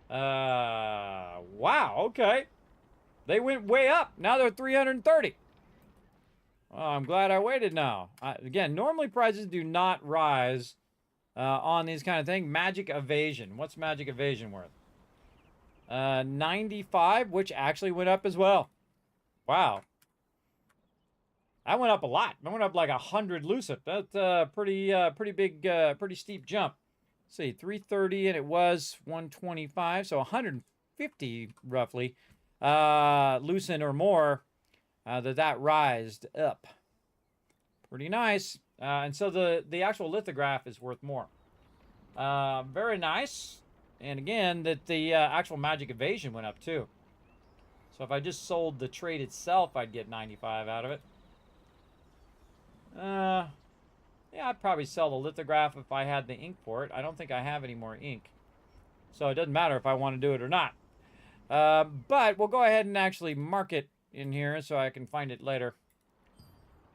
Wow, okay. They went way up. Now they're 330. Oh, I'm glad I waited now. Again, normally prices do not rise on these kind of things. Magic Evasion. What's Magic Evasion worth? 95, which actually went up as well. Wow. That went up a lot. That went up like 100 lucip. That's a pretty big, pretty steep jump. Let's see, 330 and it was 125, so 150 roughly lucent or more that rised up. Pretty nice. And so the actual lithograph is worth more. Very nice. And again, that the actual Magic Evasion went up too. So if I just sold the trade itself, I'd get 95 out of it. Yeah, I'd probably sell the lithograph if I had the ink for it. I don't think I have any more ink. So it doesn't matter if I want to do it or not. But we'll go ahead and actually mark it in here so I can find it later.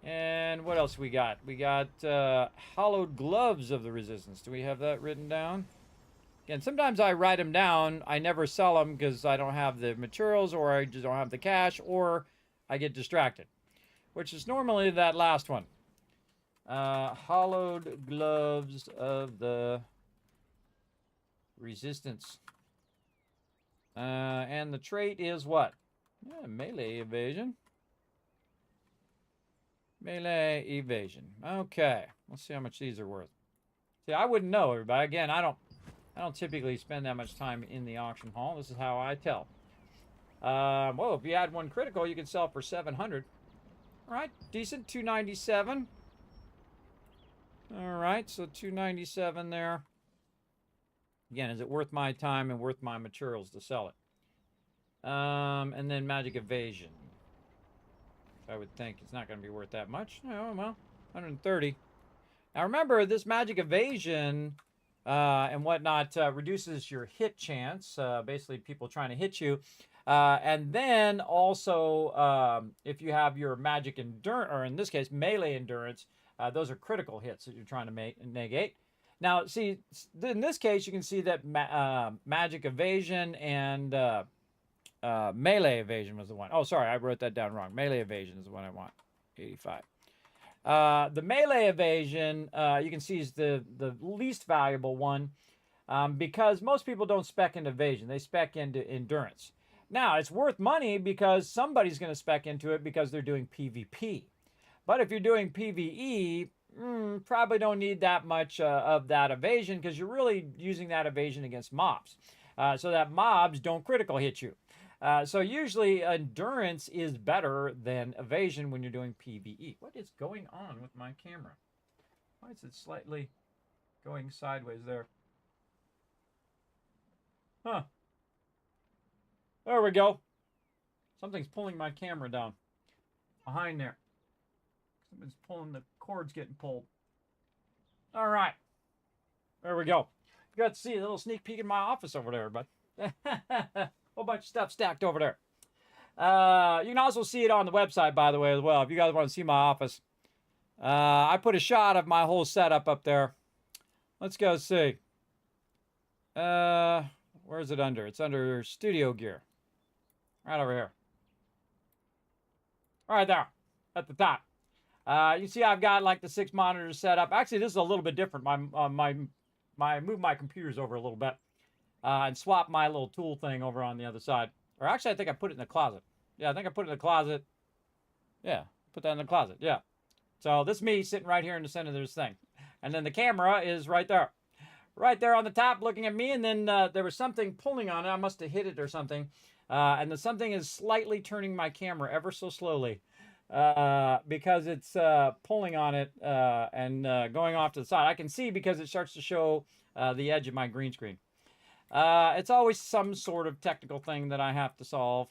And what else we got? We got Hollowed Gloves of the Resistance. Do we have that written down? Again, sometimes I write them down. I never sell them because I don't have the materials or I just don't have the cash or I get distracted. Which is normally that last one. Hollowed Gloves of the Resistance. And the trait is what? Yeah, melee evasion. Melee evasion. Okay. Let's see how much these are worth. See, I wouldn't know, everybody. Again, I don't typically spend that much time in the auction hall. This is how I tell. Well, if you add one critical, you can sell for 700. All right, decent. 297. All right, so 297 there. Again, is it worth my time and worth my materials to sell it? And then Magic Evasion. I would think it's not going to be worth that much. Oh, well, 130. Now remember, this Magic Evasion and whatnot reduces your hit chance. Basically, people trying to hit you. And then also, if you have your Magic Endurance, or in this case, Melee Endurance, those are critical hits that you're trying to negate. Now, see, in this case, you can see that Magic Evasion and Melee Evasion was the one. Oh, sorry, I wrote that down wrong. Melee Evasion is the one I want. 85. The Melee Evasion, you can see, is the least valuable one because most people don't spec into Evasion. They spec into Endurance. Now, it's worth money because somebody's going to spec into it because they're doing PvP. But if you're doing PvE, probably don't need that much of that evasion because you're really using that evasion against mobs. So that mobs don't critical hit you. So usually endurance is better than evasion when you're doing PvE. What is going on with my camera? Why is it slightly going sideways there? Huh. There we go. Something's pulling my camera down. Behind there. Something's pulling, the cord's getting pulled. All right. There we go. You got to see a little sneak peek in my office over there, bud. Whole bunch of stuff stacked over there. You can also see it on the website, by the way, as well, if you guys want to see my office. I put a shot of my whole setup up there. Let's go see. Where is it under? It's under studio gear. Right over here. Right there. At the top. You see I've got like the 6 monitors set up. Actually, this is a little bit different. I moved my computers over a little bit. And swap my little tool thing over on the other side. Or actually, I think I put it in the closet. Yeah, I think I put it in the closet. Yeah, put that in the closet. Yeah. So this is me sitting right here in the center of this thing. And then the camera is right there. Right there on the top looking at me. And then there was something pulling on it. I must have hit it or something. And the something is slightly turning my camera ever so slowly. Because it's pulling on it and going off to the side. I can see because it starts to show the edge of my green screen. It's always some sort of technical thing that I have to solve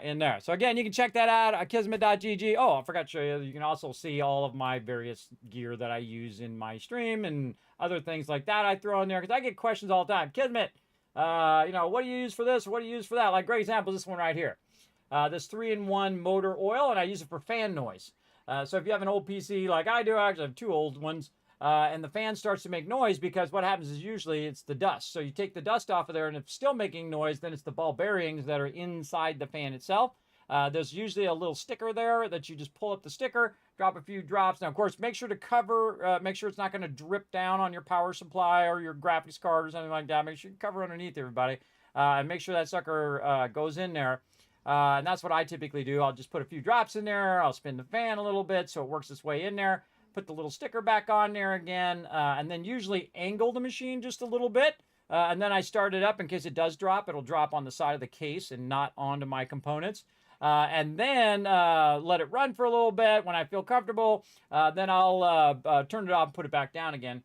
in there. So again, you can check that out at kismet.gg. Oh, I forgot to show you. You can also see all of my various gear that I use in my stream and other things like that I throw in there because I get questions all the time. Kismet, what do you use for this? What do you use for that? Like, great example, this one right here. This 3-in-1 motor oil, and I use it for fan noise. So if you have an old PC like I do, I actually have 2 old ones. and the fan starts to make noise because what happens is usually it's the dust. So you take the dust off of there, and if it's still making noise, then it's the ball bearings that are inside the fan itself. There's usually a little sticker there that you just pull up the sticker, drop a few drops. Now, of course, make sure to cover, make sure it's not going to drip down on your power supply or your graphics card or something like that. Make sure you cover underneath, everybody, and make sure that sucker goes in there. And that's what I typically do. I'll just put a few drops in there. I'll spin the fan a little bit so it works its way in there. Put the little sticker back on there again, and then usually angle the machine just a little bit. And then I start it up in case it does drop. It'll drop on the side of the case and not onto my components. And then let it run for a little bit. When I feel comfortable, then I'll turn it off and put it back down again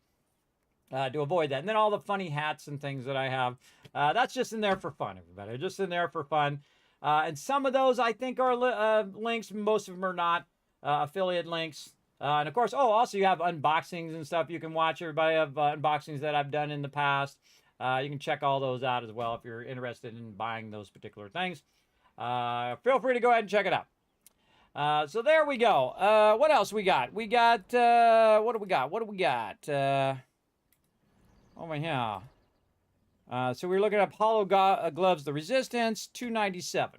to avoid that. And then all the funny hats and things that I have, that's just in there for fun, everybody. Just in there for fun. And some of those I think are links. Most of them are not affiliate links. And of course, also you have unboxings and stuff you can watch. Everybody have unboxings that I've done in the past. You can check all those out as well if you're interested in buying those particular things. Feel free to go ahead and check it out. So there we go. What else we got? We got, what do we got? What do we got? Over here. So we're looking at Hollow Gloves, the Resistance, 297.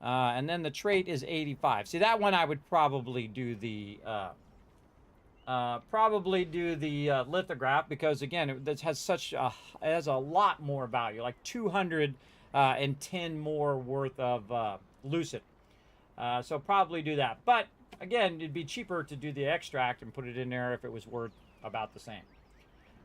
And then the trait is 85. See, that one I would probably do the, lithograph because, again, it has such a, it has a lot more value, like 210 more worth of lucid. So probably do that. But again, it'd be cheaper to do the extract and put it in there if it was worth about the same.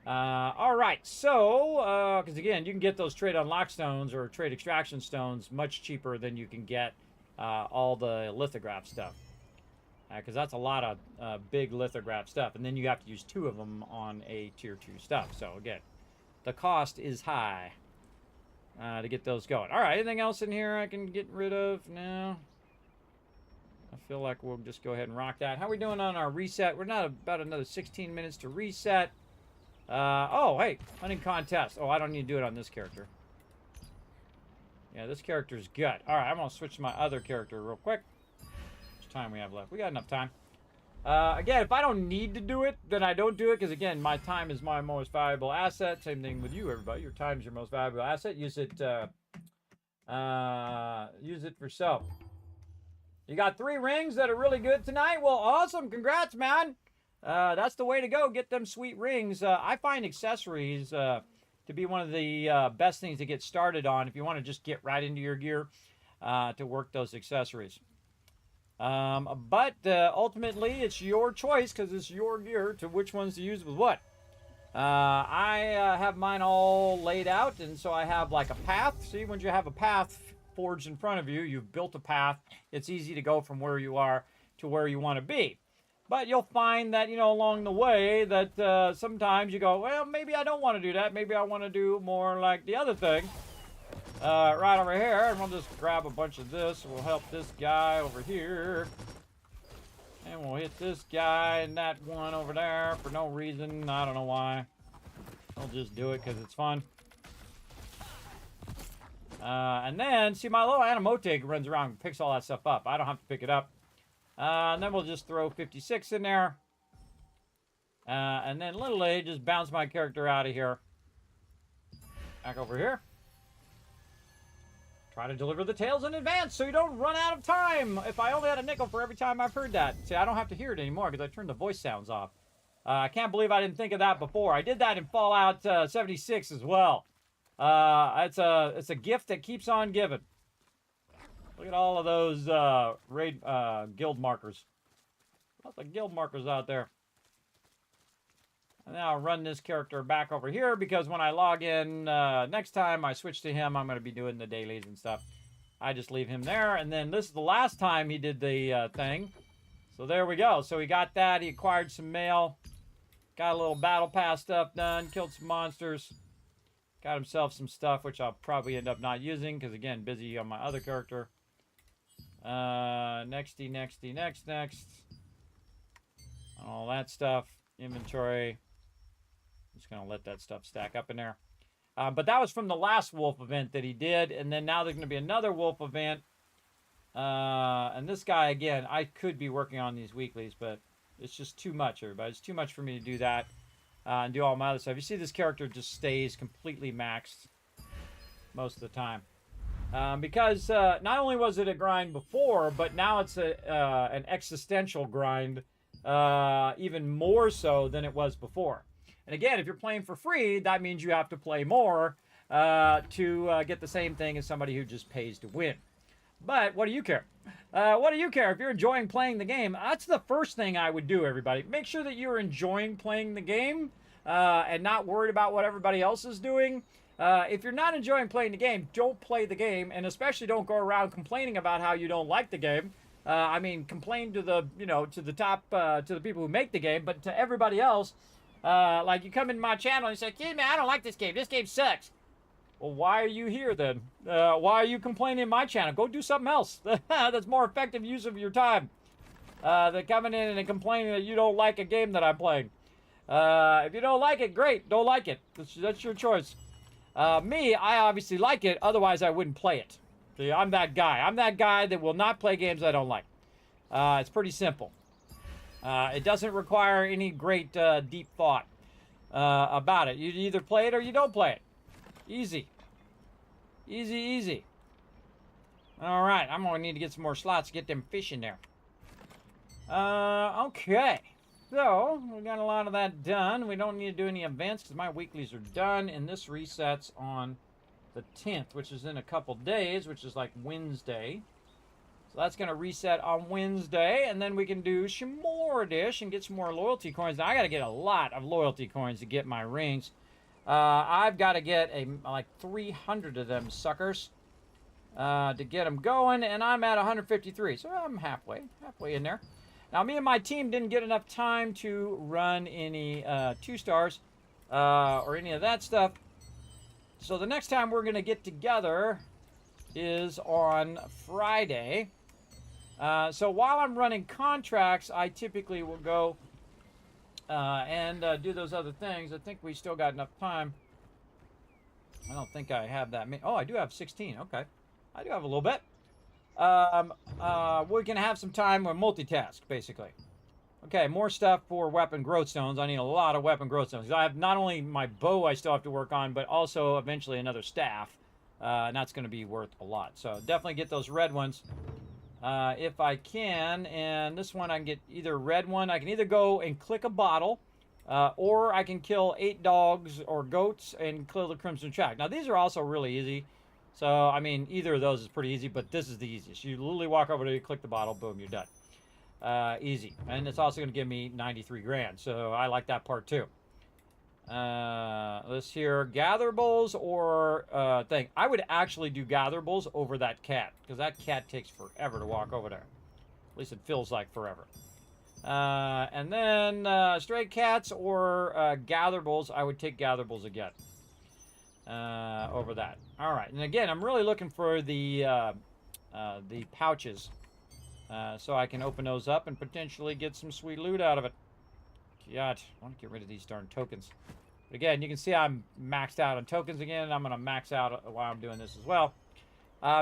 All right, so because again, you can get those trade unlock stones or trade extraction stones much cheaper than you can get all the lithograph stuff. Because that's a lot of big lithograph stuff, and then you have to use 2 of them on a tier 2 stuff. So again, the cost is high. To get those going. All right, anything else in here I can get rid of now? I feel like we'll just go ahead and rock that. How are we doing on our reset? We're not about another 16 minutes to reset. Oh, hey, hunting contest. Oh, I don't need to do it on this character. Yeah, this character's good. All right, I'm going to switch to my other character real quick. How much time we have left? We got enough time. Again, if I don't need to do it, then I don't do it, because, again, my time is my most valuable asset. Same thing with you, everybody. Your time is your most valuable asset. Use it for self. You got 3 rings that are really good tonight? Well, awesome. Congrats, man. That's the way to go. Get them sweet rings. I find accessories to be one of the best things to get started on if you want to just get right into your gear to work those accessories. But ultimately, it's your choice because it's your gear to which ones to use with what. I have mine all laid out, and so I have like a path. See, when you have a path forged in front of you, you've built a path. It's easy to go from where you are to where you want to be. But you'll find that, you know, along the way that sometimes you go, well, maybe I don't want to do that. Maybe I want to do more like the other thing. Right over here, and we'll just grab a bunch of this. We'll help this guy over here. And we'll hit this guy and that one over there for no reason. I don't know why. I'll just do it because it's fun. And then, see, my little Animote runs around and picks all that stuff up. I don't have to pick it up. And then we'll just throw 56 in there. And then literally just bounce my character out of here. Back over here. Try to deliver the tales in advance so you don't run out of time. If I only had a nickel for every time I've heard that. See, I don't have to hear it anymore because I turned the voice sounds off. I can't believe I didn't think of that before. I did that in Fallout 76 as well. It's a gift that keeps on giving. Look at all of those guild markers. Lots of guild markers out there. And now I'll run this character back over here because when I log in next time I switch to him, I'm going to be doing the dailies and stuff. I just leave him there. And then this is the last time he did the thing. So there we go. So he got that. He acquired some mail. Got a little battle pass stuff done. Killed some monsters. Got himself some stuff, which I'll probably end up not using because, again, busy on my other character. Nexty, next. All that stuff. Inventory. Just going to let that stuff stack up in there. But that was from the last wolf event that he did. And then now there's going to be another wolf event. And this guy, again, I could be working on these weeklies, but It's just too much, everybody. It's too much for me to do that and do all my other stuff. You see this character just stays completely maxed most of the time. Because not only was it a grind before, but now it's an existential grind, even more so than it was before. And again, if you're playing for free, that means you have to play more to get the same thing as somebody who just pays to win. But what do you care? What do you care? If you're enjoying playing the game, that's the first thing I would do, everybody. Make sure that you're enjoying playing the game and not worried about what everybody else is doing. If you're not enjoying playing the game, don't play the game, and especially don't go around complaining about how you don't like the game. I mean, complain to the, to the top, to the people who make the game, but to everybody else, like you come in my channel and you say, "Kid, man, I don't like this game. This game sucks." Well, why are you here then? Why are you complaining in my channel? Go do something else. That's more effective use of your time than coming in and complaining that you don't like a game that I'm playing. If you don't like it, great. Don't like it. That's your choice. Me, I obviously like it. Otherwise, I wouldn't play it. See, I'm that guy. I'm that guy that will not play games I don't like. It's pretty simple. It doesn't require any great deep thought about it. You either play it or you don't play it. Easy. Easy, easy. All right, I'm going to need to get some more slots to get them fish in there. Okay. So, we got a lot of that done. We don't need to do any events because my weeklies are done. And this resets on the 10th, which is in a couple days, which is like Wednesday. So that's going to reset on Wednesday. And then we can do some more dish and get some more loyalty coins. Now, I got to get a lot of loyalty coins to get my rings. I've got to get like 300 of them suckers to get them going, and I'm at 153, so I'm halfway in there. Now, me and my team didn't get enough time to run any 2-stars or any of that stuff, so the next time we're going to get together is on Friday. So while I'm running contracts, I typically will go and do those other things. I think we still got enough time. I don't think I have that many. Oh, I do have 16. Okay. I do have a little bit. We can have some time with multitask, basically. Okay, more stuff for weapon growth stones. I need a lot of weapon growth stones. I have not only my bow I still have to work on, but also eventually another staff. And that's going to be worth a lot. So definitely get those red ones. If I can, and this one I can get either red one. I can either go and click a bottle, or I can kill 8 dogs or goats and kill the crimson track. Now these are also really easy. So I mean, either of those is pretty easy, but this is the easiest. You literally walk over to click the bottle, boom, you're done. Easy, and it's also going to give me 93 grand. So I like that part too. Let's hear gatherables or thing. I would actually do gatherables over that cat because that cat takes forever to walk over there. At least it feels like forever. And then stray cats or gatherables. I would take gatherables again over that. All right, and again, I'm really looking for the pouches so I can open those up and potentially get some sweet loot out of it. God, I want to get rid of these darn tokens. But again, you can see I'm maxed out on tokens again. I'm going to max out while I'm doing this as well.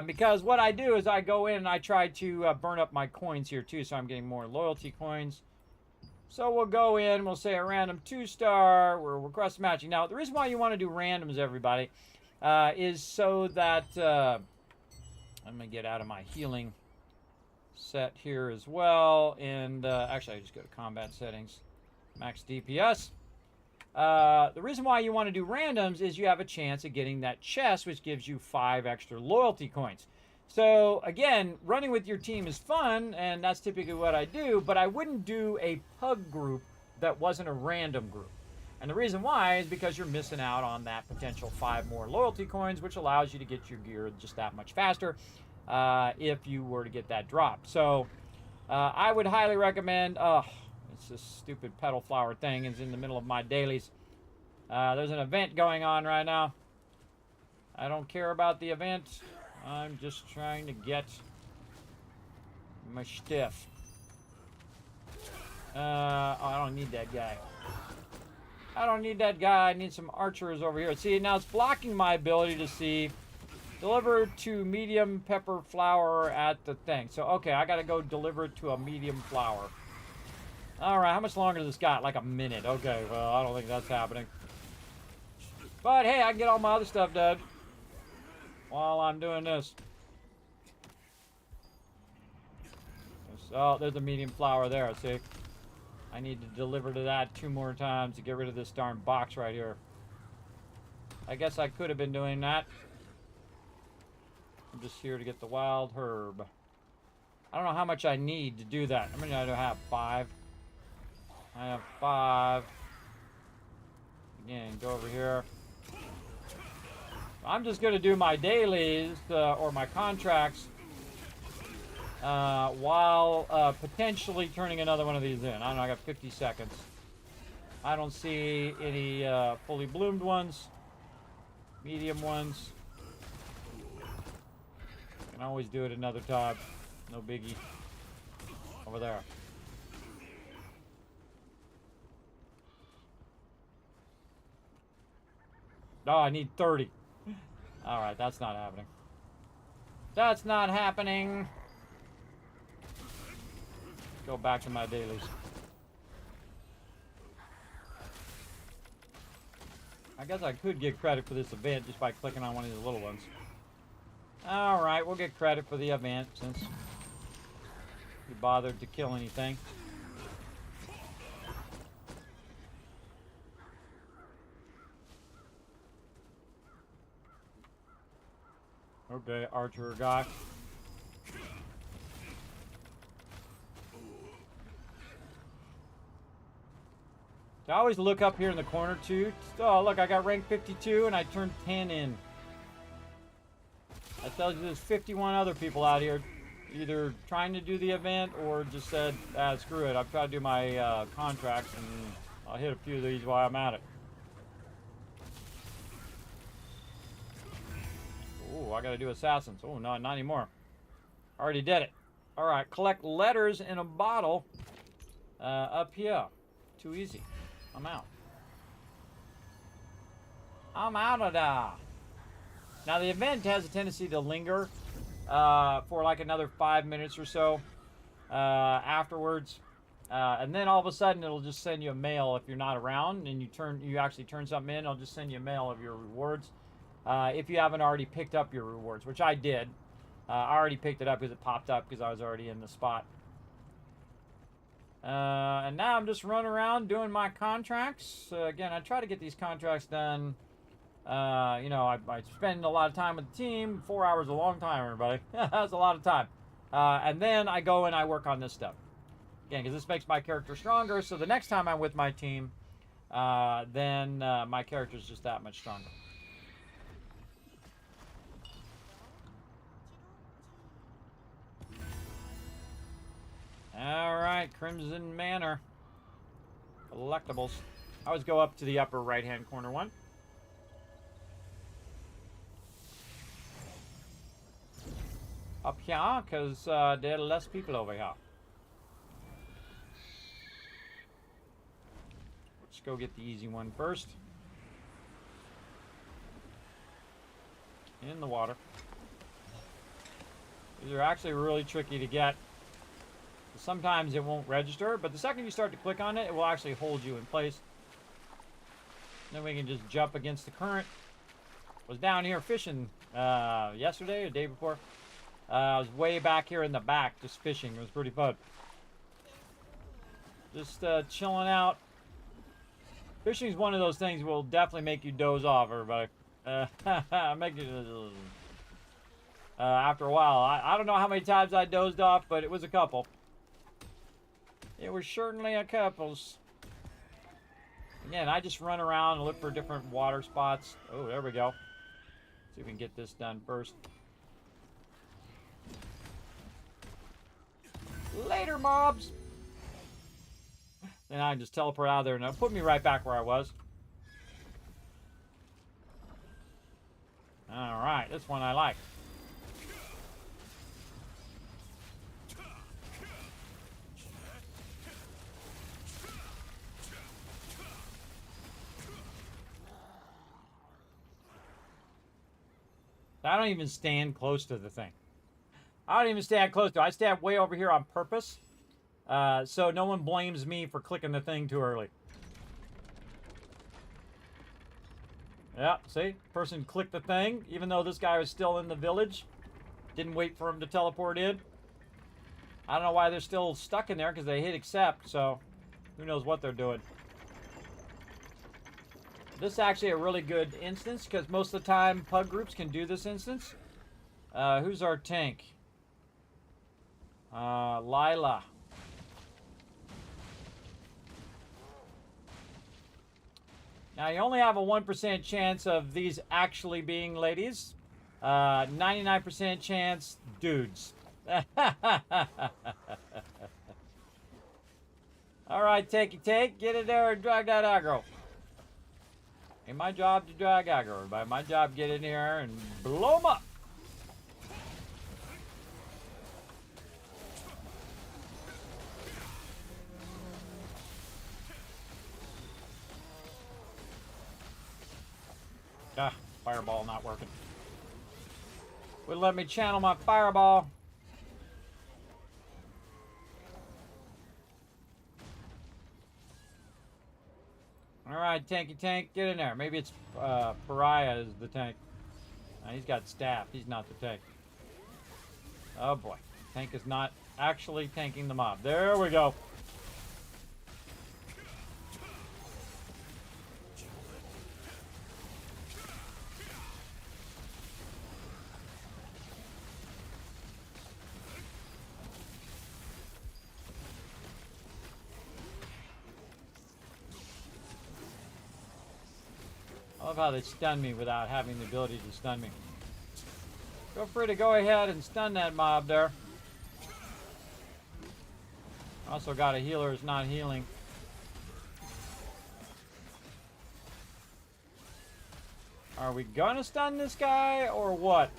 Because what I do is I go in and I try to burn up my coins here too, so I'm getting more loyalty coins. So we'll go in, we'll say a random 2-star, we'll request matching. Now, the reason why you want to do randoms, everybody, is so that, I'm going to get out of my healing set here as well. And actually, I just go to combat settings. Max DPS. The reason why you want to do randoms is you have a chance of getting that chest, which gives you 5 extra loyalty coins. So again, running with your team is fun, and that's typically what I do, but I wouldn't do a pug group that wasn't a random group. And the reason why is because you're missing out on that potential 5 more loyalty coins, which allows you to get your gear just that much faster if you were to get that drop. So I would highly recommend... It's this stupid petal flower thing is in the middle of my dailies. There's an event going on right now. I don't care about the event. I'm just trying to get my stuff. Oh, I don't need that guy. I don't need that guy. I need some archers over here. See, now it's blocking my ability to see. Deliver to medium pepper flower at the thing. So, okay, I got to go deliver it to a medium flower. Alright, how much longer does this got? Like a minute. Okay, well, I don't think that's happening. But hey, I can get all my other stuff done while I'm doing this. Oh, there's a medium flower there, see? I need to deliver to that 2 more times to get rid of this darn box right here. I guess I could have been doing that. I'm just here to get the wild herb. I don't know how much I need to do that. How many do I have? 5. I have 5. Again, go over here. I'm just going to do my dailies or my contracts while potentially turning another one of these in. I don't know, I got 50 seconds. I don't see any fully bloomed ones, medium ones. Can always do it another time. No biggie. Over there. Oh, I need 30. Alright, that's not happening. That's not happening. Go back to my dailies. I guess I could get credit for this event just by clicking on one of these little ones. Alright, we'll get credit for the event since you bothered to kill anything. Okay, archer guy. I always look up here in the corner too. Oh, look, I got rank 52 and I turned 10 in. That tells you there's 51 other people out here either trying to do the event or just said, ah, screw it. I've tried to do my contracts and I'll hit a few of these while I'm at it. Oh, I gotta do assassins. Oh, no, not anymore. Already did it. All right, collect letters in a bottle up here. Too easy. I'm out. I'm out of there. Now, the event has a tendency to linger for like another 5 minutes or so afterwards. And then all of a sudden, it'll just send you a mail if you're not around and you actually turn something in. It'll just send you a mail of your rewards if you haven't already picked up your rewards, which I did. I already picked it up because it popped up because I was already in the spot. And now I'm just running around doing my contracts. Again, I try to get these contracts done. You know, I spend a lot of time with the team. 4 hours is a long time, everybody. That's a lot of time. And then I go and I work on this stuff. Again, because this makes my character stronger. So the next time I'm with my team, then my character is just that much stronger. Alright, Crimson Manor. Collectibles. I always go up to the upper right-hand corner one. Up here, because there are less people over here. Let's go get the easy one first. In the water. These are actually really tricky to get. Sometimes it won't register, but the second you start to click on it, it will actually hold you in place. Then we can just jump against the current. Was down here fishing yesterday or the day before. I was way back here in the back just fishing. It was pretty fun. Just chilling out. Fishing is one of those things that will definitely make you doze off, everybody. Make you, after a while. I don't know how many times I dozed off, but it was a couple. It was certainly a couples. Again, I just run around and look for different water spots. Oh, there we go. See if we can get this done first. Later, mobs! Then I can just teleport out of there and it'll put me right back where I was. Alright, this one I like. I don't even stand close to the thing. I don't even stand close to it. I stand way over here on purpose So no one blames me for clicking the thing too early. Yeah, see? Person clicked the thing, even though this guy was still in the village. Didn't wait for him to teleport in. I don't know why they're still stuck in there, because they hit accept, so who knows what they're doing. This is actually a really good instance, because most of the time pug groups can do this instance. Who's our tank? Lila. Now, you only have a 1% chance of these actually being ladies. 99% chance dudes. Alright, take. Get in there and drag that aggro. Ain't my job to drag aggro, but my job get in here and blow them up. Ah, fireball not working. Wouldn't let me channel my fireball. Alright, tanky tank, get in there. Maybe it's Pariah is the tank. He's got staff, he's not the tank. Oh boy, tank is not actually tanking the mob. There we go. I love how they stun me without having the ability to stun me. Feel free to go ahead and stun that mob there. Also got a healer who's not healing. Are we gonna stun this guy or what?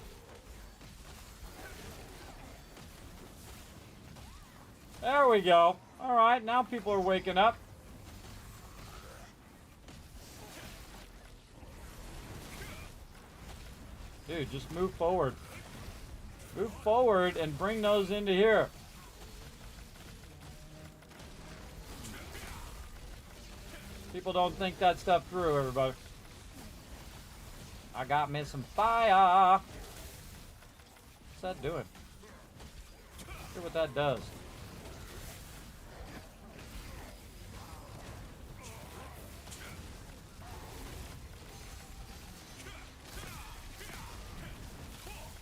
There we go. Alright, now people are waking up. Dude, just move forward. Move forward and bring those into here. People don't think that stuff through, everybody. I got me some fire. What's that doing? See what that does.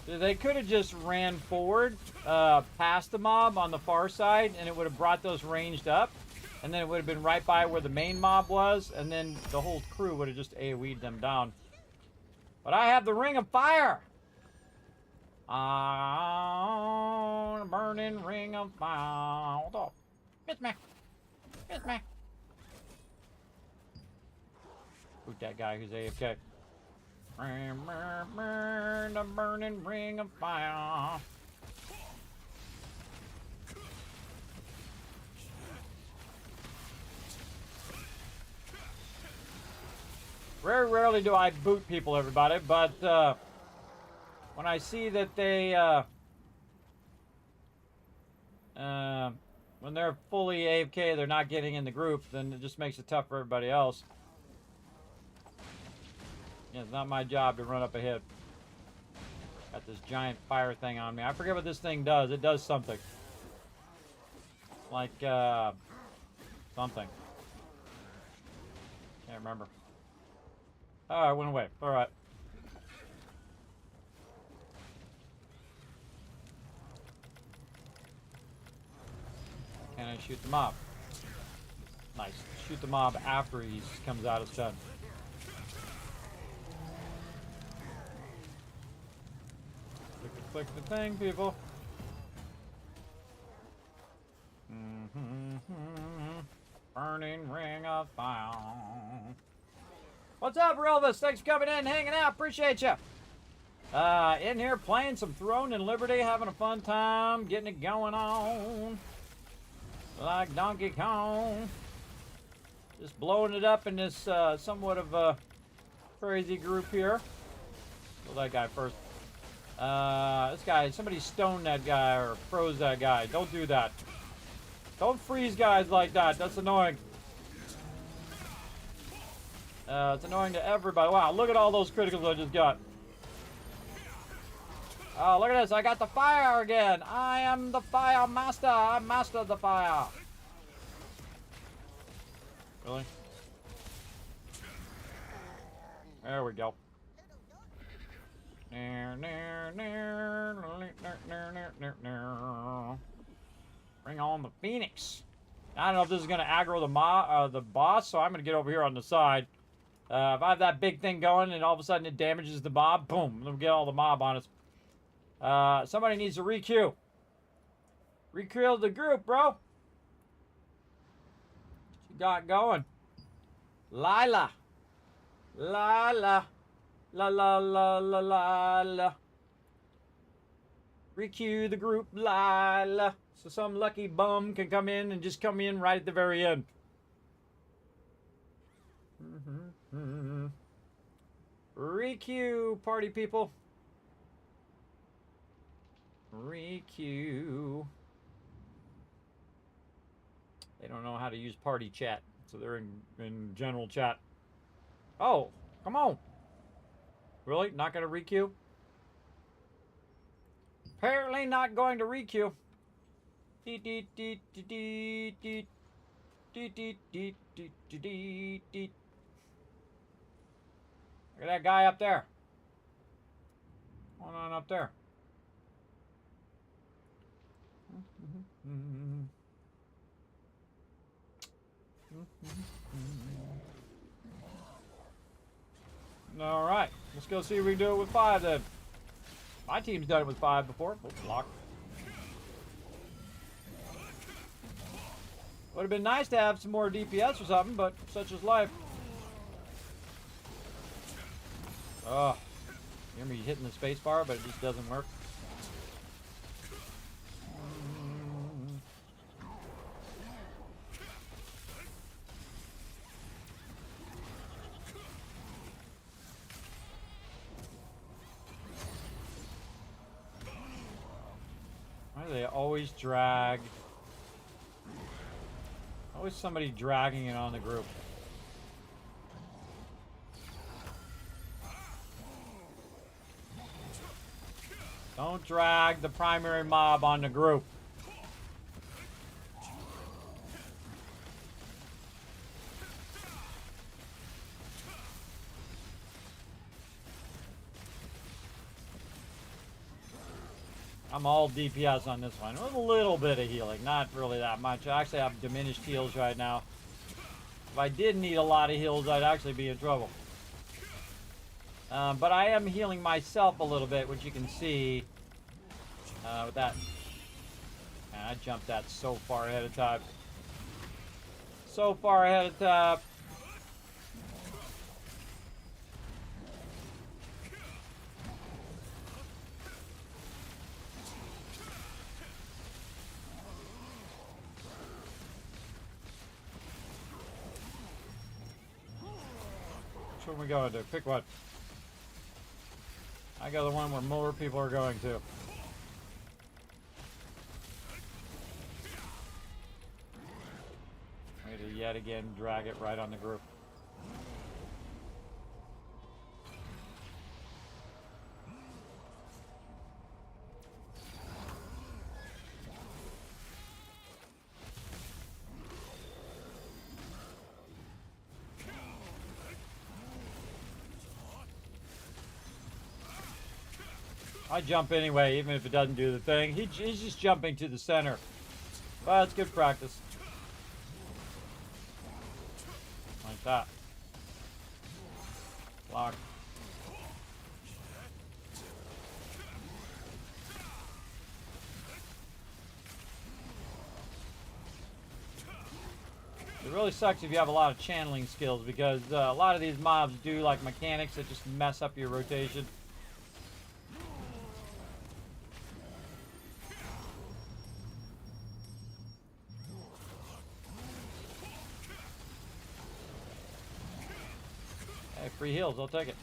They could have just ran forward past the mob on the far side, and it would have brought those ranged up, and then it would have been right by where the main mob was, and then the whole crew would have just AoE'd them down. But I have the Ring of Fire! On a burning ring of fire. Hold on. It's me. It's me. Shoot that guy who's AFK. Burn the burning ring of fire. Very rarely do I boot people, everybody, but when I see that they when they're fully AFK, they're not getting in the group, then it just makes it tough for everybody else. Yeah, it's not my job to run up ahead. Got this giant fire thing on me. I forget what this thing does. It does something. Like, something. Can't remember. Oh, it went away. Alright. Can I shoot the mob? Nice. Shoot the mob after he comes out of stun. Click the thing, people. Burning ring of fire. What's up, Relvis? Thanks for coming in, hanging out. Appreciate you. In here playing some Throne and Liberty, having a fun time, getting it going on. Like Donkey Kong. Just blowing it up in this somewhat of a crazy group here. Kill that guy first. This guy, somebody stoned that guy or froze that guy. Don't do that. Don't freeze guys like that. That's annoying. It's annoying to everybody. Wow, look at all those criticals I just got. Oh, look at this. I got the fire again. I am the fire master. I mastered the fire. Really? There we go. Bring on the Phoenix. I don't know if this is going to aggro the boss, so I'm going to get over here on the side. If I have that big thing going and all of a sudden it damages the mob, boom, we'll get all the mob on us. Somebody needs to requeue. Requeue the group, bro. What you got going? Lila. Lila. La la la la la la. Requeue the group, Lila. So some lucky bum can come in and just come in right at the very end. Requeue, party people. Requeue. They don't know how to use party chat, so they're in general chat. Oh, come on. Really? Not going to requeue? Apparently not going to requeue. Look at that guy up there. What's going on up there? All right, let's go see if we can do it with 5 then. My team's done it with 5 before. Oh, block. Would have been nice to have some more DPS or something, but such is life. Oh, hear me hitting the space bar, but it just doesn't work. Why do they always drag? Always somebody dragging it on the group. Don't drag the primary mob on the group. I'm all DPS on this one. With a little bit of healing, not really that much. I actually have diminished heals right now. If I did need a lot of heals, I'd actually be in trouble. But I am healing myself a little bit, which you can see with that. Man, I jumped that so far ahead of time. So far ahead of time. Which one we going to? Pick one. I got the one where more people are going to. Way to yet again drag it right on the group. I jump anyway, even if it doesn't do the thing. He's just jumping to the center. Well, it's good practice. Like that. Block. It really sucks if you have a lot of channeling skills, because a lot of these mobs do like mechanics that just mess up your rotation. Hey, free heals, I'll take it.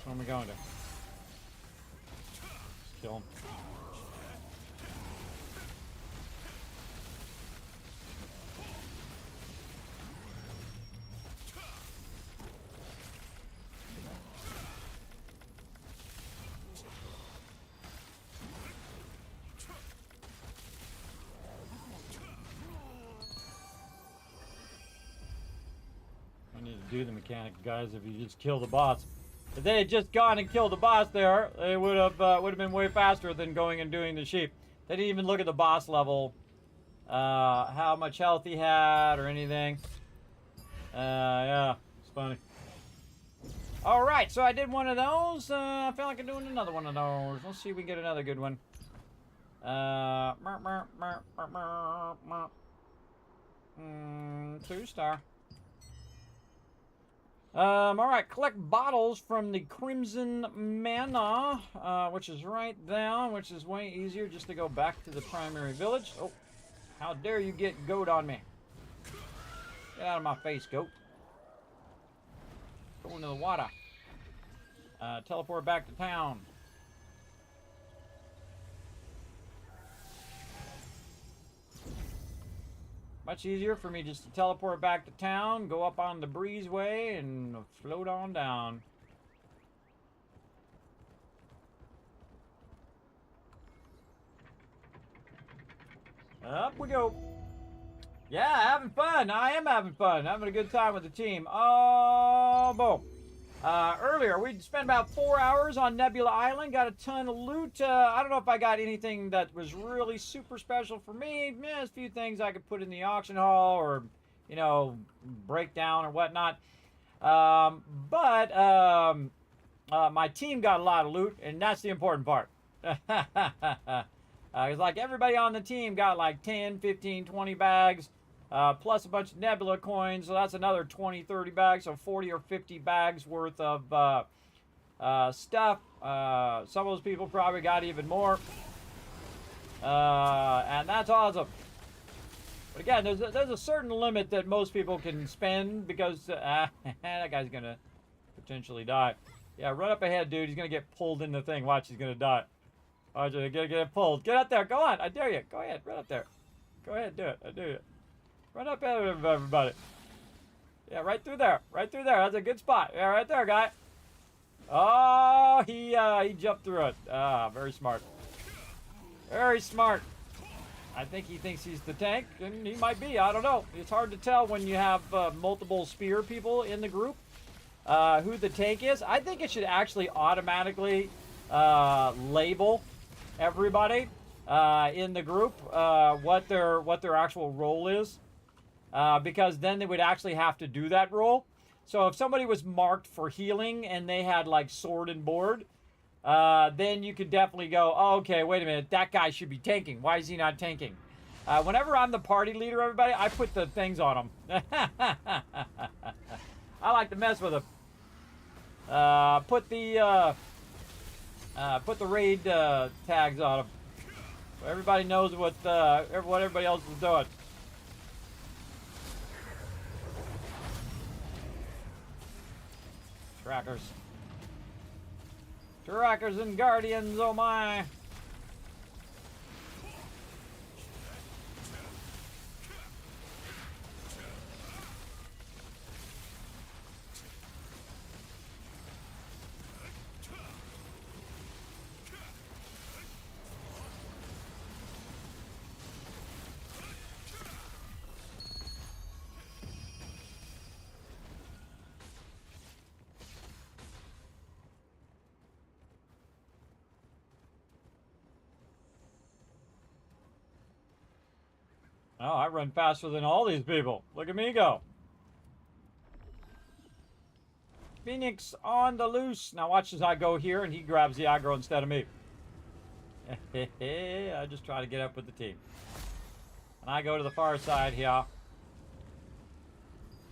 Where am we going to? kill him. I need to do the mechanic, guys, if you just kill the boss. If they had just gone and killed the boss there, it would have been way faster than going and doing the sheep. They didn't even look at the boss level, how much health he had or anything. Yeah, it's funny. All right, so I did one of those. I feel like I'm doing another one of those. Let's see if we can get another good one. 2-star. All right, collect bottles from the Crimson Mana, which is right down, which is way easier just to go back to the primary village. Oh, how dare you get goat on me. Get out of my face, goat. Go into the water. Teleport back to town. Much easier for me just to teleport back to town, go up on the breezeway, and float on down. Up we go. Yeah, having fun. I am having fun. Having a good time with the team. Oh, boom. Earlier, we spent about 4 hours on Nebula Island. Got a ton of loot. I don't know if I got anything that was really super special for me. There's a few things I could put in the auction hall or, you know, break down or whatnot. My team got a lot of loot, and that's the important part. It's like everybody on the team got like 10, 15, 20 bags. Plus a bunch of Nebula coins, so that's another 20, 30 bags, so 40 or 50 bags worth of stuff. Some of those people probably got even more. And that's awesome. But again, there's a certain limit that most people can spend because that guy's going to potentially die. Yeah, run up ahead, dude. He's going to get pulled in the thing. Watch, he's going to die. Watch, he's going to get pulled. Get up there. Go on. I dare you. Go ahead. Run up there. Go ahead. Do it. I dare you. Run up ahead of everybody. Yeah, right through there. Right through there. That's a good spot. Yeah, right there, guy. Oh, he jumped through it. Ah, very smart. Very smart. I think he thinks he's the tank, and he might be. I don't know. It's hard to tell when you have multiple spear people in the group who the tank is. I think it should actually automatically label everybody in the group what their actual role is. Because then they would actually have to do that role. So if somebody was marked for healing and they had like sword and board, then you could definitely go, oh, okay, wait a minute, that guy should be tanking. Why is he not tanking? Whenever I'm the party leader, everybody, I put the things on them. I like to mess with them. Put the raid tags on them. So everybody knows what everybody else is doing. Trackers. Trackers and guardians, oh my. Oh, I run faster than all these people. Look at me go. Phoenix on the loose. Now watch as I go here and he grabs the aggro instead of me. I just try to get up with the team. And I go to the far side here.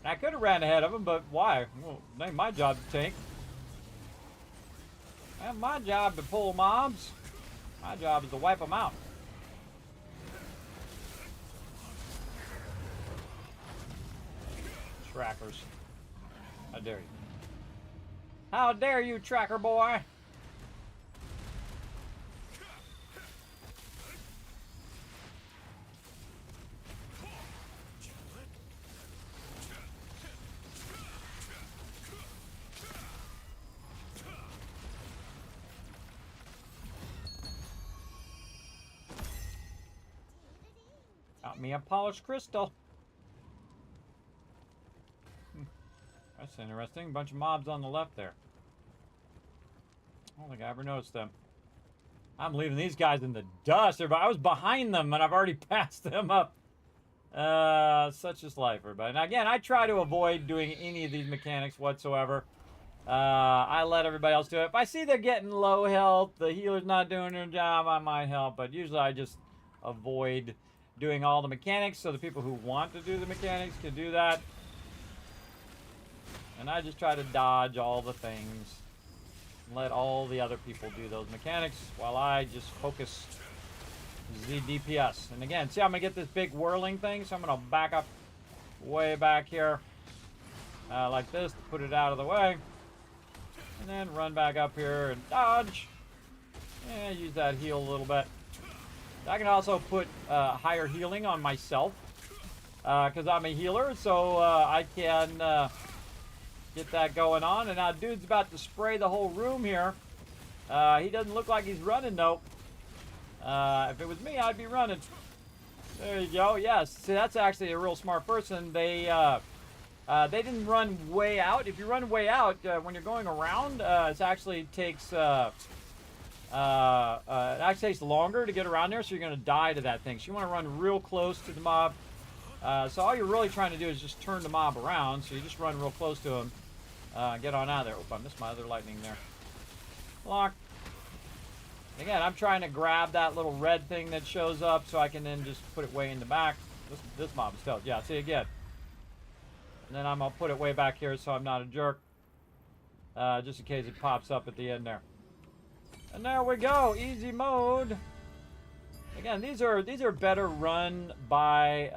I could have ran ahead of him, but why? Well, it ain't my job to tank. It's my job to pull mobs. My job is to wipe them out. Trackers. How dare you? How dare you, tracker boy? Got me a polished crystal. That's interesting. Bunch of mobs on the left there. I don't think I ever noticed them. I'm leaving these guys in the dust. I was behind them, and I've already passed them up. Such is life, everybody. Now, again, I try to avoid doing any of these mechanics whatsoever. I let everybody else do it. If I see they're getting low health, the healer's not doing their job, I might help. But usually I just avoid doing all the mechanics so the people who want to do the mechanics can do that. And I just try to dodge all the things and let all the other people do those mechanics while I just focus the DPS. And again, see, I'm going to get this big whirling thing, so I'm going to back up way back here like this to put it out of the way. And then run back up here and dodge. And use that heal a little bit. I can also put higher healing on myself because I'm a healer, so I can get that going on. And now dude's about to spray the whole room here. He doesn't look like he's running though. If it was me, I'd be running. There you go. Yes, see, that's actually a real smart person. They didn't run way out. If you run way out when you're going around, it actually takes longer to get around there, so you're going to die to that thing. So you want to run real close to the mob. So all you're really trying to do is just turn the mob around. So you just run real close to him. Get on out of there. Oh, I missed my other lightning there. Block. Again, I'm trying to grab that little red thing that shows up so I can then just put it way in the back. This mob is stealth. Yeah, see again. And then I'm going to put it way back here so I'm not a jerk. Just in case it pops up at the end there. And there we go. Easy mode. Again, these are better run by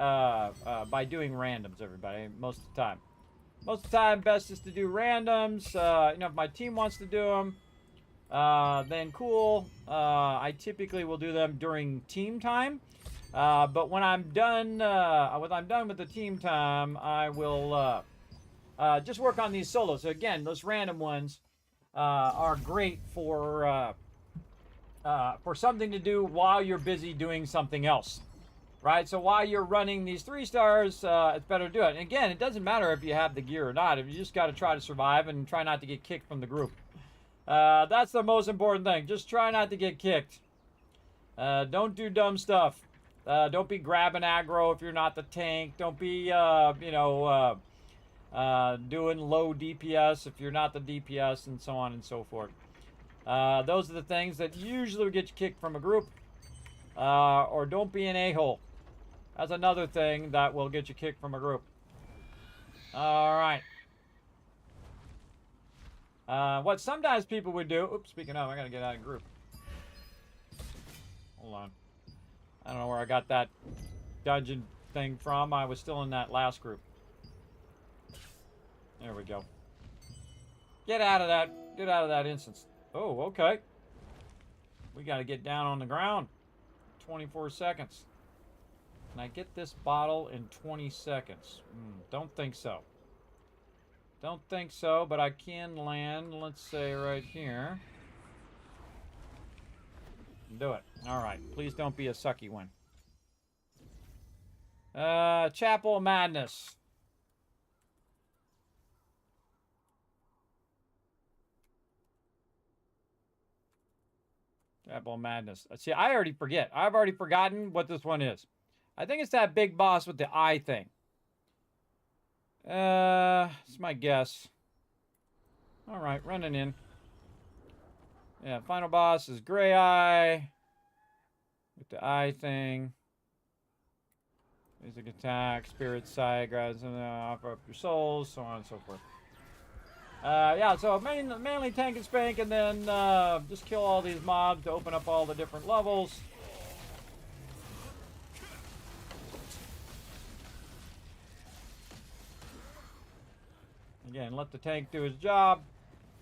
doing randoms, everybody, most of the time. Most of the time, best is to do randoms. You know, if my team wants to do them, then cool. I typically will do them during team time. But when I'm done, with the team time, I will just work on these solos. So again, those random ones are great for something to do while you're busy doing something else, right? So while you're running these 3 stars, it's better to do it. And again, it doesn't matter if you have the gear or not. If you just got to try to survive and try not to get kicked from the group. That's the most important thing. Just try not to get kicked. Don't do dumb stuff. Don't be grabbing aggro if you're not the tank. Don't be, doing low DPS if you're not the DPS, and so on and so forth. Those are the things that usually get you kicked from a group. Or don't be an a-hole. That's another thing that will get you kicked from a group. All right. What sometimes people would do... Oops, speaking of, I gotta get out of group. Hold on. I don't know where I got that dungeon thing from. I was still in that last group. There we go. Get out of that. Get out of that instance. Oh, okay. We got to get down on the ground. 24 seconds. Can I get this bottle in 20 seconds? Don't think so. Don't think so, but I can land, let's say, right here. Do it. All right. Please don't be a sucky one. Chapel of Madness. Chapel of Madness. See, I already forget. I've already forgotten what this one is. I think it's that big boss with the eye thing. It's my guess. All right, running in. Yeah, final boss is Gray Eye. With the eye thing. Basic attack, spirit sight, grabs offer up your souls, so on and so forth. Yeah, so mainly tank and spank, and then just kill all these mobs to open up all the different levels. Again, let the tank do his job.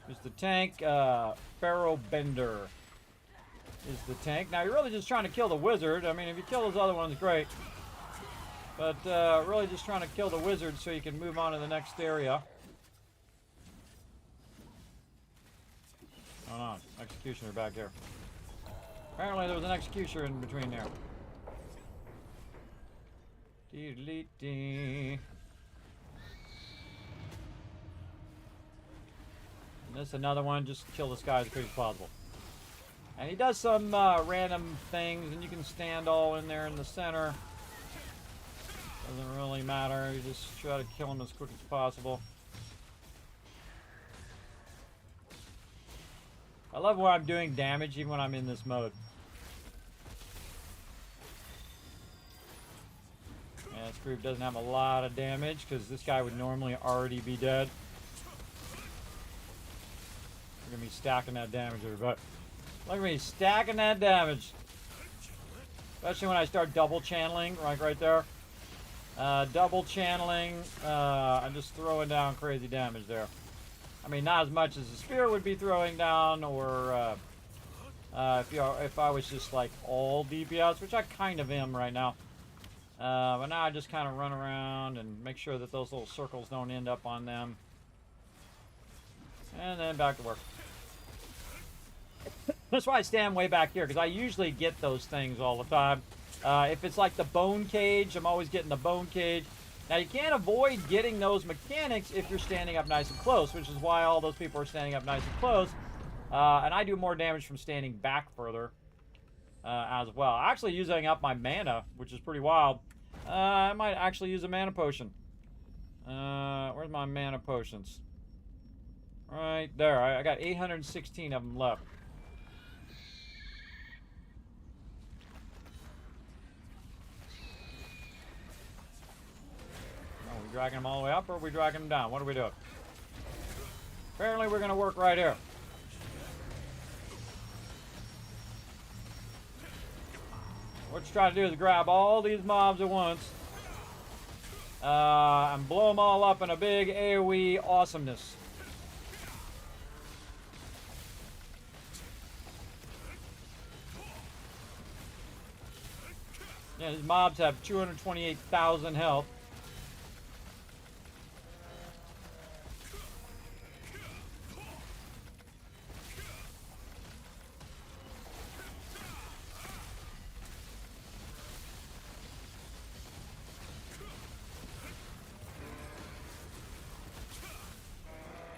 Is the tank. Pharaoh Bender is the tank. Now, you're really just trying to kill the wizard. I mean, if you kill those other ones, great. But really just trying to kill the wizard so you can move on to the next area. Oh no, executioner back there. Apparently there was an executioner in between there. Dee-dee-dee. And this another one, just kill this guy as quick as possible. And he does some random things, and you can stand all in there in the center. Doesn't really matter, you just try to kill him as quick as possible. I love where I'm doing damage even when I'm in this mode. Yeah, this group doesn't have a lot of damage because this guy would normally already be dead. Look at me stacking that damage, everybody. Look at me stacking that damage. Especially when I start double channeling, like right there. Double channeling, I'm just throwing down crazy damage there. I mean, not as much as the spear would be throwing down, or if I was just like all DPS, which I kind of am right now. But now I just kind of run around and make sure that those little circles don't end up on them. And then back to work. That's why I stand way back here, because I usually get those things all the time. If it's like the bone cage, I'm always getting the bone cage. Now, you can't avoid getting those mechanics if you're standing up nice and close, which is why all those people are standing up nice and close. And I do more damage from standing back further as well. Actually using up my mana, which is pretty wild. I might actually use a mana potion. Where's my mana potions? Right there. I got 816 of them left. Are we dragging them all the way up, or are we dragging them down? What are we doing? Apparently we're going to work right here. What you're trying to do is grab all these mobs at once and blow them all up in a big AoE awesomeness. Yeah, these mobs have 228,000 health.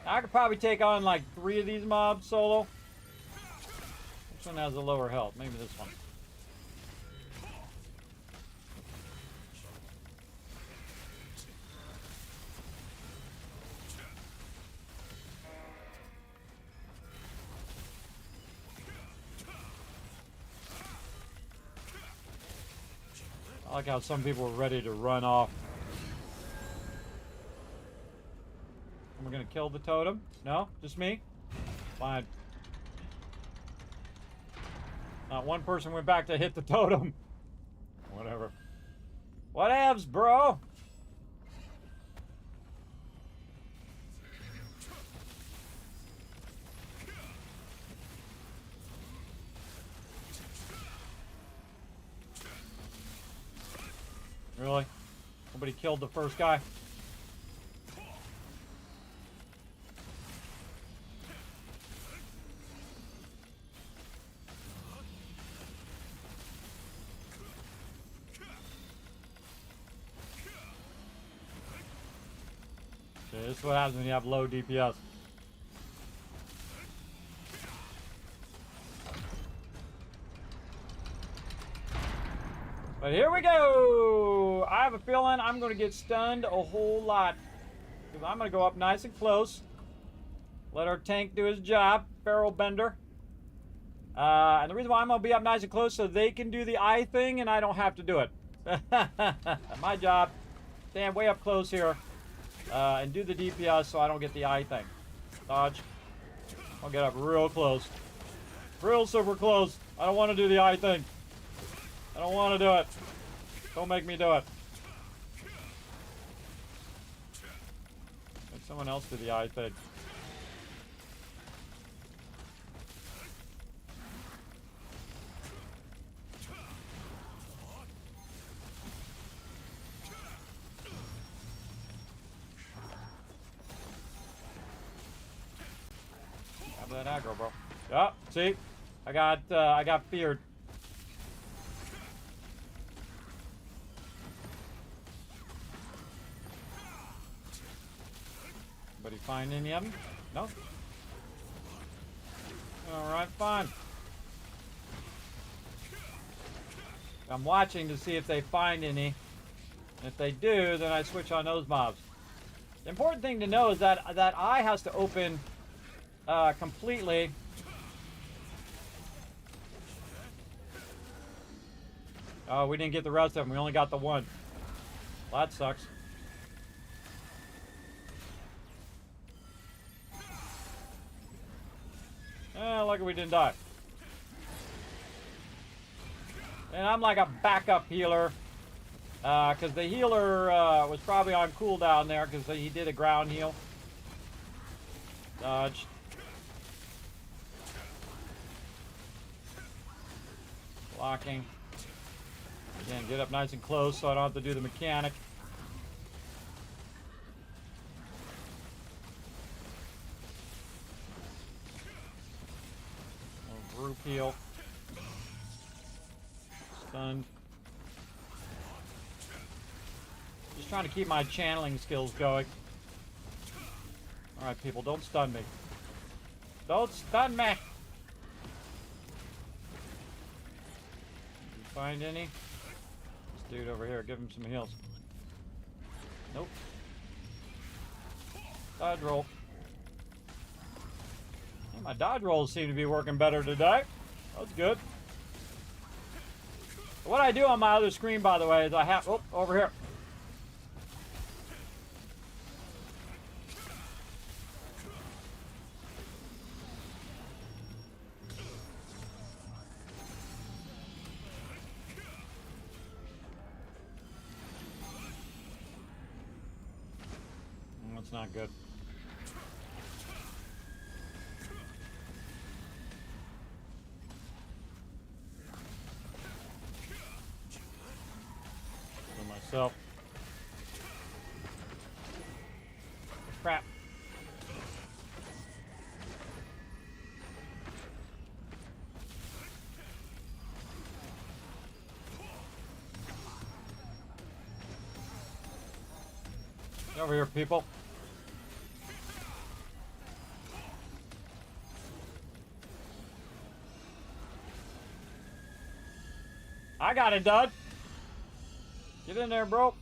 I could probably take on like 3 of these mobs solo. Which one has the lower health? Maybe this one. I like how some people are ready to run off. We're gonna kill the totem? No? Just me? Fine. Not one person went back to hit the totem. Whatever. Whatevs, bro! Really? Nobody killed the first guy? Okay, this is what happens when you have low DPS. But here we go! I have a feeling I'm going to get stunned a whole lot. Because I'm going to go up nice and close. Let our tank do his job. Barrel bender. And the reason why I'm going to be up nice and close so they can do the eye thing and I don't have to do it. My job. Stand way up close here. And do the DPS so I don't get the eye thing. Dodge. I'll get up real close. Real super close. I don't want to do the eye thing. I don't want to do it. Don't make me do it. Make someone else do the eye thing. Have that aggro, bro. Yeah, see? I got feared. Anybody find any of them? No? Alright, fine. I'm watching to see if they find any. If they do, then I switch on those mobs. The important thing to know is that that eye has to open completely. Oh, we didn't get the rest of them. We only got the one. Well, that sucks. Lucky we didn't die. And I'm like a backup healer. Because the healer was probably on cooldown there because he did a ground heal. Dodge. Blocking. Again, get up nice and close so I don't have to do the mechanic. Group heal. Stunned. Just trying to keep my channeling skills going. Alright, people, don't stun me. Don't stun me! Did you find any? This dude over here, give him some heals. Nope. Dodge roll. Hey, my dodge rolls seem to be working better today. That's good. What I do on my other screen, by the way, is I have... Oh, over here. That's not good. Myself. Crap. Get over here, people. I got it, Dud. Get in there, bro.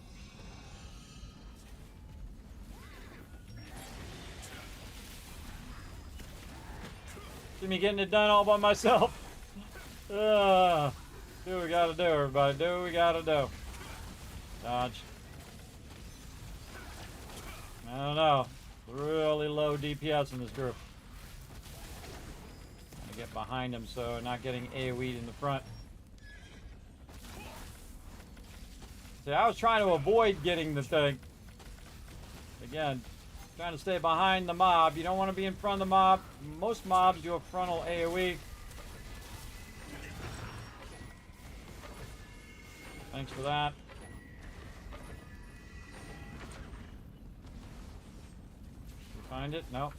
See me getting it done all by myself. Do what we gotta do, everybody. Do what we gotta do. Dodge. I don't know. Really low DPS in this group. I get behind him so not getting AoE'd in the front. See, I was trying to avoid getting the thing. Again, trying to stay behind the mob. You don't want to be in front of the mob. Most mobs do a frontal AoE. Thanks for that. You find it? No.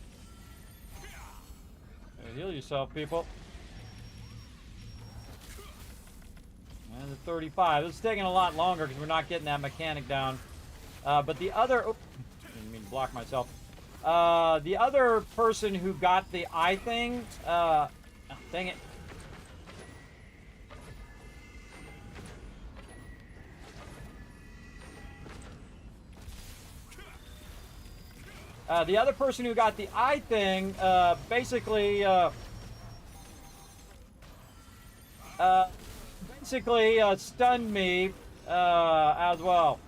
Heal yourself, people. And the 35. This is taking a lot longer because we're not getting that mechanic down. But the other... Oh, didn't mean to block myself. The other person who got the eye thing... oh, dang it. The other person who got the eye thing basically stunned me as well.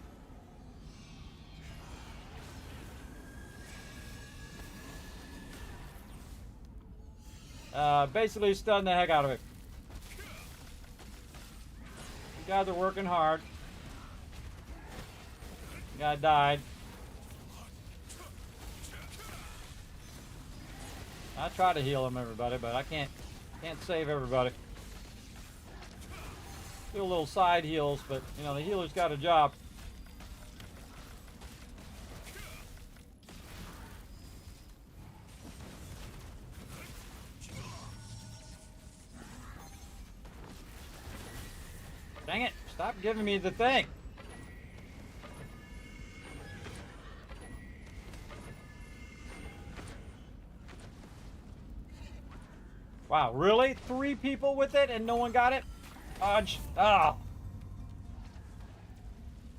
Basically stunned the heck out of it. You guys are working hard. The guy died. I try to heal him, everybody, but I can't save everybody. Do a little side heals, but you know the healer's got a job. Dang it! Stop giving me the thing. Wow, really? 3 people with it and no one got it? Dodge. Oh.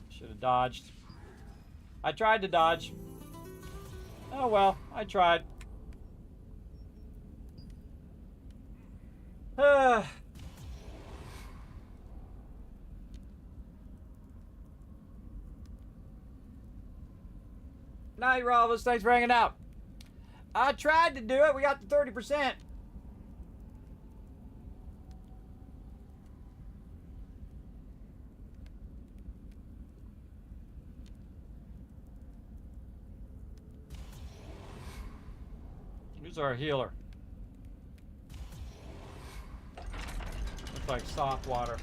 Should have dodged. I tried to dodge. Oh well, I tried. Night, Rolvus. Thanks for hanging out. I tried to do it. We got to 30%. Who's our healer? Looks like Softwater.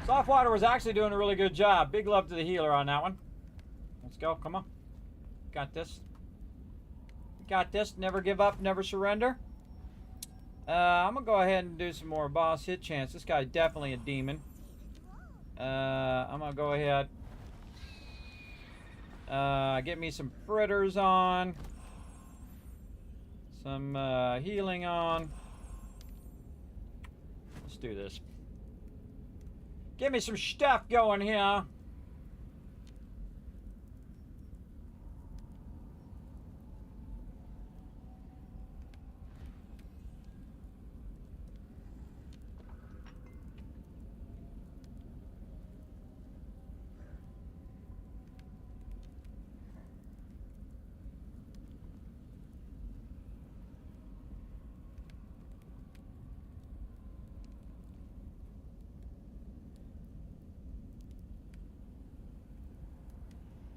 Softwater was actually doing a really good job. Big love to the healer on that one. Let's go. Come on. Got this. Got this. Never give up. Never surrender. I'm going to go ahead and do some more boss hit chance. This guy's definitely a demon. I'm going to go ahead. Get me some fritters on. Some healing on. Let's do this. Give me some stuff going here.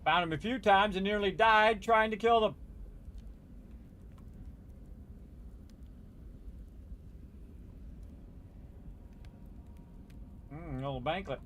Found him a few times and nearly died trying to kill them. Little banquet.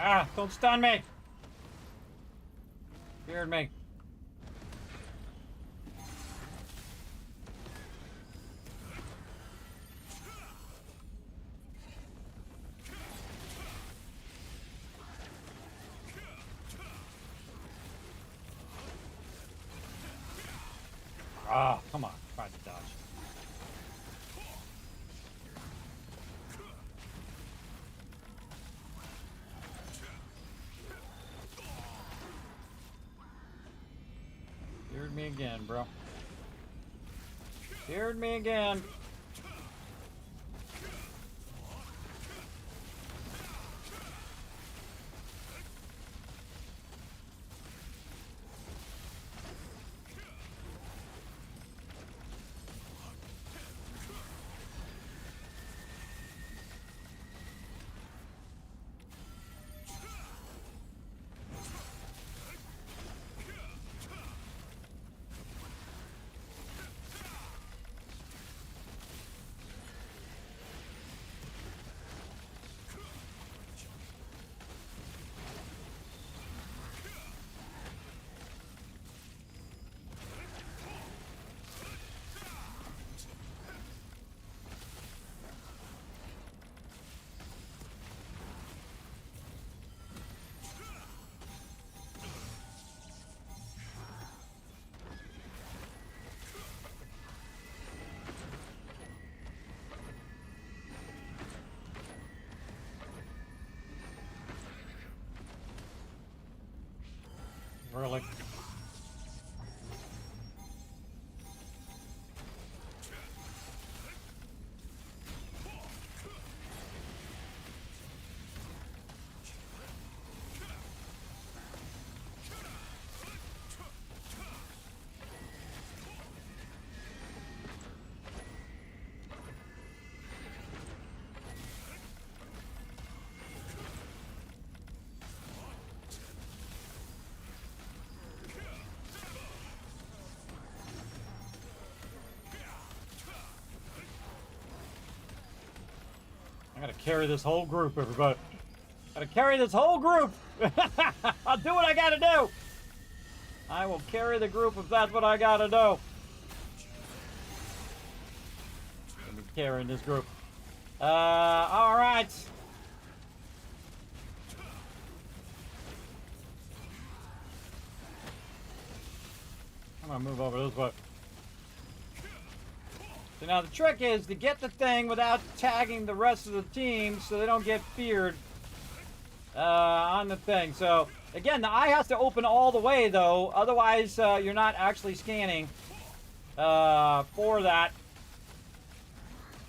Ah, don't stun me. Scared me. Ah, come on. Try to dodge. Scared me again, bro. Scared me again. Really? I gotta carry this whole group, everybody. Gotta carry this whole group. I'll do what I gotta do. I will carry the group if that's what I gotta do. I'm carrying this group. All right. I'm gonna move over this way. So now the trick is to get the thing without tagging the rest of the team so they don't get feared on the thing. So again, the eye has to open all the way though, otherwise you're not actually scanning for that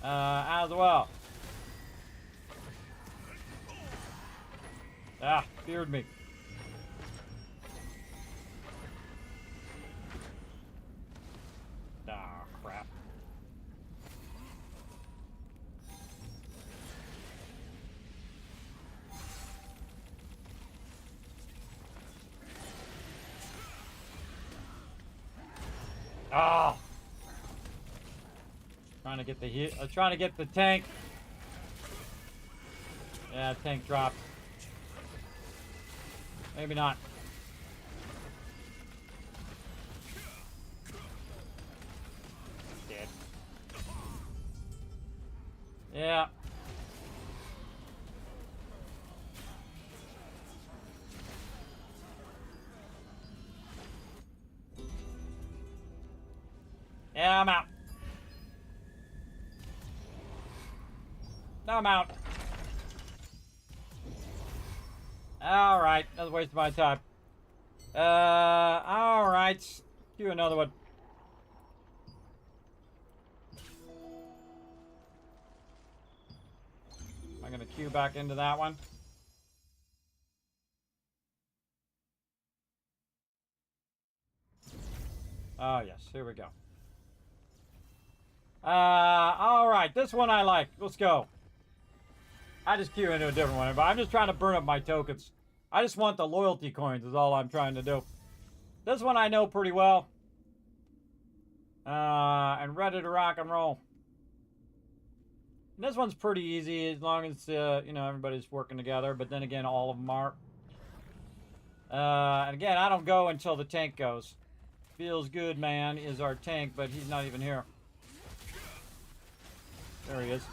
as well. Ah, feared me. Ah, crap. Oh, trying to get the trying to get the tank. Yeah, tank dropped. Maybe not. Dead. Yeah. Yeah, I'm out. No, I'm out. All right, that's a waste of my time. All right. Do another one. I'm gonna queue back into that one. Oh yes, here we go. All right, this one I like. Let's go. I just queue into a different one, but I'm just trying to burn up my tokens. I just want the loyalty coins is all I'm trying to do. This one I know pretty well. And ready to rock and roll. And this one's pretty easy as long as, you know, everybody's working together. But then again, all of them are. And again, I don't go until the tank goes. Feels good, man, is our tank, but he's not even here. There he is.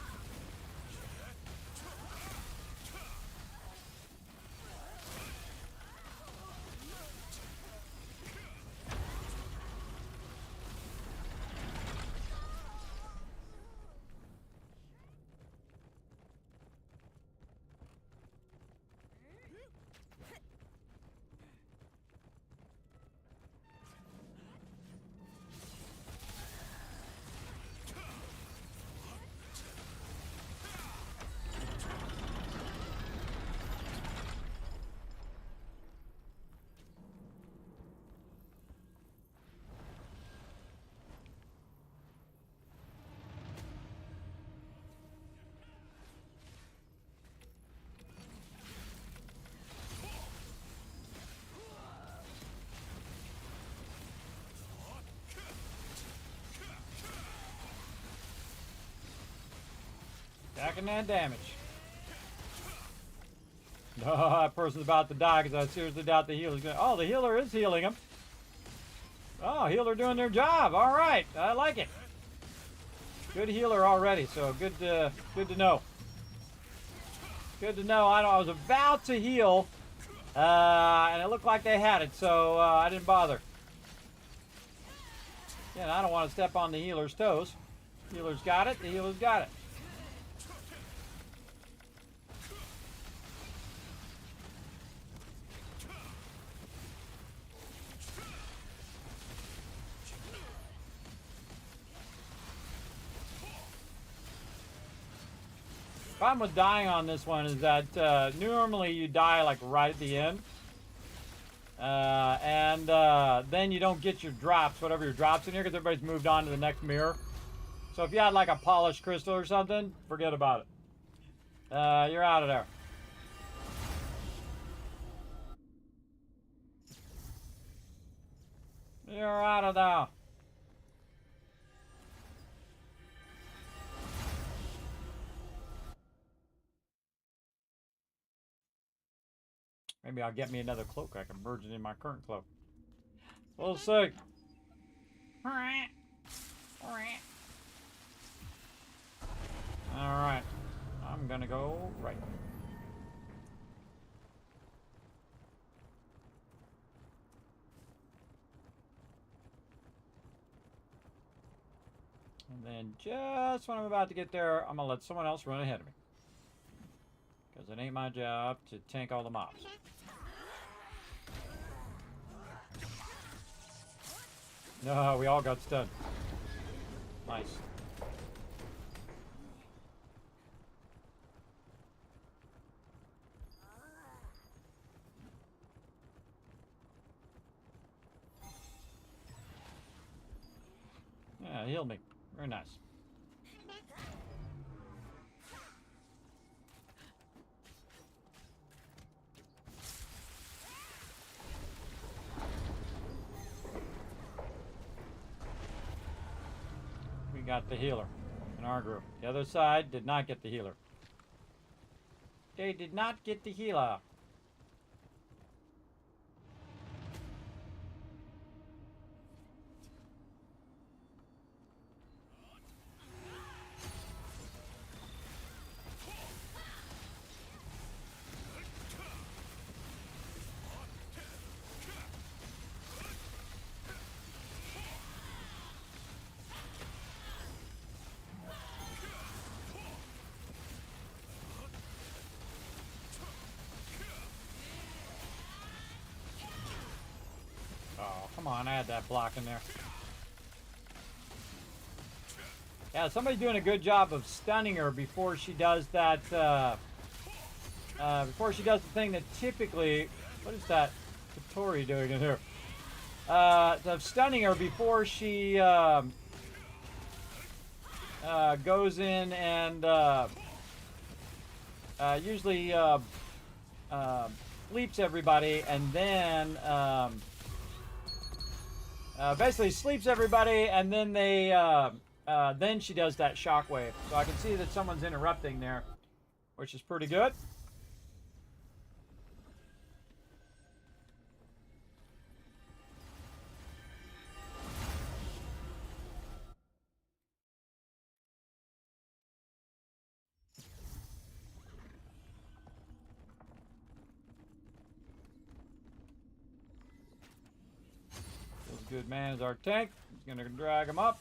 Stacking that damage. Oh, that person's about to die because I seriously doubt the healer's going to... Oh, the healer is healing him. Oh, healer doing their job. All right. I like it. Good healer already, so good to know. Good to know. I was about to heal, and it looked like they had it, so I didn't bother. Yeah, I don't want to step on the healer's toes. Healer's got it. The healer's got it. Problem with dying on this one is that normally you die like right at the end. Then you don't get your drops, whatever your drops in here, because everybody's moved on to the next mirror. So if you had like a polished crystal or something, forget about it. You're out of there. You're out of there. Maybe I'll get me another cloak. I can merge it in my current cloak. We'll see. Alright. I'm gonna go right. And then just when I'm about to get there, I'm gonna let someone else run ahead of me. Because it ain't my job to tank all the mobs. No, we all got stunned. Nice. Yeah, healed me. Very nice. We got the healer in our group. The other side did not get the healer. They did not get the healer. Oh, come on, I had that block in there. Yeah, somebody's doing a good job of stunning her before she does that, before she does the thing that typically, what is that Katori doing in here? Of stunning her before she, goes in and, usually, sleeps everybody and then, basically sleeps everybody, and then they, then she does that shockwave. So I can see that someone's interrupting there, which is pretty good. Feels good, man, is our tank. He's gonna drag him up.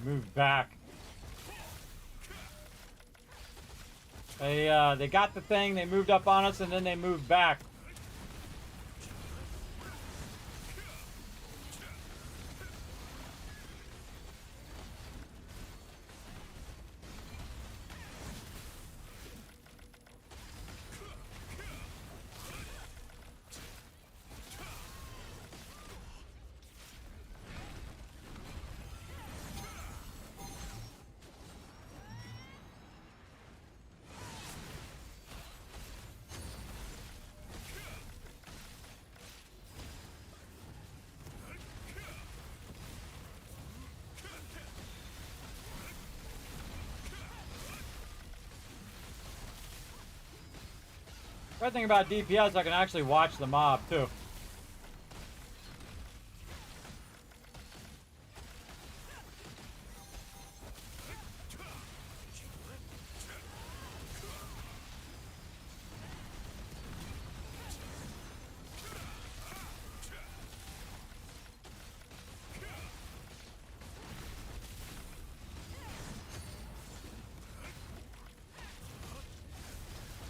Moved back. They got the thing, they moved up on us, and then they moved back. Great thing about DPS, I can actually watch the mob too.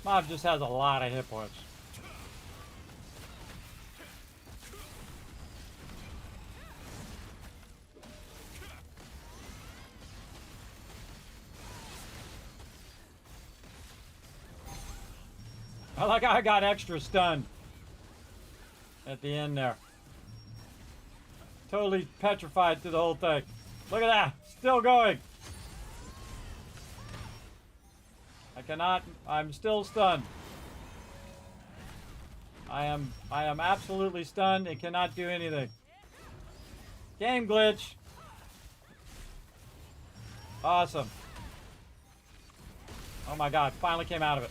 Mob just has a lot of hit points. I like how I got extra stunned at the end there. Totally petrified through the whole thing. Look at that, still going. I cannot, I'm still stunned. I am absolutely stunned and cannot do anything. Game glitch. Awesome. Oh my god, finally came out of it.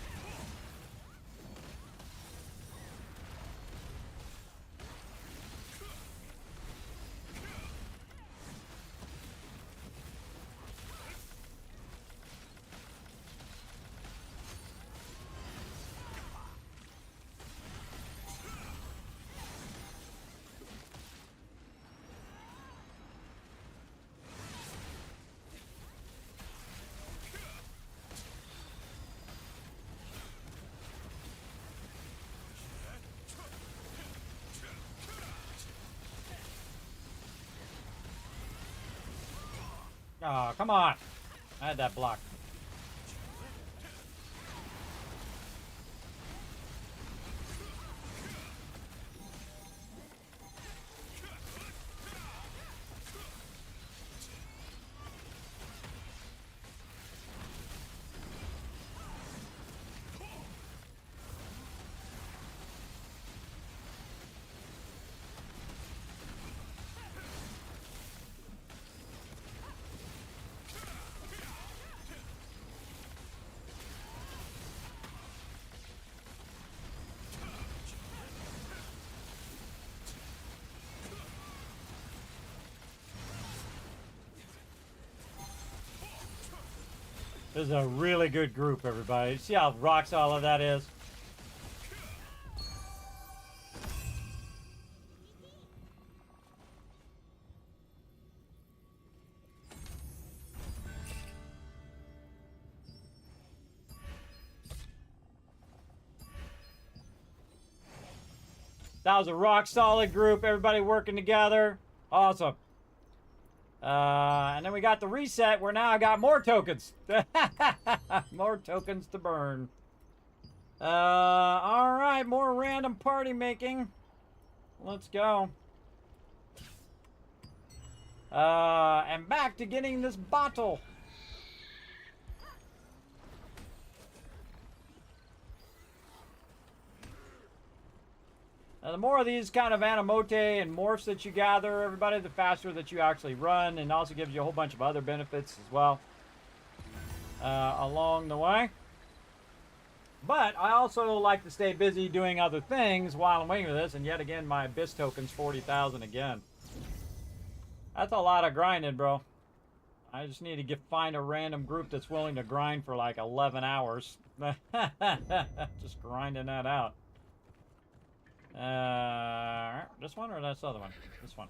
Oh, come on. I had that blocked. This is a really good group, everybody. See how rock solid that is? That was a rock solid group, everybody working together. Awesome. And then we got the reset where now I got more tokens. More tokens to burn. Alright, more random party making. Let's go. And back to getting this bottle. Now, the more of these kind of animote and morphs that you gather, everybody, the faster that you actually run, and also gives you a whole bunch of other benefits as well along the way. But I also like to stay busy doing other things while I'm waiting for this, and yet again, my Abyss token's 40,000 again. That's a lot of grinding, bro. I just need to find a random group that's willing to grind for like 11 hours. Just grinding that out. This one or this other one? This one.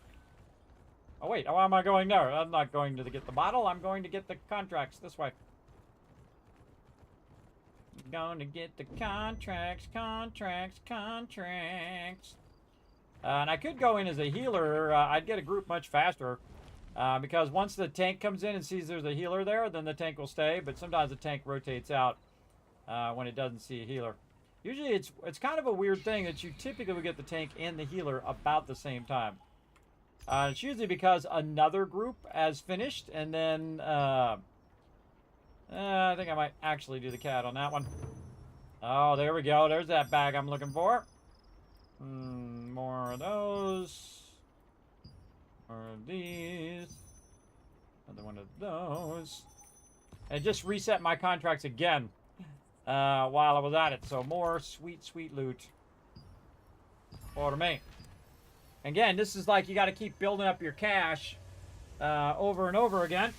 Oh wait, why am I going there? I'm not going to get the bottle, I'm going to get the contracts this way. I'm going to get the contracts. And I could go in as a healer, I'd get a group much faster. Because once the tank comes in and sees there's a healer there, then the tank will stay, but sometimes the tank rotates out when it doesn't see a healer. Usually it's kind of a weird thing that you typically would get the tank and the healer about the same time. It's usually because another group has finished, and then I think I might actually do the cat on that one. Oh, there we go. There's that bag I'm looking for. More of those. More of these. Another one of those. And just reset my contracts again. while I was at it. So more sweet, sweet loot for me. Again, this is like you got to keep building up your cash over and over again.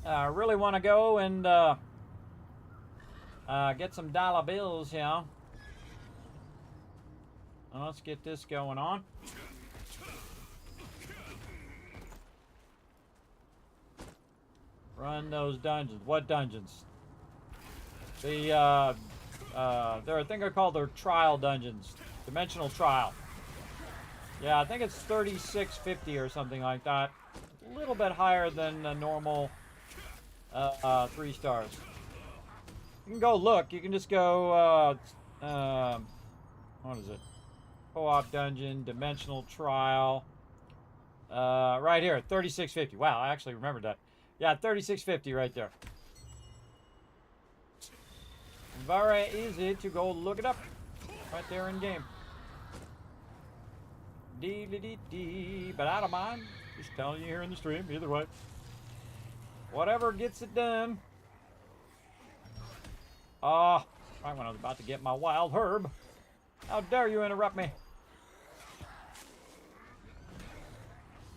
I really want to go and get some dollar bills here. Well, let's get this going on. Run those dungeons. What dungeons? There are a thing called their trial dungeons. Dimensional trial. Yeah, I think it's 3650 or something like that. A little bit higher than the normal 3 stars. You can go look. You can just go, what is it? Co-op dungeon, dimensional trial. Right here, 3650. Wow, I actually remembered that. Yeah, 3650 right there. Very easy to go look it up. Right there in game. Dee-dee-dee-dee. But I don't mind. Just telling you here in the stream, either way. Whatever gets it done. Right when I was about to get my wild herb. How dare you interrupt me?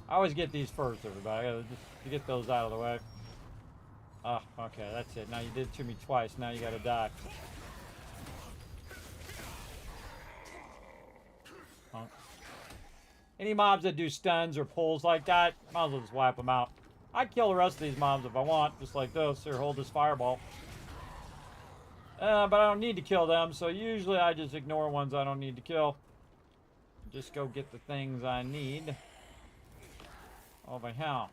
I always get these first, everybody. Just to get those out of the way. Okay, that's it. Now you did it to me twice. Now you gotta die. Any mobs that do stuns or pulls like that, might as well just wipe them out. I kill the rest of these mobs if I want, just like this. Here, hold this fireball. But I don't need to kill them, so usually I just ignore ones I don't need to kill. Just go get the things I need. Over here.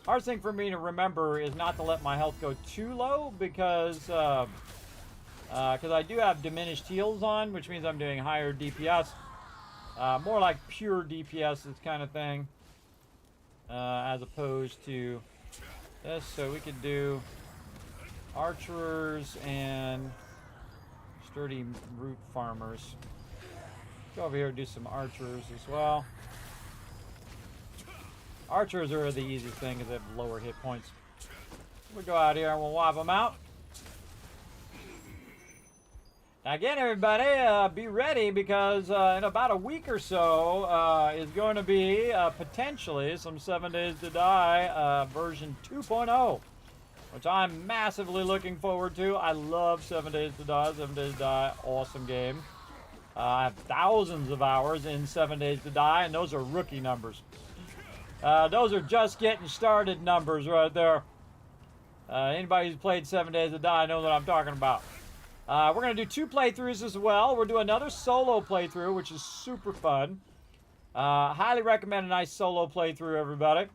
Hardest thing for me to remember is not to let my health go too low because I do have diminished heals on, which means I'm doing higher DPS. More like pure DPS, this kind of thing, as opposed to this. So we could do archers and sturdy root farmers. Go over here and do some archers as well. Archers are the easiest thing because they have lower hit points. We'll go out here and we'll wipe them out. Now again, everybody, be ready because in about a week or so is going to be potentially some 7 Days to Die version 2.0, which I'm massively looking forward to. I love 7 Days to Die. 7 Days to Die, awesome game. I have thousands of hours in 7 Days to Die, and those are rookie numbers. Those are just getting started numbers right there. Anybody who's played 7 Days to Die knows what I'm talking about. We're going to do 2 playthroughs as well. We'll do another solo playthrough, which is super fun. Highly recommend a nice solo playthrough, everybody.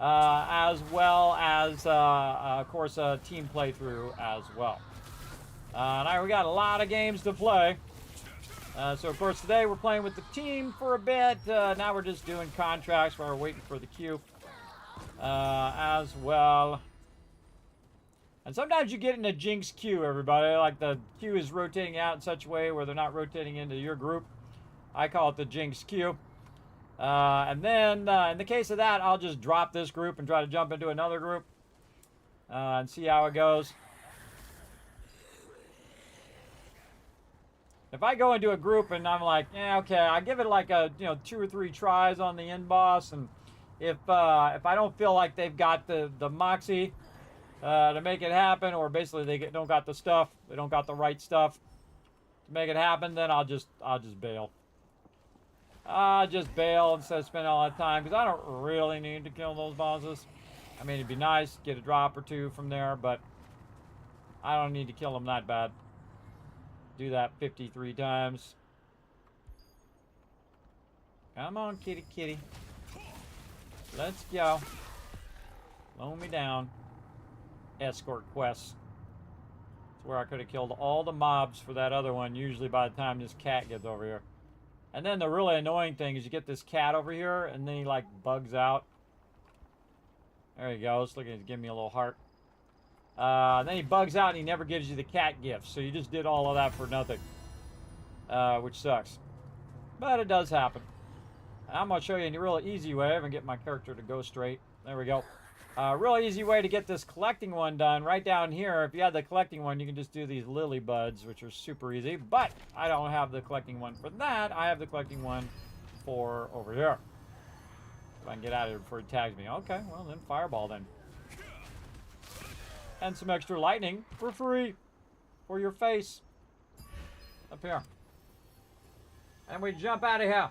As well as, of course, a team playthrough as well. Now we got a lot of games to play. So, of course, today we're playing with the team for a bit. Now we're just doing contracts while we're waiting for the queue as well. And sometimes you get in a jinx queue, everybody. Like the queue is rotating out in such a way where they're not rotating into your group. I call it the jinx queue. And then, in the case of that, I'll just drop this group and try to jump into another group and see how it goes. If I go into a group and I'm like, yeah, okay, I give it like a 2 or 3 tries on the end boss, and if I don't feel like they've got the moxie to make it happen, or basically they don't got the stuff, they don't got the right stuff to make it happen, then I'll just bail. I'll just bail instead of spending all that time because I don't really need to kill those bosses. I mean, it'd be nice to get a drop or 2 from there, but I don't need to kill them that bad. Do that 53 times. Come on, kitty, kitty. Let's go. Slow me down. Escort quests. That's where I could have killed all the mobs for that other one, usually by the time this cat gets over here. And then the really annoying thing is you get this cat over here, and then he, like, bugs out. There he goes. Look at him. He's giving me a little heart. Then he bugs out and he never gives you the cat gift. So you just did all of that for nothing. Which sucks. But it does happen. I'm going to show you a real easy way. I'm going to get my character to go straight. There we go. Real easy way to get this collecting one done. Right down here, if you have the collecting one, you can just do these lily buds, which are super easy. But I don't have the collecting one for that. I have the collecting one for over here. If I can get out of here before he tags me. Okay, well then fireball then. And some extra lightning for free for your face. Up here. And we jump out of here.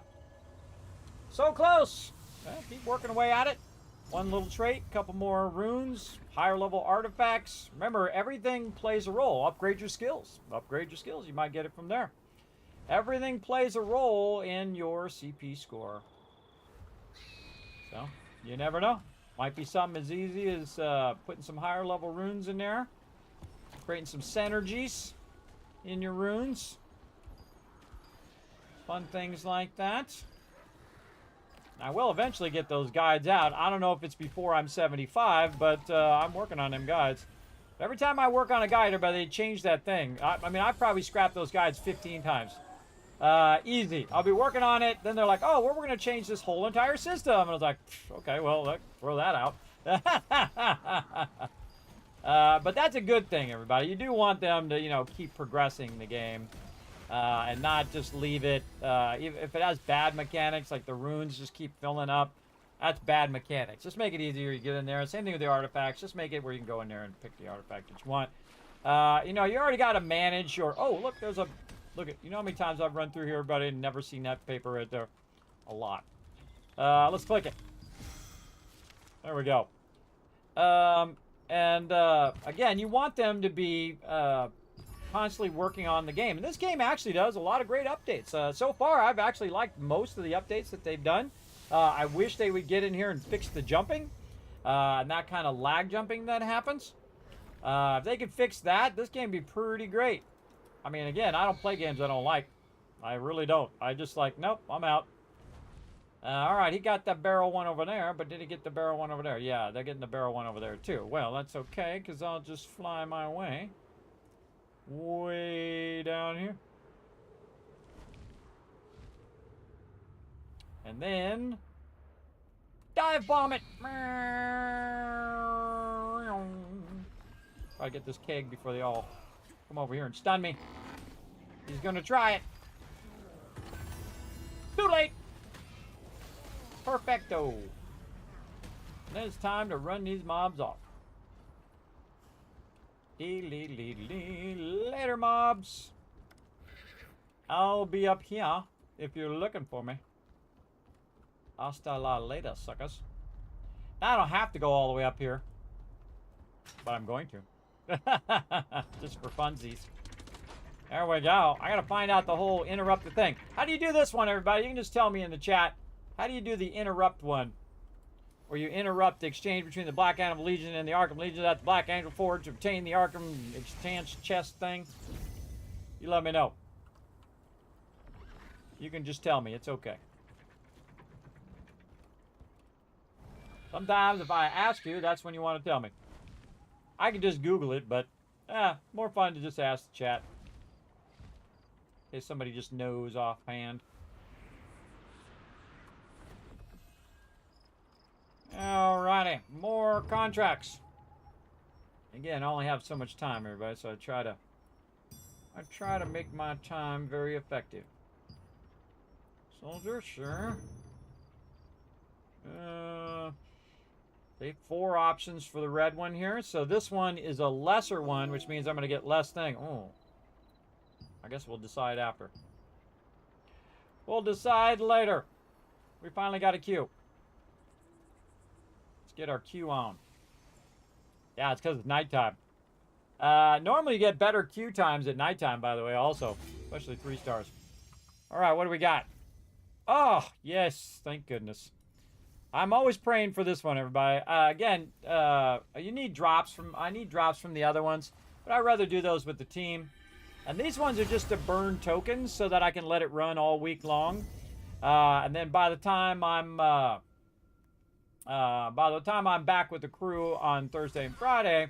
So close. Well, keep working away at it. One little trait, couple more runes, higher level artifacts. Remember, everything plays a role. Upgrade your skills. Upgrade your skills. You might get it from there. Everything plays a role in your CP score. So, you never know. Might be something as easy as putting some higher level runes in there. Creating some synergies in your runes. Fun things like that. I will eventually get those guides out. I don't know if it's before I'm 75, but I'm working on them guides. Every time I work on a guide, everybody, they change that thing. I mean, I've probably scrapped those guides 15 times. Easy. I'll be working on it. Then they're like, oh, we're going to change this whole entire system. And I was like, okay, well, throw that out. But that's a good thing, everybody. You do want them to, you know, keep progressing the game. And not just leave it, if it has bad mechanics, like the runes just keep filling up, that's bad mechanics. Just make it easier, you get in there. Same thing with the artifacts, just make it where you can go in there and pick the artifact that you want. You know, you already got to manage your, oh, look, there's a, look at, you know how many times I've run through here, everybody, and never seen that paper right there? A lot. Let's click it. There we go. Again, you want them to be, constantly working on the game. And this game actually does a lot of great updates. So far, I've actually liked most of the updates that they've done. I wish they would get in here and fix the jumping. And that kind of lag jumping that happens. If they could fix that, this game would be pretty great. I mean, again, I don't play games I don't like. I really don't. I just like, nope, I'm out. Alright, he got that barrel one over there, but did he get the barrel one over there? Yeah, they're getting the barrel one over there too. Well, that's okay, because I'll just fly my way. Way down here. And then dive bomb it. Try to get this keg before they all come over here and stun me. He's gonna try it. Too late. Perfecto. And then it's time to run these mobs off. Later, mobs. I'll be up here if you're looking for me. Hasta la later, suckers. Now, I don't have to go all the way up here, but I'm going to. Just for funsies. There we go. I gotta find out the whole interrupt thing. How do you do this one, everybody? You can just tell me in the chat. How do you do the interrupt one? Where you interrupt the exchange between the Black Animal Legion and the Arkham Legion at the Black Angel Forge to obtain the Arkham exchange chest thing. You let me know. You can just tell me. It's okay. Sometimes if I ask you, that's when you want to tell me. I can just Google it, but more fun to just ask the chat. In case somebody just knows offhand. Alrighty, more contracts. Again, I only have so much time, everybody, so I try to make my time very effective. Soldier, sure. Take 4 options for the red one here. So this one is a lesser one, which means I'm going to get less thing. Oh, I guess we'll decide after. We'll decide later. We finally got a queue. Get our queue on. Yeah, it's because it's nighttime. Normally you get better queue times at nighttime, by the way, also. Especially 3 stars. Alright, what do we got? Oh, yes. Thank goodness. I'm always praying for this one, everybody. Again, you need drops from... I need drops from the other ones. But I'd rather do those with the team. And these ones are just to burn tokens so that I can let it run all week long. And then by the time I'm... by the time I'm back with the crew on Thursday and Friday,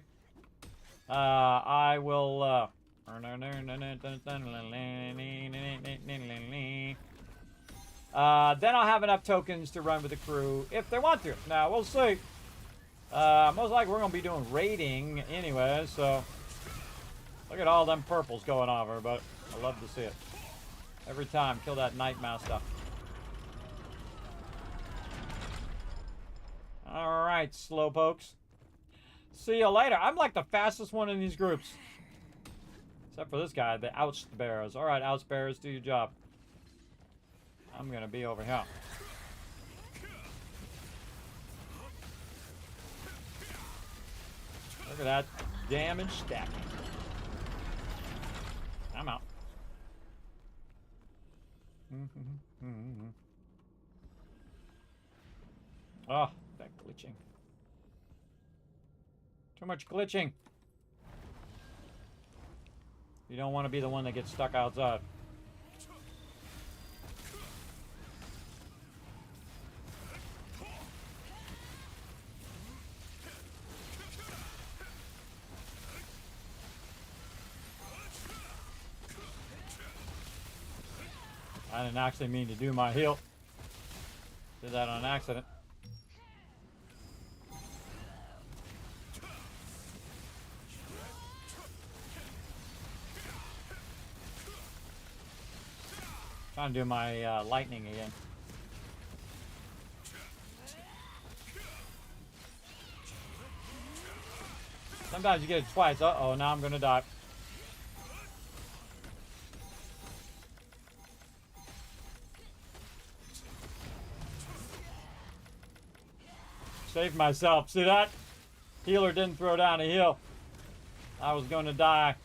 I will, then I'll have enough tokens to run with the crew if they want to. Now, we'll see. Most likely we're going to be doing raiding anyway, so look at all them purples going on, everybody. I love to see it. Every time, kill that night master. Alright, slowpokes. See you later. I'm like the fastest one in these groups. Except for this guy, the Outsparrows. Alright, Outsparrows, do your job. I'm gonna be over here. Look at that damage stacking. I'm out. Oh, that glitching. Too much glitching. You don't want to be the one that gets stuck outside. I didn't actually mean to do my heal. Did that on accident. Trying to do my lightning again. Sometimes you get it twice. Uh-oh, now I'm gonna die. Saved myself. See that? Healer didn't throw down a heal. I was gonna die.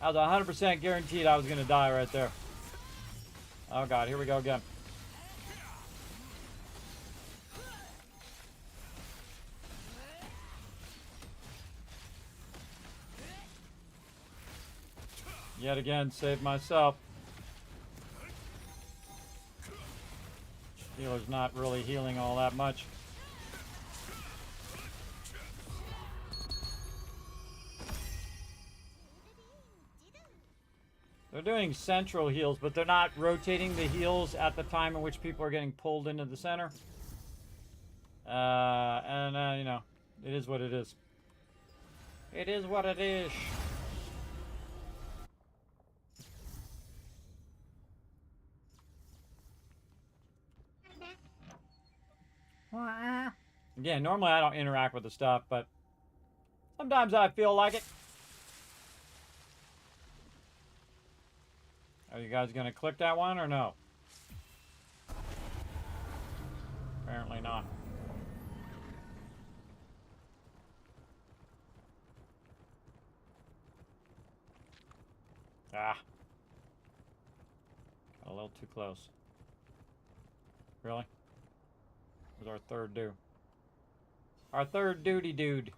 I was 100% guaranteed I was gonna die right there. Oh god, here we go again. Yet again, saved myself. Healer's not really healing all that much. They're doing central heals, but they're not rotating the heals at the time in which people are getting pulled into the center. You know, it is what it is. It is what it is. Again, normally I don't interact with the stuff, but sometimes I feel like it. Are you guys gonna click that one or no? Apparently not. Ah. Got a little too close. Really? Where's our third dude? Our third duty dude.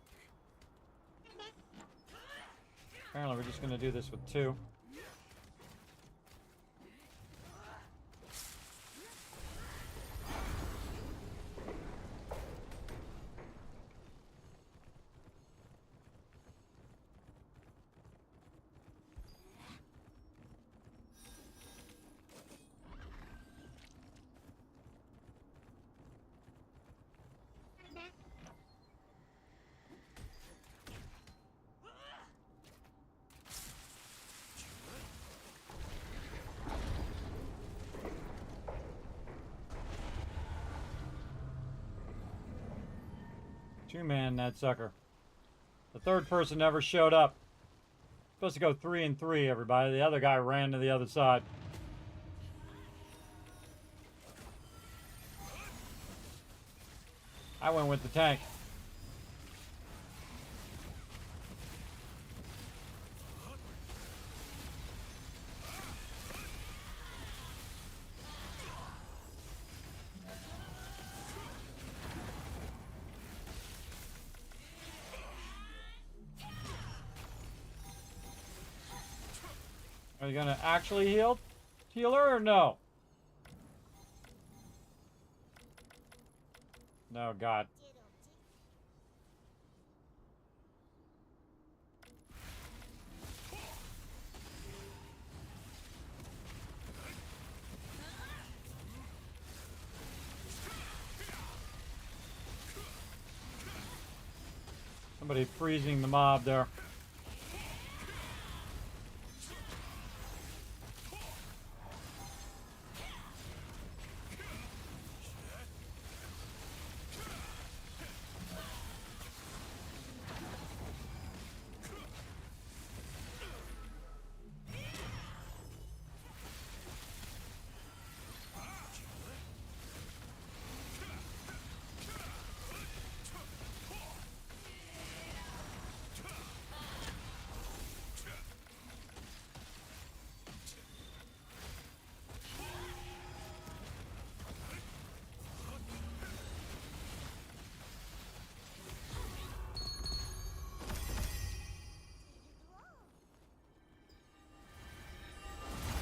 Apparently we're just gonna do this with two. Two-man that sucker. The third person never showed up. Supposed to go 3 and 3, everybody. The other guy ran to the other side. I went with the tank. Are you gonna actually heal her or no? No, God. Somebody freezing the mob there.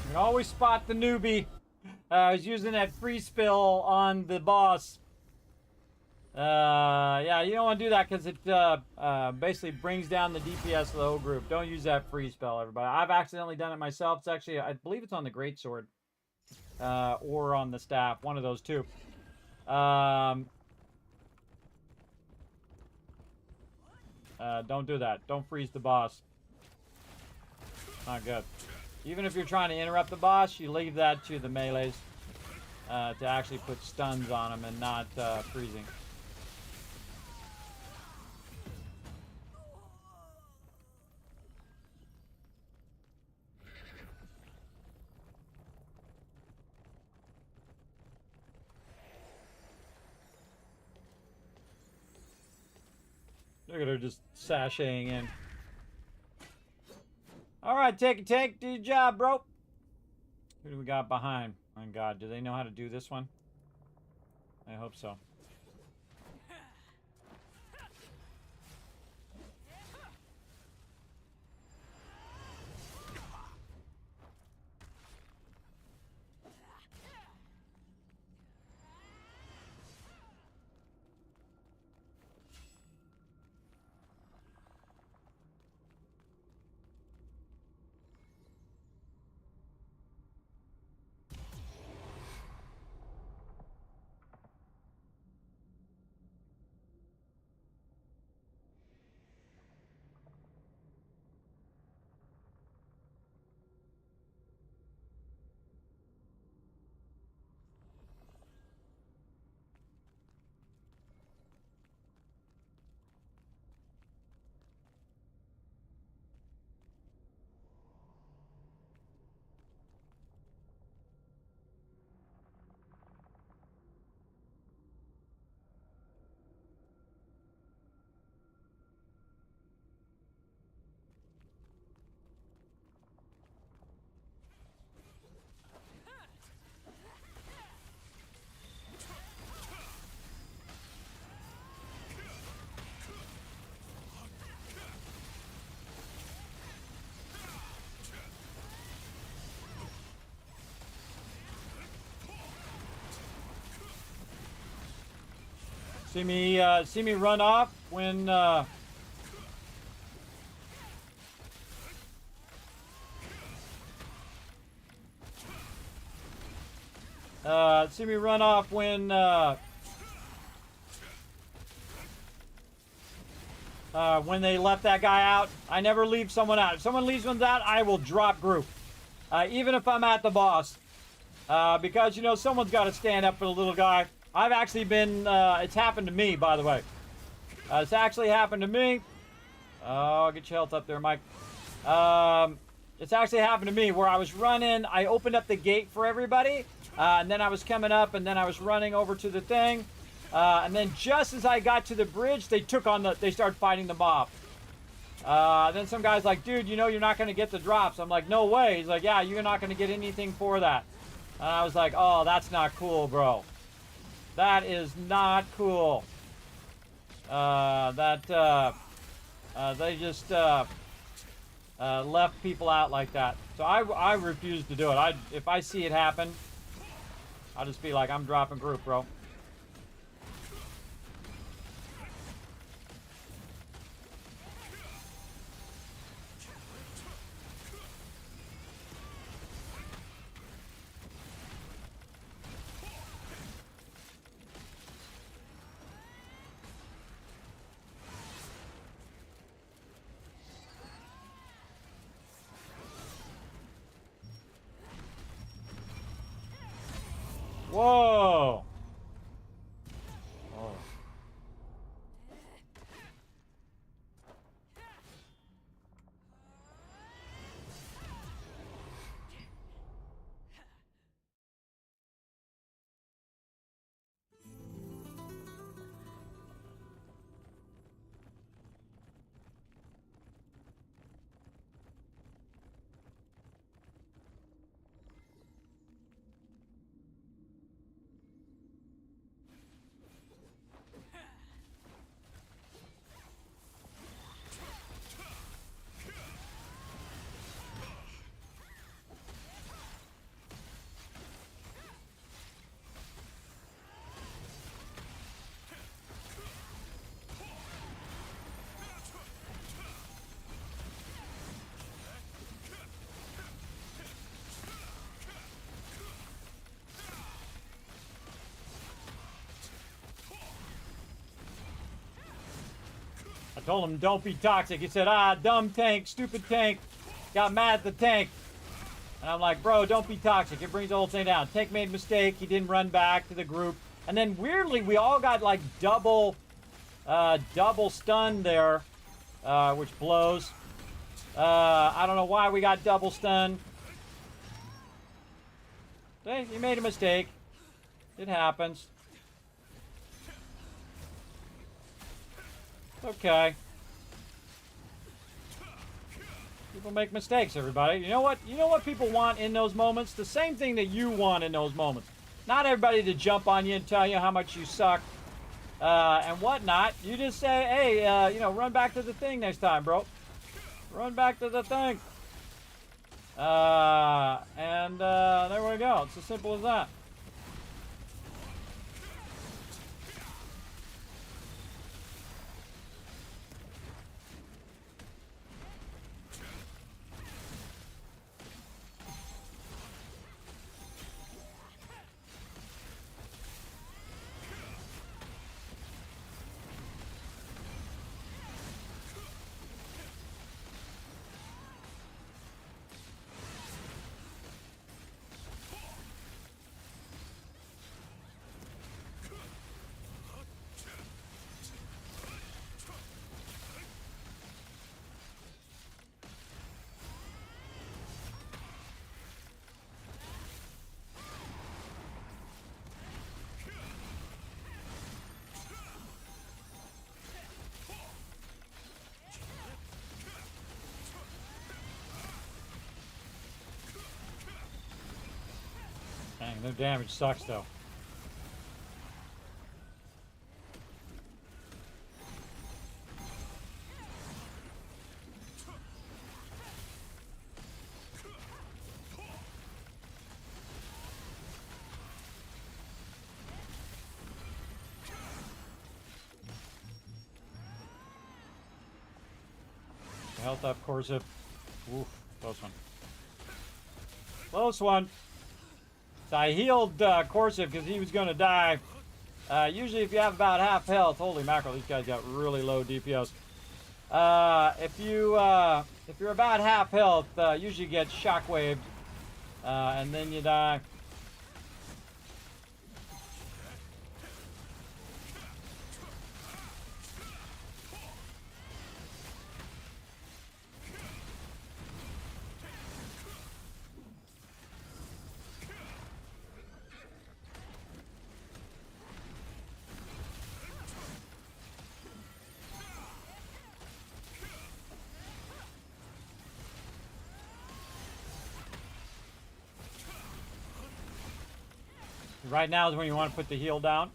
You can always spot the newbie. I was using that free spill on the boss. Yeah, you don't want to do that because it basically brings down the DPS of the whole group. Don't use that free spell, everybody. I've accidentally done it myself. It's actually, I believe it's on the greatsword. Or on the staff. One of those two. Don't do that. Don't freeze the boss. Not good. Even if you're trying to interrupt the boss, you leave that to the melees to actually put stuns on them and not freezing. Look at her just sashaying in. Alright, take a take. Do your job, bro. Who do we got behind? Oh, God. Do they know how to do this one? I hope so. See me run off when see me run off when they left that guy out. I never leave someone out. If someone leaves one out, I will drop group, even if I'm at the boss, because you know someone's got to stand up for the little guy. I've actually been, it's happened to me, by the way. It's actually happened to me. Oh, get your health up there, Mike. It's actually happened to me where I was running. I opened up the gate for everybody, and then I was coming up, and then I was running over to the thing. And then just as I got to the bridge, they started fighting the mob. Then some guy's like, dude, you know you're not going to get the drops. I'm like, no way. He's like, yeah, you're not going to get anything for that. And I was like, oh, that's not cool, bro. That is not cool. They just left people out like that. So I refuse to do it. If I see it happen, I'll just be like, I'm dropping group, bro. Whoa! Oh. I told him don't be toxic. He said, dumb tank, stupid tank. Got mad at the tank. And I'm like, bro, don't be toxic. It brings the whole thing down. Tank made a mistake. He didn't run back to the group. And then weirdly, we all got like double stun there, which blows. I don't know why we got double stun. Hey, he made a mistake. It happens. Okay. People make mistakes, everybody. You know what? You know what people want in those moments? The same thing that you want in those moments. Not everybody to jump on you and tell you how much you suck and whatnot. You just say, hey, you know, run back to the thing next time, bro. Run back to the thing. And there we go. It's as simple as that. Dang, their damage sucks though. Health up, Corsiv. Oof, close one. Close one. So I healed Corsiv because he was going to die. Usually if you have about half health, holy mackerel, these guys got really low DPS. If you're about half health, usually you get shockwaved, and then you die. Right now is when you want to put the heal down.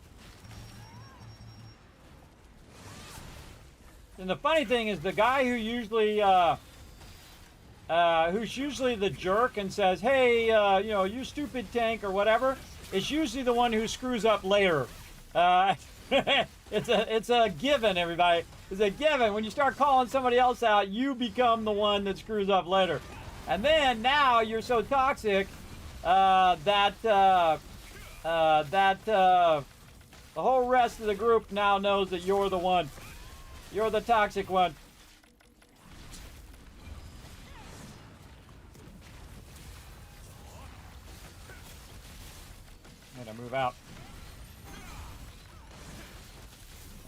And the funny thing is the guy who usually, who's usually the jerk and says, hey, you know, you stupid tank or whatever, is usually the one who screws up later. It's a given, everybody. It's a given. When you start calling somebody else out, you become the one that screws up later. And then now you're so toxic that the whole rest of the group now knows that you're the one. You're the toxic one. Gotta move out.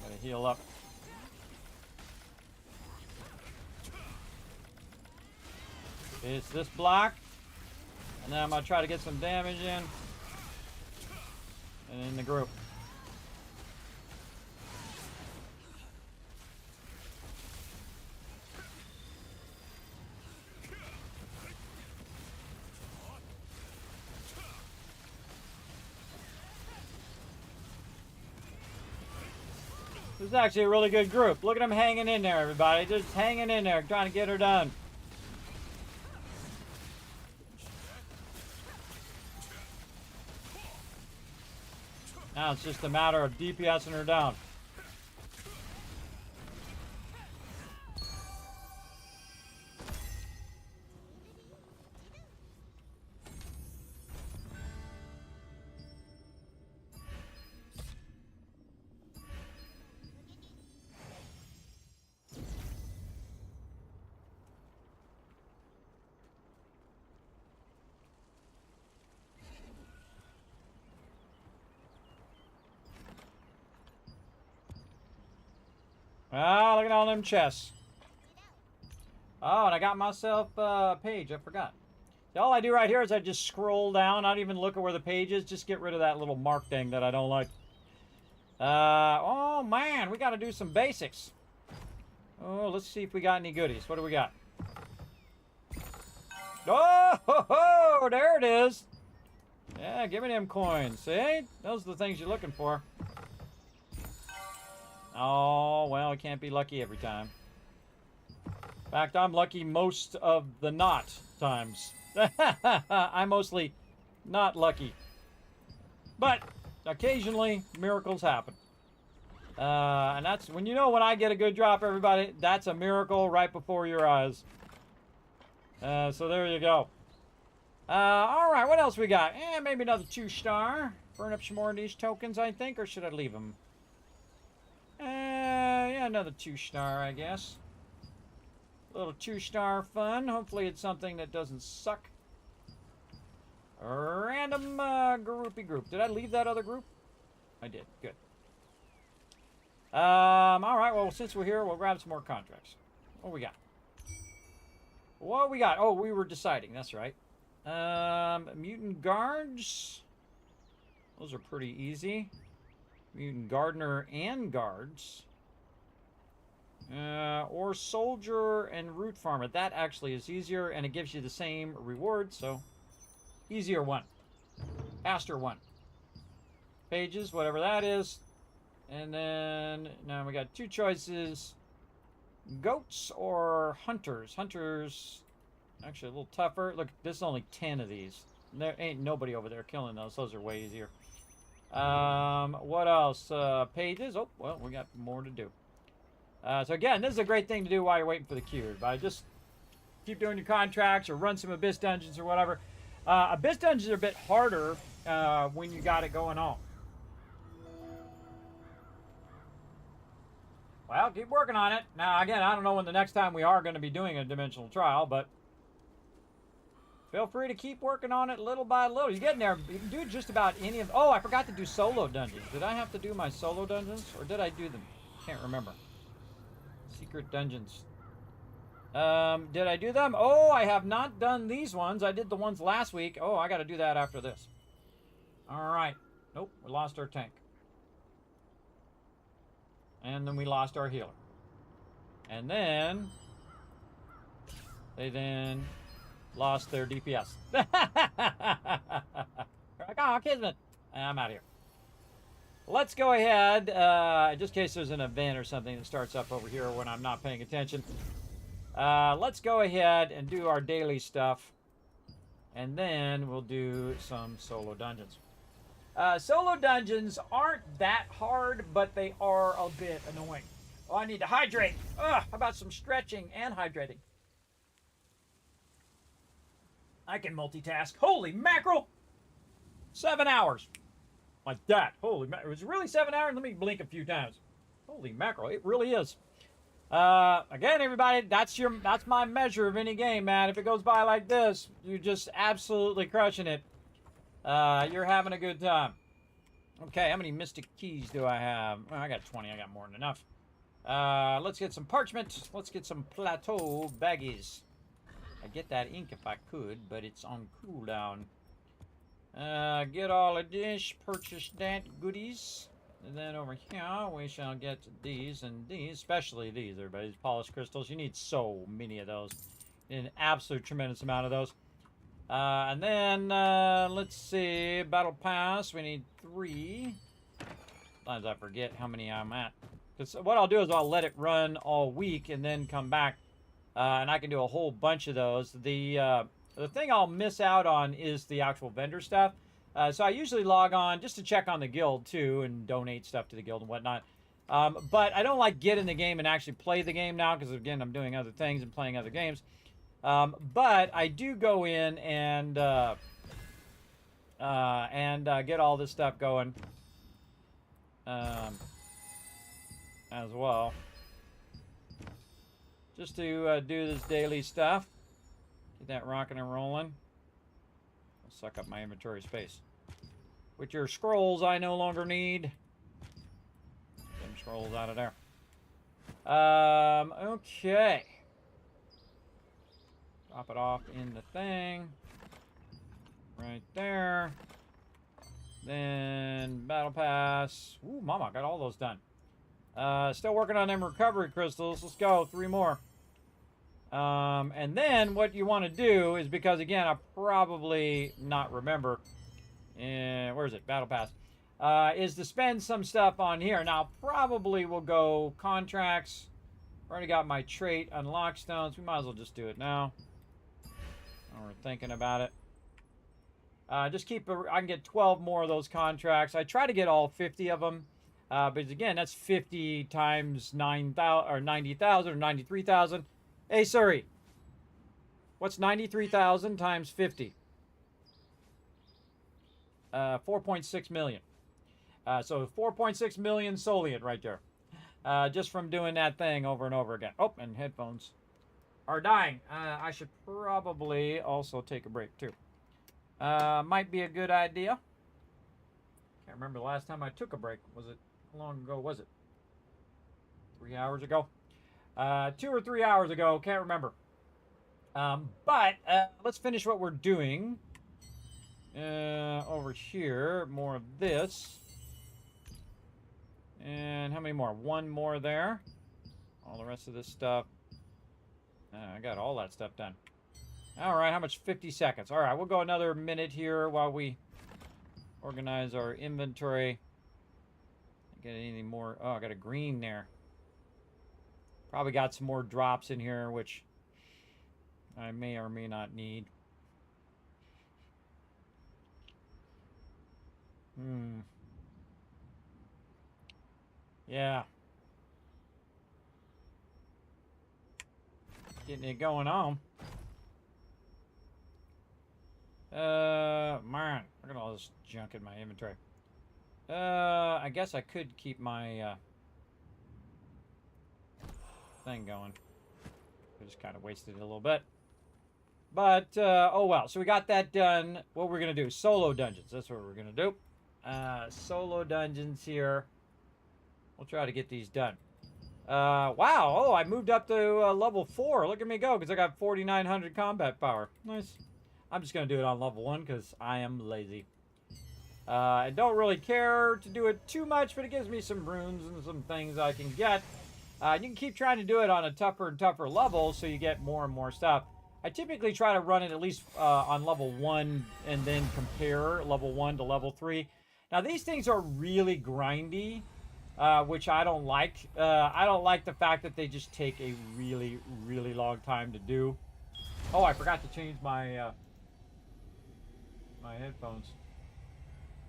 Gotta heal up. It's this block. And then I'm gonna try to get some damage in. And in the group. This is actually a really good group. Look at them hanging in there, everybody. Just hanging in there, trying to get her done. Now it's just a matter of DPSing her down. Ah, look at all them chests. Oh, and I got myself a page. I forgot. All I do right here is I just scroll down. I don't even look at where the page is. Just get rid of that little mark thing that I don't like. Oh, man. We got to do some basics. Oh, let's see if we got any goodies. What do we got? Oh, ho, ho, there it is. Yeah, give me them coins. See? Those are the things you're looking for. Oh, well, it can't be lucky every time. In fact, I'm lucky most of the not times. I'm mostly not lucky. But occasionally, miracles happen. And that's when you know when I get a good drop, everybody, that's a miracle right before your eyes. So there you go. All right, what else we got? Maybe another 2-star. Burn up some more of these tokens, I think, or should I leave them? Yeah, another 2-star, I guess. A little 2-star fun. Hopefully it's something that doesn't suck. Random groupie group. Did I leave that other group? I did. Good. All right. Well, since we're here, we'll grab some more contracts. What we got? What we got? Oh, we were deciding. That's right. Mutant guards. Those are pretty easy. Mutant gardener and guards. Or soldier and root farmer. That actually is easier, and it gives you the same reward, so easier one. Faster one. Pages, whatever that is. And then, now we got 2 choices. Goats or hunters. Hunters, actually a little tougher. Look, there's only 10 of these. There ain't nobody over there killing those. Those are way easier. What else? Pages. Oh, well, we got more to do. So again, this is a great thing to do while you're waiting for the queue. But just keep doing your contracts or run some Abyss dungeons or whatever. Abyss dungeons are a bit harder when you got it going on. Well, keep working on it. Now, again, I don't know when the next time we are going to be doing a dimensional trial, but feel free to keep working on it little by little. You're getting there. You can do just about any of... Oh, I forgot to do solo dungeons. Did I have to do my solo dungeons? Or did I do them? Can't remember. Secret dungeons. Did I do them? Oh, I have not done these ones. I did the ones last week. Oh, I got to do that after this. All right. Nope, we lost our tank. And then we lost our healer. And then... they then lost their DPS. Oh, Kismet. I'm out of here. Let's go ahead, just in case there's an event or something that starts up over here when I'm not paying attention. Let's go ahead and do our daily stuff. And then we'll do some solo dungeons. Solo dungeons aren't that hard, but they are a bit annoying. Oh, I need to hydrate. Ugh, how about some stretching and hydrating? I can multitask. Holy mackerel! 7 hours. Like that. Holy mackerel. Was it really 7 hours? Let me blink a few times. Holy mackerel. It really is. Again, everybody, that's my measure of any game, man. If it goes by like this, you're just absolutely crushing it. You're having a good time. Okay, how many mystic keys do I have? Oh, I got 20. I got more than enough. Let's get some parchment. Let's get some plateau baggies. I'd get that ink if I could, but it's on cooldown. Get all of this, purchase that goodies. And then over here, we shall get these and these, especially these, everybody. These polished crystals. You need so many of those. An absolute tremendous amount of those. And then, let's see, Battle Pass. We need 3. Sometimes I forget how many I'm at. Because what I'll do is I'll let it run all week and then come back. And I can do a whole bunch of those. The thing I'll miss out on is the actual vendor stuff. So I usually log on just to check on the guild too and donate stuff to the guild and whatnot. But I don't like get in the game and actually play the game now because again I'm doing other things and playing other games. But I do go in and get all this stuff going as well. Just to do this daily stuff. Get that rocking and rolling. I'll suck up my inventory space. With your scrolls I no longer need. Get them scrolls out of there. Okay. Drop it off in the thing. Right there. Then Battle Pass. Ooh, mama, got all those done. Still working on them recovery crystals. Let's go. 3 more. And then what you want to do is, because again, I probably not remember. Where is it? Battle Pass. Is to spend some stuff on here. Now, probably will go contracts. Already got my trait unlock stones. We might as well just do it now. While we're thinking about it. Just keep. I can get 12 more of those contracts. I try to get all 50 of them. But again, that's 50 times 9,000 or 90,000 or 93,000. Hey, sorry. What's 93,000 times 50? 4.6 million. So 4.6 million Soliant right there. Just from doing that thing over and over again. Oh, and headphones are dying. I should probably also take a break too. Might be a good idea. Can't remember the last time I took a break. Was it? How long ago was it? 3 hours ago? 2 or 3 hours ago. Can't remember. But let's finish what we're doing. Over here. More of this. And how many more? 1 more there. All the rest of this stuff. I got all that stuff done. Alright, how much? 50 seconds. Alright, we'll go another minute here while we organize our inventory. Get anything more? Oh, I got a green there. Probably got some more drops in here, which I may or may not need. Yeah. Getting it going on. Man, look at all this junk in my inventory. I guess I could keep my thing going. I just kind of wasted it a little bit. But, oh well. So we got that done. What we're going to do, solo dungeons. That's what we're going to do. Solo dungeons here. We'll try to get these done. Wow. Oh, I moved up to level 4. Look at me go, because I got 4,900 combat power. Nice. I'm just going to do it on level 1 because I am lazy. I don't really care to do it too much, but it gives me some runes and some things I can get. You can keep trying to do it on a tougher and tougher level so you get more and more stuff. I typically try to run it at least on level 1 and then compare level 1 to level 3. Now, these things are really grindy, which I don't like. I don't like the fact that they just take a really, really long time to do. Oh, I forgot to change my my headphones.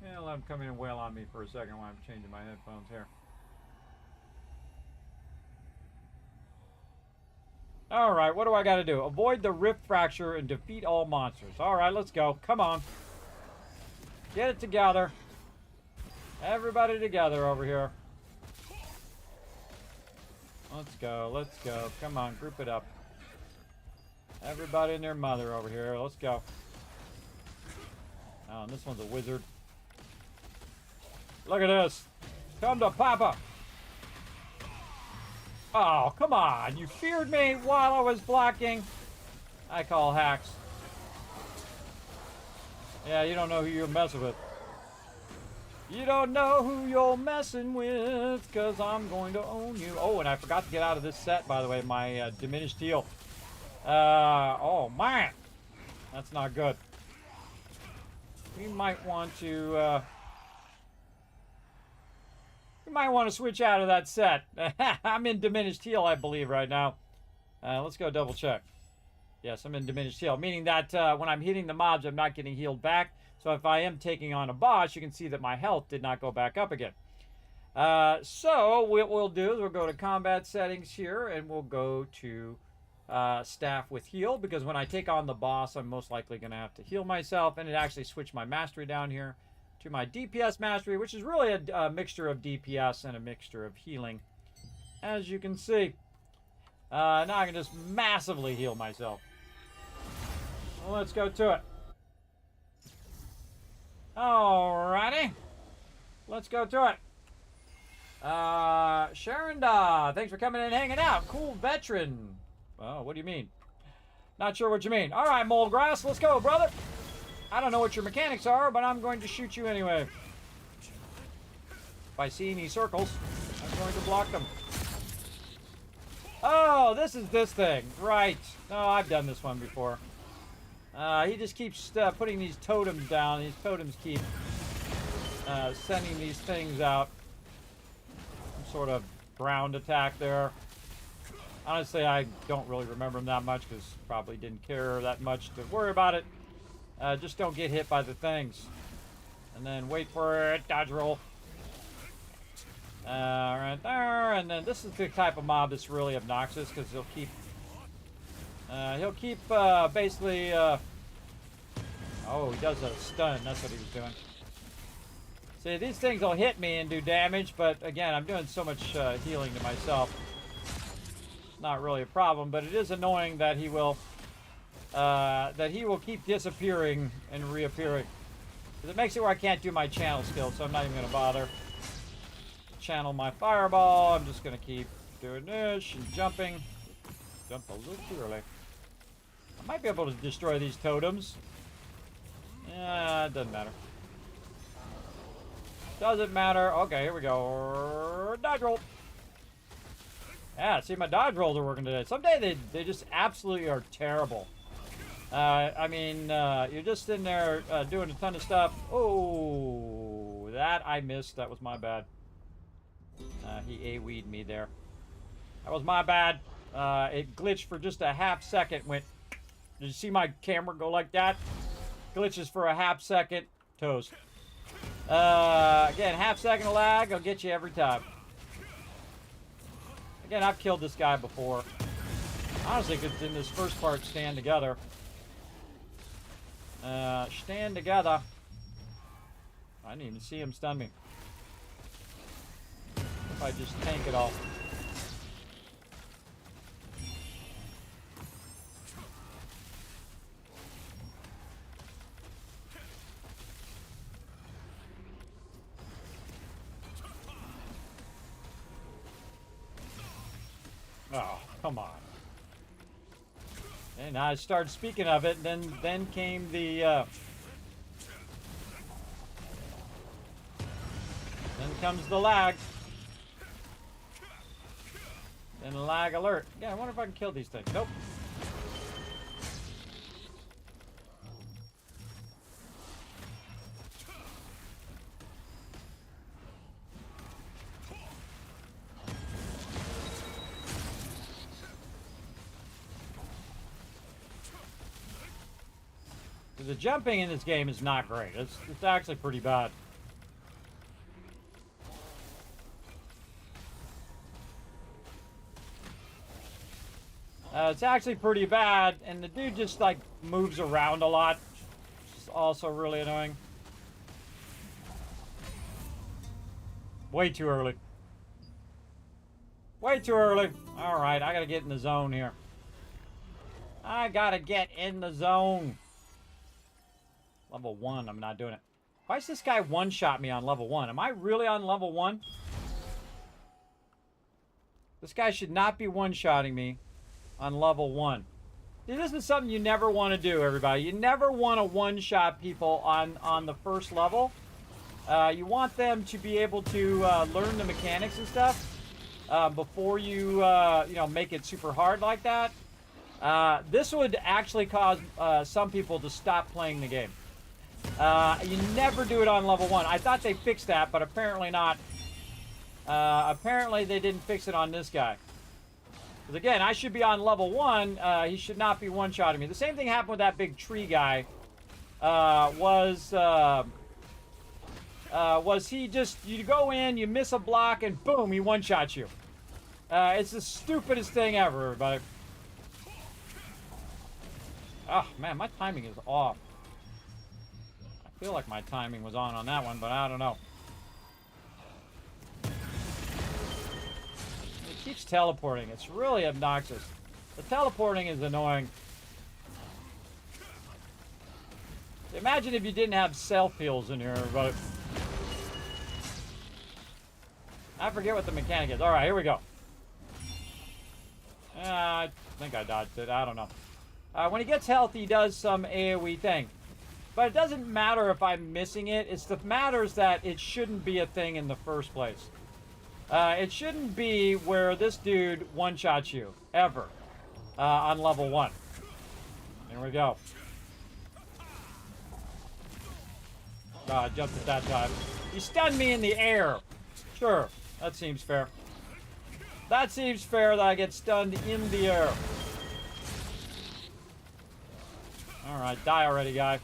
Yeah, let them come in and wail on me for a second while I'm changing my headphones here. Alright, what do I got to do? Avoid the rift fracture and defeat all monsters. Alright, let's go. Come on. Get it together. Everybody together over here. Let's go, let's go. Come on, group it up. Everybody and their mother over here. Let's go. Oh, and this one's a wizard. Look at this. Come to Papa. Oh, come on. You feared me while I was blocking. I call hacks. Yeah, you don't know who you're messing with. You don't know who you're messing with, because I'm going to own you. Oh, and I forgot to get out of this set, by the way, my diminished heal. Oh, man. That's not good. We might want to, we might want to switch out of that set. I'm in diminished heal, I believe, right now. Let's go double check. Yes, I'm in diminished heal, meaning that when I'm hitting the mobs, I'm not getting healed back. So if I am taking on a boss, you can see that my health did not go back up again. So what we'll do is we'll go to combat settings here, and we'll go to staff with heal, because when I take on the boss, I'm most likely going to have to heal myself, and it actually switched my mastery down here to my DPS mastery, which is really a mixture of DPS and a mixture of healing, as you can see. Now I can just massively heal myself. Well, let's go to it. Alrighty. Let's go to it. Sharonda, thanks for coming in and hanging out. Cool veteran. Oh, what do you mean? Not sure what you mean. Alright, Moldgrass, let's go, brother. I don't know what your mechanics are, but I'm going to shoot you anyway. If I see any circles, I'm going to block them. Oh, this is this thing. Right. No, I've done this one before. He just keeps putting these totems down. These totems keep sending these things out. Some sort of ground attack there. Honestly, I don't really remember them that much because probably didn't care that much to worry about it. Just don't get hit by the things. And then wait for it. Dodge roll. Right there. And then this is the type of mob that's really obnoxious because he'll keep basically, oh, he does a stun. That's what he was doing. See, these things will hit me and do damage, but again, I'm doing so much healing to myself. It's not really a problem, but it is annoying that he will keep disappearing and reappearing. Because it makes it where I can't do my channel skill, so I'm not even going to bother. Channel my fireball. I'm just going to keep doing this and jumping. Jump a little too early. I might be able to destroy these totems. Yeah, it doesn't matter. Doesn't matter. Okay, here we go. Dodge roll. Yeah, see, my dodge rolls are working today. Someday they just absolutely are terrible. I mean, you're just in there doing a ton of stuff. Oh, that I missed. That was my bad. He AoE'd me there. That was my bad. It glitched for just a half second. Did you see my camera go like that? Glitches for a half second. Toast. Again, half second of lag. I'll get you every time. Again, I've killed this guy before. Honestly, could in this first part stand together. Stand together. I didn't even see him stun me. If I just tank it all. Oh, come on. And I started speaking of it, and then came the then comes the lag. And lag alert. Yeah, I wonder if I can kill these things. Nope. The jumping in this game is not great. It's actually pretty bad. It's actually pretty bad, and the dude just like moves around a lot, which is also really annoying. Way too early. Way too early. All right, I gotta get in the zone here. I gotta get in the zone. Level 1, I'm not doing it. Why does this guy one-shot me on level 1? Am I really on level 1? This guy should not be one-shotting me on level 1. This is something you never want to do, everybody. You never want to one-shot people on the first level. You want them to be able to learn the mechanics and stuff before you, you know, make it super hard like that. This would actually cause some people to stop playing the game. You never do it on level 1. I thought they fixed that, but apparently not. Apparently they didn't fix it on this guy. Because again, I should be on level 1. He should not be one-shotting me. The same thing happened with that big tree guy. Was he just, you go in, you miss a block, and boom, he one-shots you. It's the stupidest thing ever, everybody. Oh, man, my timing is off. I feel like my timing was on that one, but I don't know. It keeps teleporting. It's really obnoxious. The teleporting is annoying. Imagine if you didn't have self-heals in here, everybody. I forget what the mechanic is. Alright, here we go. I think I dodged it. I don't know. When he gets health, he does some AoE thing. But it doesn't matter if I'm missing it. It's the matters that it shouldn't be a thing in the first place. It shouldn't be where this dude one-shots you, ever, on level 1. Here we go. Oh, I jumped at that time. He stunned me in the air. Sure, that seems fair. That seems fair that I get stunned in the air. Alright, die already, guy.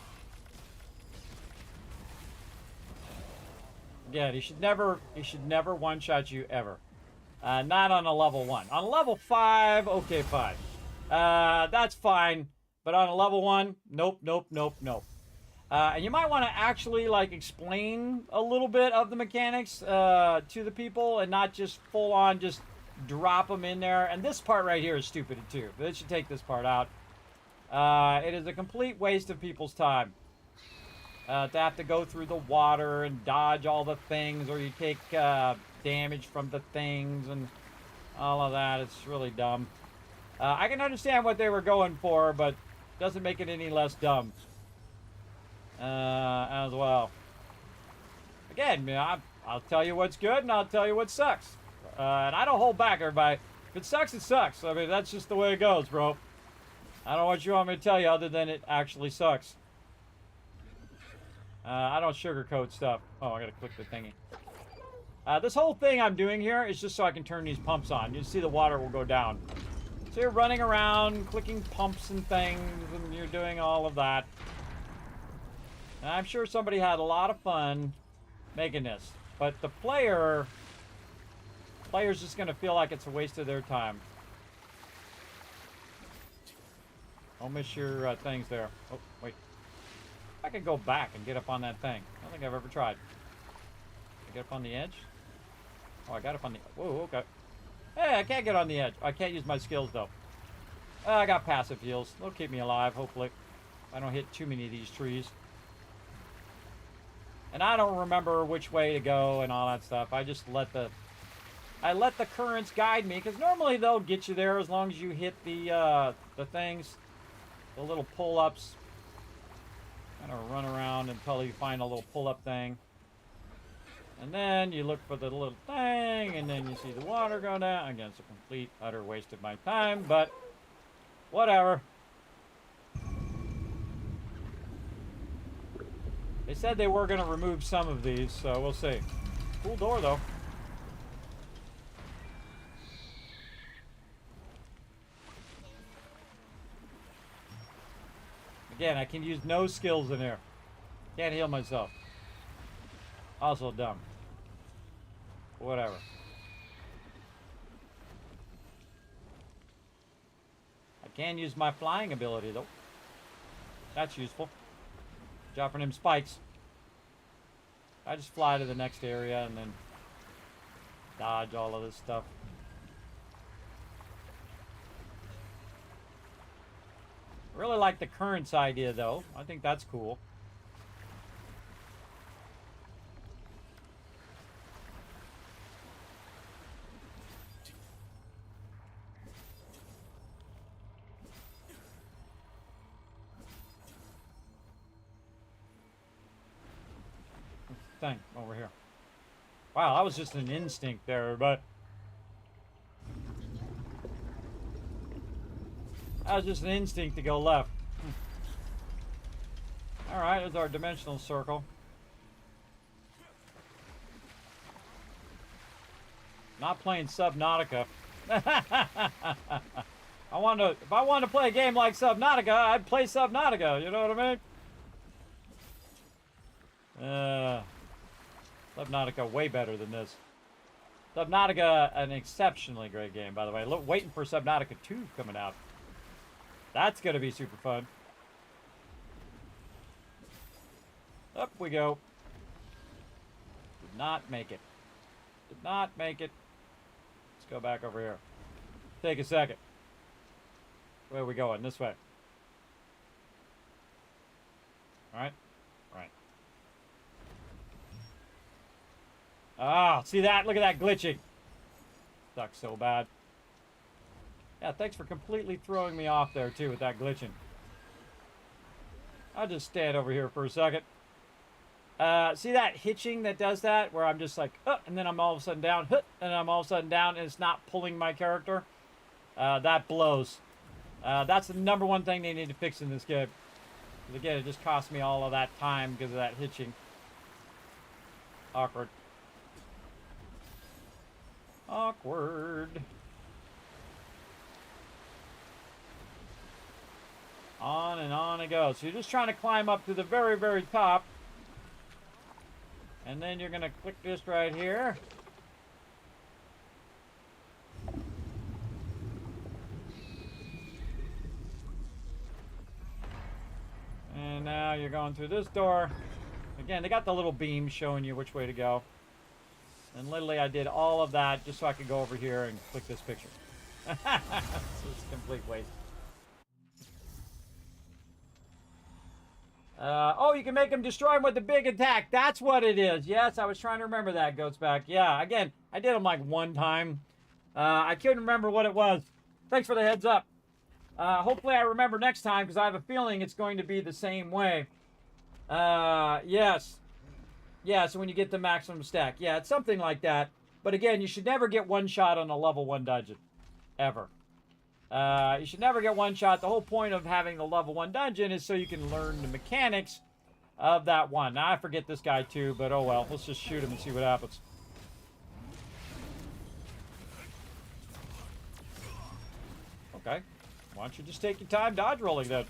Again, he should never one-shot you ever. Not on a level 1. On a level 5, okay, fine. That's fine. But on a level 1, nope, nope, nope, nope. And you might want to actually, like, explain a little bit of the mechanics to the people and not just full-on just drop them in there. And this part right here is stupid, too. They should take this part out. It is a complete waste of people's time. To have to go through the water and dodge all the things, or you take damage from the things and all of that. It's really dumb. I can understand what they were going for, but doesn't make it any less dumb as well. Again, I'll tell you what's good and I'll tell you what sucks. And I don't hold back, everybody. If it sucks, it sucks. I mean, that's just the way it goes, bro. I don't know what you want me to tell you other than it actually sucks. I don't sugarcoat stuff. Oh, I gotta click the thingy. This whole thing I'm doing here is just so I can turn these pumps on. You see the water will go down. So you're running around, clicking pumps and things, and you're doing all of that. And I'm sure somebody had a lot of fun making this. But the player's just gonna feel like it's a waste of their time. Don't miss your things there. Oh, wait. I could go back and get up on that thing. I don't think I've ever tried. Can I get up on the edge? Oh, I got up on the... Whoa, okay. Hey, I can't get on the edge. I can't use my skills, though. I got passive heals. They'll keep me alive, hopefully. I don't hit too many of these trees. And I don't remember which way to go and all that stuff. I just let the... I let the currents guide me, because normally they'll get you there as long as you hit the things. The little pull-ups. Kind of run around until you find a little pull-up thing. And then you look for the little thing, and then you see the water go down. Again, it's a complete, utter waste of my time, but whatever. They said they were going to remove some of these, so we'll see. Cool door, though. Again, I can use no skills in here. Can't heal myself. Also dumb. Whatever. I can use my flying ability, though. That's useful. Dropping them spikes. I just fly to the next area and then dodge all of this stuff. Really like the currents idea, though. I think that's cool. thing over here. Wow, that was just an instinct there, but that was just an instinct to go left. All right, there's our dimensional circle. Not playing Subnautica. If I wanted to play a game like Subnautica, I'd play Subnautica. You know what I mean? Subnautica way better than this. Subnautica, an exceptionally great game, by the way. Waiting for Subnautica 2 coming out. That's gonna be super fun. Up we go. Did not make it. Did not make it. Let's go back over here. Take a second. Where are we going? This way. Alright. Right. Ah, see that? Look at that glitching. Sucks so bad. Yeah, thanks for completely throwing me off there, too, with that glitching. I'll just stand over here for a second. See that hitching that does that? Where I'm just like, and then I'm all of a sudden down, and I'm all of a sudden down, and it's not pulling my character? That blows. That's the #1 thing they need to fix in this game. Because again, it just cost me all of that time because of that hitching. Awkward. Awkward. On and on it goes. So you're just trying to climb up to the very, very top. And then you're going to click this right here. And now you're going through this door. Again, they got the little beam showing you which way to go. And literally I did all of that just so I could go over here and click this picture. So it's a complete waste. Oh, you can make them destroy them with the big attack. That's what it is. Yes, I was trying to remember that, Goats Back. Yeah, again, I did them like one time. I couldn't remember what it was. Thanks for the heads up. Hopefully I remember next time because I have a feeling it's going to be the same way. Yes. Yeah, so when you get the maximum stack. Yeah, it's something like that. But again, you should never get one shot on a level 1 dungeon. Ever. You should never get one shot. The whole point of having the level 1 dungeon is so you can learn the mechanics of that one. Now, I forget this guy too, but oh well. Let's just shoot him and see what happens. Okay. Why don't you just take your time dodge rolling then?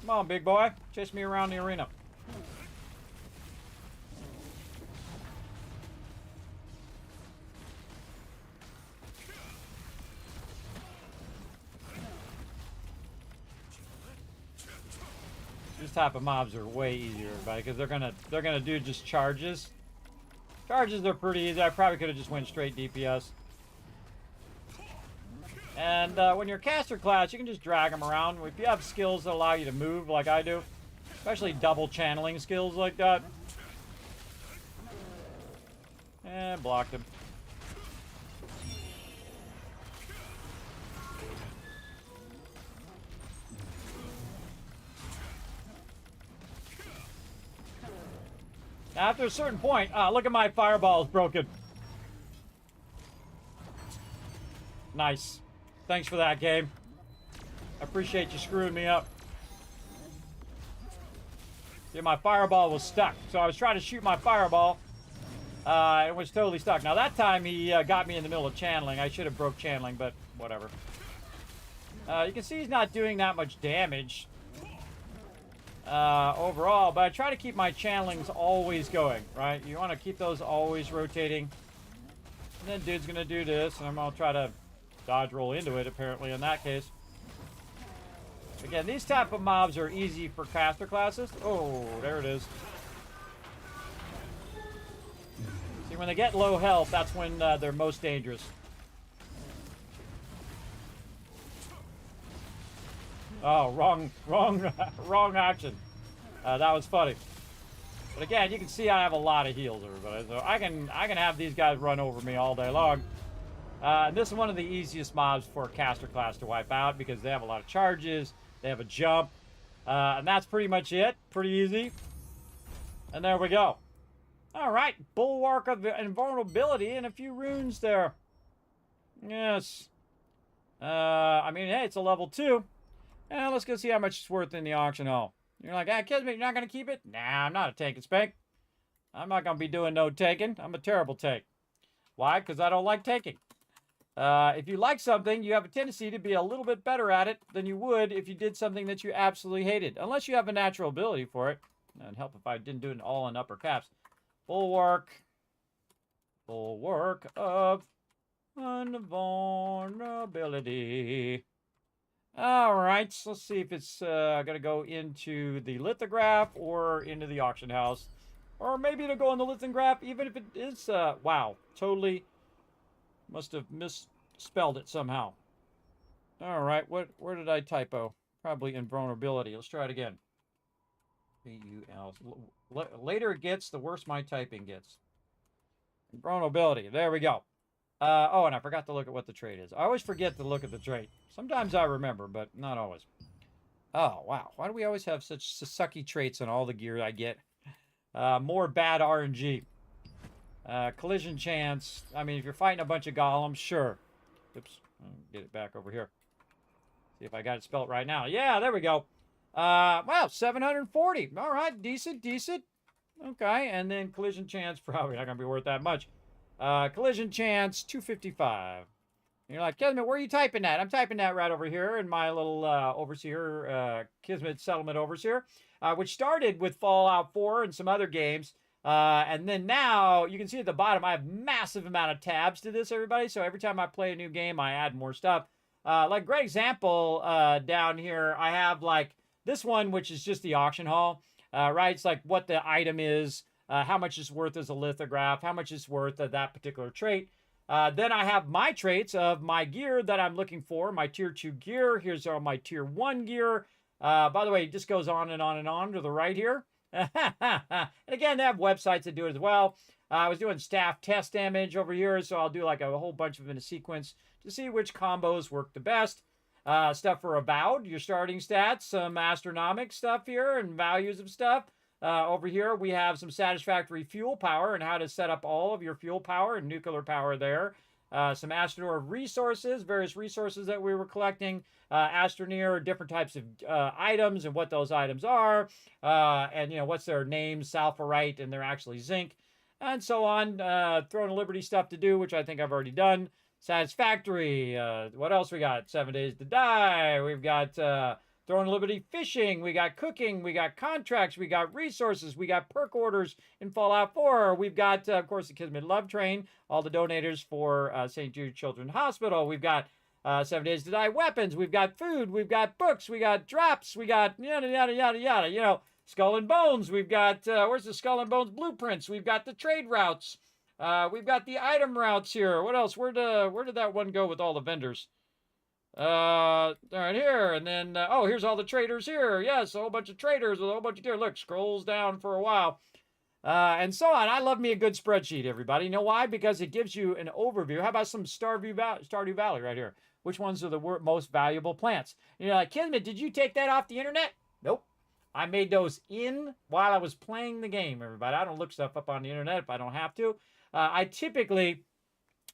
Come on, big boy. Chase me around the arena. These type of mobs are way easier, everybody, because they're gonna do just charges. Charges are pretty easy. I probably could have just went straight DPS. And when you're a caster class, you can just drag them around. If you have skills that allow you to move like I do, especially double channeling skills like that. And blocked him. Now, after a certain point, look at my fireballs broken. Nice. Thanks for that, game. I appreciate you screwing me up. See, my fireball was stuck. So I was trying to shoot my fireball. It was totally stuck. Now, that time he got me in the middle of channeling. I should have broke channeling, but whatever. You can see he's not doing that much damage overall, but I try to keep my channelings always going, right? You want to keep those always rotating. And then dude's going to do this, and I'm going to try to dodge roll into it, apparently, in that case. Again, these type of mobs are easy for caster classes. Oh, there it is. See, when they get low health, that's when they're most dangerous. Oh, wrong action. That was funny. But again, you can see I have a lot of heals, everybody. So I can have these guys run over me all day long. And this is one of the easiest mobs for a caster class to wipe out because they have a lot of charges, they have a jump, and that's pretty much it. Pretty easy. And there we go. All right, Bulwark of Invulnerability and a few runes there. Yes. I mean, hey, it's a level 2. Let's go see how much it's worth in the auction hall. You're like, Kismet, you're not going to keep it? Nah, I'm not a take and spank. I'm not going to be doing no taking. I'm a terrible take. Why? Because I don't like taking. If you like something, you have a tendency to be a little bit better at it than you would if you did something that you absolutely hated. Unless you have a natural ability for it. It'd help if I didn't do it all in upper caps. Bulwark of Invulnerability. All right, so let's see if it's going to go into the lithograph or into the auction house. Or maybe it'll go in the lithograph, even if it is, wow, totally must have misspelled it somehow. All right, where did I typo? Probably invulnerability. Let's try it again. V-U-L. Later it gets, the worse my typing gets. Invulnerability. There we go. Oh, and I forgot to look at what the trait is. I always forget to look at the trait. Sometimes I remember, but not always. Oh, wow. Why do we always have such sucky traits on all the gear I get? More bad RNG. Collision chance. I mean, if you're fighting a bunch of golems, sure. Oops. I'll get it back over here. See if I got it spelled right now. Yeah, there we go. Wow, 740. All right, decent. Okay, and then collision chance, probably not going to be worth that much. Collision chance, 255. And you're like, Kismet, where are you typing that? I'm typing that right over here in my little overseer, Kismet Settlement Overseer, which started with Fallout 4 and some other games. And then now, you can see at the bottom, I have massive amount of tabs to this, everybody. So every time I play a new game, I add more stuff. Like, great example down here, I have, like, this one, which is just the auction hall, right? It's like what the item is, how much it's worth as a lithograph, how much it's worth of that particular trait. Then I have my traits of my gear that I'm looking for, my tier 2 gear. Here's all my tier 1 gear. By the way, it just goes on and on and on to the right here. And again, they have websites that do it as well. I was doing staff test damage over here, so I'll do like a whole bunch of them in a sequence to see which combos work the best. Stuff for Avowed, your starting stats, some astronomic stuff here and values of stuff. Over here, we have some satisfactory fuel power and how to set up all of your fuel power and nuclear power there. Some Astroneer resources, various resources that we were collecting. Astroneer, different types of items and what those items are. And, you know, what's their names, Salphorite, and they're actually zinc. And so on. Throne of Liberty stuff to do, which I think I've already done. Satisfactory. What else we got? 7 Days to Die. We've got Throne of Liberty fishing. We got cooking. We got contracts. We got resources. We got perk orders in Fallout 4. We've got, of course, the Kismet Love Train. All the donators for St. Jude Children's Hospital. We've got 7 Days to Die weapons. We've got food. We've got books. We got drops. We got yada, yada, yada, yada. You know, Skull and Bones. We've got, where's the Skull and Bones blueprints? We've got the trade routes. We've got the item routes here. What else? Where did that one go with all the vendors? Right here. And then, oh, here's all the traders here. Yes, a whole bunch of traders with a whole bunch of gear. Look, scrolls down for a while. And so on. I love me a good spreadsheet, everybody. You know why? Because it gives you an overview. How about some Stardew Valley right here? Which ones are the most valuable plants? And you're like, Kismet, did you take that off the internet? Nope. I made those while I was playing the game, everybody. I don't look stuff up on the internet if I don't have to. I typically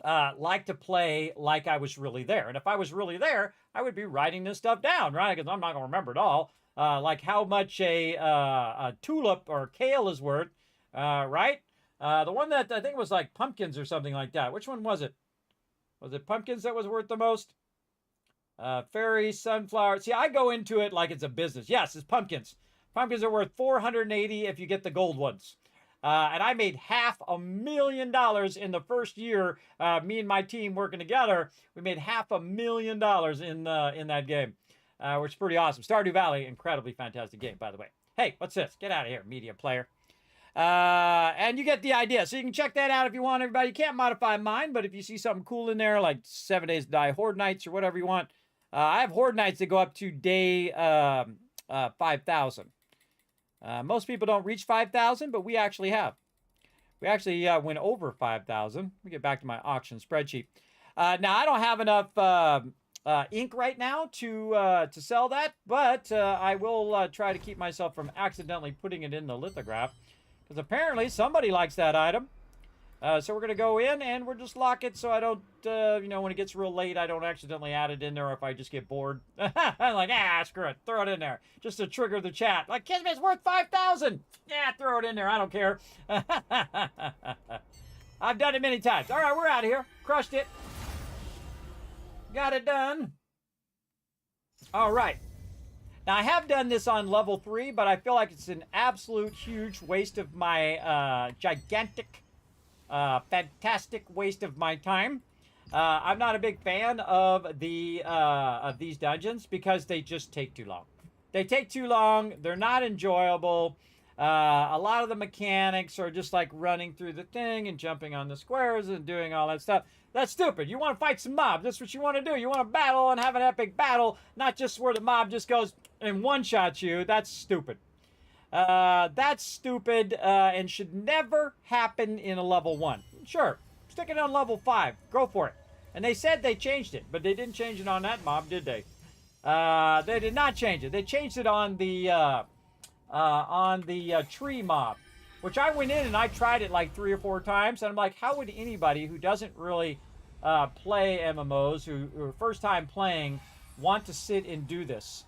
like to play like I was really there. And if I was really there, I would be writing this stuff down, right? Because I'm not going to remember it all. Like how much a tulip or kale is worth, right? The one that I think was like pumpkins or something like that. Which one was it? Was it pumpkins that was worth the most? Fairy, sunflower. See, I go into it like it's a business. Yes, it's pumpkins. Pumpkins are worth $480 if you get the gold ones. And I made $500,000 in the first year. Me and my team working together, we made $500,000 in that game, which is pretty awesome. Stardew Valley, incredibly fantastic game, by the way. Hey, what's this? Get out of here, media player. And you get the idea. So you can check that out if you want, everybody. You can't modify mine, but if you see something cool in there, like 7 Days to Die Horde Nights or whatever you want, I have Horde Nights that go up to day 5,000. Most people don't reach 5,000, but we actually have. We actually went over 5,000. Let me get back to my auction spreadsheet. Now, I don't have enough ink right now to sell that, but I will try to keep myself from accidentally putting it in the lithograph. Because apparently somebody likes that item. So we're going to go in and we'll just lock it so I don't, you know, when it gets real late, I don't accidentally add it in there or if I just get bored. I'm like, screw it. Throw it in there. Just to trigger the chat. Like, Kismet's worth 5,000. Yeah, throw it in there. I don't care. I've done it many times. All right, we're out of here. Crushed it. Got it done. All right. Now, I have done this on level 3, but I feel like it's an absolute huge waste of my gigantic... fantastic waste of my time. I'm not a big fan of these dungeons because they just take too long. They take too long. They're not enjoyable. A lot of the mechanics are just like running through the thing and jumping on the squares and doing all that stuff. That's stupid. You want to fight some mobs. That's what you want to do. You want to battle and have an epic battle, not just where the mob just goes and one-shots you. That's stupid. That's stupid and should never happen in a level 1. Sure, stick it on level 5. Go for it. And they said they changed it, but they didn't change it on that mob, did they? They did not change it. They changed it on the tree mob, which I went in and I tried it like 3 or 4 times, and I'm like, how would anybody who doesn't really play MMOs, who are first time playing, want to sit and do this?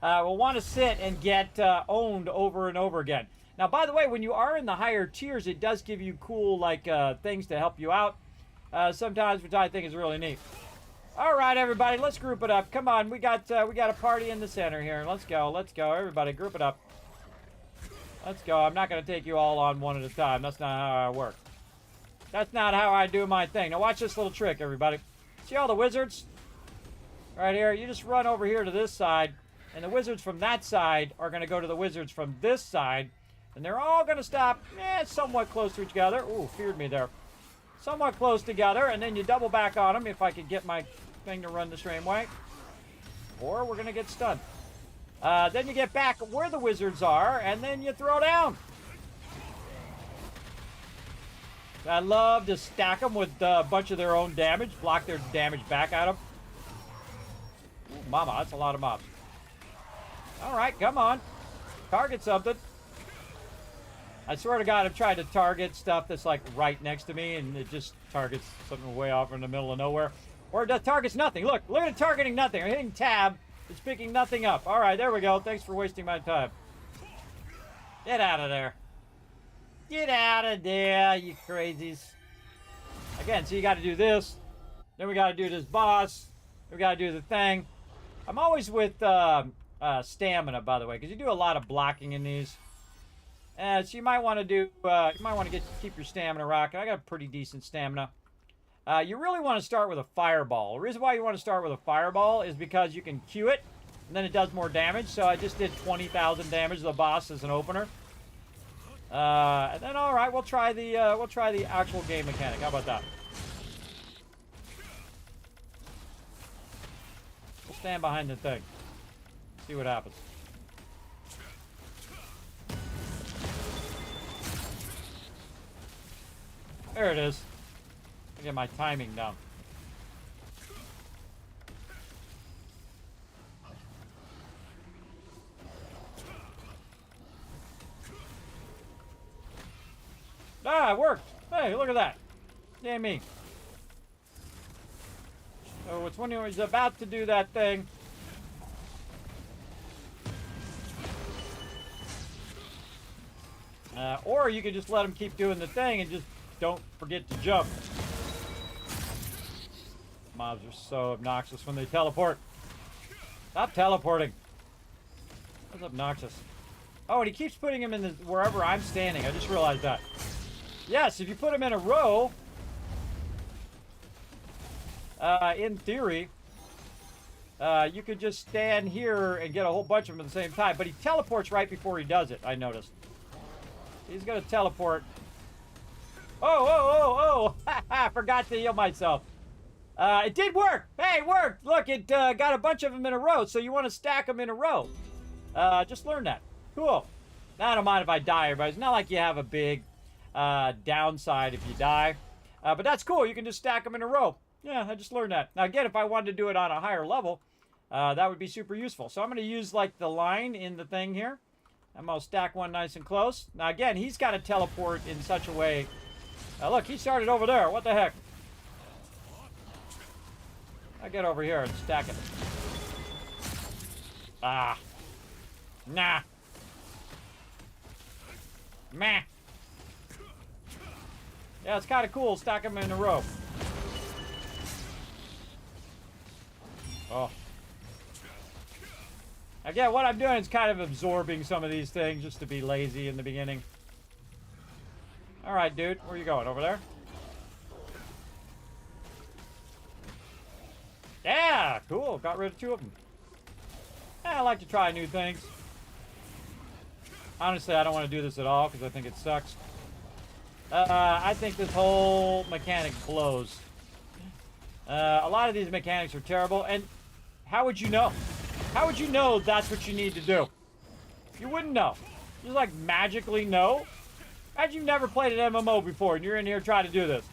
Will want to sit and get owned over and over again. Now, by the way, when you are in the higher tiers, it does give you cool like things to help you out sometimes, which I think is really neat. All right, everybody, let's group it up. Come on, we got a party in the center here. Let's go, everybody, group it up. Let's go. I'm not going to take you all on one at a time. That's not how I work. That's not how I do my thing. Now watch this little trick, everybody. See all the wizards right here? You just run over here to this side. And the wizards from that side are going to go to the wizards from this side. And they're all going to stop somewhat close to each other. Ooh, feared me there. Somewhat close together. And then you double back on them if I could get my thing to run the same way. Or we're going to get stunned. Then you get back where the wizards are. And then you throw down. I love to stack them with a bunch of their own damage. Block their damage back at them. Ooh, mama, that's a lot of mobs. All right, come on. Target something. I swear to God, I've tried to target stuff that's like right next to me, and it just targets something way off in the middle of nowhere. Or it targets nothing. Look at it targeting nothing. I'm hitting tab. It's picking nothing up. All right, there we go. Thanks for wasting my time. Get out of there. Get out of there, you crazies. Again, so you got to do this. Then we got to do this boss. We got to do the thing. I'm always with stamina, by the way, because you do a lot of blocking in these. So you might want to do, keep your stamina rocking. I got pretty decent stamina. You really want to start with a fireball. The reason why you want to start with a fireball is because you can queue it, and then it does more damage. So I just did 20,000 damage to the boss as an opener. And then all right, we'll try the actual game mechanic. How about that? We'll stand behind the thing. See what happens. There it is. I get my timing down. Ah, it worked. Hey, look at that. Yay me. So it's when he was about to do that thing. Or you could just let him keep doing the thing and just don't forget to jump. Mobs are so obnoxious when they teleport. Stop teleporting. That's obnoxious. Oh, and he keeps putting him in the wherever I'm standing. I just realized that. Yes, if you put him in a row, in theory, you could just stand here and get a whole bunch of them at the same time. But he teleports right before he does it, I noticed. He's going to teleport. Oh! I forgot to heal myself. It did work. Hey, it worked. Look, it got a bunch of them in a row, so you want to stack them in a row. Just learn that. Cool. Now, I don't mind if I die, everybody. It's not like you have a big downside if you die. But that's cool. You can just stack them in a row. Yeah, I just learned that. Now, again, if I wanted to do it on a higher level, that would be super useful. So I'm going to use, like, the line in the thing here. I'm going to stack one nice and close. Now, again, he's got to teleport in such a way. Look, he started over there. What the heck? I get over here and stack it. Ah. Nah. Meh. Yeah, it's kind of cool. Stack them in a row. Oh. Again, what I'm doing is kind of absorbing some of these things just to be lazy in the beginning. Alright, dude. Where are you going? Over there? Yeah! Cool. Got rid of 2 of them. I like to try new things. Honestly, I don't want to do this at all because I think it sucks. I think this whole mechanic blows. A lot of these mechanics are terrible, and how would you know? How would you know that's what you need to do? You wouldn't know. Just like magically know. Imagine you've never played an MMO before and you're in here trying to do this.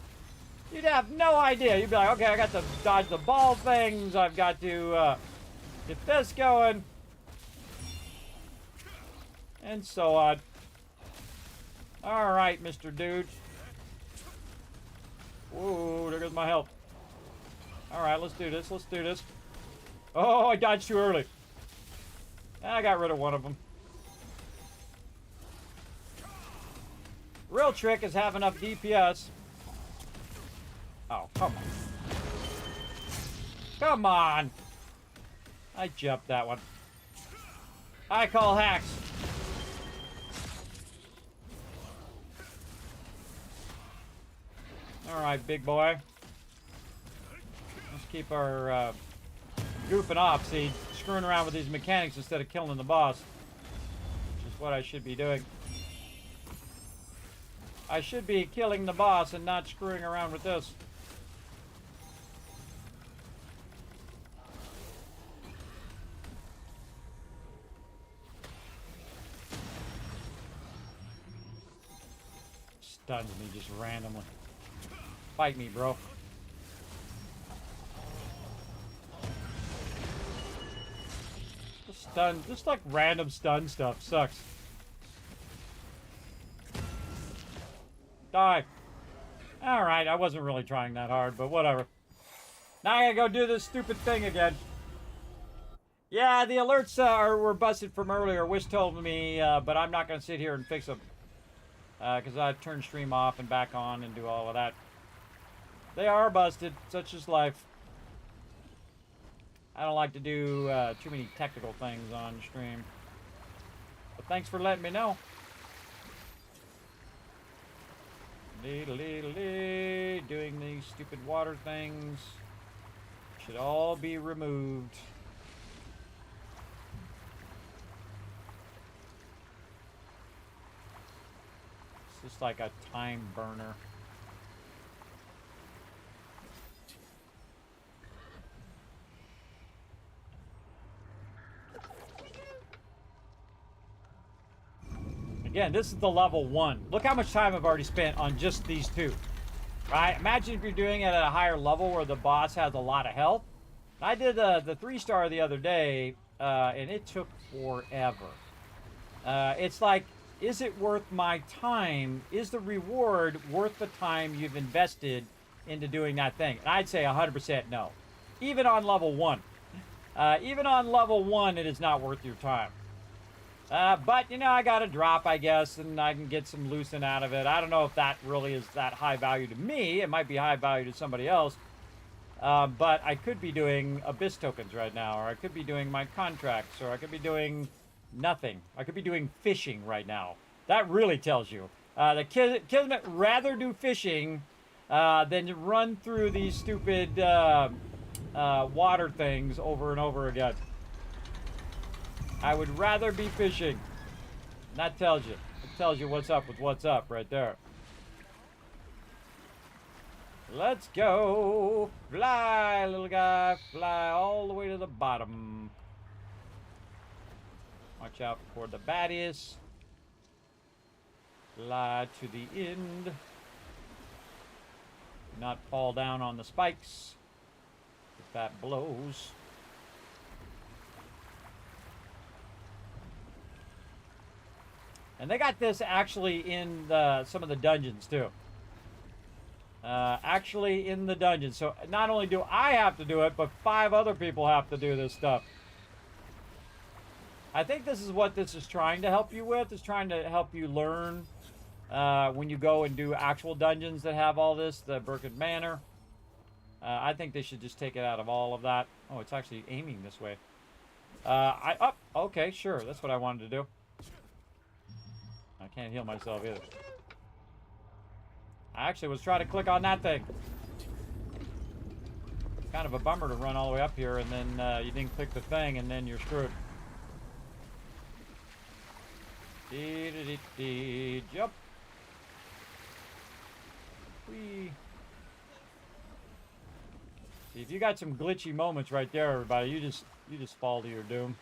You'd have no idea. You'd be like, okay, I got to dodge the ball things. I've got to get this going. And so on. Alright, Mr. Dude. Whoa, there goes my health. Alright, let's do this. Let's do this. Oh, I dodged too early. I got rid of one of them. Real trick is have enough DPS. Oh, come on. Come on. I jumped that one. I call hacks. Alright, big boy. Let's keep our goofing off. See, screwing around with these mechanics instead of killing the boss. Which is what I should be doing. I should be killing the boss and not screwing around with this. Stuns me just randomly. Fight me, bro. Just stun, just like random stun stuff sucks. Die. Alright, I wasn't really trying that hard, but whatever. Now I gotta go do this stupid thing again. Yeah, the alerts were busted from earlier. Wish told me, but I'm not gonna sit here and fix them. Because I turn stream off and back on and do all of that. They are busted, such is life. I don't like to do too many technical things on stream. But thanks for letting me know. Doing these stupid water things should all be removed. It's just like a time burner. Again, this is the level 1. Look how much time I've already spent on just these 2. Right? Imagine if you're doing it at a higher level where the boss has a lot of health. I did the 3-star the other day, and it took forever. It's like, is it worth my time? Is the reward worth the time you've invested into doing that thing? And I'd say 100% no. Even on level 1. Even on level 1, it is not worth your time. But, you know, I got a drop, I guess, and I can get some loosen out of it. I don't know if that really is that high value to me. It might be high value to somebody else. But I could be doing Abyss tokens right now, or I could be doing my contracts, or I could be doing nothing. I could be doing fishing right now. That really tells you. The Kismet rather do fishing than run through these stupid water things over and over again. I would rather be fishing. And that tells you. It tells you what's up with what's up right there. Let's go. Fly, little guy. Fly all the way to the bottom. Watch out for the baddies. Fly to the end. Do not fall down on the spikes. If that blows. And they got this actually in some of the dungeons, too. Actually in the dungeon. So not only do I have to do it, but 5 other people have to do this stuff. I think this is what this is trying to help you with. It's trying to help you learn when you go and do actual dungeons that have all this, the Burkett Manor. I think they should just take it out of all of that. Oh, it's actually aiming this way. Okay, sure. That's what I wanted to do. I can't heal myself either. I actually was trying to click on that thing. Kind of a bummer to run all the way up here and then you didn't click the thing and then you're screwed. Jump. Whee. See, if you got some glitchy moments right there, everybody, you just fall to your doom.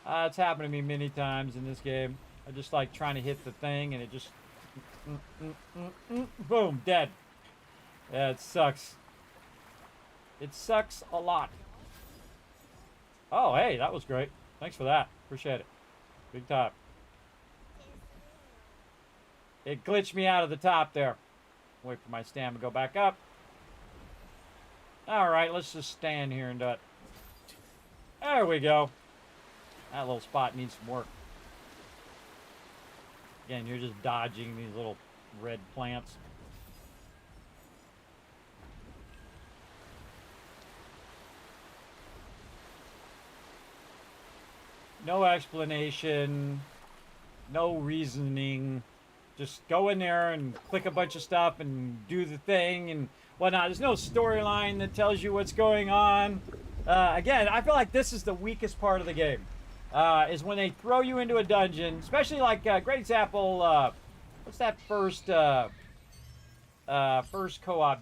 It's happened to me many times in this game. I just like trying to hit the thing and it just boom, dead. Yeah, it sucks. It sucks a lot. Oh, hey, that was great. Thanks for that. Appreciate it. Big time. It glitched me out of the top there. Wait for my stamina to go back up. Alright, let's just stand here and do it. There we go. That little spot needs some work. Again, you're just dodging these little red plants. No explanation. No reasoning. Just go in there and click a bunch of stuff and do the thing and whatnot. There's no storyline that tells you what's going on. Again, I feel like this is the weakest part of the game. Is when they throw you into a dungeon, especially like, great example, what's that first co-op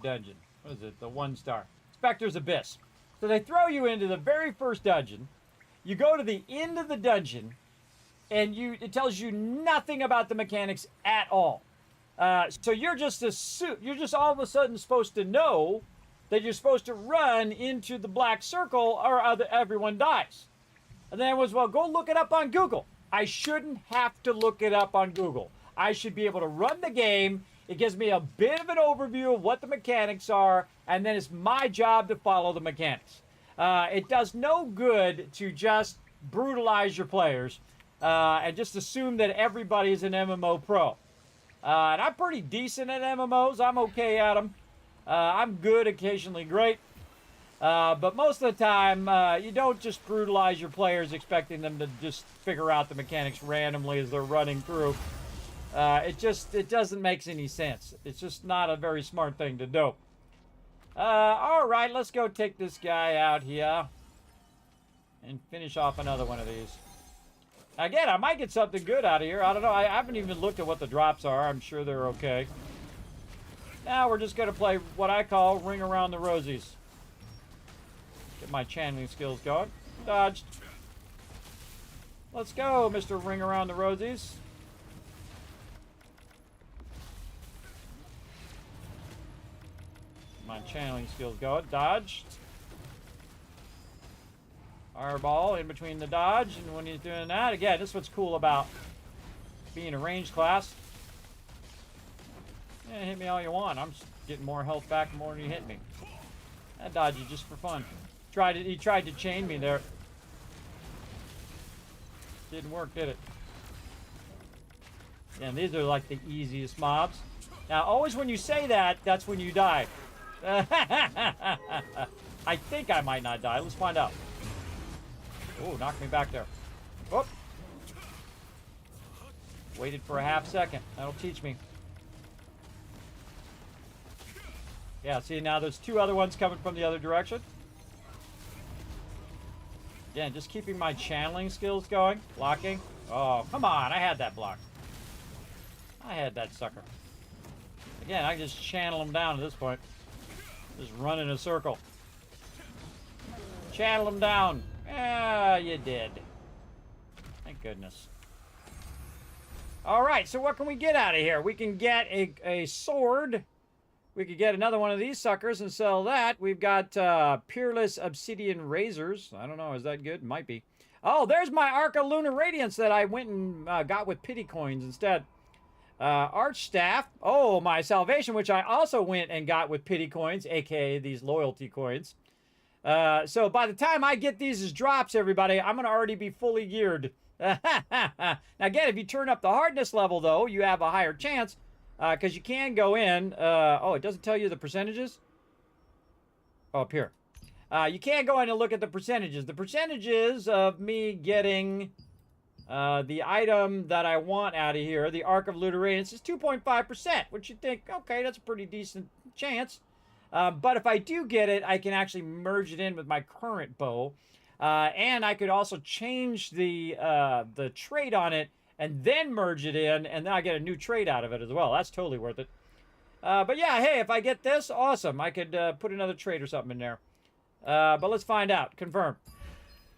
dungeon? What is it? The 1-star. Spectre's Abyss. So they throw you into the very first dungeon. You go to the end of the dungeon, and it tells you nothing about the mechanics at all. So you're just all of a sudden supposed to know that you're supposed to run into the black circle or everyone dies. And then it was, well, go look it up on Google. I shouldn't have to look it up on Google. I should be able to run the game. It gives me a bit of an overview of what the mechanics are, and then it's my job to follow the mechanics. It does no good to just brutalize your players and just assume that everybody's an MMO pro. And I'm pretty decent at MMOs. I'm okay at them. I'm good, occasionally great. But most of the time, you don't just brutalize your players expecting them to just figure out the mechanics randomly as they're running through. It doesn't make any sense. It's just not a very smart thing to do. Alright, let's go take this guy out here and finish off another one of these. Again, I might get something good out of here. I don't know. I haven't even looked at what the drops are. I'm sure they're okay. Now we're just going to play what I call Ring Around the Rosies. Get my channeling skills going. Dodged. Let's go, Mr. Ring Around the Rosies. My channeling skills going. Dodged. Fireball in between the dodge, and when he's doing that, again, this is what's cool about being a ranged class. Yeah, hit me all you want. I'm just getting more health back more than you hit me. That dodge is just for fun. He tried to chain me there. Didn't work, did it? And these are like the easiest mobs. Now, always when you say that, that's when you die. I think I might not die. Let's find out. Oh, knocked me back there. Whoop. Waited for a half second. That'll teach me. Yeah, see, now there's 2 other ones coming from the other direction. Again, just keeping my channeling skills going. Blocking. Oh, come on. I had that block. I had that sucker. Again, I can just channel them down at this point. Just run in a circle. Channel them down. Ah, you did. Thank goodness. Alright, so what can we get out of here? We can get a sword. We could get another one of these suckers and sell that. We've got Peerless Obsidian Razors. I don't know, is that good? Might be. Oh, there's my Arc of Lunar Radiance that I went and got with pity coins instead. Arch Staff. Oh, my Salvation, which I also went and got with pity coins, aka these loyalty coins. So by the time I get these as drops, everybody, I'm going to already be fully geared. Now, again, if you turn up the hardness level, though, you have a higher chance because you can go in. Oh, it doesn't tell you the percentages? Oh, up here. You can go in and look at the percentages. The percentages of me getting the item that I want out of here, the Arc of Lunar Radiance, is 2.5%, which you think, okay, that's a pretty decent chance. But if I do get it, I can actually merge it in with my current bow. And I could also change the trait on it and then merge it in, and then I get a new trait out of it as well. That's totally worth it. But yeah, hey, if I get this, awesome. I could put another trait or something in there. But let's find out. Confirm.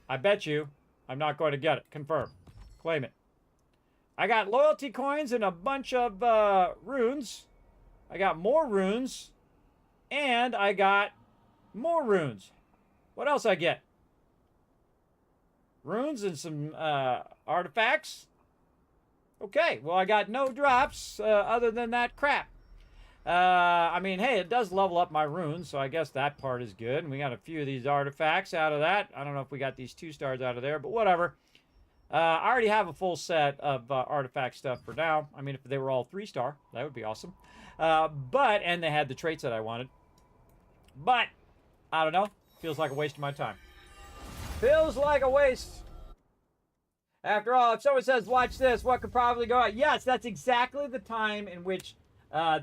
I bet you I'm not going to get it. Confirm. Claim it. I got loyalty coins and a bunch of runes. I got more runes. And I got more runes. What else I get? Runes and some artifacts. Okay, well, I got no drops other than that crap. I mean, hey, it does level up my runes, so I guess that part is good. And we got a few of these artifacts out of that. I don't know if we got these 2 stars out of there, but whatever. I already have a full set of artifact stuff for now. I mean, if they were all 3-star, that would be awesome. And they had the traits that I wanted. But, I don't know. Feels like a waste of my time. Feels like a waste. After all, if someone says, watch this, what could probably go on? Yes, that's exactly the time in which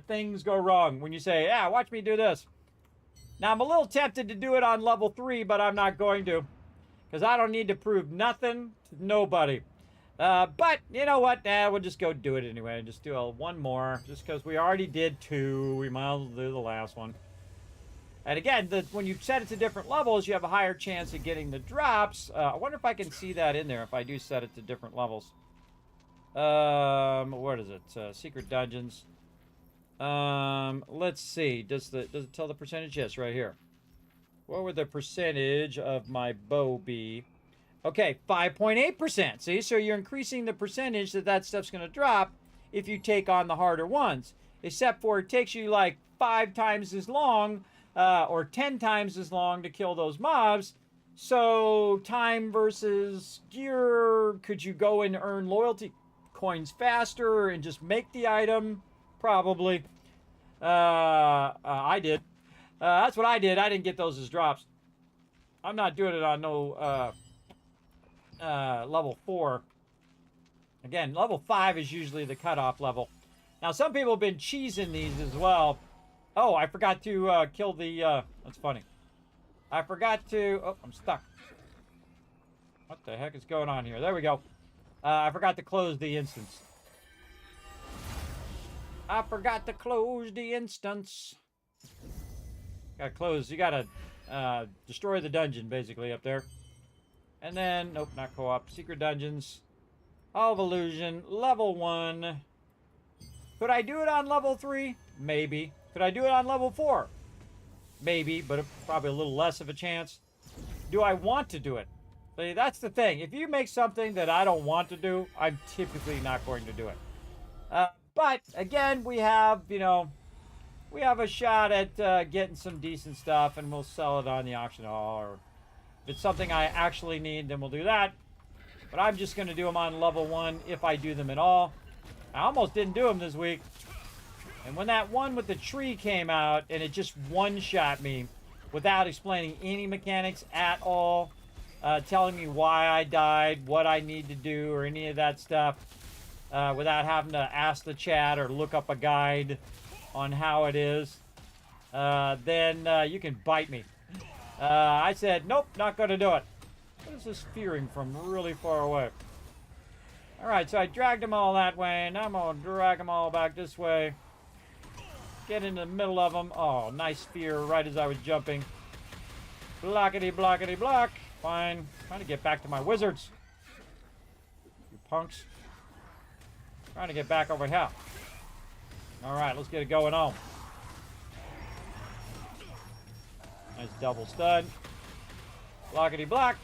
things go wrong. When you say, yeah, watch me do this. Now, I'm a little tempted to do it on level 3, but I'm not going to. Because I don't need to prove nothing to nobody. But, you know what? We'll just go do it anyway. Just do one more. Just because we already did 2. We might as well do the last one. And again, when you set it to different levels, you have a higher chance of getting the drops. I wonder if I can see that in there if I do set it to different levels. What is it? Secret dungeons. Let's see. Does it tell the percentage? Yes, right here. What would the percentage of my bow be? Okay, 5.8%. See, so you're increasing the percentage that stuff's going to drop if you take on the harder ones. Except for it takes you like 5 times as long or 10 times as long to kill those mobs. So time versus gear, could you go and earn loyalty coins faster and just make the item? Probably. I did. That's what I did. I didn't get those as drops. I'm not doing it on no level 4. Again, level 5 is usually the cutoff level. Now, some people have been cheesing these as well. Oh, I forgot to kill the... that's funny. I forgot to... Oh, I'm stuck. What the heck is going on here? There we go. I forgot to close the instance. I forgot to close the instance. Gotta close. You gotta destroy the dungeon, basically, up there. And then... Nope, not co-op. Secret dungeons. All of Illusion. Level 1. Could I do it on level 3? Maybe. Could I do it on level 4? Maybe, but probably a little less of a chance. Do I want to do it? See, that's the thing. If you make something that I don't want to do, I'm typically not going to do it. But, again, we have, you know, we have a shot at getting some decent stuff, and we'll sell it on the auction hall. Or if it's something I actually need, then we'll do that. But I'm just going to do them on level 1 if I do them at all. I almost didn't do them this week. And when that one with the tree came out, and it just one-shot me without explaining any mechanics at all, telling me why I died, what I need to do, or any of that stuff, without having to ask the chat or look up a guide on how it is, then you can bite me. I said, nope, not going to do it. What is this fearing from really far away? Alright, so I dragged them all that way, and I'm going to drag them all back this way. Get into the middle of them. Oh, nice spear right as I was jumping. Blockety, blockety, block. Fine. Trying to get back to my wizards. You punks. Trying to get back over here. Alright, let's get it going on. Nice double stun. Blockety, block.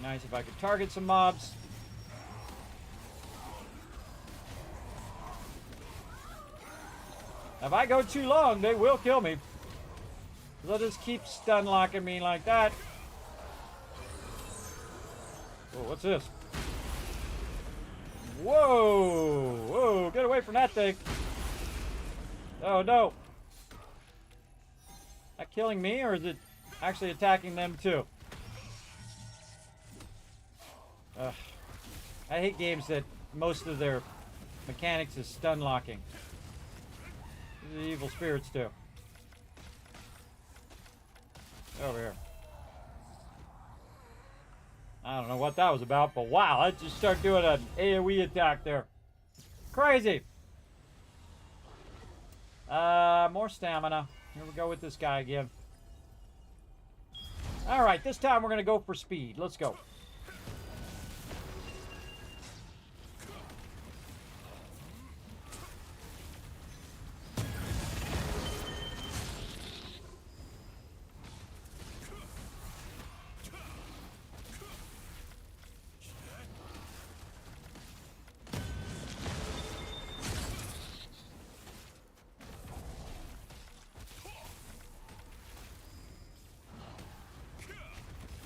Nice if I could target some mobs. If I go too long, they will kill me. They'll just keep stun locking me like that. Whoa, what's this? Whoa! Whoa! Get away from that thing! Oh no! Is that killing me, or is it actually attacking them too? Ugh. I hate games that most of their mechanics is stun locking. The evil spirits do. Over here. I don't know what that was about, but wow, I just started doing an AoE attack there. Crazy. More stamina. Here we go with this guy again. All right, this time we're gonna go for speed. Let's go.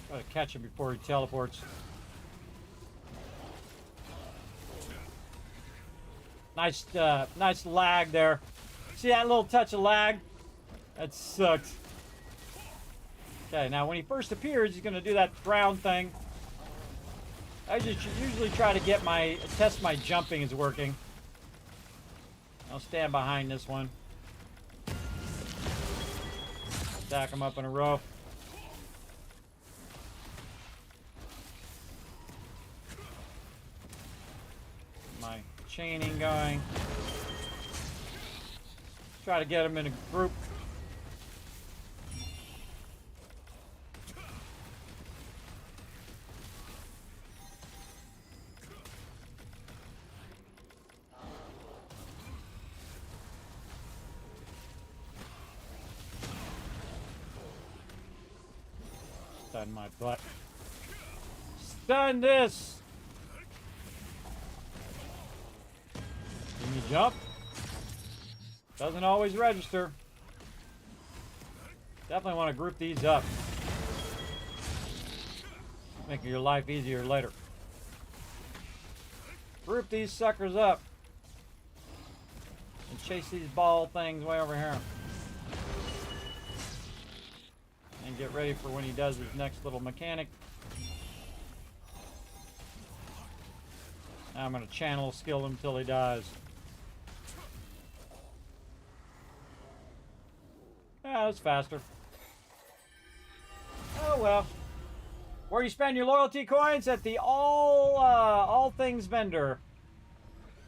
Gotta catch him before he teleports. Nice, nice lag there. See that little touch of lag? That sucks. Okay, now when he first appears, he's gonna do that round thing. I just usually try to get test my jumping is working. I'll stand behind this one. Stack them up in a row. My chaining going. Try to get them in a group. Stun my butt. Stun this! Can you jump? Doesn't always register. Definitely want to group these up. Making your life easier later. Group these suckers up. And chase these ball things way over here. And get ready for when he does his next little mechanic. Now I'm going to channel skill him until he dies. Yeah, that's faster. Oh well. Where you spend your loyalty coins? At the all things vendor.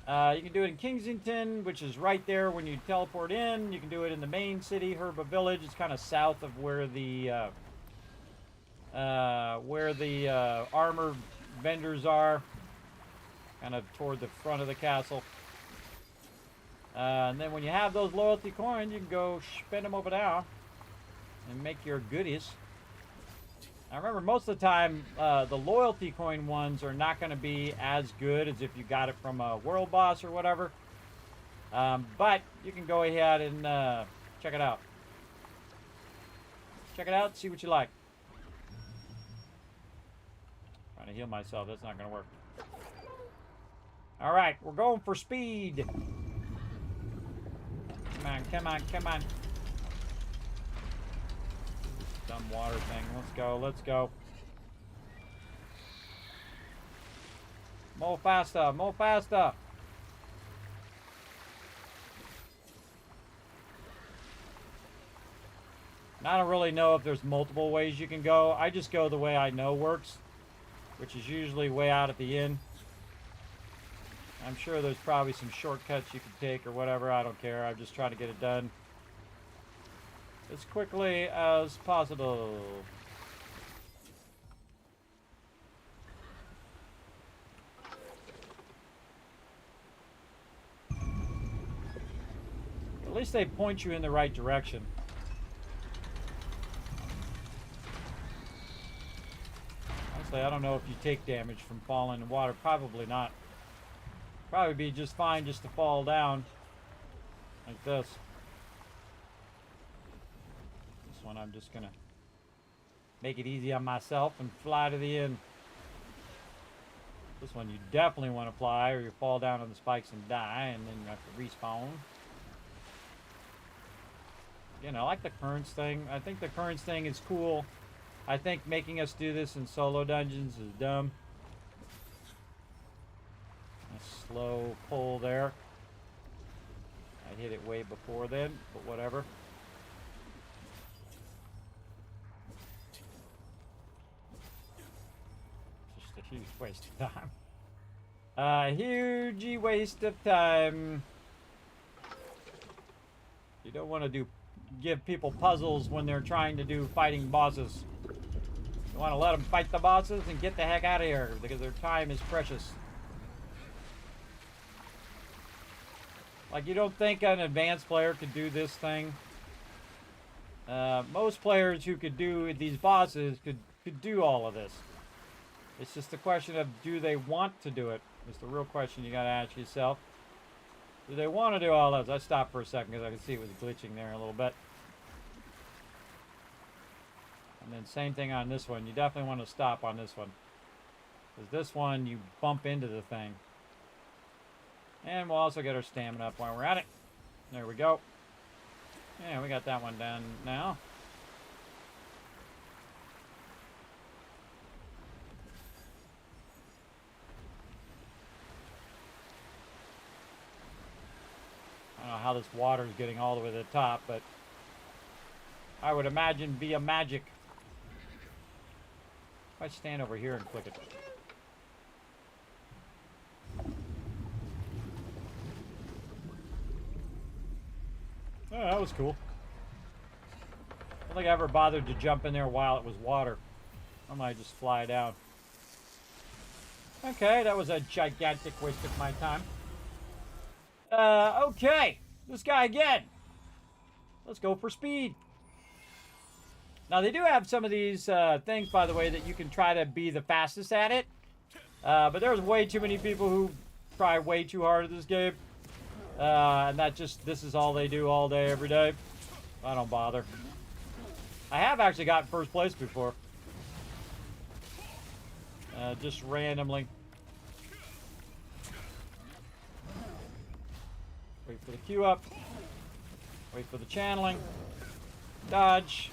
You can do it in Kensington, which is right there when you teleport in. You can do it in the main city, Herba Village. It's kind of south of where the armor vendors are, kind of toward the front of the castle. And then when you have those loyalty coins, you can go spend them over there and make your goodies. I remember most of the time, the loyalty coin ones are not going to be as good as if you got it from a world boss or whatever. But you can go ahead and check it out. Check it out, see what you like. Trying to heal myself, that's not going to work. All right, we're going for speed. Come on, come on, come on. Dumb water thing. Let's go, let's go. More faster, more faster. And I don't really know if there's multiple ways you can go. I just go the way I know works, which is usually way out at the end. I'm sure there's probably some shortcuts you can take or whatever. I don't care. I'm just trying to get it done as quickly as possible. At least they point you in the right direction. honestly. I don't know if you take damage from falling in water. Probably not. Probably be just fine just to fall down. Like this. This one I'm just gonna make it easy on myself and fly to the end. This one you definitely want to fly or you fall down on the spikes and die, and then you have to respawn. You know, like the currents thing. I think the currents thing is cool. I think making us do this in solo dungeons is dumb. A slow pull there. I hit it way before then, but whatever. Just a huge waste of time. A huge waste of time. You don't want to give people puzzles when they're trying to do fighting bosses. You want to let them fight the bosses and get the heck out of here because their time is precious. Like, you don't think an advanced player could do this thing? Most players who could do these bosses could do all of this. It's just a question of, do they want to do it? It's the real question you got to ask yourself. Do they want to do all this? I stopped for a second because I could see it was glitching there a little bit. And then same thing on this one. You definitely want to stop on this one. Because this one, you bump into the thing. And we'll also get our stamina up while we're at it. There we go. Yeah, we got that one done now. I don't know how this water is getting all the way to the top, but I would imagine via magic. If I stand over here and click it. Oh, that was cool. I don't think I ever bothered to jump in there while it was water. I might just fly down. Okay, that was a gigantic waste of my time. Okay. This guy again. Let's go for speed. Now, they do have some of these things, by the way, that you can try to be the fastest at it. But there's way too many people who try way too hard at this game. And this is all they do all day, every day. I don't bother. I have actually gotten first place before. Just randomly. Wait for the queue up. Wait for the channeling. Dodge.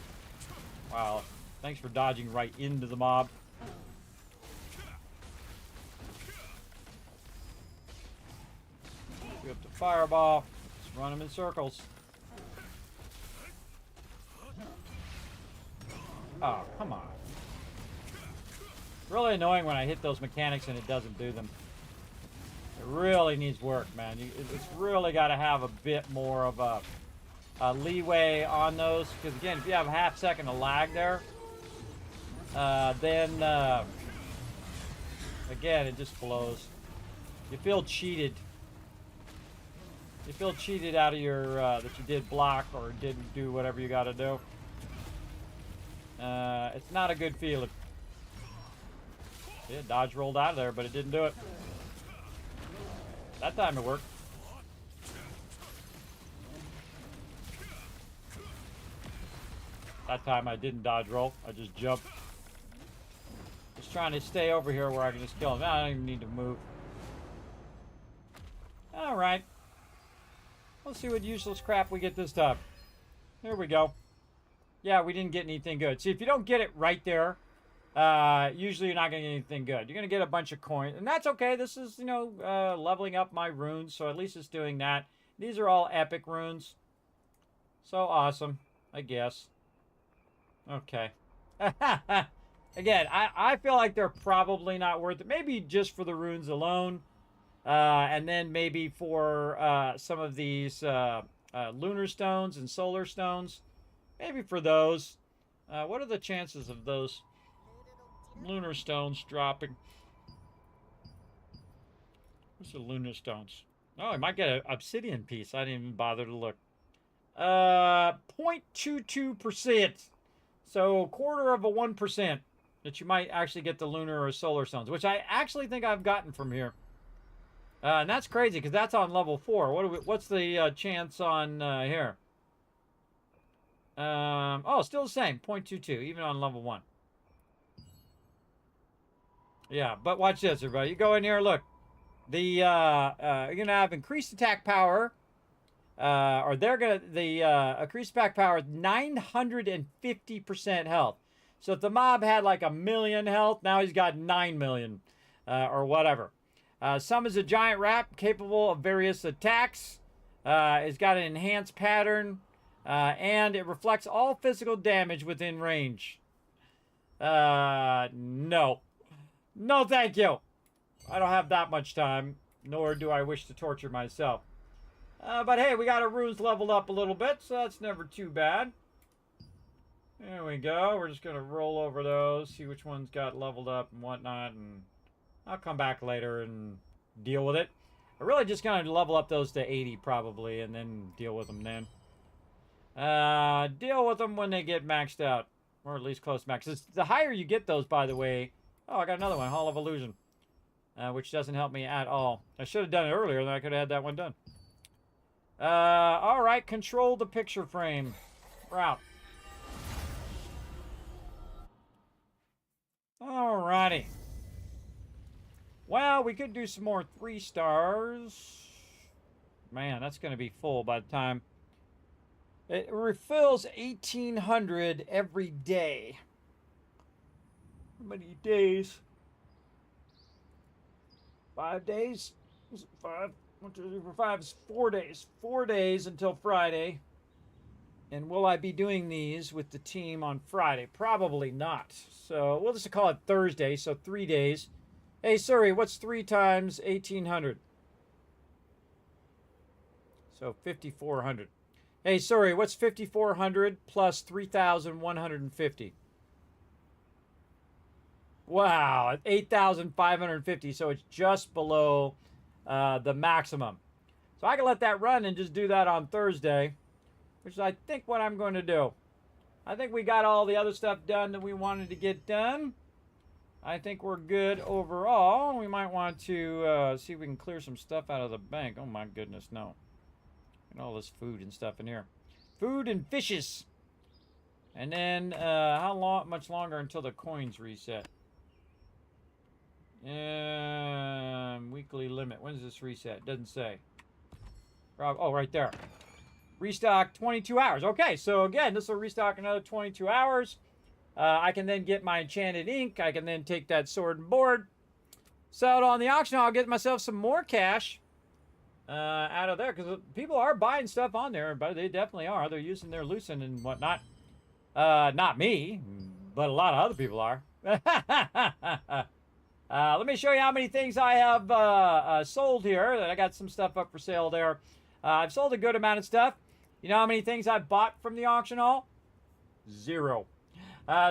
Wow. Thanks for dodging right into the mob. Queue up to fireball. Just run them in circles. Oh, come on. Really annoying when I hit those mechanics and it doesn't do them. It really needs work, man. It's really got to have a bit more of a leeway on those. Because, again, if you have a half second of lag there, then, again, it just blows. You feel cheated. You feel cheated out of your, that you did block or didn't do whatever you got to do. It's not a good feeling. Yeah, dodge rolled out of there, but it didn't do it. That time it worked. That time I didn't dodge roll. I just jumped. Just trying to stay over here where I can just kill him. I don't even need to move. Alright. Let's see what useless crap we get this time. Here we go. Yeah, we didn't get anything good. See, if you don't get it right there, usually you're not going to get anything good. You're going to get a bunch of coins, and that's okay. This is, leveling up my runes, so at least it's doing that. These are all epic runes. So awesome, I guess. Okay. Again, I feel like they're probably not worth it. Maybe just for the runes alone, and then maybe for some of these lunar stones and solar stones. Maybe for those. What are the chances of those lunar stones dropping? What's the lunar stones? Oh, I might get an obsidian piece. I didn't even bother to look. 0.22%. So, 1/4 of 1% that you might actually get the lunar or solar stones, which I actually think I've gotten from here. And that's crazy because that's on level 4. What's the chance on here? Oh, still the same, 0.22, even on level 1. Yeah, but watch this, everybody. You go in here, look. You're gonna have increased attack power, increased attack power is 950% health. So if the mob had like 1,000,000 health, now he's got 9,000,000, or whatever. Some is a giant rat capable of various attacks. It's got an enhanced pattern, and it reflects all physical damage within range. No. No, thank you. I don't have that much time, nor do I wish to torture myself. But hey, we got our runes leveled up a little bit, so that's never too bad. There we go. We're just going to roll over those, see which ones got leveled up and whatnot, and I'll come back later and deal with it. I really just going to level up those to 80 probably, and then deal with them then. Deal with them when they get maxed out, or at least close to max. The higher you get those, by the way. Oh, I got another one, Hall of Illusion, which doesn't help me at all. I should have done it earlier, then I could have had that one done. All right, control the picture frame. Route. Alrighty. Well, we could do some more 3 stars. Man, that's going to be full by the time. It refills 1,800 every day. How many days? 5 days? Was it 5? 1, 2, 3, 4, 5 is 4 days. 4 days until Friday. And will I be doing these with the team on Friday? Probably not. So we'll just call it Thursday, so 3 days. Hey, sorry, what's 3 times 1,800? So 5,400. Hey, sorry, what's 5,400 plus 3,150? Wow, 8,550, so it's just below the maximum. So I can let that run and just do that on Thursday, which is, I think, what I'm going to do. I think we got all the other stuff done that we wanted to get done. I think we're good overall. We might want to see if we can clear some stuff out of the bank. Oh my goodness, no. And all this food and stuff in here. Food and fishes. And then, much longer until the coins reset? Weekly limit. When does this reset? Doesn't say. Oh, right there. Restock 22 hours. Okay, so again, this will restock another 22 hours. I can then get my enchanted ink. I can then take that sword and board, sell it on the auction. I'll get myself some more cash out of there, because people are buying stuff on there, but they definitely are. They're using their lucent and whatnot. Not me, but a lot of other people are. Let me show you how many things I have sold here. I got some stuff up for sale there. I've sold a good amount of stuff. You know how many things I bought from the auction hall? 0.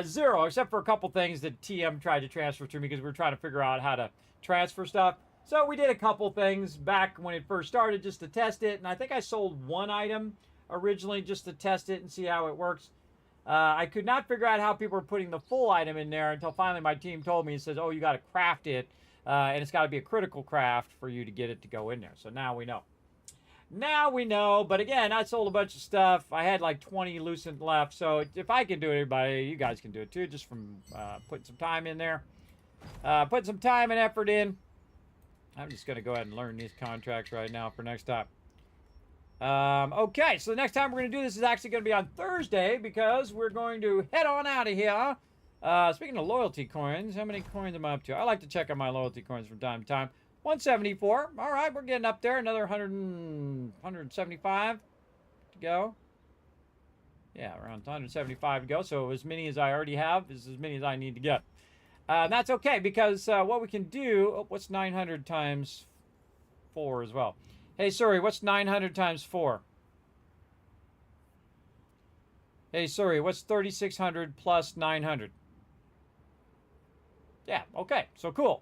0, except for a couple things that TM tried to transfer to me because we were trying to figure out how to transfer stuff. So we did a couple things back when it first started just to test it. And I think I sold 1 item originally just to test it and see how it works. I could not figure out how people were putting the full item in there until finally my team told me and says, oh, you got to craft it. And it's got to be a critical craft for you to get it to go in there. So now we know. Now we know, but again, I sold a bunch of stuff. I had like 20 lucent left, so if I can do it, everybody, you guys can do it too, just from putting some time in there. Put some time and effort in. I'm just going to go ahead and learn these contracts right now for next time. Okay, so the next time we're going to do this is actually going to be on Thursday, because we're going to head on out of here. Speaking of loyalty coins, how many coins am I up to? I like to check on my loyalty coins from time to time. 174. All right, we're getting up there. Another 175 to go. Yeah, around 175 to go. So as many as I already have is as many as I need to get. That's okay, because what we can do... Oh, what's 900 times 4 as well? Hey, sorry, what's 900 times 4? Hey, sorry, what's 3,600 plus 900? Yeah, okay, so cool.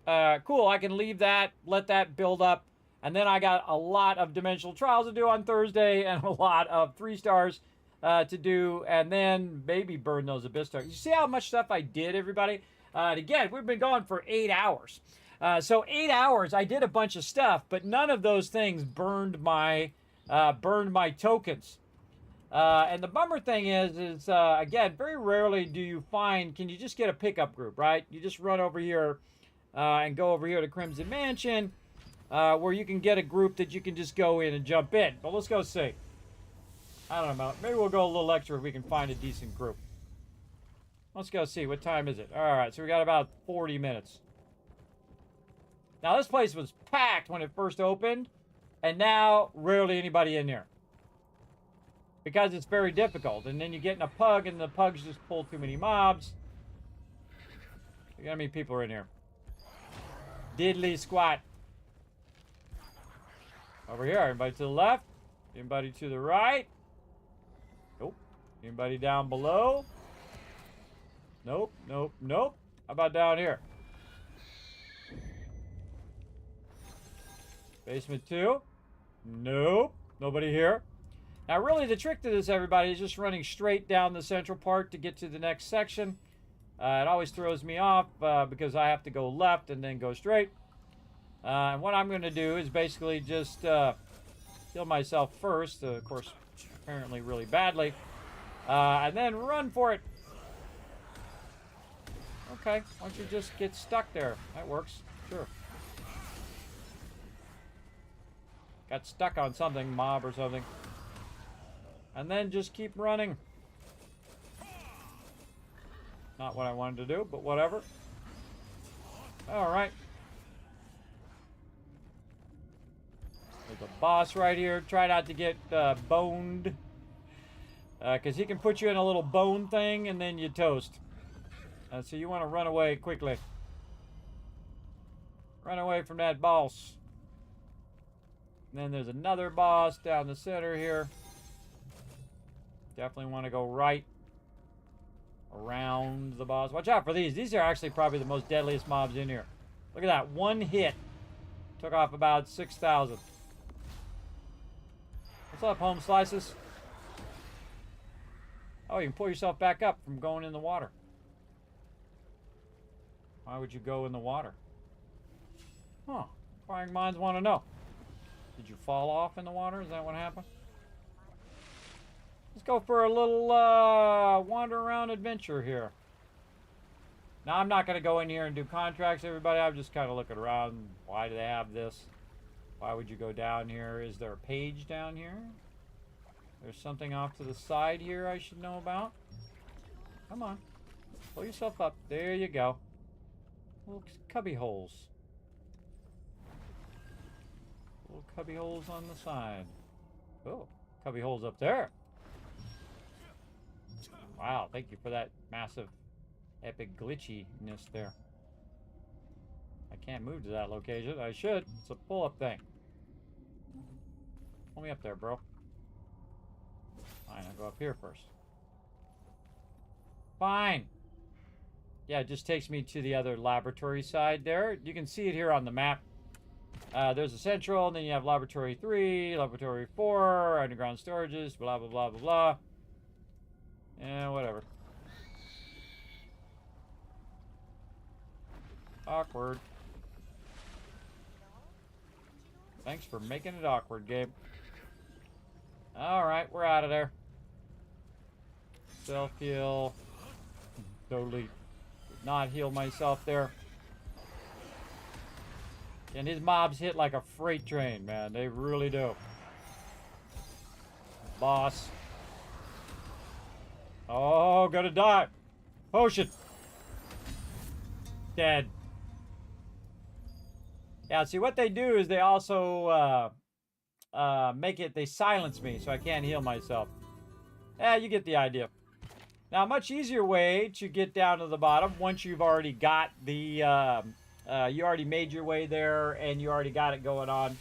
Cool, I can leave that, let that build up, and then I got a lot of dimensional trials to do on Thursday and a lot of 3 stars to do, and then maybe burn those abyss tokens. You see how much stuff I did, everybody? And again, we've been going for 8 hours. So 8 hours, I did a bunch of stuff, but none of those things burned my tokens. And the bummer thing is again, very rarely do you find, can you just get a pickup group, right? You just run over here and go over here to Crimson Mansion, where you can get a group that you can just go in and jump in. But let's go see. I don't know. Maybe we'll go a little extra if we can find a decent group. Let's go see. What time is it? All right, so we got about 40 minutes. Now, this place was packed when it first opened, and now rarely anybody in there. Because it's very difficult. And then you get in a pug, and the pugs just pull too many mobs. Look how many people are in here. Diddly squat. Over here. Anybody to the left? Anybody to the right? Nope. Anybody down below? Nope, nope, nope. How about down here? Basement 2? Nope. Nobody here. Now, really, the trick to this, everybody, is just running straight down the central part to get to the next section. It always throws me off because I have to go left and then go straight. And what I'm going to do is basically just heal myself first, of course, apparently really badly, and then run for it. Okay, why don't you just get stuck there? That works, sure. Got stuck on something, mob or something. And then just keep running. Not what I wanted to do, but whatever. Alright. There's a boss right here. Try not to get boned. Because he can put you in a little bone thing and then you toast. So you want to run away quickly. Run away from that boss. And then there's another boss down the center here. Definitely want to go right around the boss. Watch out for these. These are actually probably the most deadliest mobs in here. Look at that. One hit. Took off about 6,000. What's up, home slices? Oh, you can pull yourself back up from going in the water. Why would you go in the water? Huh. Inquiring minds want to know. Did you fall off in the water? Is that what happened? Let's go for a little wander around adventure here. Now, I'm not going to go in here and do contracts, everybody. I'm just kind of looking around. Why do they have this? Why would you go down here? Is there a page down here? There's something off to the side here I should know about. Come on. Pull yourself up. There you go. Little cubby holes. Little cubby holes on the side. Oh, cubby holes up there. Wow, thank you for that massive, epic glitchiness there. I can't move to that location. I should. It's a pull-up thing. Pull me up there, bro. Fine, I'll go up here first. Fine. Yeah, it just takes me to the other laboratory side there. You can see it here on the map. There's a central, and then you have laboratory 3, laboratory 4, underground storages, blah, blah, blah, blah, blah. Yeah, whatever. Awkward. Thanks for making it awkward, Gabe. Alright, we're out of there. Self-heal. Totally did not heal myself there. And his mobs hit like a freight train, man. They really do. Boss. Oh, gonna die. Potion. Dead. Yeah, see, what they do is they also they silence me so I can't heal myself. Yeah, you get the idea. Now, a much easier way to get down to the bottom once you've already got the, you already made your way there and you already got it going on.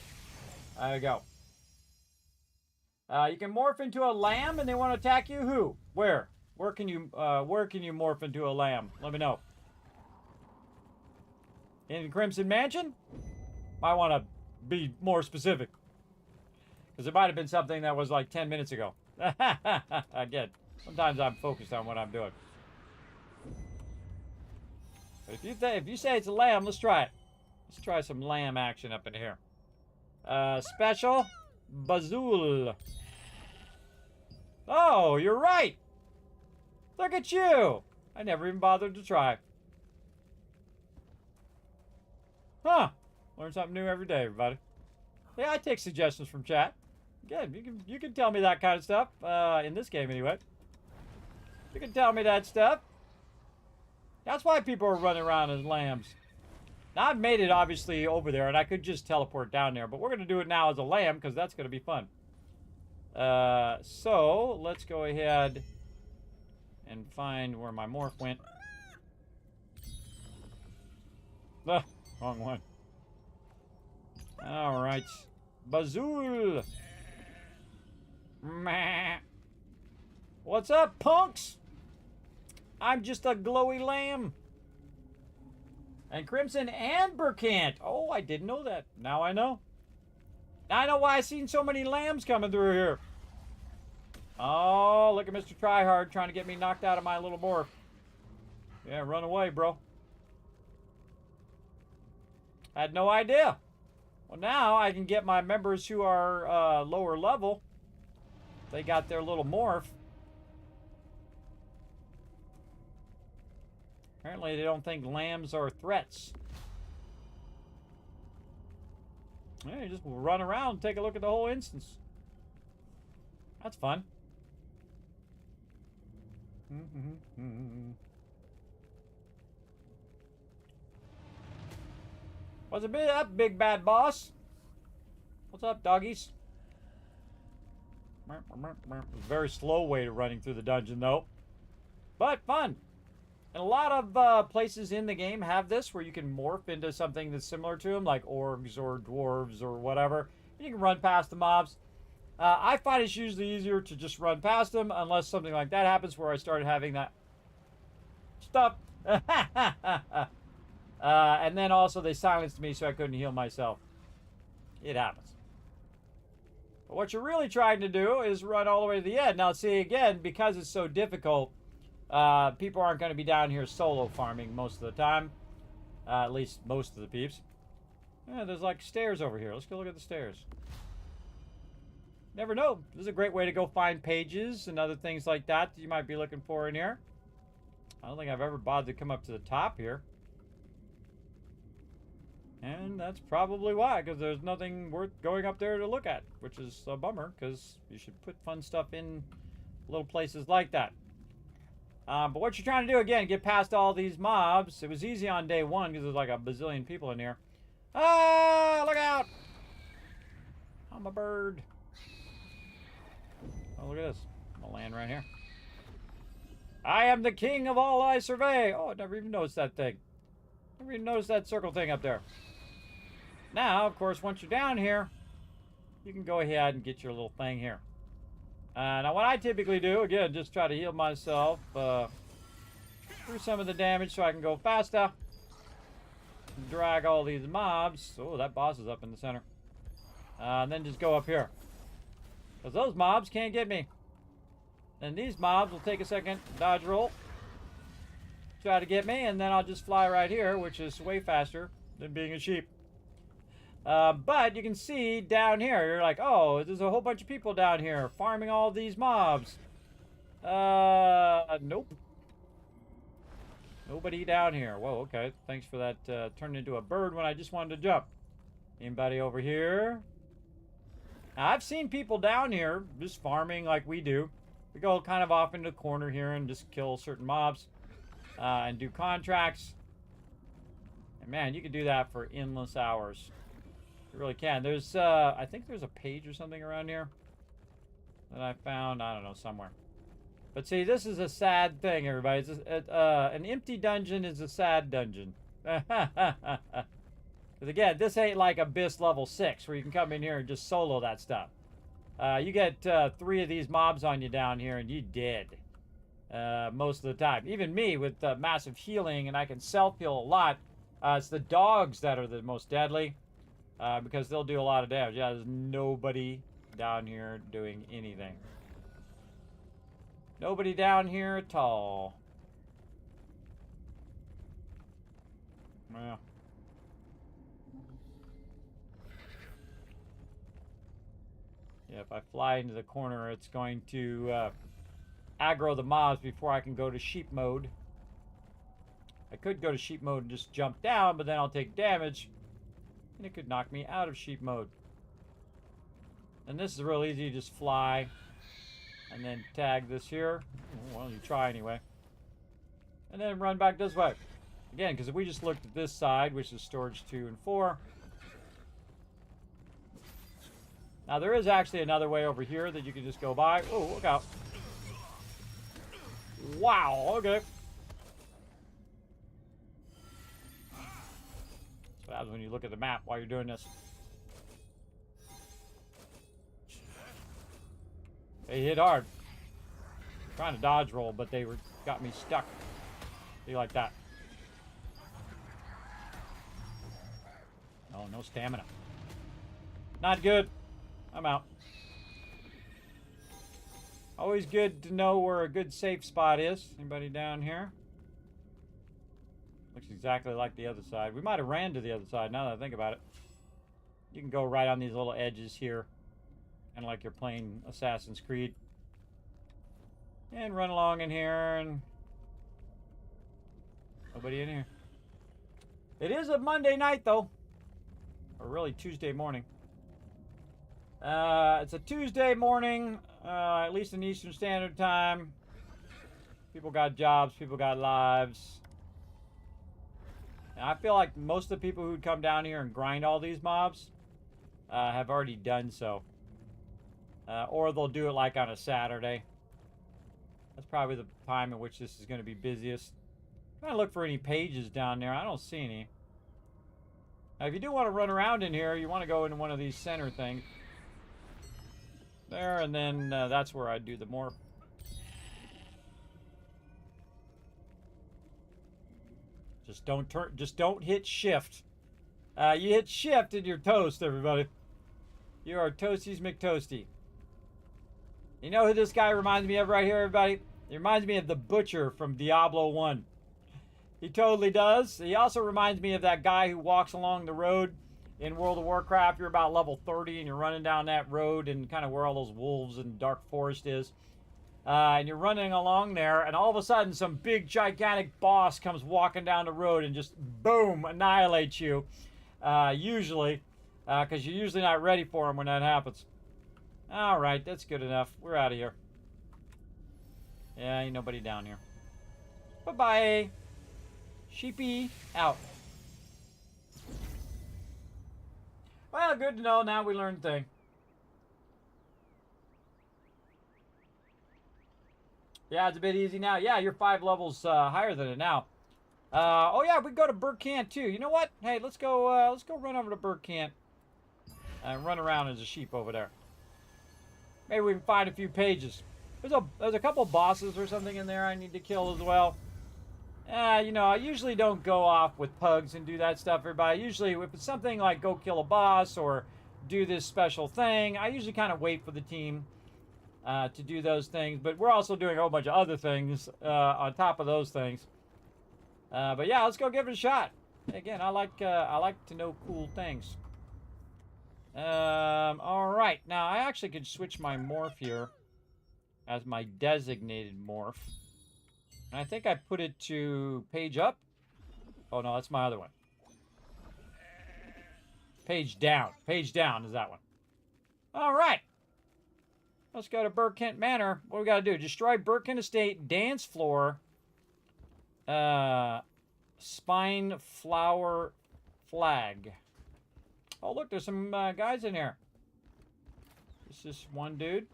There you go. You can morph into a lamb and they want to attack you. Who? Where? Where can you morph into a lamb? Let me know. In Crimson Mansion? Might want to be more specific. Because it might have been something that was like 10 minutes ago. Again, sometimes I'm focused on what I'm doing. But if you say it's a lamb, let's try it. Let's try some lamb action up in here. Special Bazool. Oh, you're right. Look at you. I never even bothered to try. Huh. Learn something new every day, everybody. Yeah, I take suggestions from chat. Again, you can tell me that kind of stuff. In this game, anyway. You can tell me that stuff. That's why people are running around as lambs. Now, I've made it, obviously, over there, and I could just teleport down there. But we're going to do it now as a lamb, because that's going to be fun. So, let's go ahead and find where my morph went. Ah, wrong one. Alright. Bazool! Meh. What's up, punks? I'm just a glowy lamb. And Crimson and Burkant. Oh, I didn't know that. Now I know. Now I know why I've seen so many lambs coming through here. Oh, look at Mr. Tryhard trying to get me knocked out of my little morph. Yeah, run away, bro. I had no idea. Well, now I can get my members who are lower level. They got their little morph. Apparently they don't think lambs are threats. Yeah, you just run around and take a look at the whole instance. That's fun. What's up, big bad boss? What's up, doggies? Very slow way to running through the dungeon, though. But fun. And a lot of places in the game have this where you can morph into something that's similar to them, like orgs or dwarves or whatever. You can run past the mobs. I find it's usually easier to just run past them unless something like that happens where I started having that stuff. And then also they silenced me so I couldn't heal myself. It happens. But what you're really trying to do is run all the way to the end. Now, see, again, because it's so difficult, people aren't going to be down here solo farming most of the time. At least most of the peeps. Yeah, there's like stairs over here. Let's go look at the stairs. Never know. This is a great way to go find pages and other things like that you might be looking for in here. I don't think I've ever bothered to come up to the top here. And that's probably why, because there's nothing worth going up there to look at, which is a bummer, because you should put fun stuff in little places like that. But what you're trying to do, again, get past all these mobs. It was easy on day one, because there's like a bazillion people in here. Ah, look out! I'm a bird. Oh, look at this. I'm gonna land right here. I am the king of all I survey. Oh, I never even noticed that thing. Never even noticed that circle thing up there. Now, of course, once you're down here, you can go ahead and get your little thing here. Now, what I typically do, again, just try to heal myself through some of the damage so I can go faster. Drag all these mobs. Oh, that boss is up in the center. And then just go up here. Because those mobs can't get me. And these mobs will take a second, dodge roll. Try to get me, and then I'll just fly right here, which is way faster than being a sheep. But you can see down here, you're like, oh, there's a whole bunch of people down here farming all these mobs. Nope. Nobody down here. Whoa, okay. Thanks for that. Turned into a bird when I just wanted to jump. Anybody over here? Now, I've seen people down here just farming like we do. We go kind of off into the corner here and just kill certain mobs and do contracts. And man, you can do that for endless hours. You really can. There's, I think there's a page or something around here that I found. I don't know, somewhere. But see, this is a sad thing, everybody. It's an empty dungeon is a sad dungeon. Because again, this ain't like Abyss level 6 where you can come in here and just solo that stuff. You get 3 of these mobs on you down here and you dead. Most of the time. Even me with massive healing, and I can self-heal a lot. It's the dogs that are the most deadly. Because they'll do a lot of damage. Yeah, there's nobody down here doing anything. Nobody down here at all. Well. Yeah, if I fly into the corner, it's going to aggro the mobs before I can go to sheep mode. I could go to sheep mode and just jump down, but then I'll take damage, and it could knock me out of sheep mode. And this is real easy, just fly, and then tag this here. Well, you try anyway. And then run back this way. Again, because if we just looked at this side, which is storage 2 and 4. Now, there is actually another way over here that you can just go by. Oh, look out. Wow, okay. That's what happens when you look at the map while you're doing this. They hit hard. I'm trying to dodge roll, but they got me stuck. See, like that. Oh, no stamina. Not good. I'm out. Always good to know where a good safe spot is. Anybody down here? Looks exactly like the other side. We might have ran to the other side now that I think about it. You can go right on these little edges here. Kind of like you're playing Assassin's Creed. And run along in here and... Nobody in here. It is a Monday night though. Or really Tuesday morning. It's a Tuesday morning, at least in Eastern Standard Time. People got jobs, people got lives. And I feel like most of the people who'd come down here and grind all these mobs have already done so. Or they'll do it like on a Saturday. That's probably the time in which this is going to be busiest. I'm trying to look for any pages down there. I don't see any. Now, if you do want to run around in here, you want to go into one of these center things. There, and then that's where I do the morph. Just don't hit shift. You hit shift and you're toast, everybody. You are Toasties McToasty. You know who this guy reminds me of right here, everybody? He reminds me of the Butcher from Diablo 1. He totally does. He also reminds me of that guy who walks along the road in World of Warcraft. You're about level 30 and you're running down that road and kind of where all those wolves and dark forest is. And you're running along there and all of a sudden some big gigantic boss comes walking down the road and just boom, annihilates you. Usually, because you're usually not ready for him when that happens. All right, that's good enough. We're out of here. Yeah, ain't nobody down here. Bye-bye. Sheepy out. Well, good to know. Now we learned a thing. Yeah, it's a bit easy now. Yeah, you're 5 levels higher than it now. Oh yeah, we go to Burkant too. You know what? Hey, let's go run over to Burkant and run around as a sheep over there. Maybe we can find a few pages. There's a couple bosses or something in there I need to kill as well. You know, I usually don't go off with pugs and do that stuff, everybody. Usually, if it's something like go kill a boss or do this special thing, I usually kind of wait for the team to do those things. But we're also doing a whole bunch of other things on top of those things. But yeah, let's go give it a shot. Again, I like to know cool things. All right, now I actually could switch my morph here as my designated morph. And I think I put it to page up. Oh no, that's my other one. Page down. Page down is that one. All right. Let's go to Burkent Manor. What we got to do? Destroy Burkent Estate, dance floor, spine flower flag. Oh, look, there's some guys in here. This is one dude.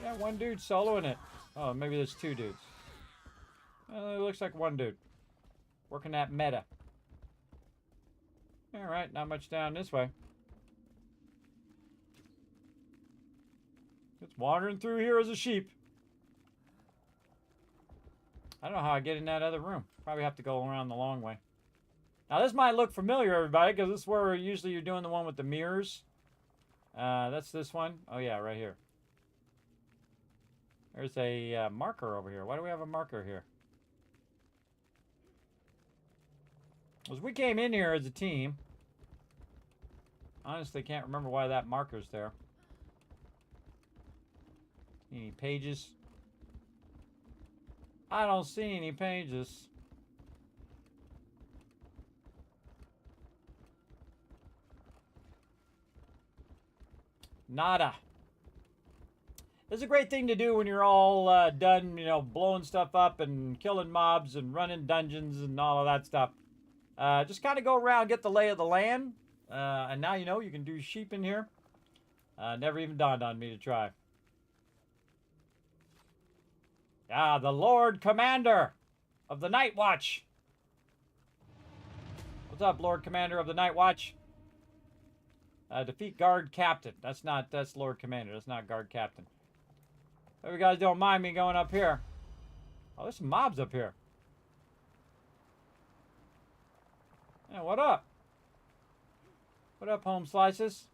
Yeah, one dude soloing it. Oh, maybe there's 2 dudes. It looks like one dude. Working that meta. Alright, not much down this way. Just wandering through here as a sheep. I don't know how I get in that other room. Probably have to go around the long way. Now, this might look familiar, everybody, because this is where usually you're doing the one with the mirrors. That's this one. Oh, yeah, right here. There's a marker over here. Why do we have a marker here? As we came in here as a team. Honestly, can't remember why that marker's there. Any pages? I don't see any pages. Nada. It's a great thing to do when you're all done, you know, blowing stuff up and killing mobs and running dungeons and all of that stuff. Just kind of go around, get the lay of the land. And now you know you can do sheep in here. Never even dawned on me to try. Ah, the Lord Commander of the Night Watch. What's up, Lord Commander of the Night Watch? Defeat Guard Captain. That's Lord Commander. That's not Guard Captain. Hope you guys don't mind me going up here. Oh, there's some mobs up here. Yeah, what up? What up, home slices?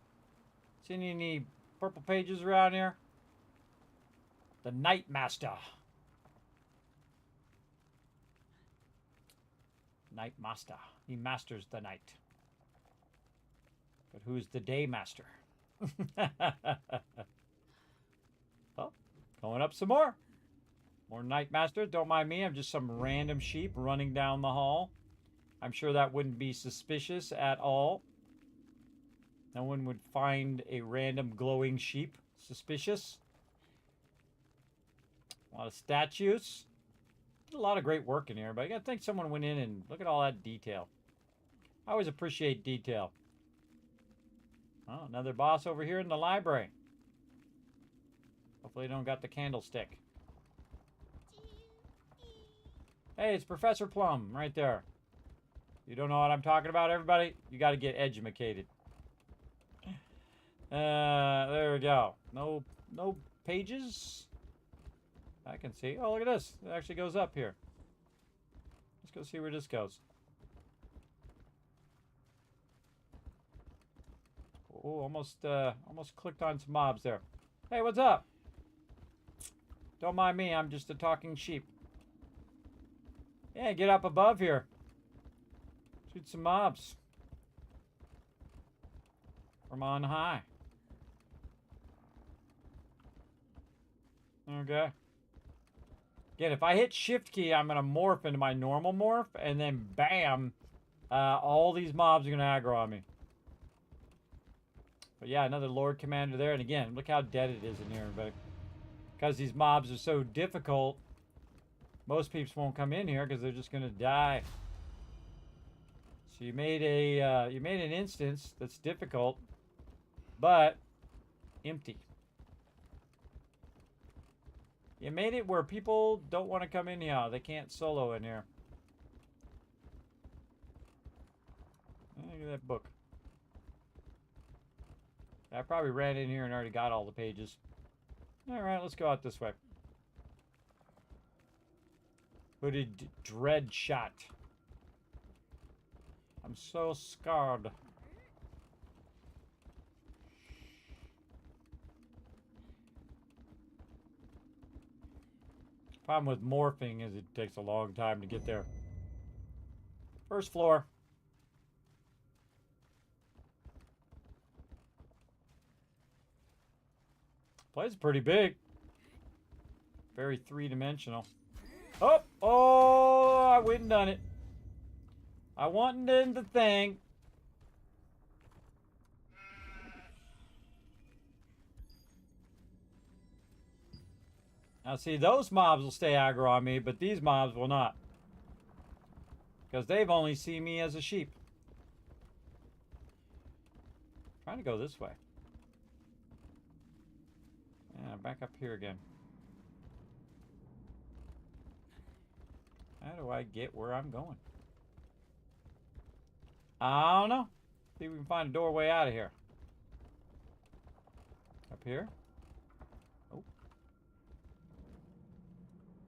Seen any purple pages around here? The Night Master. Night Master. He masters the night. But who's the Day Master? Oh, going up some more. More Night Master. Don't mind me. I'm just some random sheep running down the hall. I'm sure that wouldn't be suspicious at all. No one would find a random glowing sheep suspicious. A lot of statues. Did a lot of great work in here, but I gotta think someone went in and look at all that detail. I always appreciate detail. Oh, another boss over here in the library. Hopefully they don't got the candlestick. Hey, it's Professor Plum right there. You don't know what I'm talking about, everybody? You got to get edumacated. There we go. No pages. I can see. Oh, look at this. It actually goes up here. Let's go see where this goes. Oh, almost clicked on some mobs there. Hey, what's up? Don't mind me. I'm just a talking sheep. Yeah, get up above here. Shoot some mobs. From on high. Okay. Again, if I hit shift key, I'm going to morph into my normal morph. And then bam. All these mobs are going to aggro on me. But yeah, another Lord Commander there. And again, look how dead it is in here, everybody. Because these mobs are so difficult, most peeps won't come in here because they're just going to die. So you made an instance that's difficult, but empty. You made it where people don't want to come in here. They can't solo in here. Look at that book. I probably ran in here and already got all the pages. Alright, let's go out this way. Hooded Dread Shot. I'm so scarred. Problem with morphing is it takes a long time to get there. First floor. Place is pretty big. Very three-dimensional. Oh, I went and done it. I wanted in the thing. Now see, those mobs will stay aggro on me, but these mobs will not. Because they've only seen me as a sheep. I'm trying to go this way. Yeah, back up here again. How do I get where I'm going? I don't know. See if we can find a doorway out of here. Up here? Oh.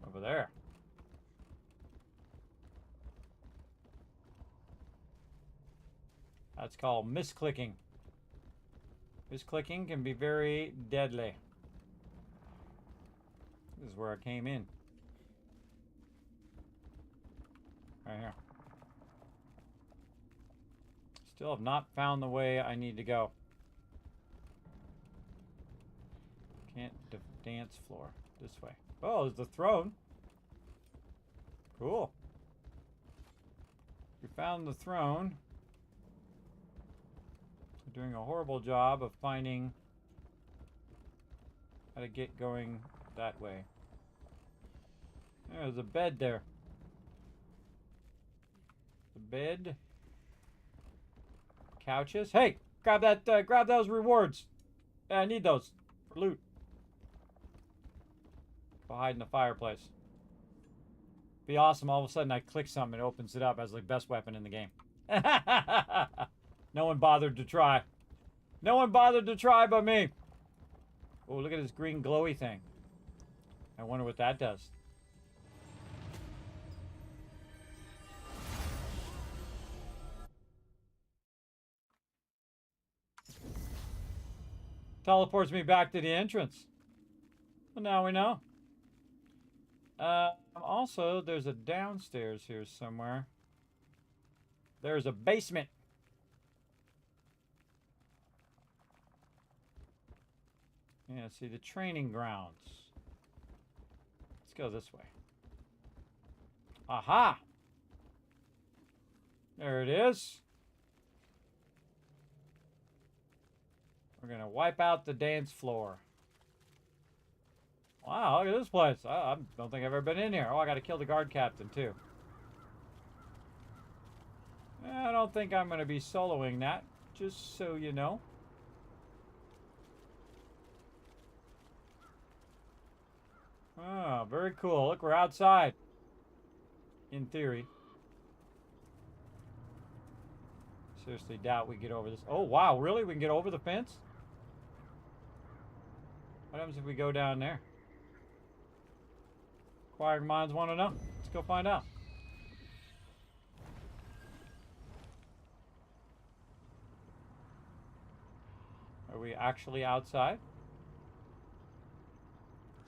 Over there. That's called misclicking. Misclicking can be very deadly. This is where I came in. Right here. Still have not found the way I need to go. Can't dance floor. This way. Oh, there's the throne. Cool. We found the throne. We're doing a horrible job of finding how to get going that way. There's a bed there. The bed. Couches. Hey, grab that. Grab those rewards. I need those for loot. Go hide in the fireplace. Be awesome. All of a sudden, I click something, it opens it up as the best weapon in the game. No one bothered to try. No one bothered to try but me. Oh, look at this green glowy thing. I wonder what that does. Teleports me back to the entrance. Well, now we know. Also, there's a downstairs here somewhere. There's a basement. Yeah, see the training grounds. Let's go this way. Aha! There it is. We're gonna wipe out the dance floor. Wow, look at this place. I don't think I've ever been in here. Oh, I gotta kill the guard captain, too. I don't think I'm gonna be soloing that, just so you know. Oh, very cool. Look, we're outside. In theory. Seriously doubt we get over this. Oh, wow, really? We can get over the fence? What happens if we go down there? Inquiring minds want to know. Let's go find out. Are we actually outside?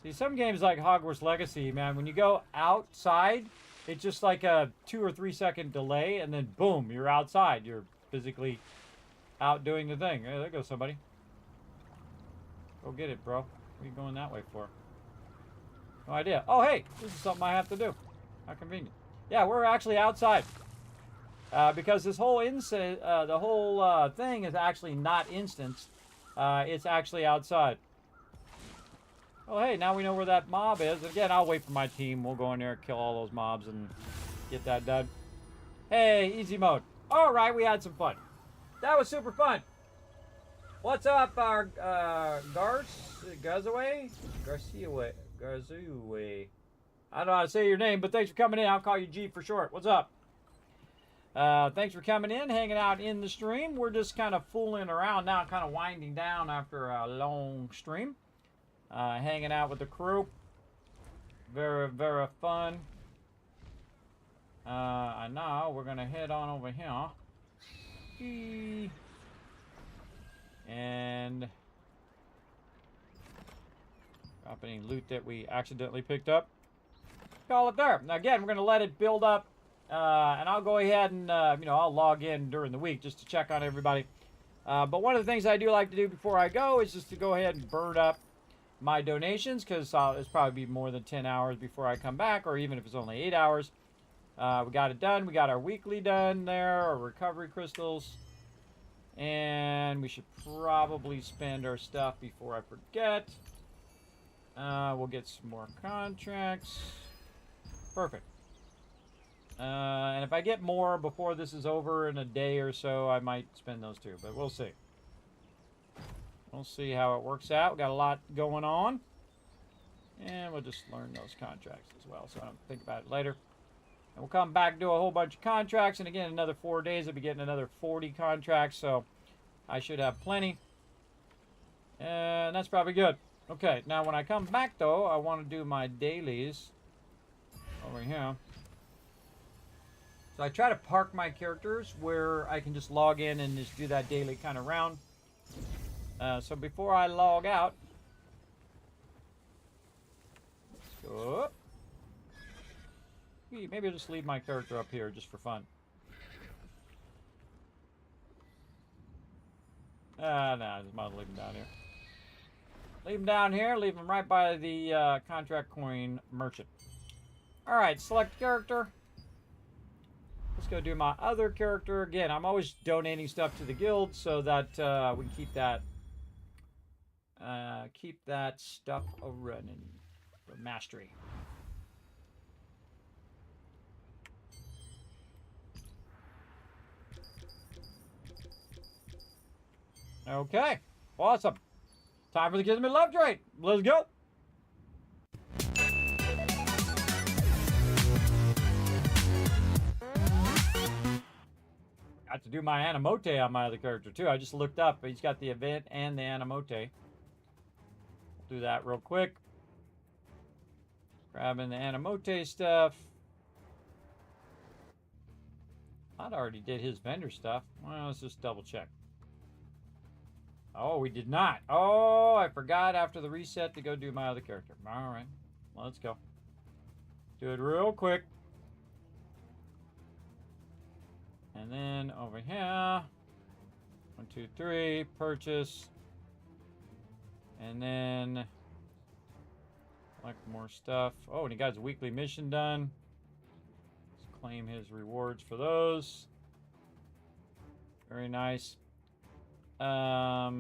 See, some games like Hogwarts Legacy, man, when you go outside, it's just like a 2 or 3 second delay, and then boom, you're outside. You're physically out doing the thing. Hey, there goes somebody. Go get it, bro. What are you going that way for? No idea. Oh, hey, this is something I have to do. How convenient. Yeah, we're actually outside. Because this whole thing is actually not instanced. It's actually outside. Oh, hey, now we know where that mob is. And again, I'll wait for my team. We'll go in there, kill all those mobs, and get that done. Hey, easy mode. All right, we had some fun. That was super fun. What's up, our Garzaway? Garzaway. I don't know how to say your name, but thanks for coming in. I'll call you G for short. What's up? Thanks for coming in, hanging out in the stream. We're just kind of fooling around now, kind of winding down after a long stream. Hanging out with the crew. Very, very fun. And now we're going to head on over here. And drop any loot that we accidentally picked up. Call it there. Now again, we're going to let it build up. And I'll go ahead and, I'll log in during the week just to check on everybody. But one of the things I do like to do before I go is just to go ahead and burn up my donations, because it's probably be more than 10 hours before I come back, or even if it's only 8 hours. We got it done. We got our weekly done there, our recovery crystals. And we should probably spend our stuff before I forget. We'll get some more contracts. Perfect. And if I get more before this is over in a day or so, I might spend those too, but we'll see. We'll see how it works out. We got a lot going on. And we'll just learn those contracts as well, so I don't think about it later. And we'll come back, do a whole bunch of contracts, and again, another 4 days, I'll be getting another 40 contracts, so I should have plenty. And that's probably good. Okay, now when I come back, though, I want to do my dailies over here. So I try to park my characters where I can just log in and just do that daily kind of round. So before I log out, Oh. Maybe I'll just leave my character up here just for fun. No, I just might leave him down here. Leave him down here. Leave him right by the contract coin merchant. All right, select character. Let's go do my other character. Again, I'm always donating stuff to the guild so that we can keep that stuff running for mastery. Okay, awesome. Time for the Kismet Love Train. Let's go. Got to do my Animote on my other character too. I just looked up. He's got the event and the Animote. We'll do that real quick. Grabbing the Animote stuff. I already did his vendor stuff. Well, let's just double check. Oh, we did not. Oh, I forgot after the reset to go do my other character. All right, let's go. Do it real quick. And then over here, 1, 2, 3, purchase. And then collect more stuff. Oh, and he got his weekly mission done. Let's claim his rewards for those. Very nice. What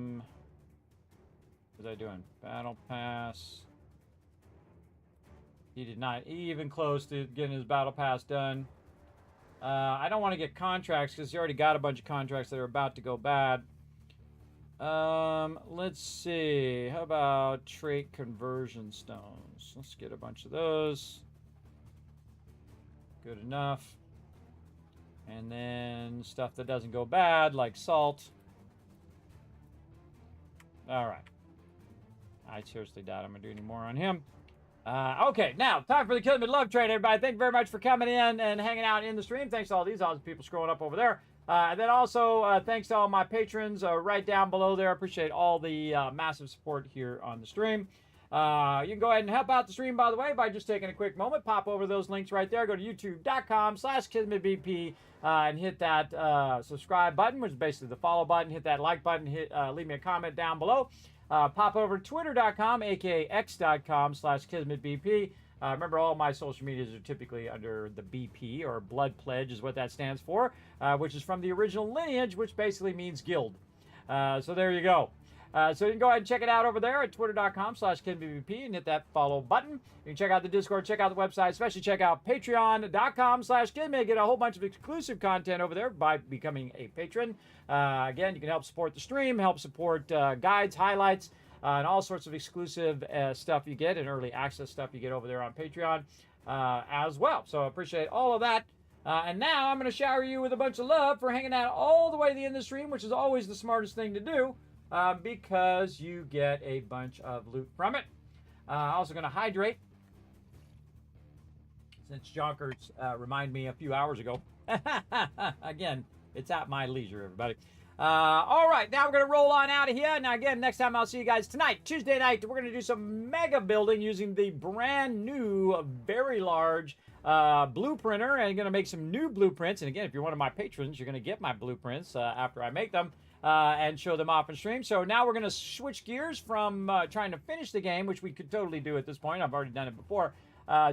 was I doing? Battle pass. He did not even close to getting his battle pass done. I don't want to get contracts because he already got a bunch of contracts that are about to go bad. Let's see. How about trait conversion stones? Let's get a bunch of those. Good enough. And then stuff that doesn't go bad, like salt. All right. I seriously doubt I'm going to do any more on him. Okay, now, time for the Kismet Love Train, everybody. Thank you very much for coming in and hanging out in the stream. Thanks to all these awesome people scrolling up over there. And then also, thanks to all my patrons right down below there. I appreciate all the massive support here on the stream. You can go ahead and help out the stream, by the way, by just taking a quick moment. Pop over those links right there. Go to youtube.com/KismetBP and hit that subscribe button, which is basically the follow button. Hit that like button. Leave me a comment down below. Pop over to twitter.com, aka x.com/KismetBP. Remember, all my social medias are typically under the BP, or Blood Pledge is what that stands for, which is from the original lineage, which basically means guild. So there you go. So you can go ahead and check it out over there at twitter.com/KismetBP and hit that follow button. You can check out the Discord, check out the website, especially check out patreon.com/Kismet. Get a whole bunch of exclusive content over there by becoming a patron. Again, you can help support the stream, help support guides, highlights, and all sorts of exclusive stuff you get and early access stuff you get over there on Patreon as well. So I appreciate all of that. And now I'm going to shower you with a bunch of love for hanging out all the way to the end of the stream, which is always the smartest thing to do. Because you get a bunch of loot from it. Also going to hydrate, since Jonkers reminded me a few hours ago. Again, it's at my leisure, everybody. All right, now we're going to roll on out of here. Now, again, next time I'll see you guys tonight, Tuesday night, we're going to do some mega building using the brand new, very large blueprinter, and going to make some new blueprints. And again, if you're one of my patrons, you're going to get my blueprints after I make them. And show them off on stream. So now we're going to switch gears from trying to finish the game, which we could totally do at this point. I've already done it before,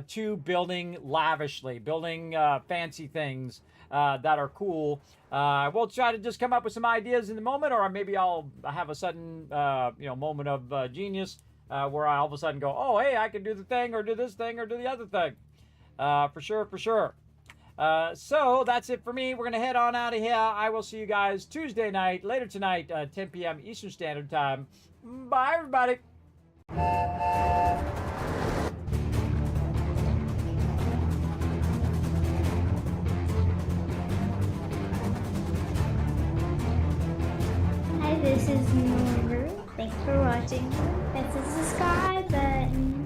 to building lavishly, building fancy things that are cool. We'll try to just come up with some ideas in the moment, or maybe I'll have a sudden moment of genius where I all of a sudden go, oh, hey, I can do the thing, or do this thing, or do the other thing. For sure. So that's it for me. We're going to head on out of here. I will see you guys Tuesday night, later tonight, 10 p.m. Eastern Standard Time. Bye, everybody. Hi, this is Noru. Thanks for watching. Hit the subscribe button.